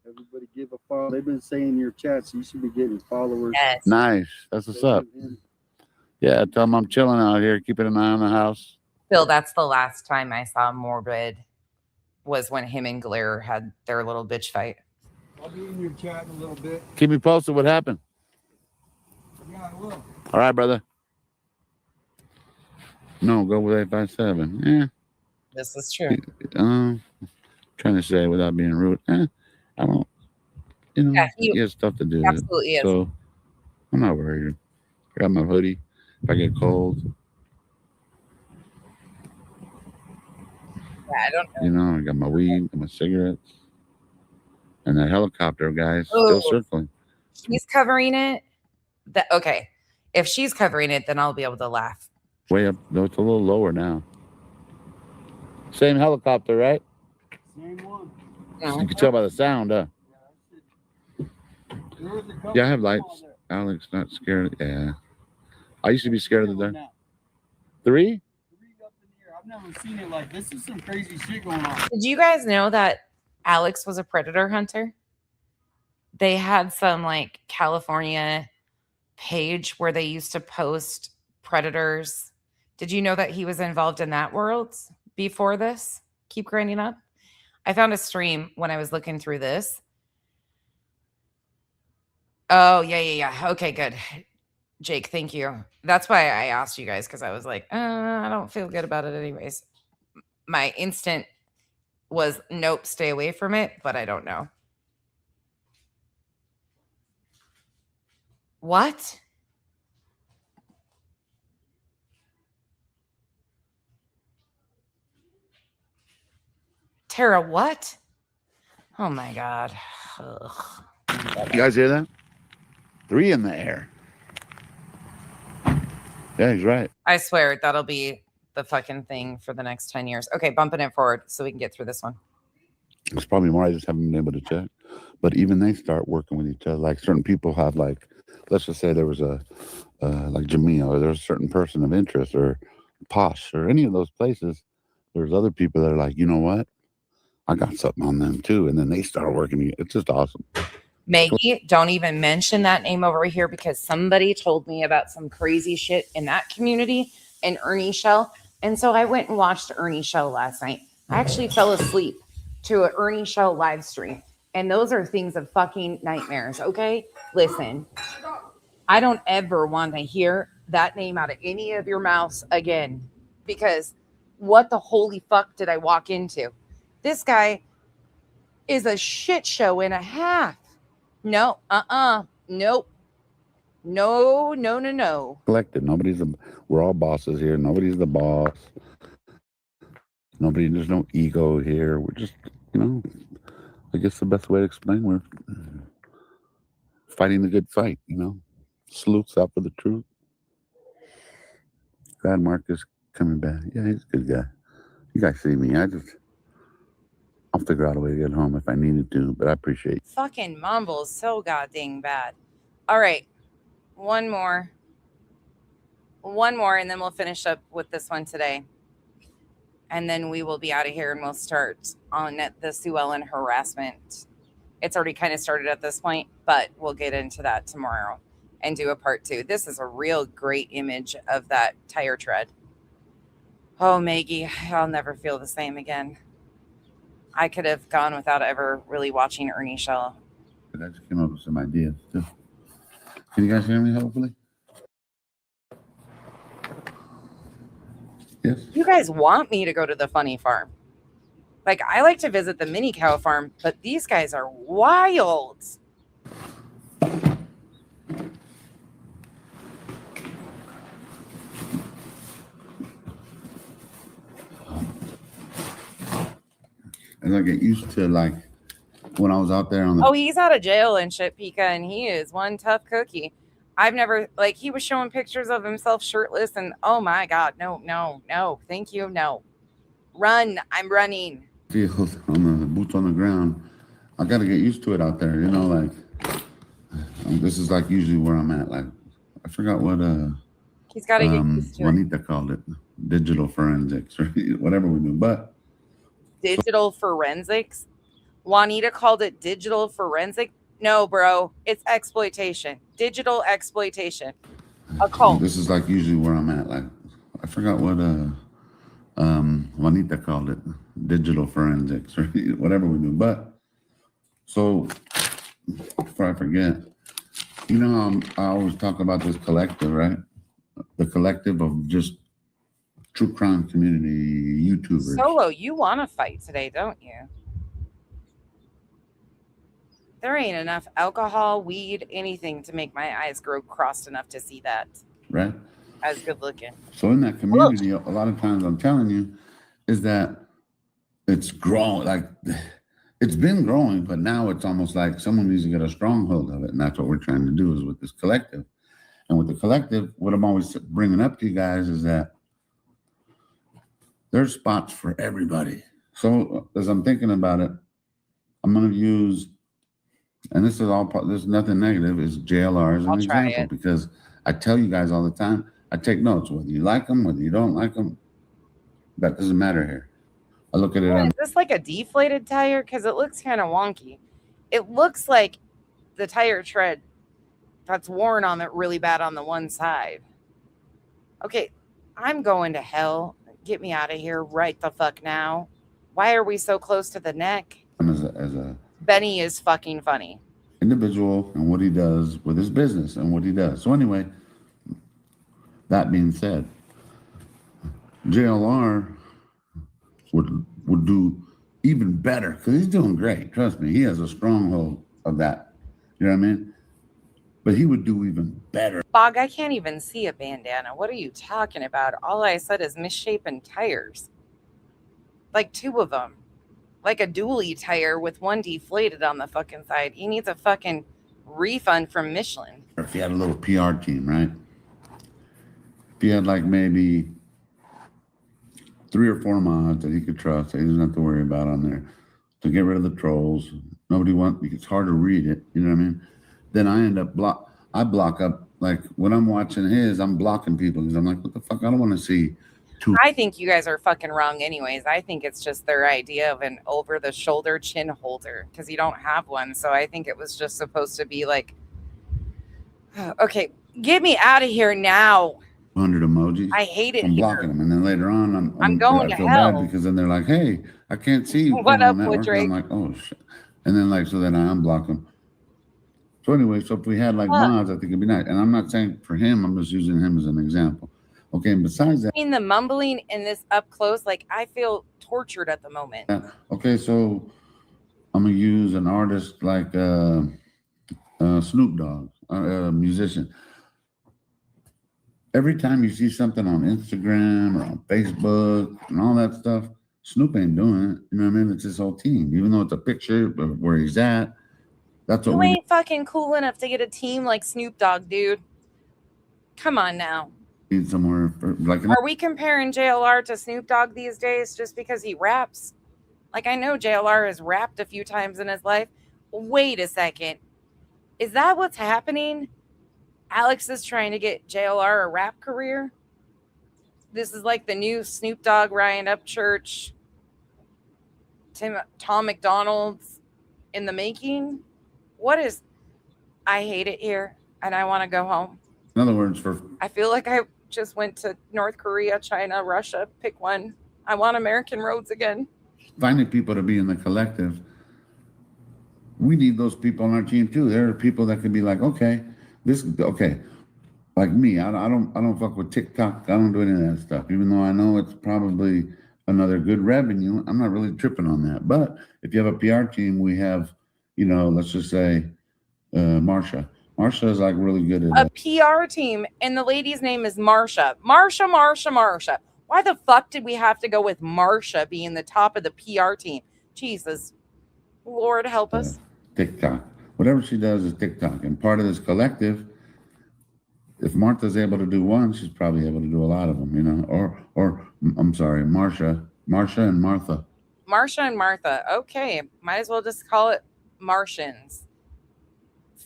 Everybody give a follow. They've been saying in your chats you should be getting followers. Yes. Nice. That's what's up. Yeah, tell them I'm chilling out here, keeping an eye on the house. Phil, that's the last time I saw Morbid was when him and Glare had their little bitch fight. I'll be in your chat in a little bit. Keep me posted what happened. Yeah, I will. All right, brother. No, go with 857. Yeah. This is true. Trying to say without being rude. I don't, Yeah, he has stuff to do. Absolutely is. So I'm not worried. I got my hoodie if I get cold. Yeah, I don't know. I got my weed, got my cigarettes. And that helicopter guy's still circling. She's covering it. Okay. If she's covering it, then I'll be able to laugh. Way up. No, it's a little lower now. Same helicopter, right? Same one. You can tell by the sound, huh? Yeah, I have lights. Alex, not scared. Yeah. I used to be scared of the dark. 3? I've never seen it like this. Is some crazy shit going on. Did you guys know that Alex was a predator hunter? They had some like California page where they used to post predators. Did you know that he was involved in that world before this? Keep grinding up. I found a stream when I was looking through this. Oh, yeah. Okay, good. Jake, thank you. That's why I asked you guys, because I was like, I don't feel good about it anyways. My instant was, nope, stay away from it, but I don't know. What? Tara, what? Oh my God. Ugh. You guys hear that? 3 in the air. Yeah, he's right. I swear that'll be the fucking thing for the next 10 years. Okay, bumping it forward so we can get through this one. It's probably more. I just haven't been able to check. But even they start working with each other. Like certain people have like, let's just say there was a, like Jamia, or there's a certain person of interest, or Posh, or any of those places. There's other people that are like, you know what? I got something on them too. And then they start working. It's just awesome. Maggie, don't even mention that name over here because somebody told me about some crazy shit in that community in Ernie Shell. And so I went and watched Ernie Shell last night. I actually fell asleep to an Ernie Shell live stream. And those are things of fucking nightmares, okay? Listen, I don't ever want to hear that name out of any of your mouths again because what the holy fuck did I walk into? This guy is a shit show and a half. No, nope. No. Collected. We're all bosses here. Nobody's the boss. There's no ego here. We're just, I guess the best way to explain, we're fighting the good fight, Sleuths out for the truth. Glad Mark is coming back. Yeah, he's a good guy. You guys see me. I'll figure out a way to get home if I needed to, but I appreciate it. Fucking mumbles so goddamn bad. All right. One more, and then we'll finish up with this one today. And then we will be out of here and we'll start on the Sue Ellen harassment. It's already kind of started at this point, but we'll get into that tomorrow and do a part 2. This is a real great image of that tire tread. Oh, Maggie, I'll never feel the same again. I could have gone without ever really watching Ernie Shell. But I just came up with some ideas too. Can you guys hear me, hopefully? Yes. You guys want me to go to the funny farm. Like, I like to visit the mini cow farm, but these guys are wild. As I get used to, like, when I was out there on the... Oh, he's out of jail and shit, Pika, and he is one tough cookie. I've never, like, he was showing pictures of himself shirtless, and oh my God, no, thank you, no. Run, I'm running. Field on the boots on the ground. I got to get used to it out there, you know, like, this is like usually where I'm at. Like, I forgot what He's got to get used to it. Juanita called it, digital forensics or whatever we do, but Digital forensics? Juanita called it digital forensic? No, bro, it's exploitation. Digital exploitation. A cult. this is like usually where I'm at. Like, I forgot what Juanita called it, digital forensics or whatever we do. But so before I forget, you know, I always talk about this collective, right? The collective of just true crime community YouTubers. Solo, you want to fight today, don't you? There ain't enough alcohol, weed, anything to make my eyes grow crossed enough to see that. Right? As good looking. So in that community, a lot of times I'm telling you, is that it's growing, like it's been growing, but now it's almost like someone needs to get a stronghold of it. And that's what we're trying to do is with this collective. And with the collective, what I'm always bringing up to you guys is that there's spots for everybody. So as I'm thinking about it, I'm going to use, and this is all part, there's nothing negative, is JLR as an example, because I tell you guys all the time, I take notes, whether you like them, whether you don't like them, that doesn't matter here. I look at it. Is this like a deflated tire? Because it looks kind of wonky. It looks like the tire tread that's worn on it really bad on the one side. Okay, I'm going to hell. Get me out of here right the fuck now. Why are we so close to the neck? As a Benny is fucking funny. Individual and what he does with his business and what he does. So anyway, that being said, JLR would do even better because he's doing great. Trust me, he has a stronghold of that. You know what I mean? But he would do even better. Bog, I can't even see a bandana. What are you talking about? All I said is misshapen tires. Like 2 of them. Like a dually tire with one deflated on the fucking side. He needs a fucking refund from Michelin. Or if he had a little PR team, right? If he had like maybe 3 or 4 mods that he could trust, that he doesn't have to worry about on there, to get rid of the trolls. Nobody wants, it's hard to read it, you know what I mean? Then I end up I block up, like when I'm watching his, I'm blocking people because I'm like, what the fuck? I don't want to see 2. I think you guys are fucking wrong anyways. I think it's just their idea of an over the shoulder chin holder because you don't have one. So I think it was just supposed to be like, okay, get me out of here now. 100 emojis. I hate it. I'm blocking them, and then later on, I'm going to I feel hell. bad because then they're like, "Hey, I can't see you." What up, on network. Woodrick? I'm like, "Oh shit," and then like so then I unblock them. So anyway, so if we had like mods, I think it'd be nice. And I'm not saying for him, I'm just using him as an example. Okay, and besides that, I mean, the mumbling in this up close, like I feel tortured at the moment. okay, so I'm gonna use an artist like Snoop Dogg, a musician. Every time you see something on Instagram or on Facebook and all that stuff, Snoop ain't doing it. You know what I mean? It's his whole team. Even though it's a picture of where he's at, that's what You we ain't fucking cool enough to get a team like Snoop Dogg, dude. Come on now. need somewhere for, like. Are we comparing JLR to Snoop Dogg these days just because he raps? Like, I know JLR has rapped a few times in his life. Wait a second. Is that what's happening? Alex is trying to get JLR a rap career? This is like the new Snoop Dogg, Ryan Upchurch, Tom McDonald's in the making? What is... I hate it here, and I want to go home. In other words, I feel like I just went to North Korea, China, Russia, pick one. I want American roads again. finding people to be in the collective, we need those people on our team too. There are people that can be like, okay, like me, I don't fuck with TikTok. I don't do any of that stuff, even though I know it's probably another good revenue. I'm not really tripping on that. But if you have a PR team, we have, let's just say Marsha. Marsha is like really good at a PR team, and the lady's name is Marsha. Marsha. Why the fuck did we have to go with Marsha being the top of the PR team? Jesus, Lord help us. TikTok. Whatever she does is TikTok. And part of this collective, if Martha's able to do one, she's probably able to do a lot of them, Or I'm sorry, Marsha and Martha. Marsha and Martha. Okay, might as well just call it Martians.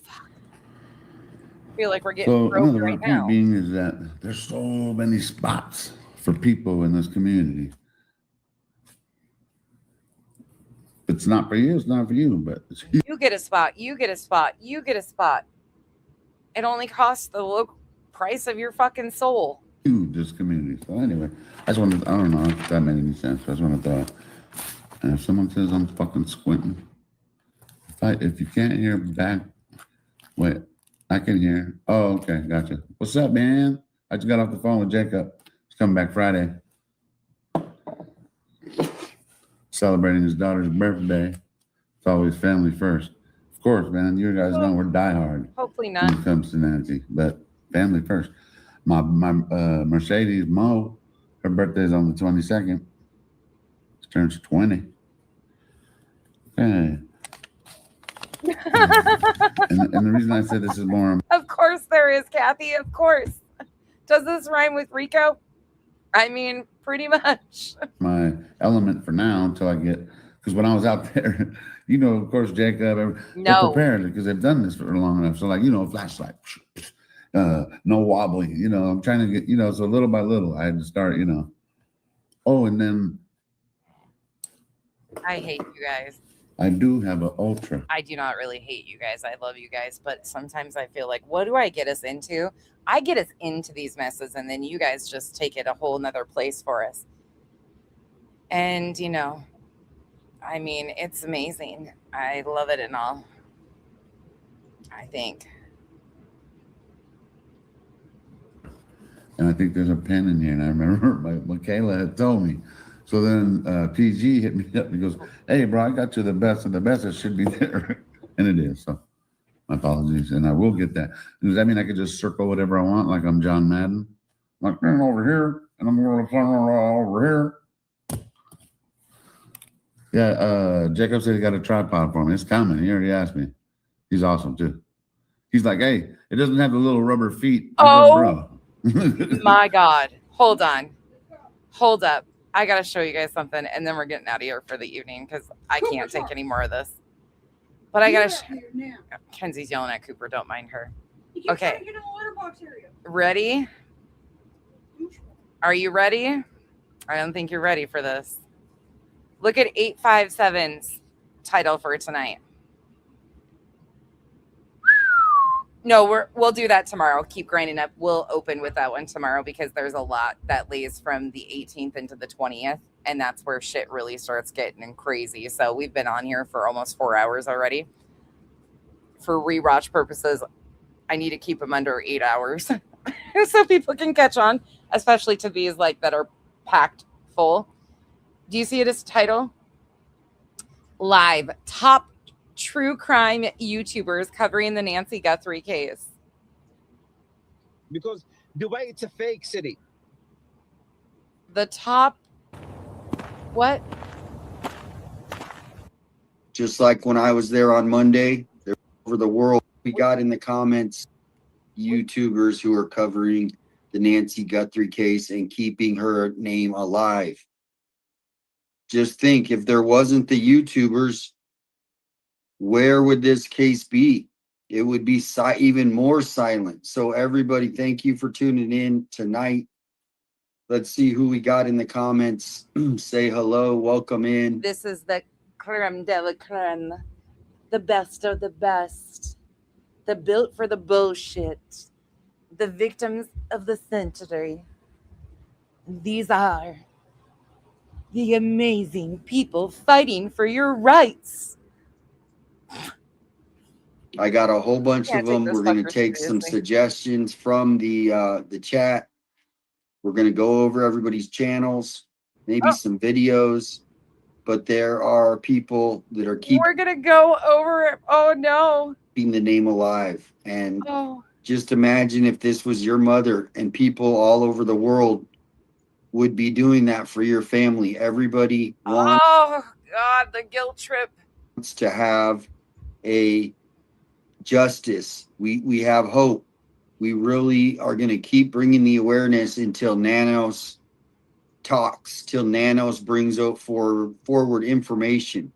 Fuck. I feel like we're getting broke right now. Point being is that there's so many spots for people in this community. If it's not for you, it's not for you. But you get a spot. You get a spot. You get a spot. It only costs the low price of your fucking soul. This community. So anyway, I don't know if that made any sense. I just want to throw. And if someone says I'm fucking squinting, if you can't hear back, wait, I can hear. Oh, okay, gotcha. What's up, man? I just got off the phone with Jacob. He's coming back Friday. Celebrating his daughter's birthday. It's always family first. Of course, man. You guys know we're diehard. Hopefully not. When it comes to Nancy, but family first. My Mercedes Mo, her birthday's on the 22nd. She turns 20. Okay. And the reason I said this is more. Of course there is, Kathy. Of course. Does this rhyme with Rico? I mean, pretty much. My element for now until I get, because when I was out there, of course, Jacob, they're prepared because they've done this for long enough. So like, flashlight, no wobbly, I'm trying to get, so little by little, I had to start, Oh, and then. I hate you guys. I do have an Ultra. I do not really hate you guys. I love you guys. But sometimes I feel like, what do I get us into? I get us into these messes, and then you guys just take it a whole nother place for us. And, I mean, it's amazing. I love it and all. I think. And I think there's a pen in here. And I remember Michaela had told me. So then PG hit me up. He goes, hey, bro, I got you the best of the best. It should be there. And it is. So my apologies. And I will get that. Does that mean I could just circle whatever I want like I'm John Madden? Like, over here. And I'm going to turn over here. Yeah, Jacob said he got a tripod for me. It's coming. He already asked me. He's awesome, too. He's like, hey, it doesn't have the little rubber feet. Oh, my God. Hold on. Hold up. I got to show you guys something, and then we're getting out of here for the evening because I can't take any more of this. But I got to Kenzie's yelling at Cooper. Don't mind her. Okay. Ready? Are you ready? I don't think you're ready for this. Look at 857's title for tonight. No, we'll do that tomorrow. Keep grinding up. We'll open with that one tomorrow because there's a lot that lays from the 18th into the 20th, and that's where shit really starts getting crazy. So we've been on here for almost 4 hours already. For rewatch purposes, I need to keep them under 8 hours so people can catch on, especially to these that are packed full. Do you see it as title? Live top true crime YouTubers covering the Nancy Guthrie case. Because Dubai, it's a fake city. The top, what? Just like when I was there on Monday, over the world, we got in the comments YouTubers who are covering the Nancy Guthrie case and keeping her name alive. just think, if there wasn't the YouTubers, where would this case be? It would be even more silent. So everybody, thank you for tuning in tonight. Let's see who we got in the comments. Say hello, welcome in. This is the creme de la creme, the best of the best, the built for the bullshit, the victims of the century. These are the amazing people fighting for your rights. I got a whole bunch Can't of take them. those We're going to fuckers take some seriously. suggestions from the chat. We're going to go over everybody's channels, maybe some videos, but there are people that are We're gonna go over it. Oh no. keeping the name alive. And Oh. just imagine if this was your mother, and people all over the world would be doing that for your family. Everybody wants Oh God, the guilt trip. to have a justice. We have hope. We really are going to keep bringing the awareness until Nanos talks, till Nanos brings out forward information.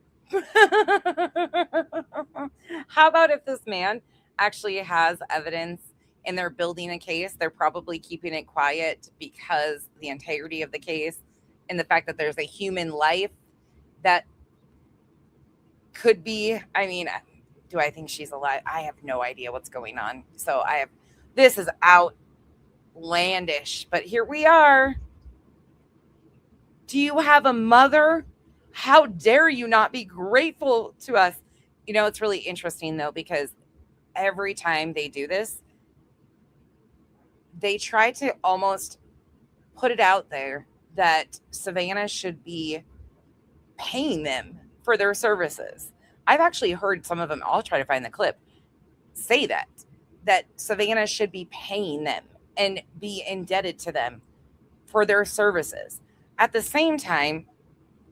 How about if this man actually has evidence and they're building a case? They're probably keeping it quiet because the integrity of the case and the fact that there's a human life that could be, I mean, do I think she's alive? I have no idea what's going on. So this is outlandish, but here we are. Do you have a mother? How dare you not be grateful to us? You know, it's really interesting though, because every time they do this, they try to almost put it out there that Savannah should be paying them for their services. I've actually heard some of them, I'll try to find the clip, say that Savannah should be paying them and be indebted to them for their services. At the same time,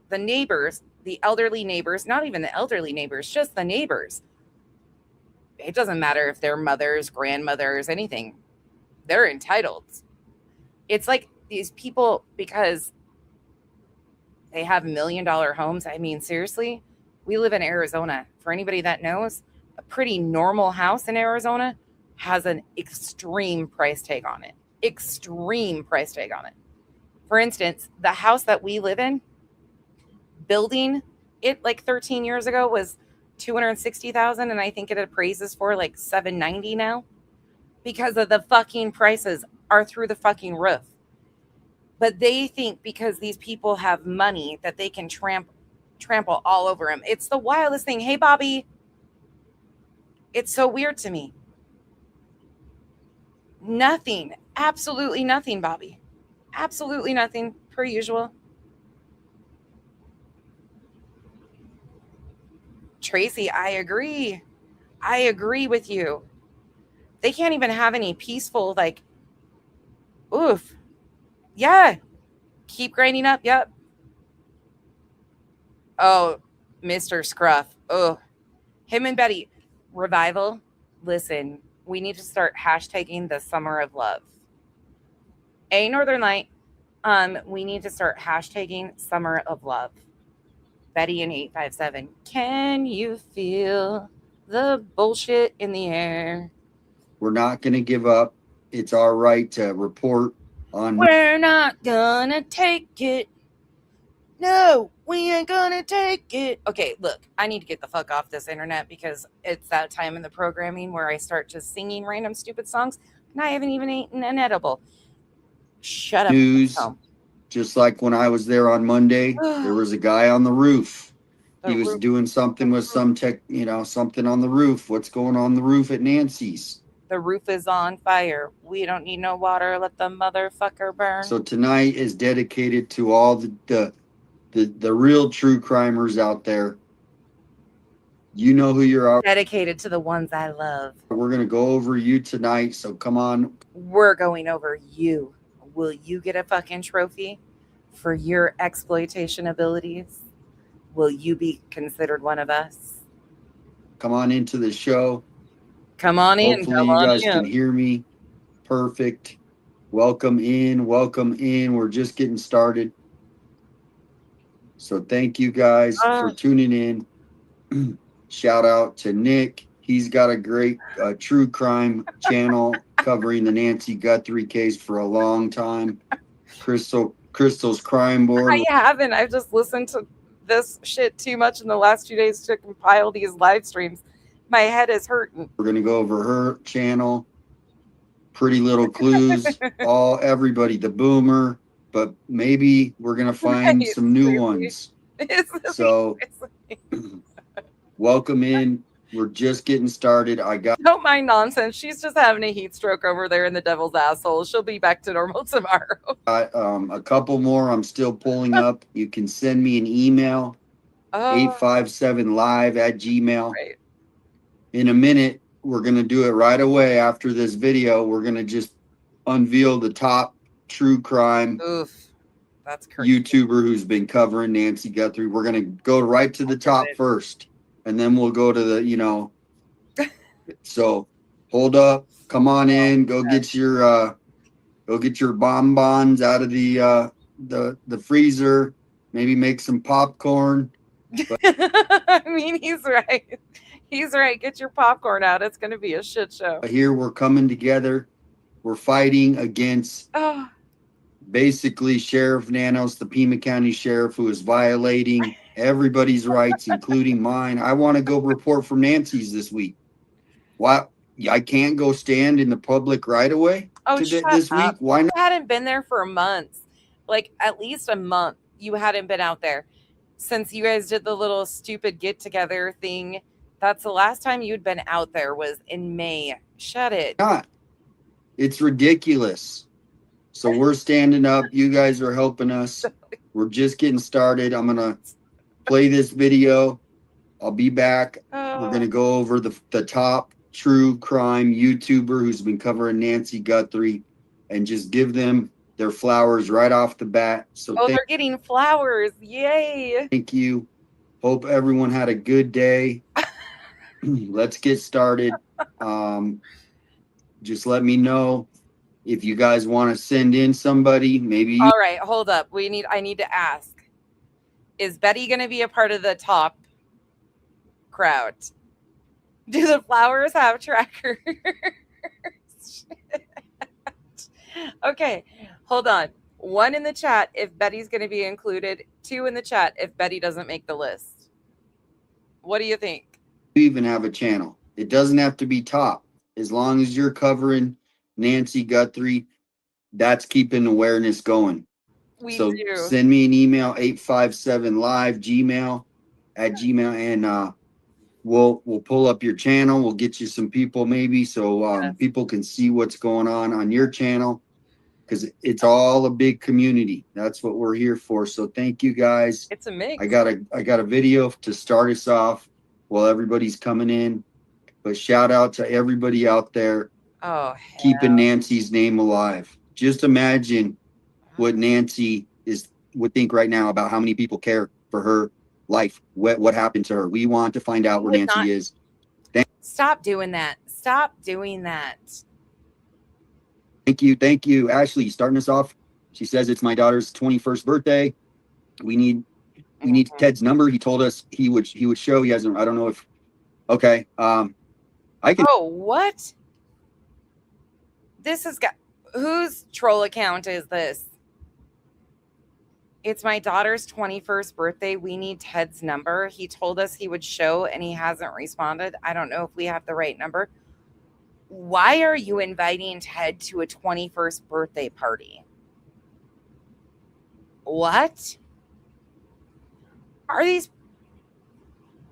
the neighbors, the elderly neighbors, not even the elderly neighbors, just the neighbors. It doesn't matter if they're mothers, grandmothers, anything. They're entitled. It's like these people, because they have $1 million homes. I mean, seriously, we live in Arizona. For anybody that knows, a pretty normal house in Arizona has an extreme price tag on it. Extreme price tag on it. For instance, the house that we live in, building it like 13 years ago was $260,000, and I think it appraises for like $790 now because of the fucking prices are through the fucking roof. But they think because these people have money that they can trample all over them. It's the wildest thing. Hey, Bobby. It's so weird to me. Nothing. Absolutely nothing, Bobby. Absolutely nothing, per usual. Tracy, I agree. I agree with you. They can't even have any peaceful, like, oof. Yeah. Keep grinding up. Yep. Oh, Mr. Scruff. Oh, him and Betty. Revival. Listen, we need to start hashtagging the summer of love. Northern Light. We need to start hashtagging summer of love. Betty and 857. Can you feel the bullshit in the air? We're not going to give up. It's our right to report on. We're not gonna take it. No, we ain't gonna take it. Okay, look, I need to get the fuck off this internet because it's that time in the programming where I start just singing random stupid songs and I haven't even eaten an edible. Shut up. News. Just like when I was there on Monday, there was a guy on the roof. He was doing something with some something on the roof. What's going on the roof at Nancy's? The roof is on fire. We don't need no water. Let the motherfucker burn. So tonight is dedicated to all the real true crimers out there. You know who you are. Dedicated to the ones I love. We're going to go over you tonight. So come on. We're going over you. Will you get a fucking trophy for your exploitation abilities? Will you be considered one of us? Come on into the show. Come on in. Hopefully you guys can hear me. Perfect. Welcome in. Welcome in. We're just getting started. So thank you guys for tuning in. Shout out to Nick. He's got a great true crime channel covering the Nancy Guthrie case for a long time. Crystal's Crime Board. I haven't. I've just listened to this shit too much in the last 2 days to compile these live streams. My head is hurting. We're gonna go over her channel. Pretty Little Clues. Everybody, the Boomer. But maybe we're gonna find some new ones. So welcome in. We're just getting started. Don't mind nonsense. She's just having a heat stroke over there in the devil's asshole. She'll be back to normal tomorrow. A couple more I'm still pulling up. You can send me an email, 857live@gmail. Right. In a minute, we're going to do it right away after this video. We're going to just unveil the top true crime that's crazy. YouTuber who's been covering Nancy Guthrie. We're going to go right to the top first, and then we'll go to the, so hold up, come on in, go get your bonbons out of the freezer, maybe make some popcorn. I mean, he's right. He's right. Get your popcorn out. It's going to be a shit show. Here we're coming together. We're fighting against basically Sheriff Nanos, the Pima County Sheriff, who is violating everybody's rights, including mine. I want to go report for Nancy's this week. What? I can't go stand in the public right away this week? Why not? You hadn't been there for months. Like at least a month. You hadn't been out there since you guys did the little stupid get together thing. That's the last time you'd been out there was in May. Shut it. Not. It's ridiculous. So we're standing up. You guys are helping us. We're just getting started. I'm going to play this video. I'll be back. We're going to go over the top true crime YouTuber who's been covering Nancy Guthrie and just give them their flowers right off the bat. So they're getting flowers. Yay. Thank you. Hope everyone had a good day. Let's get started. Just let me know if you guys want to send in somebody. Maybe. All right, hold up. I need to ask. Is Betty going to be a part of the top crowd? Do the flowers have trackers? Okay, hold on. 1 in the chat if Betty's going to be included. 2 in the chat if Betty doesn't make the list. What do you think? You even have a channel. It doesn't have to be top. As long as you're covering Nancy Guthrie, that's keeping awareness going. So send me an email, 857live@gmail, and we'll pull up your channel. We'll get you some people maybe so people can see what's going on your channel, because it's all a big community. That's what we're here for. So thank you guys. It's a mix. I got a video to start us off while everybody's coming in. But shout out to everybody out there keeping Nancy's name alive. Just imagine what Nancy would think right now about how many people care for her life. What happened to her? We want to find out where Nancy is. Stop doing that. Stop doing that. Thank you. Ashley, starting us off. She says it's my daughter's 21st birthday. We need Ted's number. He told us he would show. He hasn't. I don't know if. Okay. I can. Oh, what? This has got. Whose troll account is this? It's my daughter's 21st birthday. We need Ted's number. He told us he would show and he hasn't responded. I don't know if we have the right number. Why are you inviting Ted to a 21st birthday party? What? Are these?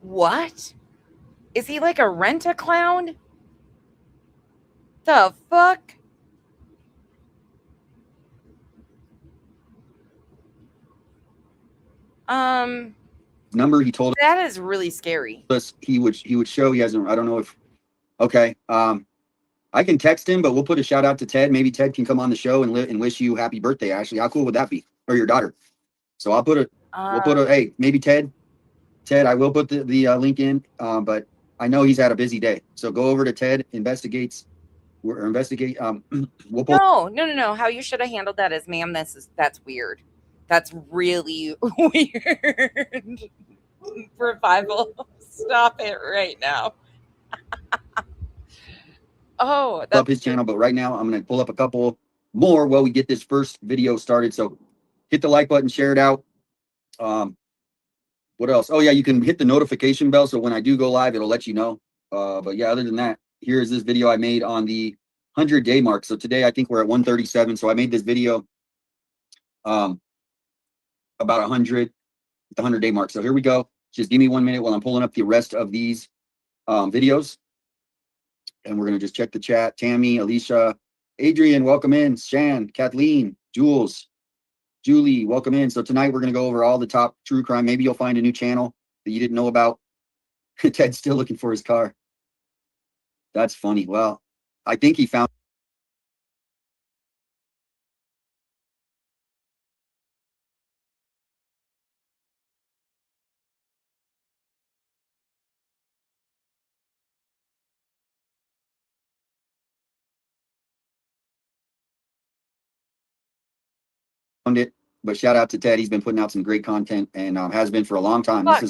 What? Is he like a rent-a-clown? The fuck? Number he told that is really scary. us he would show. He hasn't. I don't know if. Okay. I can text him, but we'll put a shout out to Ted. Maybe Ted can come on the show and wish you happy birthday, Ashley. How cool would that be? Or your daughter. So I'll put hey, maybe Ted, I will put the link in. But I know he's had a busy day. So go over to Ted investigates. We'll pull. No. How you should have handled that is, ma'am, that's weird. That's really weird. Revival. Stop it right now. Oh, up that's his channel, but right now I'm going to pull up a couple more while we get this first video started. So hit the like button, share it out. What else? Oh yeah, you can hit the notification bell, so when I do go live, it'll let you know. But yeah, other than that, here's this video I made on the 100-day mark. So today I think we're at 137. So I made this video about 100, the 100-day mark. So here we go. Just give me 1 minute while I'm pulling up the rest of these videos. And we're going to just check the chat. Tammy, Alicia, Adrian, welcome in. Shan, Kathleen, Jules, Julie, welcome in. So tonight we're going to go over all the top true crime. Maybe you'll find a new channel that you didn't know about. Ted's still looking for his car. That's funny. Well, I think he found it. But shout out to Ted. He's been putting out some great content and has been for a long time. Fuck.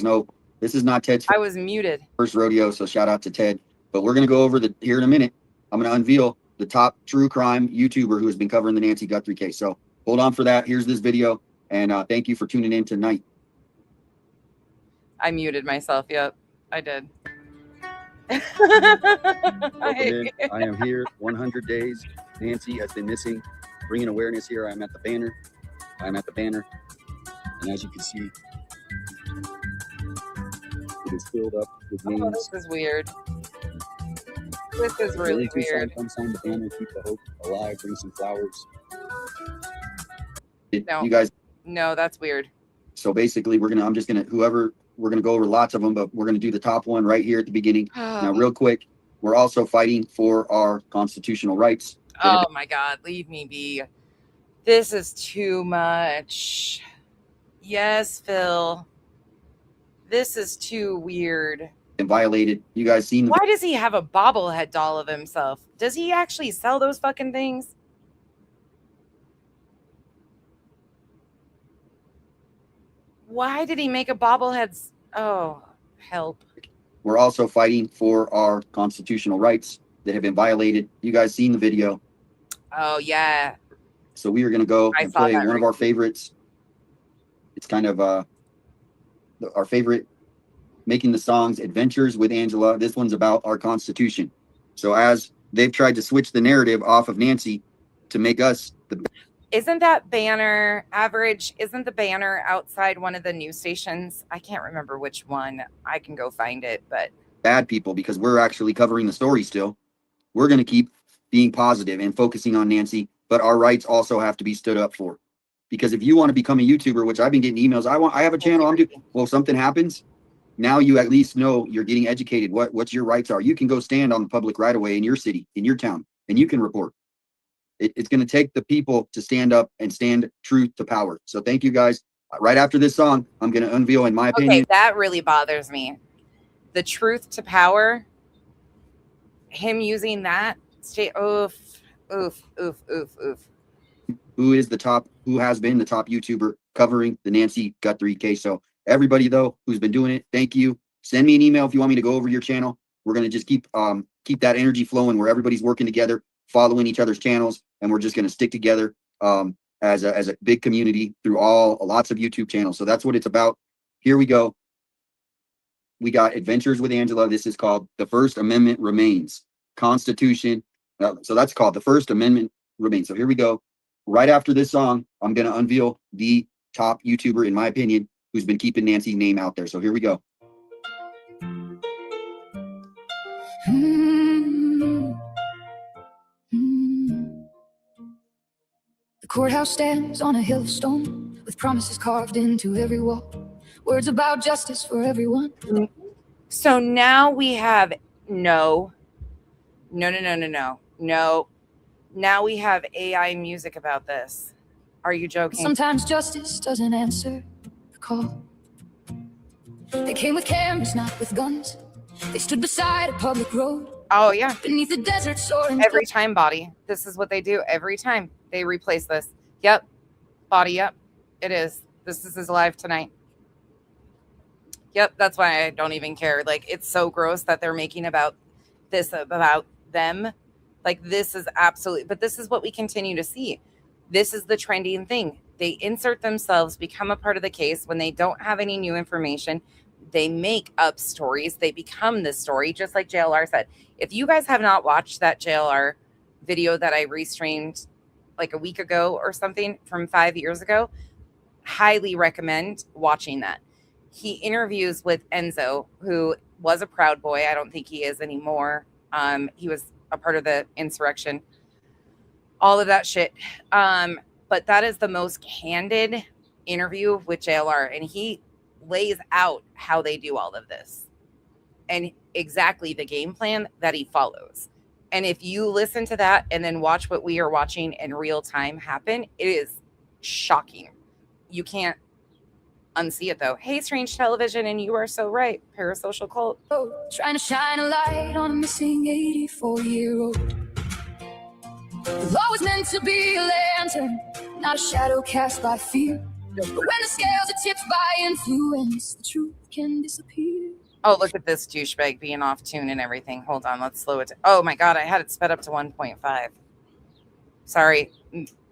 This is not Ted's I was muted. first rodeo, so shout out to Ted. But we're going to go over here in a minute. I'm going to unveil the top true crime YouTuber who has been covering the Nancy Guthrie case. So hold on for that. Here's this video, and thank you for tuning in tonight. I muted myself. Yep, I did. I am here. 100 days. Nancy has been missing. Bringing awareness here. I'm at the banner. And as you can see, it is filled up with names. Oh, this is weird. This is really weird. Come sign the banner. Keep the hope alive. Bring some flowers. No. You guys. No, that's weird. So basically, we're gonna go over lots of them, but we're gonna do the top one right here at the beginning. Now, real quick, we're also fighting for our constitutional rights. Oh my God, leave me be. This is too much. Yes, Phil. This is too weird. And violated. You guys seen? Why does he have a bobblehead doll of himself? Does he actually sell those fucking things? Why did he make a bobblehead? Oh, help. We're also fighting for our constitutional rights that have been violated. You guys seen the video? Oh, yeah. So we are going to go and play one of our favorites. It's kind of our favorite, making the songs, Adventures with Angela. This one's about our Constitution. So as they've tried to switch the narrative off of Nancy to make us the Isn't that banner average? Isn't the banner outside one of the news stations? I can't remember which one. I can go find it, but bad people, because we're actually covering the story still. We're going to keep being positive and focusing on Nancy, but our rights also have to be stood up for. Because if you want to become a YouTuber, which I've been getting emails, I have a channel, I'm doing, well, if something happens, now you at least know you're getting educated, what your rights are. You can go stand on the public right away in your city, in your town, and you can report. It's going to take the people to stand up and stand truth to power. So thank you guys. Right after this song, I'm going to unveil, in my opinion. Okay, that really bothers me. The truth to power, him using that, oof. Who has been the top YouTuber covering the Nancy Guthrie case. So everybody, though, who's been doing it, thank you. Send me an email if you want me to go over your channel. We're going to just keep that energy flowing where everybody's working together, following each other's channels, and we're just going to stick together as a big community through lots of YouTube channels. So that's what it's about. Here we go. We got Adventures with Angela. This is called The First Amendment Remains. Constitution. So that's called The First Amendment Remains. So here we go. Right after this song, I'm going to unveil the top YouTuber, in my opinion, who's been keeping Nancy's name out there. So here we go. The courthouse stands on a hill of stone with promises carved into every wall. Words about justice for everyone. So now we have no. Now we have AI music about this. Are you joking? Sometimes justice doesn't answer the call. They came with cameras, not with guns. They stood beside a public road. Oh, yeah. Beneath the desert soaring. Every time, body. This is what they do every time. They replace this. Yep. Body up. It is. This is live tonight. Yep, that's why I don't even care. Like, it's so gross that they're making about them. Like, this is absolutely, but this is what we continue to see. This is the trending thing. They insert themselves, become a part of the case when they don't have any new information. They make up stories. They become the story, just like JLR said. If you guys have not watched that JLR video that I restreamed like a week ago or something from 5 years ago, highly recommend watching that. He interviews with Enzo, who was a Proud Boy. I don't think he is anymore. He was a part of the insurrection, all of that shit. But that is the most candid interview with JLR, and he lays out how they do all of this and exactly the game plan that he follows. And if you listen to that and then watch what we are watching in real time happen, it is shocking. You can't unsee it though. Hey, Strange Television, and you are so right. Parasocial cult. Trying to shine a light on a missing 84-year-old. The law was meant to be a lantern, not a shadow cast by fear. But when the scales are tipped by influence, the truth can disappear. Oh, look at this douchebag being off tune and everything. Hold on, let's slow it down. Oh my God, I had it sped up to 1.5. Sorry,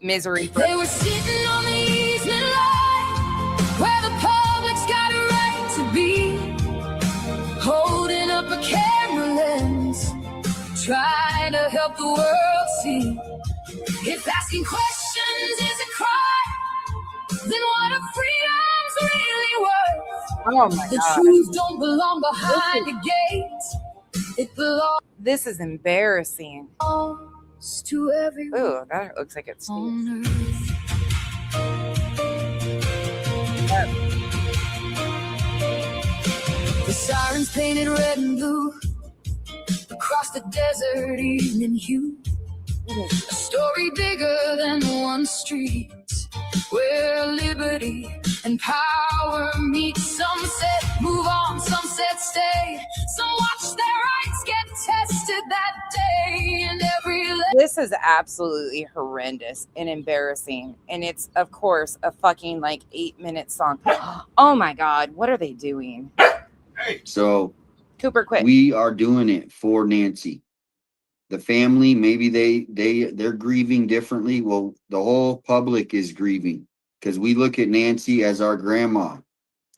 misery. They were sitting on the easement line, where the public's got a right to be, holding up a camera lens, trying to help the world see. If asking questions is a crime, then what are freedoms really worth? Oh my The God. truth don't belong behind the gate. It belongs. This is embarrassing. To everyone. Ooh, that looks like it's. The sirens painted red and blue across the desert evening hue. A story bigger than one street, where liberty and power meet. Some said move on, some said stay. Some watch their rights get tested that day. And This is absolutely horrendous and embarrassing. And it's, of course, a fucking like 8-minute song. Oh my God, what are they doing? So Cooper, quit. we are doing it for Nancy. The family, maybe they're grieving differently. Well, the whole public is grieving because we look at Nancy as our grandma.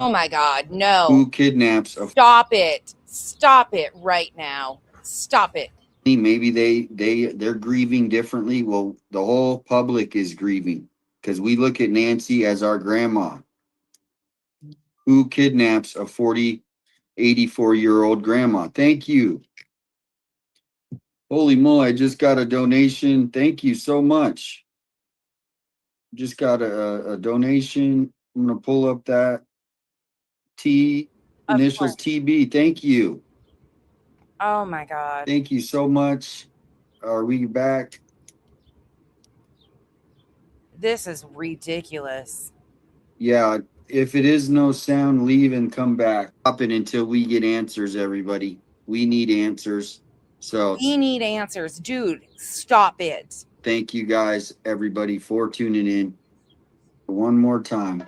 Oh my God, no. Who kidnaps a Stop it. Stop it right now. Stop it. Maybe they're grieving differently. Well, the whole public is grieving because we look at Nancy as our grandma. Who kidnaps a 84-year-old grandma? Thank you. Holy moly, I just got a donation. Thank you so much. Just got a donation. I'm going to pull up that initials TB. Thank you. Oh my God. Thank you so much. Are we back? This is ridiculous. Yeah. If it is no sound, leave and come back. Stop it until we get answers, everybody. We need answers. So We need answers. Dude, stop it. thank you guys, everybody, for tuning in. One more time.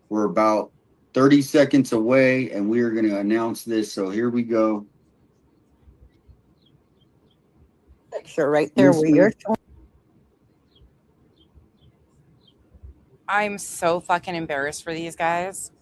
We're about 30 seconds away and we are going to announce this. So here we go. Picture right there where you're showing. I'm so fucking embarrassed for these guys.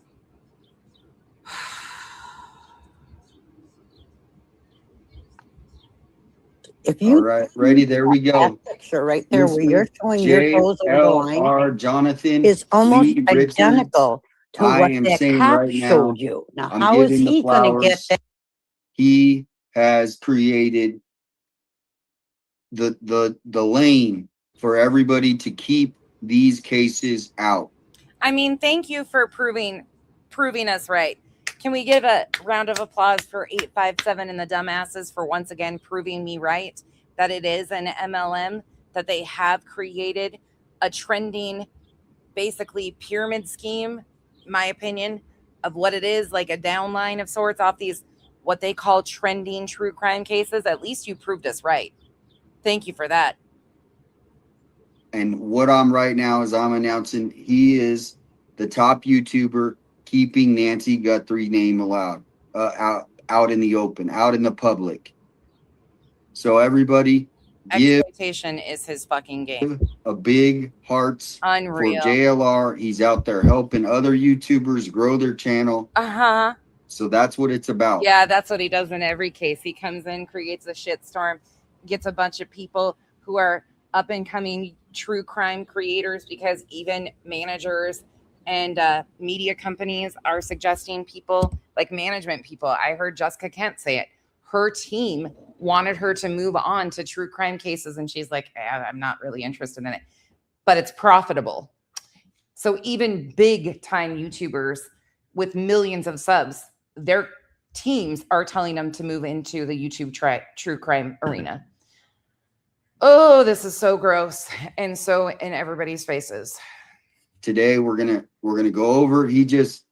If you all right, ready, there we go. That picture right there where you're showing your toes are going JLR Jonathan is almost Lee Richards. identical to I what am that saying cop right now, showed you. Now, I'm how is giving the he going to get flowers. that? He has created the lane for everybody to keep these cases out. I mean, thank you for proving us right. Can we give a round of applause for 857 and the dumbasses for once again proving me right that it is an MLM, that they have created a trending, basically pyramid scheme, my opinion, of what it is, like a downline of sorts off these, what they call trending true crime cases. At least you proved us right. Thank you for that. And what I'm right now is I'm announcing he is the top YouTuber keeping Nancy Guthrie name allowed out in the open, out in the public. So everybody give Exploitation is his fucking game. a big hearts Unreal. for JLR. He's out there helping other YouTubers grow their channel. Uh-huh. So that's what it's about. Yeah, that's what he does in every case. He comes in, creates a shitstorm, gets a bunch of people who are up and coming true crime creators, because even managers and media companies are suggesting people, like management people. I heard Jessica Kent say it. Her team wanted her to move on to true crime cases, and she's like, I'm not really interested in it, but it's profitable. So even big time YouTubers with millions of subs, their teams are telling them to move into the YouTube true crime arena. Oh, this is so gross and so in everybody's faces. Today we're gonna go over. He just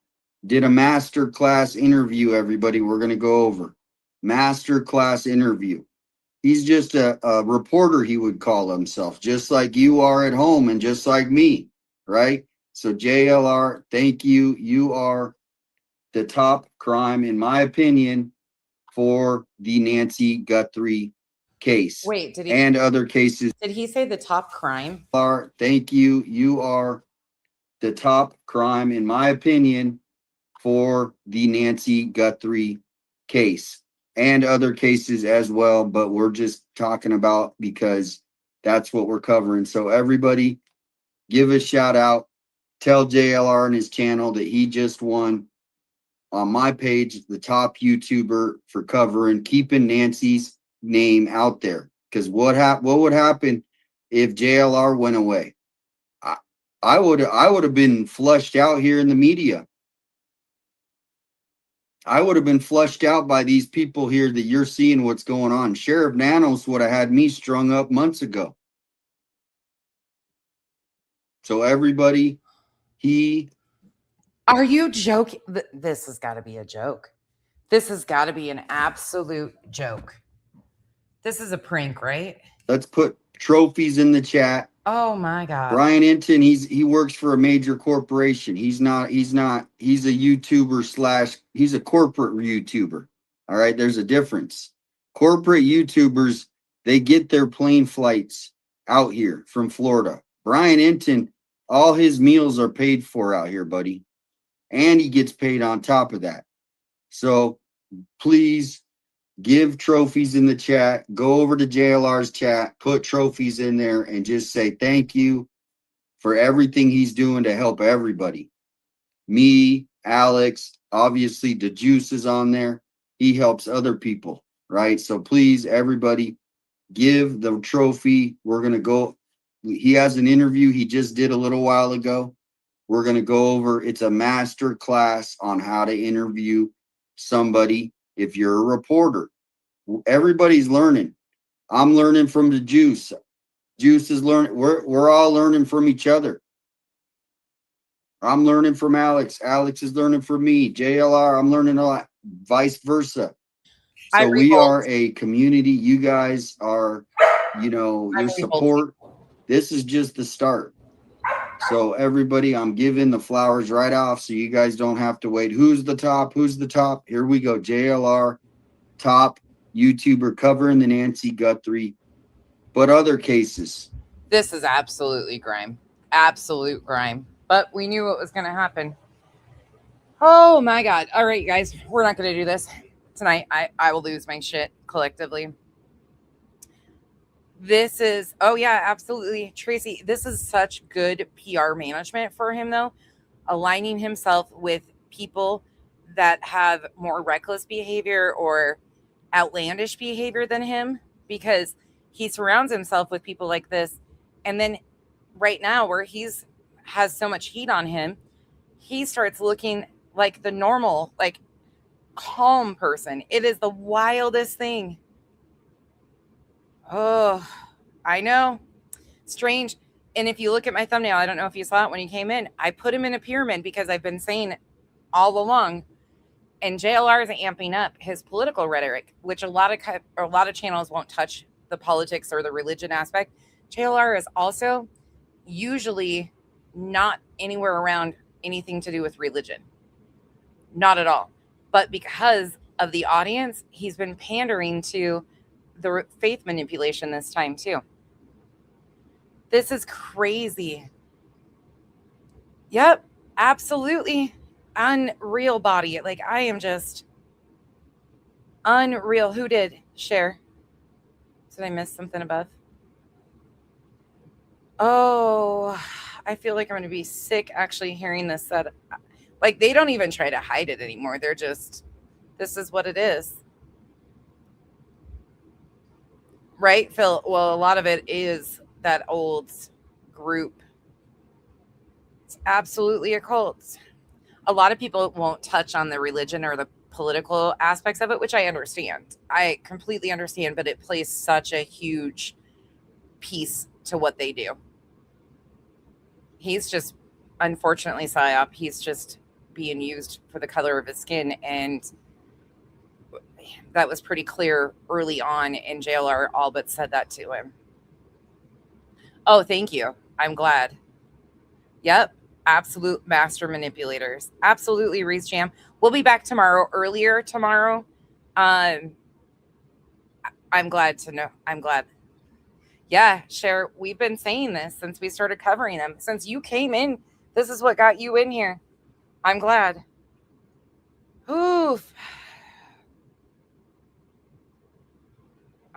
did a master class interview. Everybody, we're gonna go over master class interview. He's just a reporter, he would call himself, just like you are at home and just like me, right? So JLR, thank you. You are the top crime, in my opinion, for the Nancy Guthrie case. Wait, did he and other cases? Did he say the top crime? Thank you. You are the top crime, in my opinion, for the Nancy Guthrie case and other cases as well. But we're just talking about because that's what we're covering. So everybody, give a shout out. Tell JLR and his channel that he just won on my page, the top YouTuber for covering, keeping Nancy's name out there. Because what would happen if JLR went away? I would have been flushed out here in the media. I would have been flushed out by these people here that you're seeing what's going on. Sheriff Nanos would have had me strung up months ago. So everybody, Are you joking? This has got to be a joke. This has got to be an absolute joke. This is a prank, right? Let's put trophies in the chat. Oh my God. Brian Inton, he works for a major corporation. He's a YouTuber / he's a corporate YouTuber. All right, there's a difference. Corporate YouTubers, they get their plane flights out here from Florida. Brian Inton, all his meals are paid for out here, buddy. And he gets paid on top of that. So please give trophies in the chat. Go over to JLR's chat, put trophies in there, and just say thank you for everything he's doing to help everybody. Me, Alex, obviously the Juice is on there. He helps other people, right? So please, everybody, give the trophy. We're going to go. He has an interview he just did a little while ago. We're going to go over. It's a master class on how to interview somebody if you're a reporter. Everybody's learning. I'm learning from the Juice. Juice is learning. We're all learning from each other. I'm learning from Alex. Alex is learning from me. JLR, I'm learning a lot. Vice versa. So we are a community. You guys are, your support. This is just the start. So everybody, I'm giving the flowers right off so you guys don't have to wait. Who's the top? Who's the top? Here we go. JLR, top YouTuber covering the Nancy Guthrie, but other cases. This is absolutely grime. Absolute grime. But we knew what was going to happen. Oh my God. All right, guys, we're not going to do this tonight. I will lose my shit collectively. This is, oh yeah, absolutely. Tracy, this is such good PR management for him though. Aligning himself with people that have more reckless behavior or outlandish behavior than him, because he surrounds himself with people like this. And then right now where has so much heat on him, he starts looking like the normal, like calm person. It is the wildest thing. Oh, I know. Strange. And if you look at my thumbnail, I don't know if you saw it when you came in, I put him in a pyramid because I've been saying all along. And JLR is amping up his political rhetoric, which a lot of channels won't touch the politics or the religion aspect. JLR is also usually not anywhere around anything to do with religion. Not at all. But because of the audience, he's been pandering to the faith manipulation this time too. This is crazy. Yep, absolutely unreal body. Like, I am just unreal. Who did share? Did I miss something above? Oh, I feel like I'm going to be sick actually hearing this said. Like, they don't even try to hide it anymore. They're just, this is what it is. Right, Phil? Well, a lot of it is that old group. It's absolutely a cult. A lot of people won't touch on the religion or the political aspects of it, which I understand. I completely understand, but it plays such a huge piece to what they do. He's just, unfortunately, PSYOP, he's just being used for the color of his skin, and that was pretty clear early on, and JLR all but said that to him. Oh, thank you. I'm glad. Yep. Absolute master manipulators. Absolutely, Reese Jam. We'll be back tomorrow, earlier tomorrow. I'm glad to know. I'm glad. Yeah, Cher, we've been saying this since we started covering them. Since you came in, this is what got you in here. I'm glad. Oof.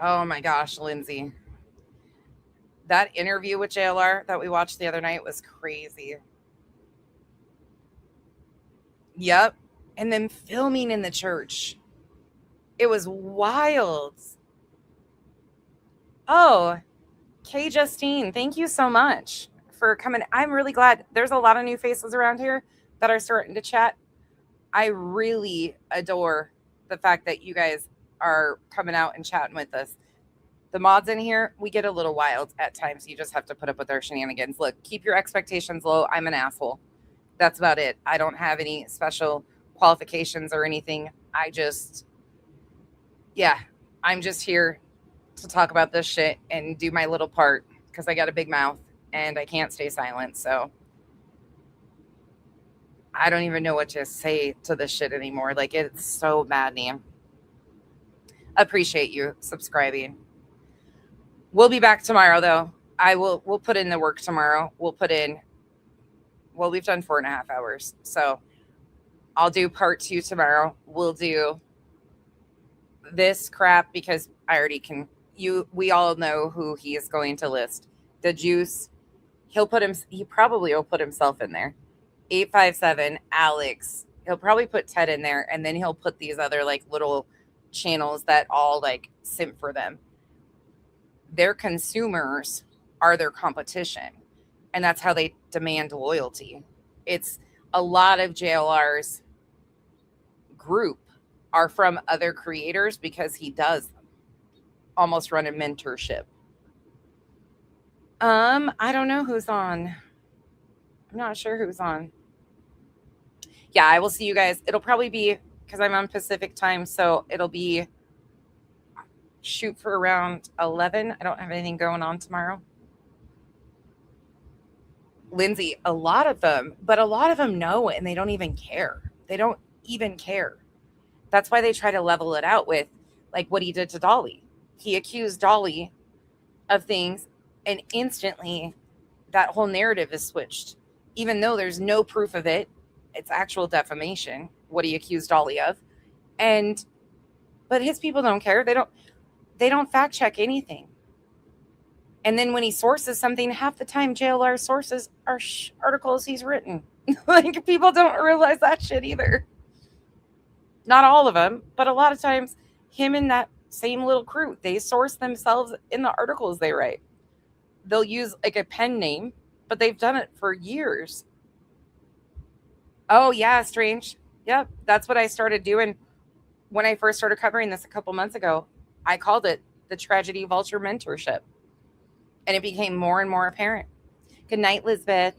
Oh my gosh, Lindsay. That interview with JLR that we watched the other night was crazy. Yep. And then filming in the church. It was wild. Oh, Kay Justine, thank you so much for coming. I'm really glad. There's a lot of new faces around here that are starting to chat. I really adore the fact that you guys are coming out and chatting with us. The mods in here, we get a little wild at times. You just have to put up with our shenanigans. Look, keep your expectations low. I'm an asshole. That's about it. I don't have any special qualifications or anything. I'm just here to talk about this shit and do my little part because I got a big mouth and I can't stay silent. So I don't even know what to say to this shit anymore. Like, it's so maddening. Appreciate you subscribing. We'll be back tomorrow though. We'll put in the work tomorrow. We've done 4.5 hours. So I'll do part 2 tomorrow. We'll do this crap because I already can. We all know who he is going to list. The Juice. He probably will put himself in there. 857 Alex. He'll probably put Ted in there, and then he'll put these other like little channels that all like simp for them. Their consumers are their competition, and that's how they demand loyalty. It's a lot of JLR's group are from other creators because he does almost run a mentorship. I don't know who's on. I'm not sure who's on. Yeah, I will see you guys. It'll probably be because I'm on Pacific time, so it'll be shoot for around 11. I don't have anything going on tomorrow. Lindsay, a lot of them know, and they don't even care. They don't even care. That's why they try to level it out with like what he did to Dolly. He accused Dolly of things, and instantly that whole narrative is switched. Even though there's no proof of it, it's actual defamation, what he accused Dolly of. But his people don't care. They don't fact check anything. And then when he sources something, half the time JLR sources are articles he's written. Like, people don't realize that shit either. Not all of them, but a lot of times him and that same little crew, they source themselves in the articles they write. They'll use like a pen name, but they've done it for years. Oh yeah, Strange. Yep, that's what I started doing when I first started covering this a couple months ago. I called it the Tragedy Vulture Mentorship. And it became more and more apparent. Good night, Lisbeth.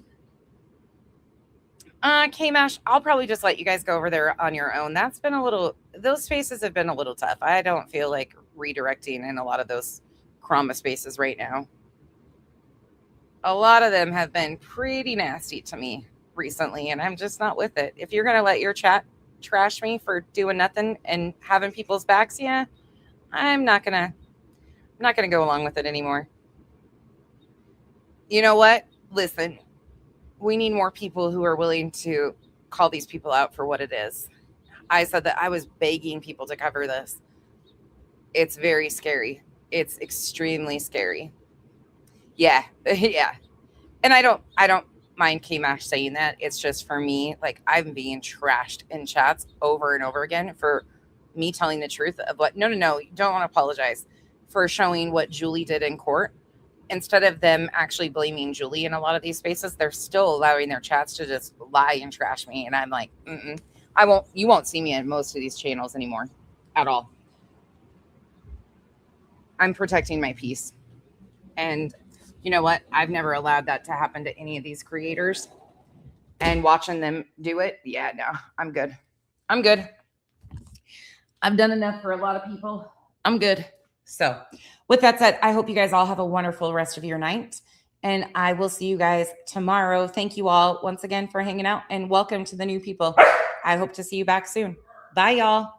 K-Mash, I'll probably just let you guys go over there on your own. Those spaces have been a little tough. I don't feel like redirecting in a lot of those Chroma spaces right now. a lot of them have been pretty nasty to me recently, and I'm just not with it. If you're going to let your chat trash me for doing nothing and having people's backs, yeah, I'm not going to go along with it anymore. You know what? Listen, we need more people who are willing to call these people out for what it is. I said that I was begging people to cover this. It's very scary. It's extremely scary. Yeah. Yeah. And I don't mind K-Mash saying that. It's just for me, like, I'm being trashed in chats over and over again for me telling the truth of what, no, you don't want to apologize for showing what Julie did in court. Instead of them actually blaming Julie in a lot of these spaces, they're still allowing their chats to just lie and trash me. And I'm like, you won't see me in most of these channels anymore at all. I'm protecting my peace. And you know what? I've never allowed that to happen to any of these creators. And watching them do it, yeah, no, I'm good. I'm good. I've done enough for a lot of people. I'm good. So with that said, I hope you guys all have a wonderful rest of your night. And I will see you guys tomorrow. Thank you all once again for hanging out, and welcome to the new people. I hope to see you back soon. Bye, y'all.